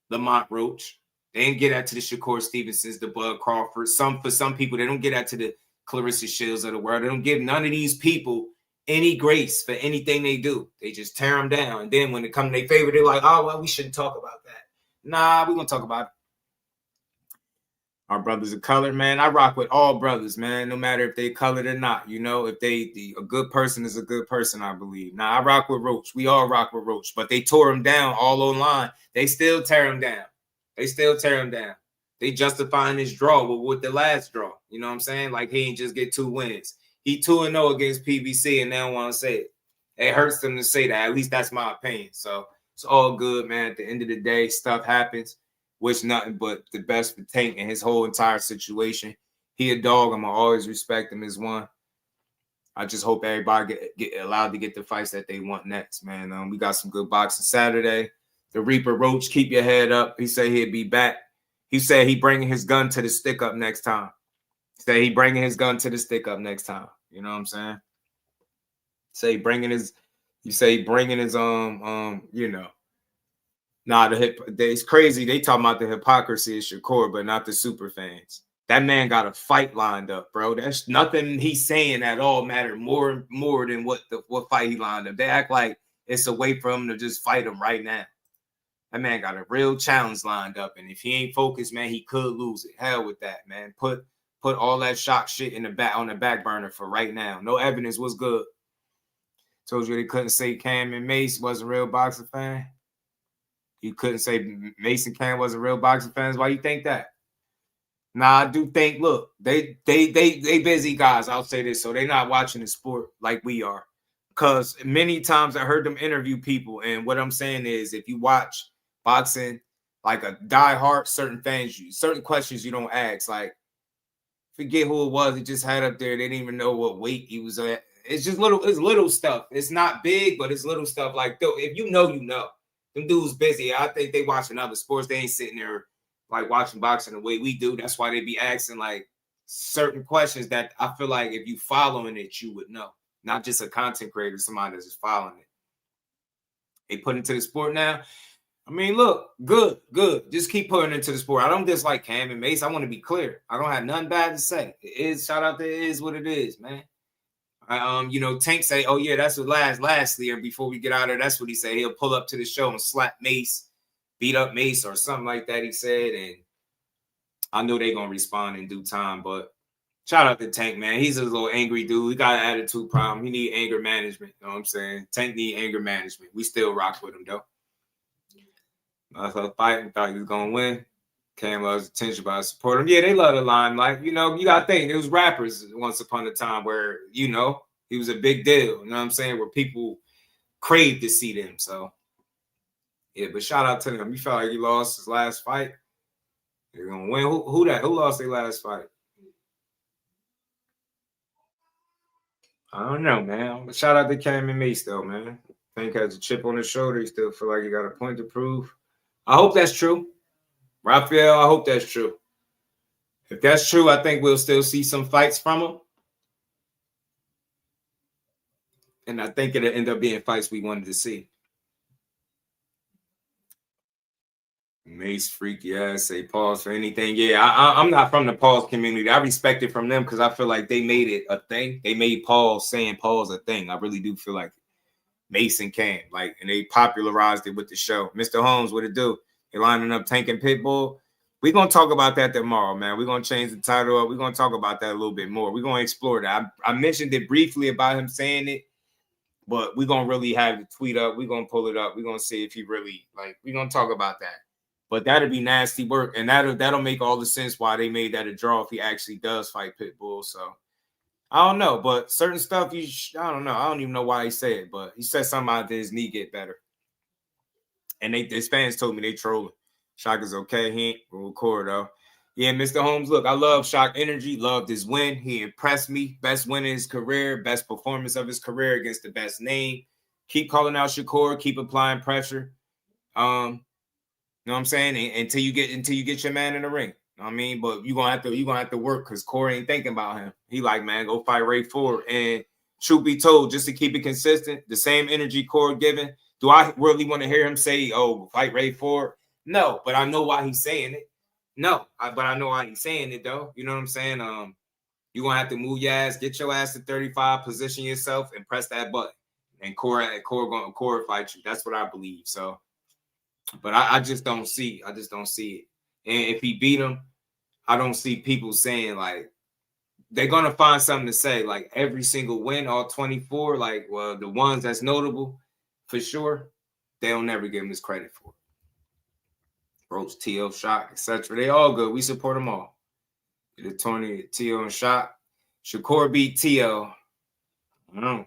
Lamont Roach. They didn't get at to the Shakur Stevensons, the Bud Crawford. For some people, they don't get at to the Clarissa Shields of the world. They don't give none of these people any grace for anything they do. They just tear them down. And then when it comes to their favor, they're like, oh, well, we shouldn't talk about that. Nah, we're going to talk about it. Our brothers of color, man. I rock with all brothers, man, no matter if they colored or not. You know, if a good person is a good person, I believe. Now, I rock with Roach. We all rock with Roach, but they tore him down all online. They still tear him down. They justifying his draw with the last draw. You know what I'm saying? Like, he ain't just get 2 wins. He 2-0 against PBC, and they don't want to say it. It hurts them to say that. At least that's my opinion. So it's all good, man. At the end of the day, stuff happens. Wish nothing but the best for Tank and his whole entire situation. He a dog. I'm going to always respect him as one. I just hope everybody get allowed to get the fights that they want next, man. We got some good boxing Saturday. The Reaper Roach, keep your head up. He said he'd be back. He said he bringing his gun to the stick up next time. You know what I'm saying? You know. Nah, it's crazy. They talking about the hypocrisy of Shakur, but not the super fans. That man got a fight lined up, bro. There's nothing he's saying at all matter more than what fight he lined up. They act like it's a way for him to just fight him right now. That man got a real challenge lined up, and if he ain't focused, man, he could lose it. Hell with that, man. Put all that shock shit in the back on the back burner for right now. No evidence was good. Told you they couldn't say Cam and Mace was a real boxing fan. You couldn't say Mason Cam was a real boxing fan. Why you think that? Nah, I do think. Look, they busy guys. I'll say this, so they're not watching the sport like we are. Because many times I heard them interview people, and what I'm saying is, if you watch boxing like a diehard, certain questions you don't ask. Like, forget who it was. He just had up there. They didn't even know what weight he was at. It's just little stuff. It's not big, but it's little stuff. Like, if you know, you know. Them dudes busy. I think they watching other sports. They ain't sitting there like watching boxing the way we do. That's why they be asking like certain questions that I feel like if you following it, you would know. Not just a content creator, somebody that's just following it. They put into the sport now. I mean, look, good. Just keep putting into the sport. I don't dislike Cam and Mace. I want to be clear. I don't have nothing bad to say. It is, shout out to it is what it is, man. Tank say, oh yeah, that's what lastly, and before we get out of there, that's what he said. He'll pull up to the show and slap Mace, beat up Mace or something like that, he said. And I know they're gonna respond in due time, but shout out to Tank, man. He's a little angry dude. He got an attitude problem. He need anger management. You know what I'm saying? Tank need anger management. We still rock with him though. I thought fighting, thought he was gonna win. Cam loves attention, but I support him. Yeah, they love the limelight. You gotta think, it was rappers once upon a time where, he was a big deal. You know what I'm saying? Where people crave to see them. So, yeah, but shout out to them. You felt like he lost his last fight. They're gonna win. Who lost their last fight? I don't know, man. But shout out to Cam and Mace, though, man. Tank has a chip on his shoulder. He still feel like he got a point to prove. I hope that's true. Raphael, I hope that's true. If that's true, I think we'll still see some fights from him. And I think it'll end up being fights we wanted to see. Mace freaky ass, say pause for anything. Yeah, I'm not from the pause community. I respect it from them because I feel like they made it a thing. They made saying pause a thing. I really do feel like Mason Cam, and they popularized it with the show. Mr. Holmes, what it do? They're lining up Tank and Pitbull. We're going to talk about that tomorrow, man. We're going to change the title up. We're going to talk about that a little bit more. We're going to explore that. I mentioned it briefly about him saying it, but we're going to really have the tweet up. We're going to pull it up. We're going to see if he really, we're going to talk about that. But that'll be nasty work, and that'll make all the sense why they made that a draw if he actually does fight Pitbull. So, I don't know, but certain stuff, I don't know. I don't even know why he said it, but he said something about his knee get better. And his fans told me they trolling. Shock is okay. He ain't record though. Yeah, Mr. Holmes, look, I love Shock energy. Loved his win. He impressed me. Best win in his career. Best performance of his career against the best name. Keep calling out Shakur. Keep applying pressure. You know what I'm saying? Until you get your man in the ring. You know what I mean? But you're gonna have to work because Corey ain't thinking about him. He like, man, go fight Ray Ford. And truth be told, just to keep it consistent, the same energy Corey giving. Do I really want to hear him say, oh, fight Ray Ford? No, but I know why he's saying it. But I know why he's saying it, though. You know what I'm saying? You're going to have to move your ass, get your ass to 35, position yourself, and press that button. And Corey fight you. That's what I believe. So, but I just don't see. I just don't see it. And if he beat him, I don't see people saying, they're going to find something to say. Every single win, all 24, the ones that's notable, for sure, they'll never give him his credit for it. Roach, T.O., Shock, etc. They all good. We support them all. The Tony, T.O., and Shock. Shakur beat T.O. I don't know.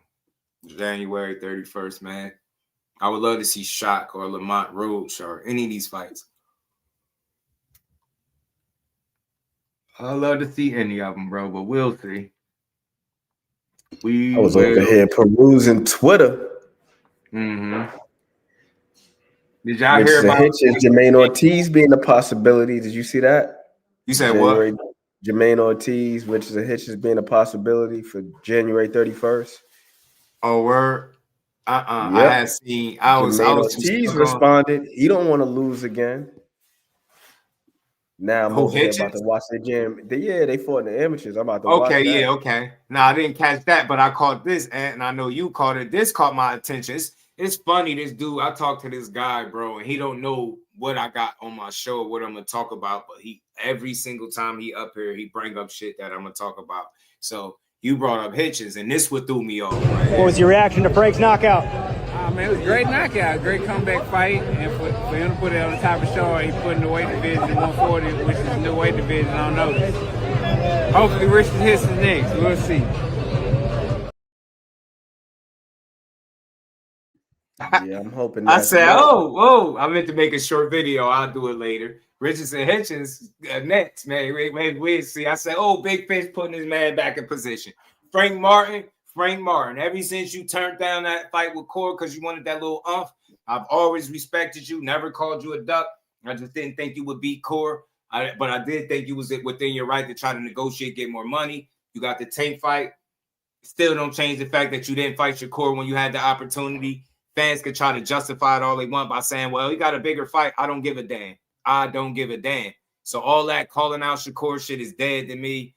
January 31st, man. I would love to see Shock or Lamont Roach or any of these fights. I'd love to see any of them, bro, but we'll see. I was over here perusing Twitter. Mm-hmm. Did y'all hear about Jermaine Ortiz being a possibility? Did you see that? You said what? Jermaine Ortiz, Richard Hitchens being a possibility for January 31st. Oh, word? Yep. I had seen. Jermaine Ortiz responded. He don't want to lose again. Now I'm over here about to watch the gym. They fought in the amateurs. I'm about to watch that. Okay. Nah, I didn't catch that, but I caught this, and I know you caught it. This caught my attention. It's funny, this dude, I talked to this guy, bro, and he don't know what I got on my show, what I'm gonna talk about, but he every single time he up here, he bring up shit that I'm gonna talk about. So you brought up Hitchens, and this what threw me off. Right? What was your reaction to Frank's knockout? Man, it was a great knockout, great comeback fight, and for him to put it on the top of the show, he put in the weight division 140, which is a new weight division on notice. Hopefully Richard hits the next. We'll see. Yeah, I'm hoping. I said, oh, I meant to make a short video. I'll do it later. Richardson Hitchens next, man. Wait, see. I said, oh, Big Fish putting his man back in position. Frank Martin. Ever since you turned down that fight with Core because you wanted that little umph, I've always respected you. Never called you a duck. I just didn't think you would beat Core. But I did think you was within your right to try to negotiate, get more money. You got the Tank fight. Still don't change the fact that you didn't fight Shakur when you had the opportunity. Fans could try to justify it all they want by saying, well, he got a bigger fight. I don't give a damn. I don't give a damn. So all that calling out Shakur shit is dead to me.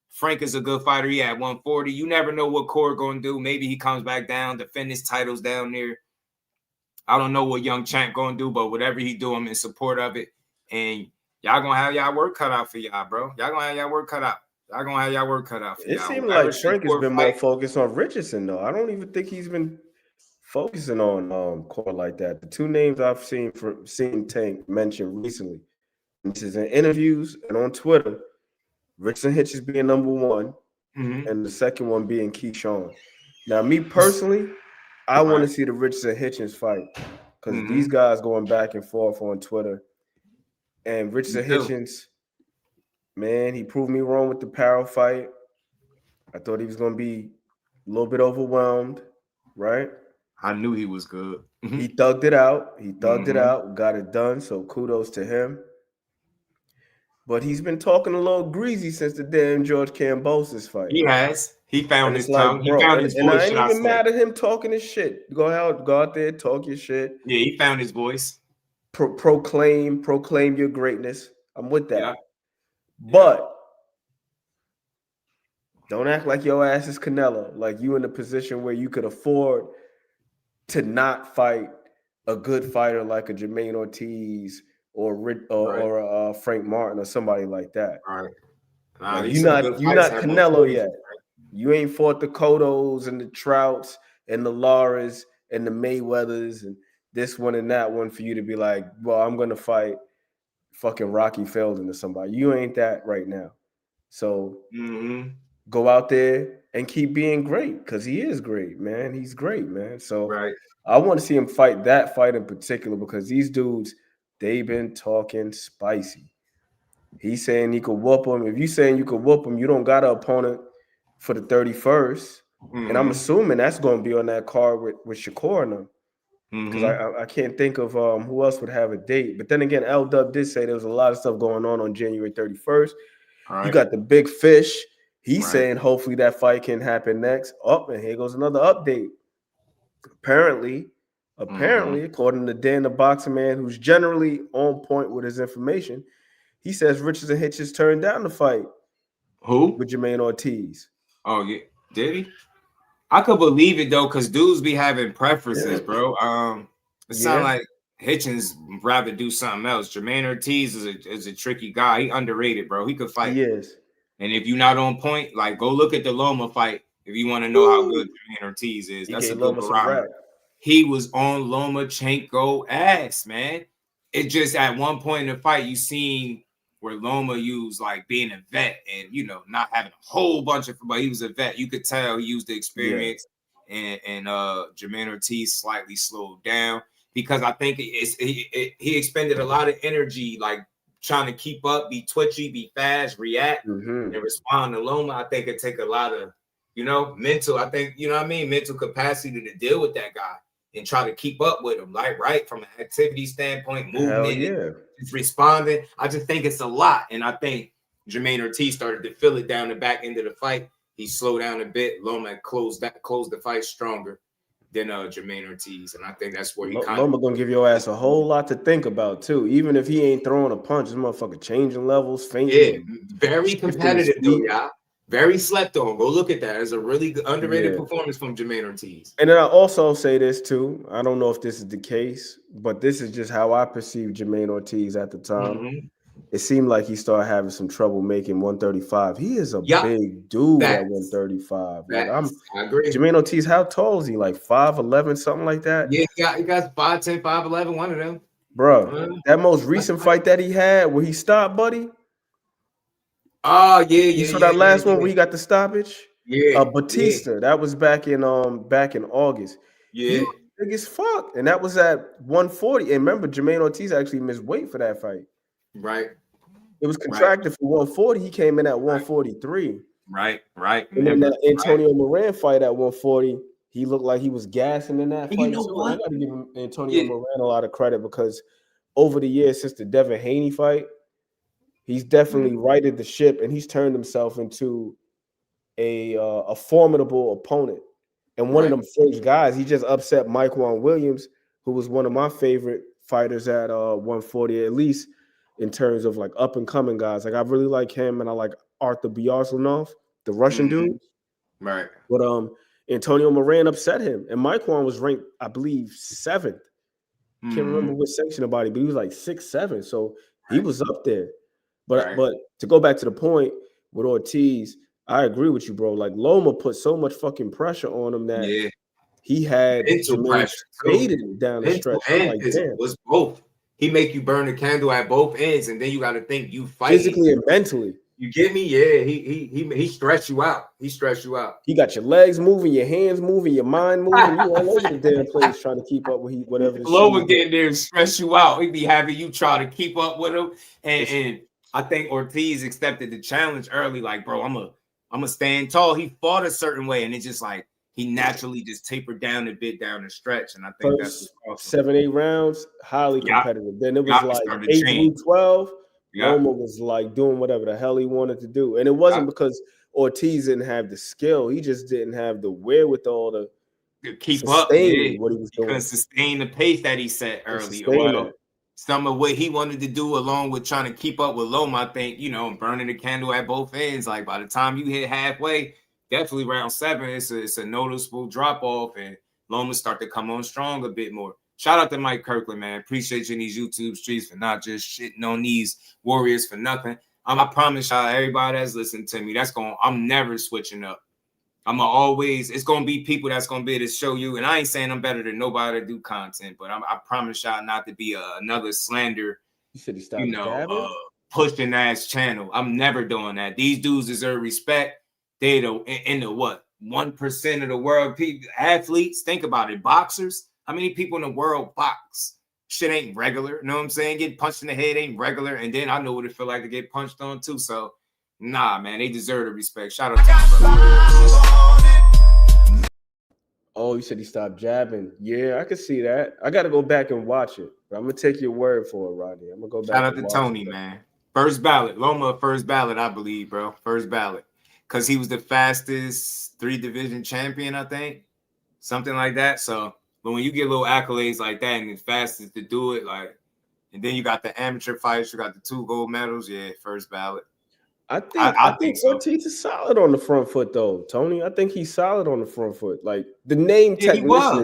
Frank is a good fighter. He had 140. You never know what Core going to do. Maybe he comes back down, defend his titles down there. I don't know what young champ going to do, but whatever he do, I'm in support of it. And y'all going to have y'all work cut out for y'all, bro. Y'all going to have y'all work cut out. Y'all going to have y'all work cut out for y'all. It seems like Frank has been more focused on Richardson, though. I don't even think he's been focusing on Core like that. The two names I've seen Tank mentioned recently, this is in interviews and on Twitter, Richardson Hitchens being number one, and the second one being Keyshawn. Now, me personally, I want to see the Richardson Hitchens fight because these guys going back and forth on Twitter. And Richardson Hitchens, man, he proved me wrong with the Parrow fight. I thought he was going to be a little bit overwhelmed, right? I knew he was good. He thugged it out. Got it done. So kudos to him. But he's been talking a little greasy since the damn George Kambosos fight. He has. He found his tongue. He found his voice. And I ain't even mad at him talking his shit. Go out there, talk your shit. Yeah, he found his voice. Proclaim your greatness. I'm with that. Yeah. But don't act like your ass is Canelo. Like you in a position where you could afford to not fight a good fighter like a Jermaine Ortiz or Frank Martin or somebody like that. Right. Like you're not Canelo yet. You ain't fought the Cottos and the Trouts and the Lauras and the Mayweathers and this one and that one for you to be like, well, I'm gonna fight fucking Rocky Feldon or somebody. You ain't that right now. So go out there and keep being great because he is great, man. He's great, man. So I want to see him fight that fight in particular because these dudes, they've been talking spicy. He's saying he could whoop him. If you saying you could whoop him, you don't got an opponent for the 31st. And I'm assuming that's going to be on that card with Shakur and them. Because I can't think of who else would have a date. But then again, L-Dub did say there was a lot of stuff going on January 31st. You got the Big Fish. He's saying hopefully that fight can happen next. And here goes another update. Apparently, according to Dan the Boxing Man, who's generally on point with his information, he says Richardson Hitchens turned down the fight. Who? With Jermaine Ortiz. Oh, yeah. Did he? I could believe it, though, because dudes be having preferences, bro. It sounds like Hitchens rather do something else. Jermaine Ortiz is a tricky guy. He underrated, bro. He could fight. He is. And if you're not on point, like, go look at the Loma fight if you want to know how good Jermaine Ortiz is. That's a good barometer. He was on Lomachenko ass, man. It just at one point in the fight, you seen where Loma used like being a vet and, you know, not having a whole bunch of, but he was a vet. You could tell he used the experience and Jermaine Ortiz slightly slowed down because I think he expended a lot of energy, like trying to keep up, be twitchy, be fast, react, and respond to Loma. I think it take a lot of, you know, mental, I think, you know what I mean? Mental capacity to deal with that guy and try to keep up with him, like, right? From an activity standpoint, movement, just responding. I just think it's a lot. And I think Jermaine Ortiz started to feel it down the back end of the fight. He slowed down a bit. Loma closed the fight stronger than Jermaine Ortiz. And I think that's where he kind of... Loma going to give your ass a whole lot to think about, too. Even if he ain't throwing a punch, this motherfucker changing levels, fainting. Yeah, very competitive, though, y'all. Very slept on. Go look at that. It's a really good, underrated performance from Jermaine Ortiz. And then I also say this too. I don't know if this is the case, but this is just how I perceived Jermaine Ortiz at the time. It seemed like he started having some trouble making 135. He is a big dude at 135. Like I agree. Jermaine Ortiz, how tall is he? Like 5'11", something like that? Yeah, he got 5'10", 5'11", one of them. Bro, that most recent fight that he had where he stopped, buddy. Oh, yeah. You saw that last one where he got the stoppage? Yeah. Batista. That was back in August. Yeah. He was big as fuck. And that was at 140. And remember, Jermaine Ortiz actually missed weight for that fight. Right. It was contracted for 140. He came in at 143. Right. And then that Antonio Moran fight at 140, he looked like he was gassing in that fight. You know too. what? I got to give Antonio Moran a lot of credit because over the years since the Devin Haney fight, he's definitely righted the ship and he's turned himself into a formidable opponent. And one of them first guys, he just upset Mike-Juan Williams, who was one of my favorite fighters at 140, at least in terms of like up and coming guys. Like I really like him and I like Arthur Biarslanov, the Russian dude. Right. But Antonio Moran upset him. And Mike-Juan was ranked, I believe, 7th. Can't remember which section about it, but he was like 6', 7. So he was up there. But to go back to the point with Ortiz, I agree with you, bro. Like Loma put so much fucking pressure on him that he had faded down the stretch. Like, damn. Was both. He make you burn the candle at both ends, and then you got to think you fight physically and mentally. You get me? Yeah, he stressed you out. He stressed you out. He got your legs moving, your hands moving, your mind moving. You all over the damn place trying to keep up with whatever. Loma getting there and stress you out. He be having you try to keep up with him, and I think Ortiz accepted the challenge early. Like, bro, I'm a stand tall. He fought a certain way, and it's just like he naturally just tapered down a bit down the stretch. And I think that's awesome. 7-8 rounds, highly competitive. Then it was like 8-12. Loma was like doing whatever the hell he wanted to do, and it wasn't because Ortiz didn't have the skill. He just didn't have the wherewithal to keep up. What he was doing. Couldn't sustain the pace that he set early. Well, some of what he wanted to do, along with trying to keep up with Loma, I think, burning the candle at both ends. Like by the time you hit halfway, definitely round 7, it's a noticeable drop off, and Loma start to come on strong a bit more. Shout out to Mike Kirkland, man. Appreciate you in these YouTube streets for not just shitting on these warriors for nothing. I promise y'all, everybody that's listening to me, I'm never switching up. It's gonna be people that's gonna be able to show you. And I ain't saying I'm better than nobody to do content, but I promise y'all not to be another slander, pushing ass channel. I'm never doing that. These dudes deserve respect. They in the what 1% of the world people athletes. Think about it, boxers. How many people in the world box? Shit ain't regular. You know what I'm saying? Getting punched in the head ain't regular. And then I know what it feel like to get punched on too. So, nah, man, they deserve the respect. Shout out to my brother. Oh, you said he stopped jabbing. Yeah, I can see that. I got to go back and watch it. But I'm going to take your word for it, Rodney. I'm going to go back. Shout out to Tony, man. First ballot. Loma, first ballot, I believe, bro. First ballot. Because he was the fastest 3-division champion, I think. Something like that. So, but when you get little accolades like that and it's fastest to do it, like, and then you got the amateur fights, you got the 2 gold medals, first ballot. I think Ortiz is solid on the front foot, though, Tony. I think he's solid on the front foot. Like the name technician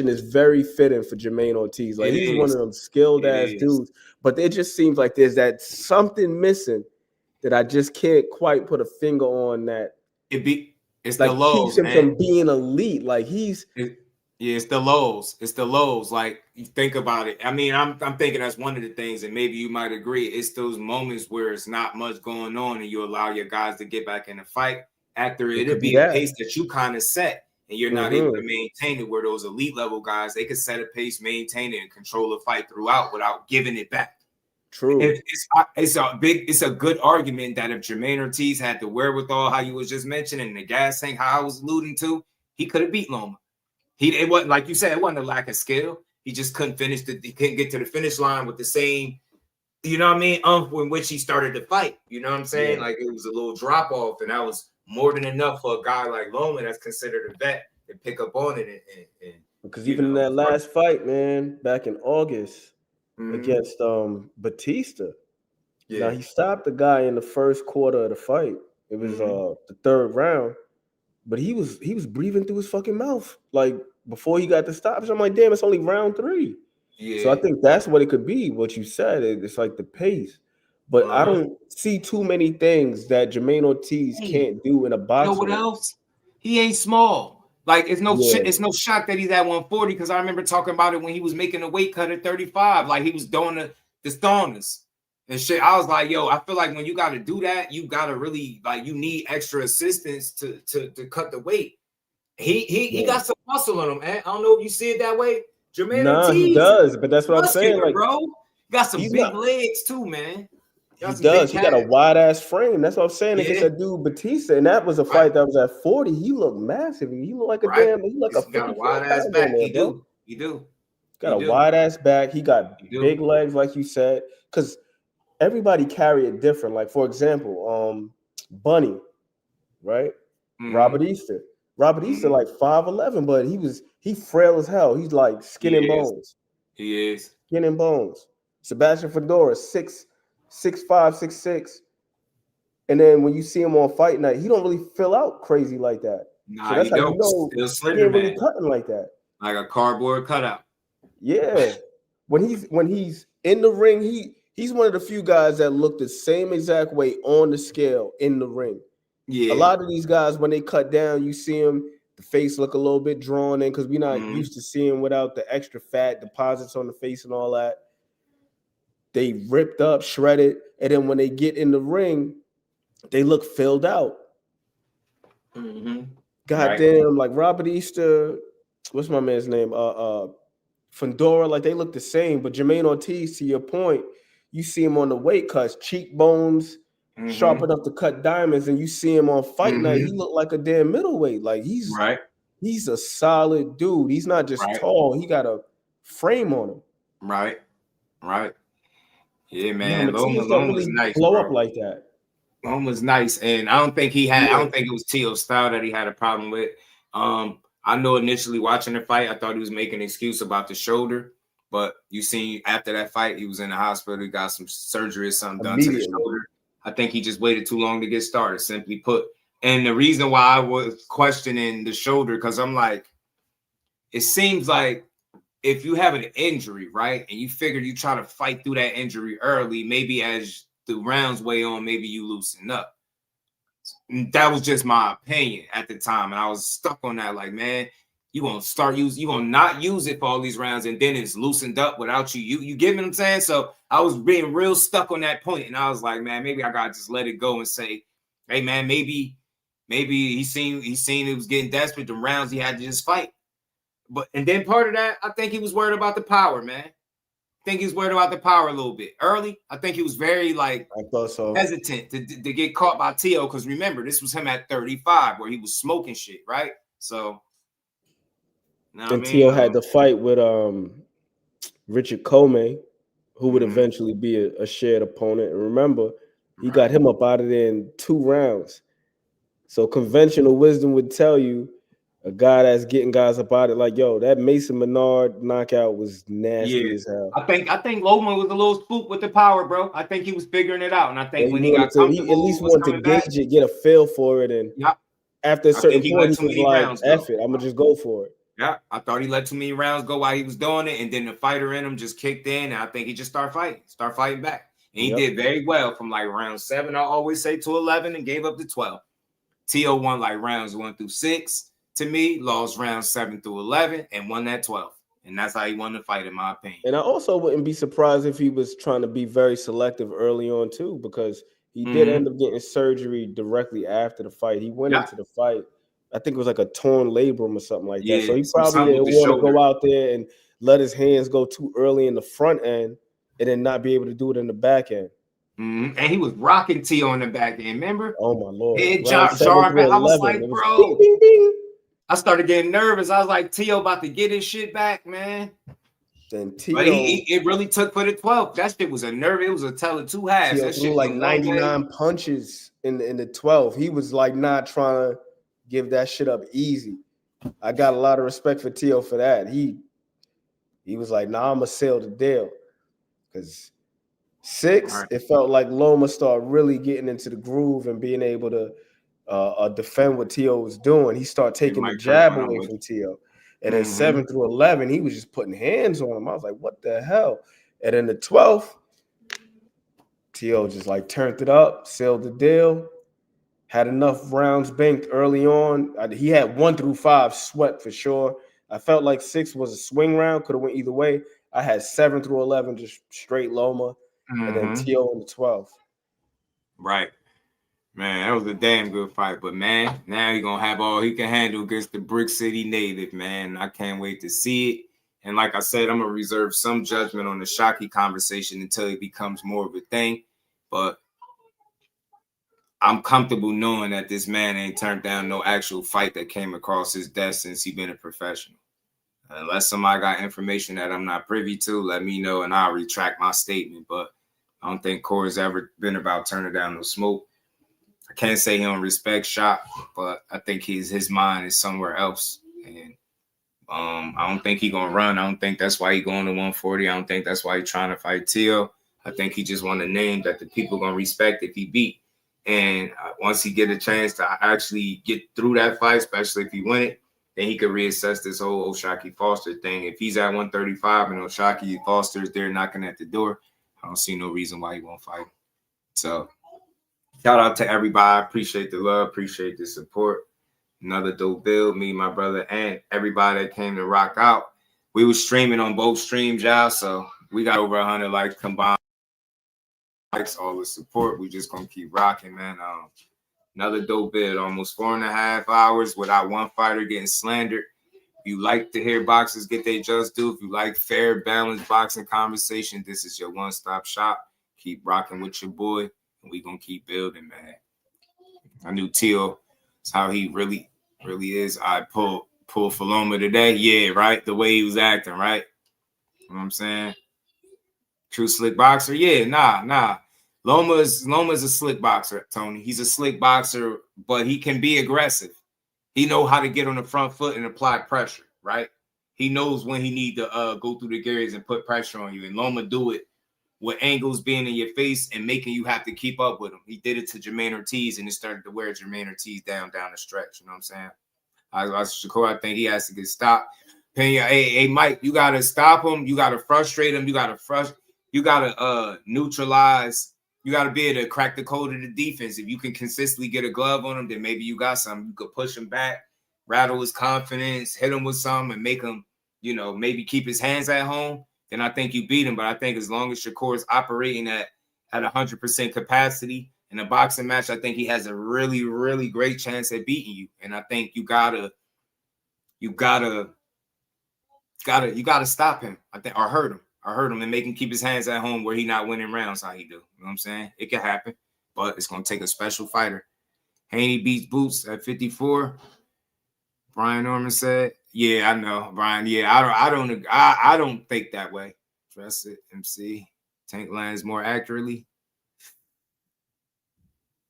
is very fitting for Jermaine Ortiz. Like he's one of them skilled ass dudes, but it just seems like there's that something missing that I just can't quite put a finger on. That it's like the lows, keeps him man. from being elite. Like it's the lows. It's the lows. Like you think about it. I mean, I'm thinking that's one of the things, and maybe you might agree. It's those moments where it's not much going on, and you allow your guys to get back in the fight after it'll be a pace that you kind of set, and you're not able to maintain it. Where those elite level guys, they can set a pace, maintain it, and control the fight throughout without giving it back. True. It's a good argument that if Jermaine Ortiz had the wherewithal, how you was just mentioning, the gas tank, how I was alluding to, he could have beat Loma. It wasn't like you said, it wasn't a lack of skill. He just couldn't he couldn't get to the finish line with the same, you know what I mean, in which he started the fight. You know what I'm saying? Like it was a little drop off, and that was more than enough for a guy like Loma that's considered a vet to pick up on it. And because even in that last fight, man, back in August against Batista, Now he stopped the guy in the first quarter of the fight. It was the third round, but he was breathing through his fucking mouth like before he got the stoppage. I'm like, damn, it's only round 3. Yeah. So I think that's what it could be. What you said, it's like the pace. But I don't see too many things that Jermaine Ortiz can't do in a boxing. You know what else? He ain't small. Like it's no shock that he's at 140 because I remember talking about it when he was making a weight cut at 35. Like he was doing the stoners and shit. I was like, yo, I feel like when you got to do that, you got to really like you need extra assistance to cut the weight. He got some muscle on him, man. I don't know if you see it that way. Jermaine Ortiz, he does, but that's what I'm saying. Like, bro, got some big legs too, man. He does. He got a wide ass frame. That's what I'm saying. Against that dude Batista, and that was a fight that was at 40. He looked massive. He looked like a damn. He like He's got a wide ass back. He do. Got a wide ass back. He got big legs, like you said. Because everybody carry it different. Like for example, Bunny, right? Robert Easter. Robert Easter like 5'11", but he frail as hell. He's like skin and bones. He is skin and bones. Sebastian Fedora 6'5", 6'6", and then when you see him on fight night, he don't really fill out crazy like that. Nah, so that's how you know still he slender, ain't really man. cutting like that. Like a cardboard cutout. Yeah, when he's in the ring, he's one of the few guys that look the same exact way on the scale in the ring. Yeah, a lot of these guys when they cut down, you see them, the face look a little bit drawn in because we're not used to seeing without the extra fat deposits on the face and all that. They ripped up, shredded, and then when they get in the ring, they look filled out. Goddamn, like Robert Easter, what's my man's name? Fedora, like they look the same. But Jermaine Ortiz, to your point, you see him on the weight cuts, cheekbones, sharp enough to cut diamonds, and you see him on fight night, he look like a damn middleweight. Like he's a solid dude. He's not just tall, he got a frame on him. Right. Yeah, man. Loma was nice. Blow up like that. Loma was nice, and I don't think he had. I don't think it was Teo's style that he had a problem with. I know initially watching the fight, I thought he was making an excuse about the shoulder, but you seen after that fight, he was in the hospital. He got some surgery or something done to the shoulder. I think he just waited too long to get started, simply put. And the reason why I was questioning the shoulder, because I'm like, it seems like if you have an injury, right, and you figure you try to fight through that injury early, maybe as the rounds weigh on, maybe you loosen up. That was just my opinion at the time, and I was stuck on that. Like, man, you gonna not use it for all these rounds, and then it's loosened up without you. You get what I'm saying? So I was being real stuck on that point, and I was like, man, maybe I gotta just let it go and say, hey, man, maybe he seen it was getting desperate. The rounds he had to just fight. And then part of that, I think he was worried about the power, man. I think he was worried about the power a little bit early. I think he was very hesitant to get caught by Teo, because remember, this was him at 35 where he was smoking shit, right? So and Teo had the fight with Richard Comey, who would eventually be a shared opponent. And remember, he got him up out of there in 2 rounds. So conventional wisdom would tell you a guy that's getting guys up out of it, like, yo, that Mason Menard knockout was nasty as hell. I think Loma was a little spooked with the power, bro. I think he was figuring it out, and I think when he got comfortable, he at least wanted to gauge it, get a feel for it, and after a certain point, he was like, "F it, I'm gonna just go for it." Yeah, I thought he let too many rounds go while he was doing it, and then the fighter in him just kicked in, and I think he just started fighting back, and he did very well from like round 7. I always say to 11, and gave up to 12. Teo won like rounds 1 through 6. To me, lost rounds 7 through 11 and won that 12. And that's how he won the fight, in my opinion. And I also wouldn't be surprised if he was trying to be very selective early on, too, because he did end up getting surgery directly after the fight. He went into the fight, I think it was like a torn labrum or something like that. So he probably didn't want to go out there and let his hands go too early in the front end and then not be able to do it in the back end. And he was rocking Teo on the back end, remember? Oh, my Lord. I was like, bro. Ding, ding, ding. I started getting nervous. I was like, Teo about to get his shit back, man. Then Teo, but it really took for the 12th. That shit was a nerve. It was a tell of 2 halves. Teo threw like 99 punches in the 12. He was like not trying to give that shit up easy. I got a lot of respect for Teo for that. He was like, nah, I'm gonna seal the deal. Because 6, it felt like Loma started really getting into the groove and being able to defend what T.O. was doing. He started taking the jab away from T.O. And then 7 through 11, he was just putting hands on him. I was like, what the hell? And then the 12th, T.O. just like turned it up, sealed the deal, had enough rounds banked early on. He had 1 through 5 swept for sure. I felt like 6 was a swing round, could have went either way. I had 7 through 11 just straight Loma, and then T.O. in the 12th. Right. Man, that was a damn good fight. But, man, now he's going to have all he can handle against the Brick City native, man. I can't wait to see it. And like I said, I'm going to reserve some judgment on the Oshaquie conversation until it becomes more of a thing. But I'm comfortable knowing that this man ain't turned down no actual fight that came across his desk since he's been a professional. Unless somebody got information that I'm not privy to, let me know and I'll retract my statement. But I don't think Corey's ever been about turning down no smoke. I can't say he don't respect shot, but I think his mind is somewhere else. And I don't think he's going to run. I don't think that's why he's going to 140. I don't think that's why he's trying to fight T.O. I think he just want a name that the people going to respect if he beat. And once he get a chance to actually get through that fight, especially if he win it, then he could reassess this whole Oshaquie Foster thing. If he's at 135 and Oshaquie Foster is there knocking at the door, I don't see no reason why he won't fight. So shout out to everybody. I appreciate the love, appreciate the support. Another dope build, me, my brother, and everybody that came to rock out. We were streaming on both streams, y'all, so we got over 100 likes combined. Likes, all the support. We just gonna keep rocking, man. Another dope bid, almost 4.5 hours without one fighter getting slandered. If you like to hear boxers get their just due, if you like fair, balanced boxing conversation, this is your one-stop shop. Keep rocking with your boy, and we gonna keep building, man. I knew Teal is how he really is. I pulled Faloma today, yeah, right. The way he was acting, right. You know what I'm saying? True slick boxer, yeah, nah. Loma's a slick boxer, Tony. He's a slick boxer, but he can be aggressive. He knows how to get on the front foot and apply pressure, right? He knows when he need to go through the gears and put pressure on you. And Loma do it with angles being in your face and making you have to keep up with him. He did it to Jermaine Ortiz, and it started to wear Jermaine Ortiz down the stretch. You know what I'm saying? Shakur, I think he has to get stopped. Pena, hey, Mike, you got to stop him. You got to frustrate him. You got to neutralize. You got to be able to crack the code of the defense. If you can consistently get a glove on him, then maybe you got something. You could push him back, rattle his confidence, hit him with something, and make him, maybe keep his hands at home. Then I think you beat him. But I think as long as Shakur is operating at 100% capacity in a boxing match, I think he has a really, really great chance at beating you. And I think you gotta stop him. I think, or hurt him. And make him keep his hands at home where he not winning rounds how he do. You know what I'm saying? It can happen, but it's going to take a special fighter. Haney beats Boots at 54. Brian Norman said, yeah, I know, Brian. Yeah, I don't think that way. Trust it, MC. Tank lands more accurately.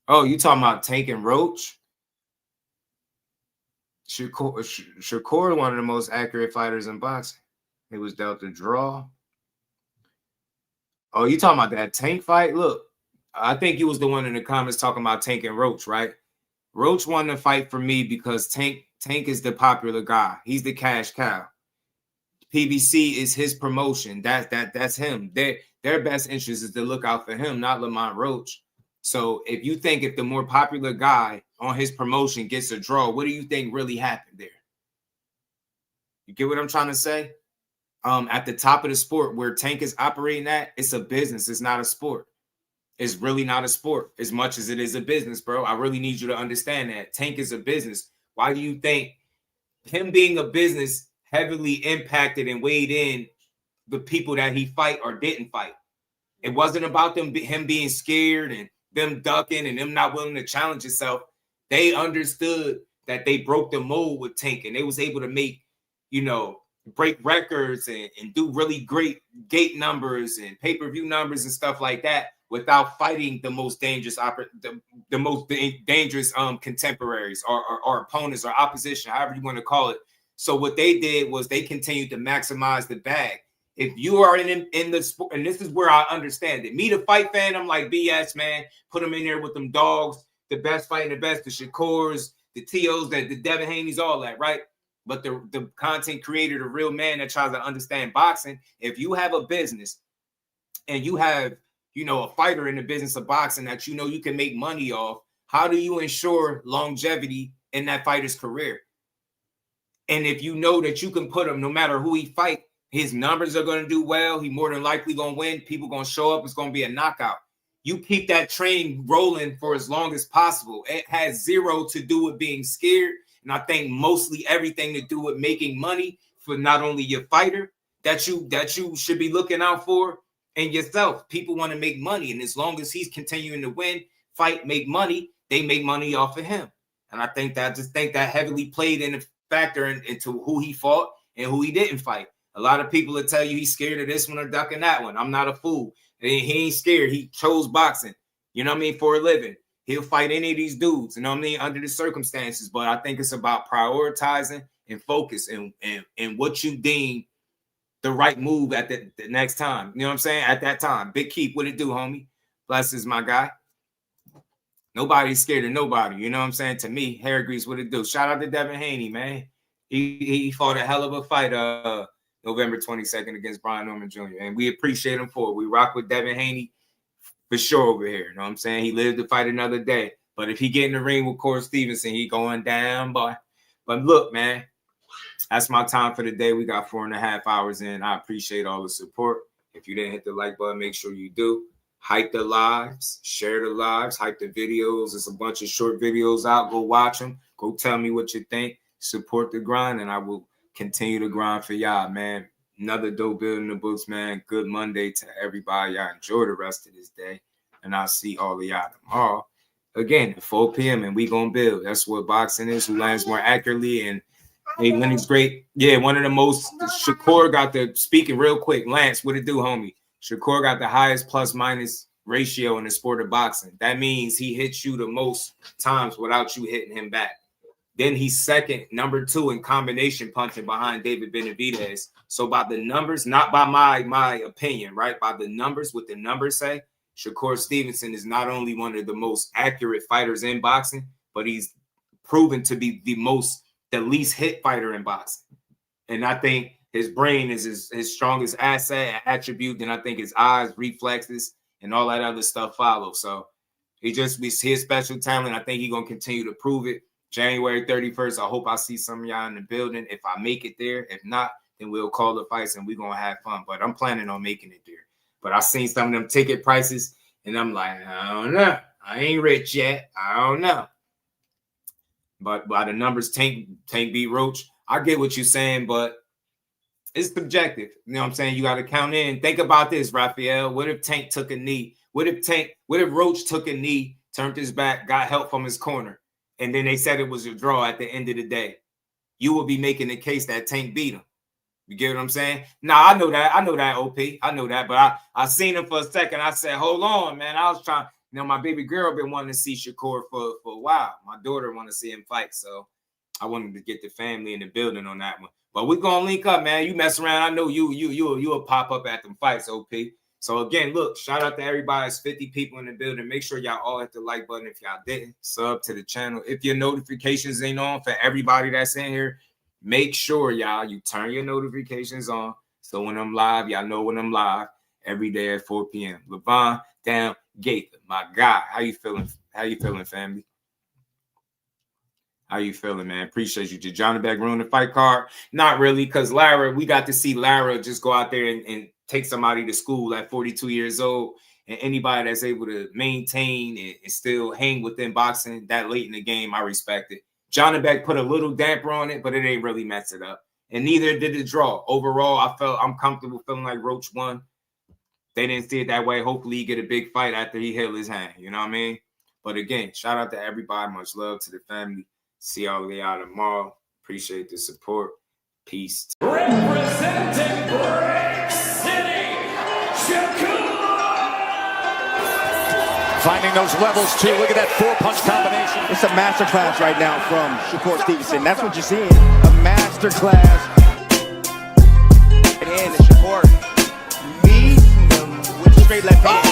Oh, you talking about Tank and Roach? Shakur, one of the most accurate fighters in boxing. He was dealt a draw. Oh, you talking about that Tank fight? Look, I think you was the one in the comments talking about Tank and Roach, right? Roach won the fight for me because Tank is the popular guy. He's the cash cow. PBC is his promotion. That's him. Their best interest is to look out for him, not Lamont Roach. So if you think if the more popular guy on his promotion gets a draw, what do you think really happened there? You get what I'm trying to say? At the top of the sport where Tank is operating at, it's a business. It's not a sport. It's really not a sport as much as it is a business, bro. I really need you to understand that. Tank is a business. Why do you think him being a business heavily impacted and weighed in the people that he fight or didn't fight? It wasn't about him being scared and them ducking and them not willing to challenge himself. They understood that they broke the mold with Tank and they was able to make, break records and do really great gate numbers and pay-per-view numbers and stuff like that without fighting the most dangerous contemporaries or opponents or opposition, however you want to call it. So what they did was they continued to maximize the bag. If you are in the sport, and this is where I understand it. Me, the fight fan, I'm like, BS, man. Put them in there with them dogs, the best fighting the best, the Shakurs, the T.O.s, the Devin Haney's, all that, right? But the content creator, the real man that tries to understand boxing, if you have a business and you have, you know, a fighter in the business of boxing that you know you can make money off, how do you ensure longevity in that fighter's career? And if you know that you can put him, no matter who he fight, his numbers are going to do well. He more than likely going to win. People going to show up. It's going to be a knockout. You keep that train rolling for as long as possible. It has zero to do with being scared. And I think mostly everything to do with making money for not only your fighter that you should be looking out for and yourself. People want to make money. And as long as he's continuing to win, fight, make money, they make money off of him. And I think that heavily played in a factor into who he fought and who he didn't fight. A lot of people will tell you he's scared of this one or ducking that one. I'm not a fool. He ain't scared. He chose boxing, you know what I mean, for a living. He'll fight any of these dudes, you know what I mean, under the circumstances. But I think it's about prioritizing and focus and what you deem the right move at the next time. You know what I'm saying? At that time. Big Keep, what it do, homie? Blesses, my guy. Nobody's scared of nobody. You know what I'm saying? To me, hair grease, what it do? Shout out to Devin Haney, man. He fought a hell of a fight November 22nd against Brian Norman Jr. And we appreciate him for it. We rock with Devin Haney for sure over here. You know what I'm saying? He lived to fight another day. But if he get in the ring with Corey Stevenson, he going down, boy. But look, man, that's my time for the day. We got 4.5 hours in. I appreciate all the support. If you didn't hit the like button, make sure you do. Hype the lives, share the lives, hype the videos. There's a bunch of short videos out. Go watch them. Go tell me what you think. Support the grind, and I will continue to grind for y'all, man. Another dope building the books, man. Good Monday to everybody. Y'all enjoy the rest of this day, and I'll see all of y'all tomorrow. Again, at 4 p.m., and we gonna build. That's what boxing is. Who lands more accurately, and hey, Lennox great. Yeah, one of the most. Shakur got the, speaking real quick, Lance, what it do, homie? Shakur got the highest plus-minus ratio in the sport of boxing. That means he hits you the most times without you hitting him back. Then he's second, number 2 in combination punching behind David Benavidez. So by the numbers, not by my opinion, right? By the numbers, what the numbers say, Shakur Stevenson is not only one of the most accurate fighters in boxing, but he's proven to be the least hit fighter in boxing. And I think his brain is his strongest asset, attribute. Then I think his eyes, reflexes, and all that other stuff follow. So his special talent. I think he's going to continue to prove it. January 31st, I hope I see some of y'all in the building. If I make it there, if not, then we'll call the fights and we're going to have fun. But I'm planning on making it there. But I seen some of them ticket prices, and I'm like, I don't know. I ain't rich yet. I don't know. But by the numbers, Tank beat Roach. I get what you're saying, but it's subjective. You know what I'm saying? You got to count in. Think about this, Raphael. What if Tank took a knee? What if Roach took a knee, turned his back, got help from his corner, and then they said it was a draw at the end of the day? You will be making the case that Tank beat him. You get what I'm saying? Nah, I know that. I know that, OP. I know that. But I seen him for a second. I said, hold on, man. I was trying. You know, my baby girl been wanting to see Shakur for a while. My daughter want to see him fight. So I wanted to get the family in the building on that one. But we're going to link up, man. You mess around. I know you'll pop up at them fights, OP. So, again, look, shout out to everybody. It's 50 people in the building. Make sure y'all all hit the like button if y'all didn't. Sub to the channel. If your notifications ain't on for everybody that's in here, make sure, y'all, you turn your notifications on. So when I'm live, y'all know when I'm live every day at 4 p.m. Levon down Gaither, my guy. How you feeling? How you feeling, family? How you feeling, man? Appreciate you. Did Johnny Beck ruin the fight card? Not really, because we got to see Lara just go out there and take somebody to school at 42 years old. And anybody that's able to maintain and still hang within boxing that late in the game, I respect it. Johnny Beck put a little damper on it, but it ain't really messed it up. And neither did the draw. Overall, I'm comfortable feeling like Roach won. They didn't see it that way. Hopefully he get a big fight after he healed his hand. You know what I mean? But again, shout out to everybody. Much love to the family. See all of y'all tomorrow. Appreciate the support. Peace. Representing Brick City, Shakur! Finding those levels, too. Look at that 4-punch combination. It's a masterclass right now from Shakur Stevenson. That's what you're seeing. A masterclass. And Shakur straight left hand.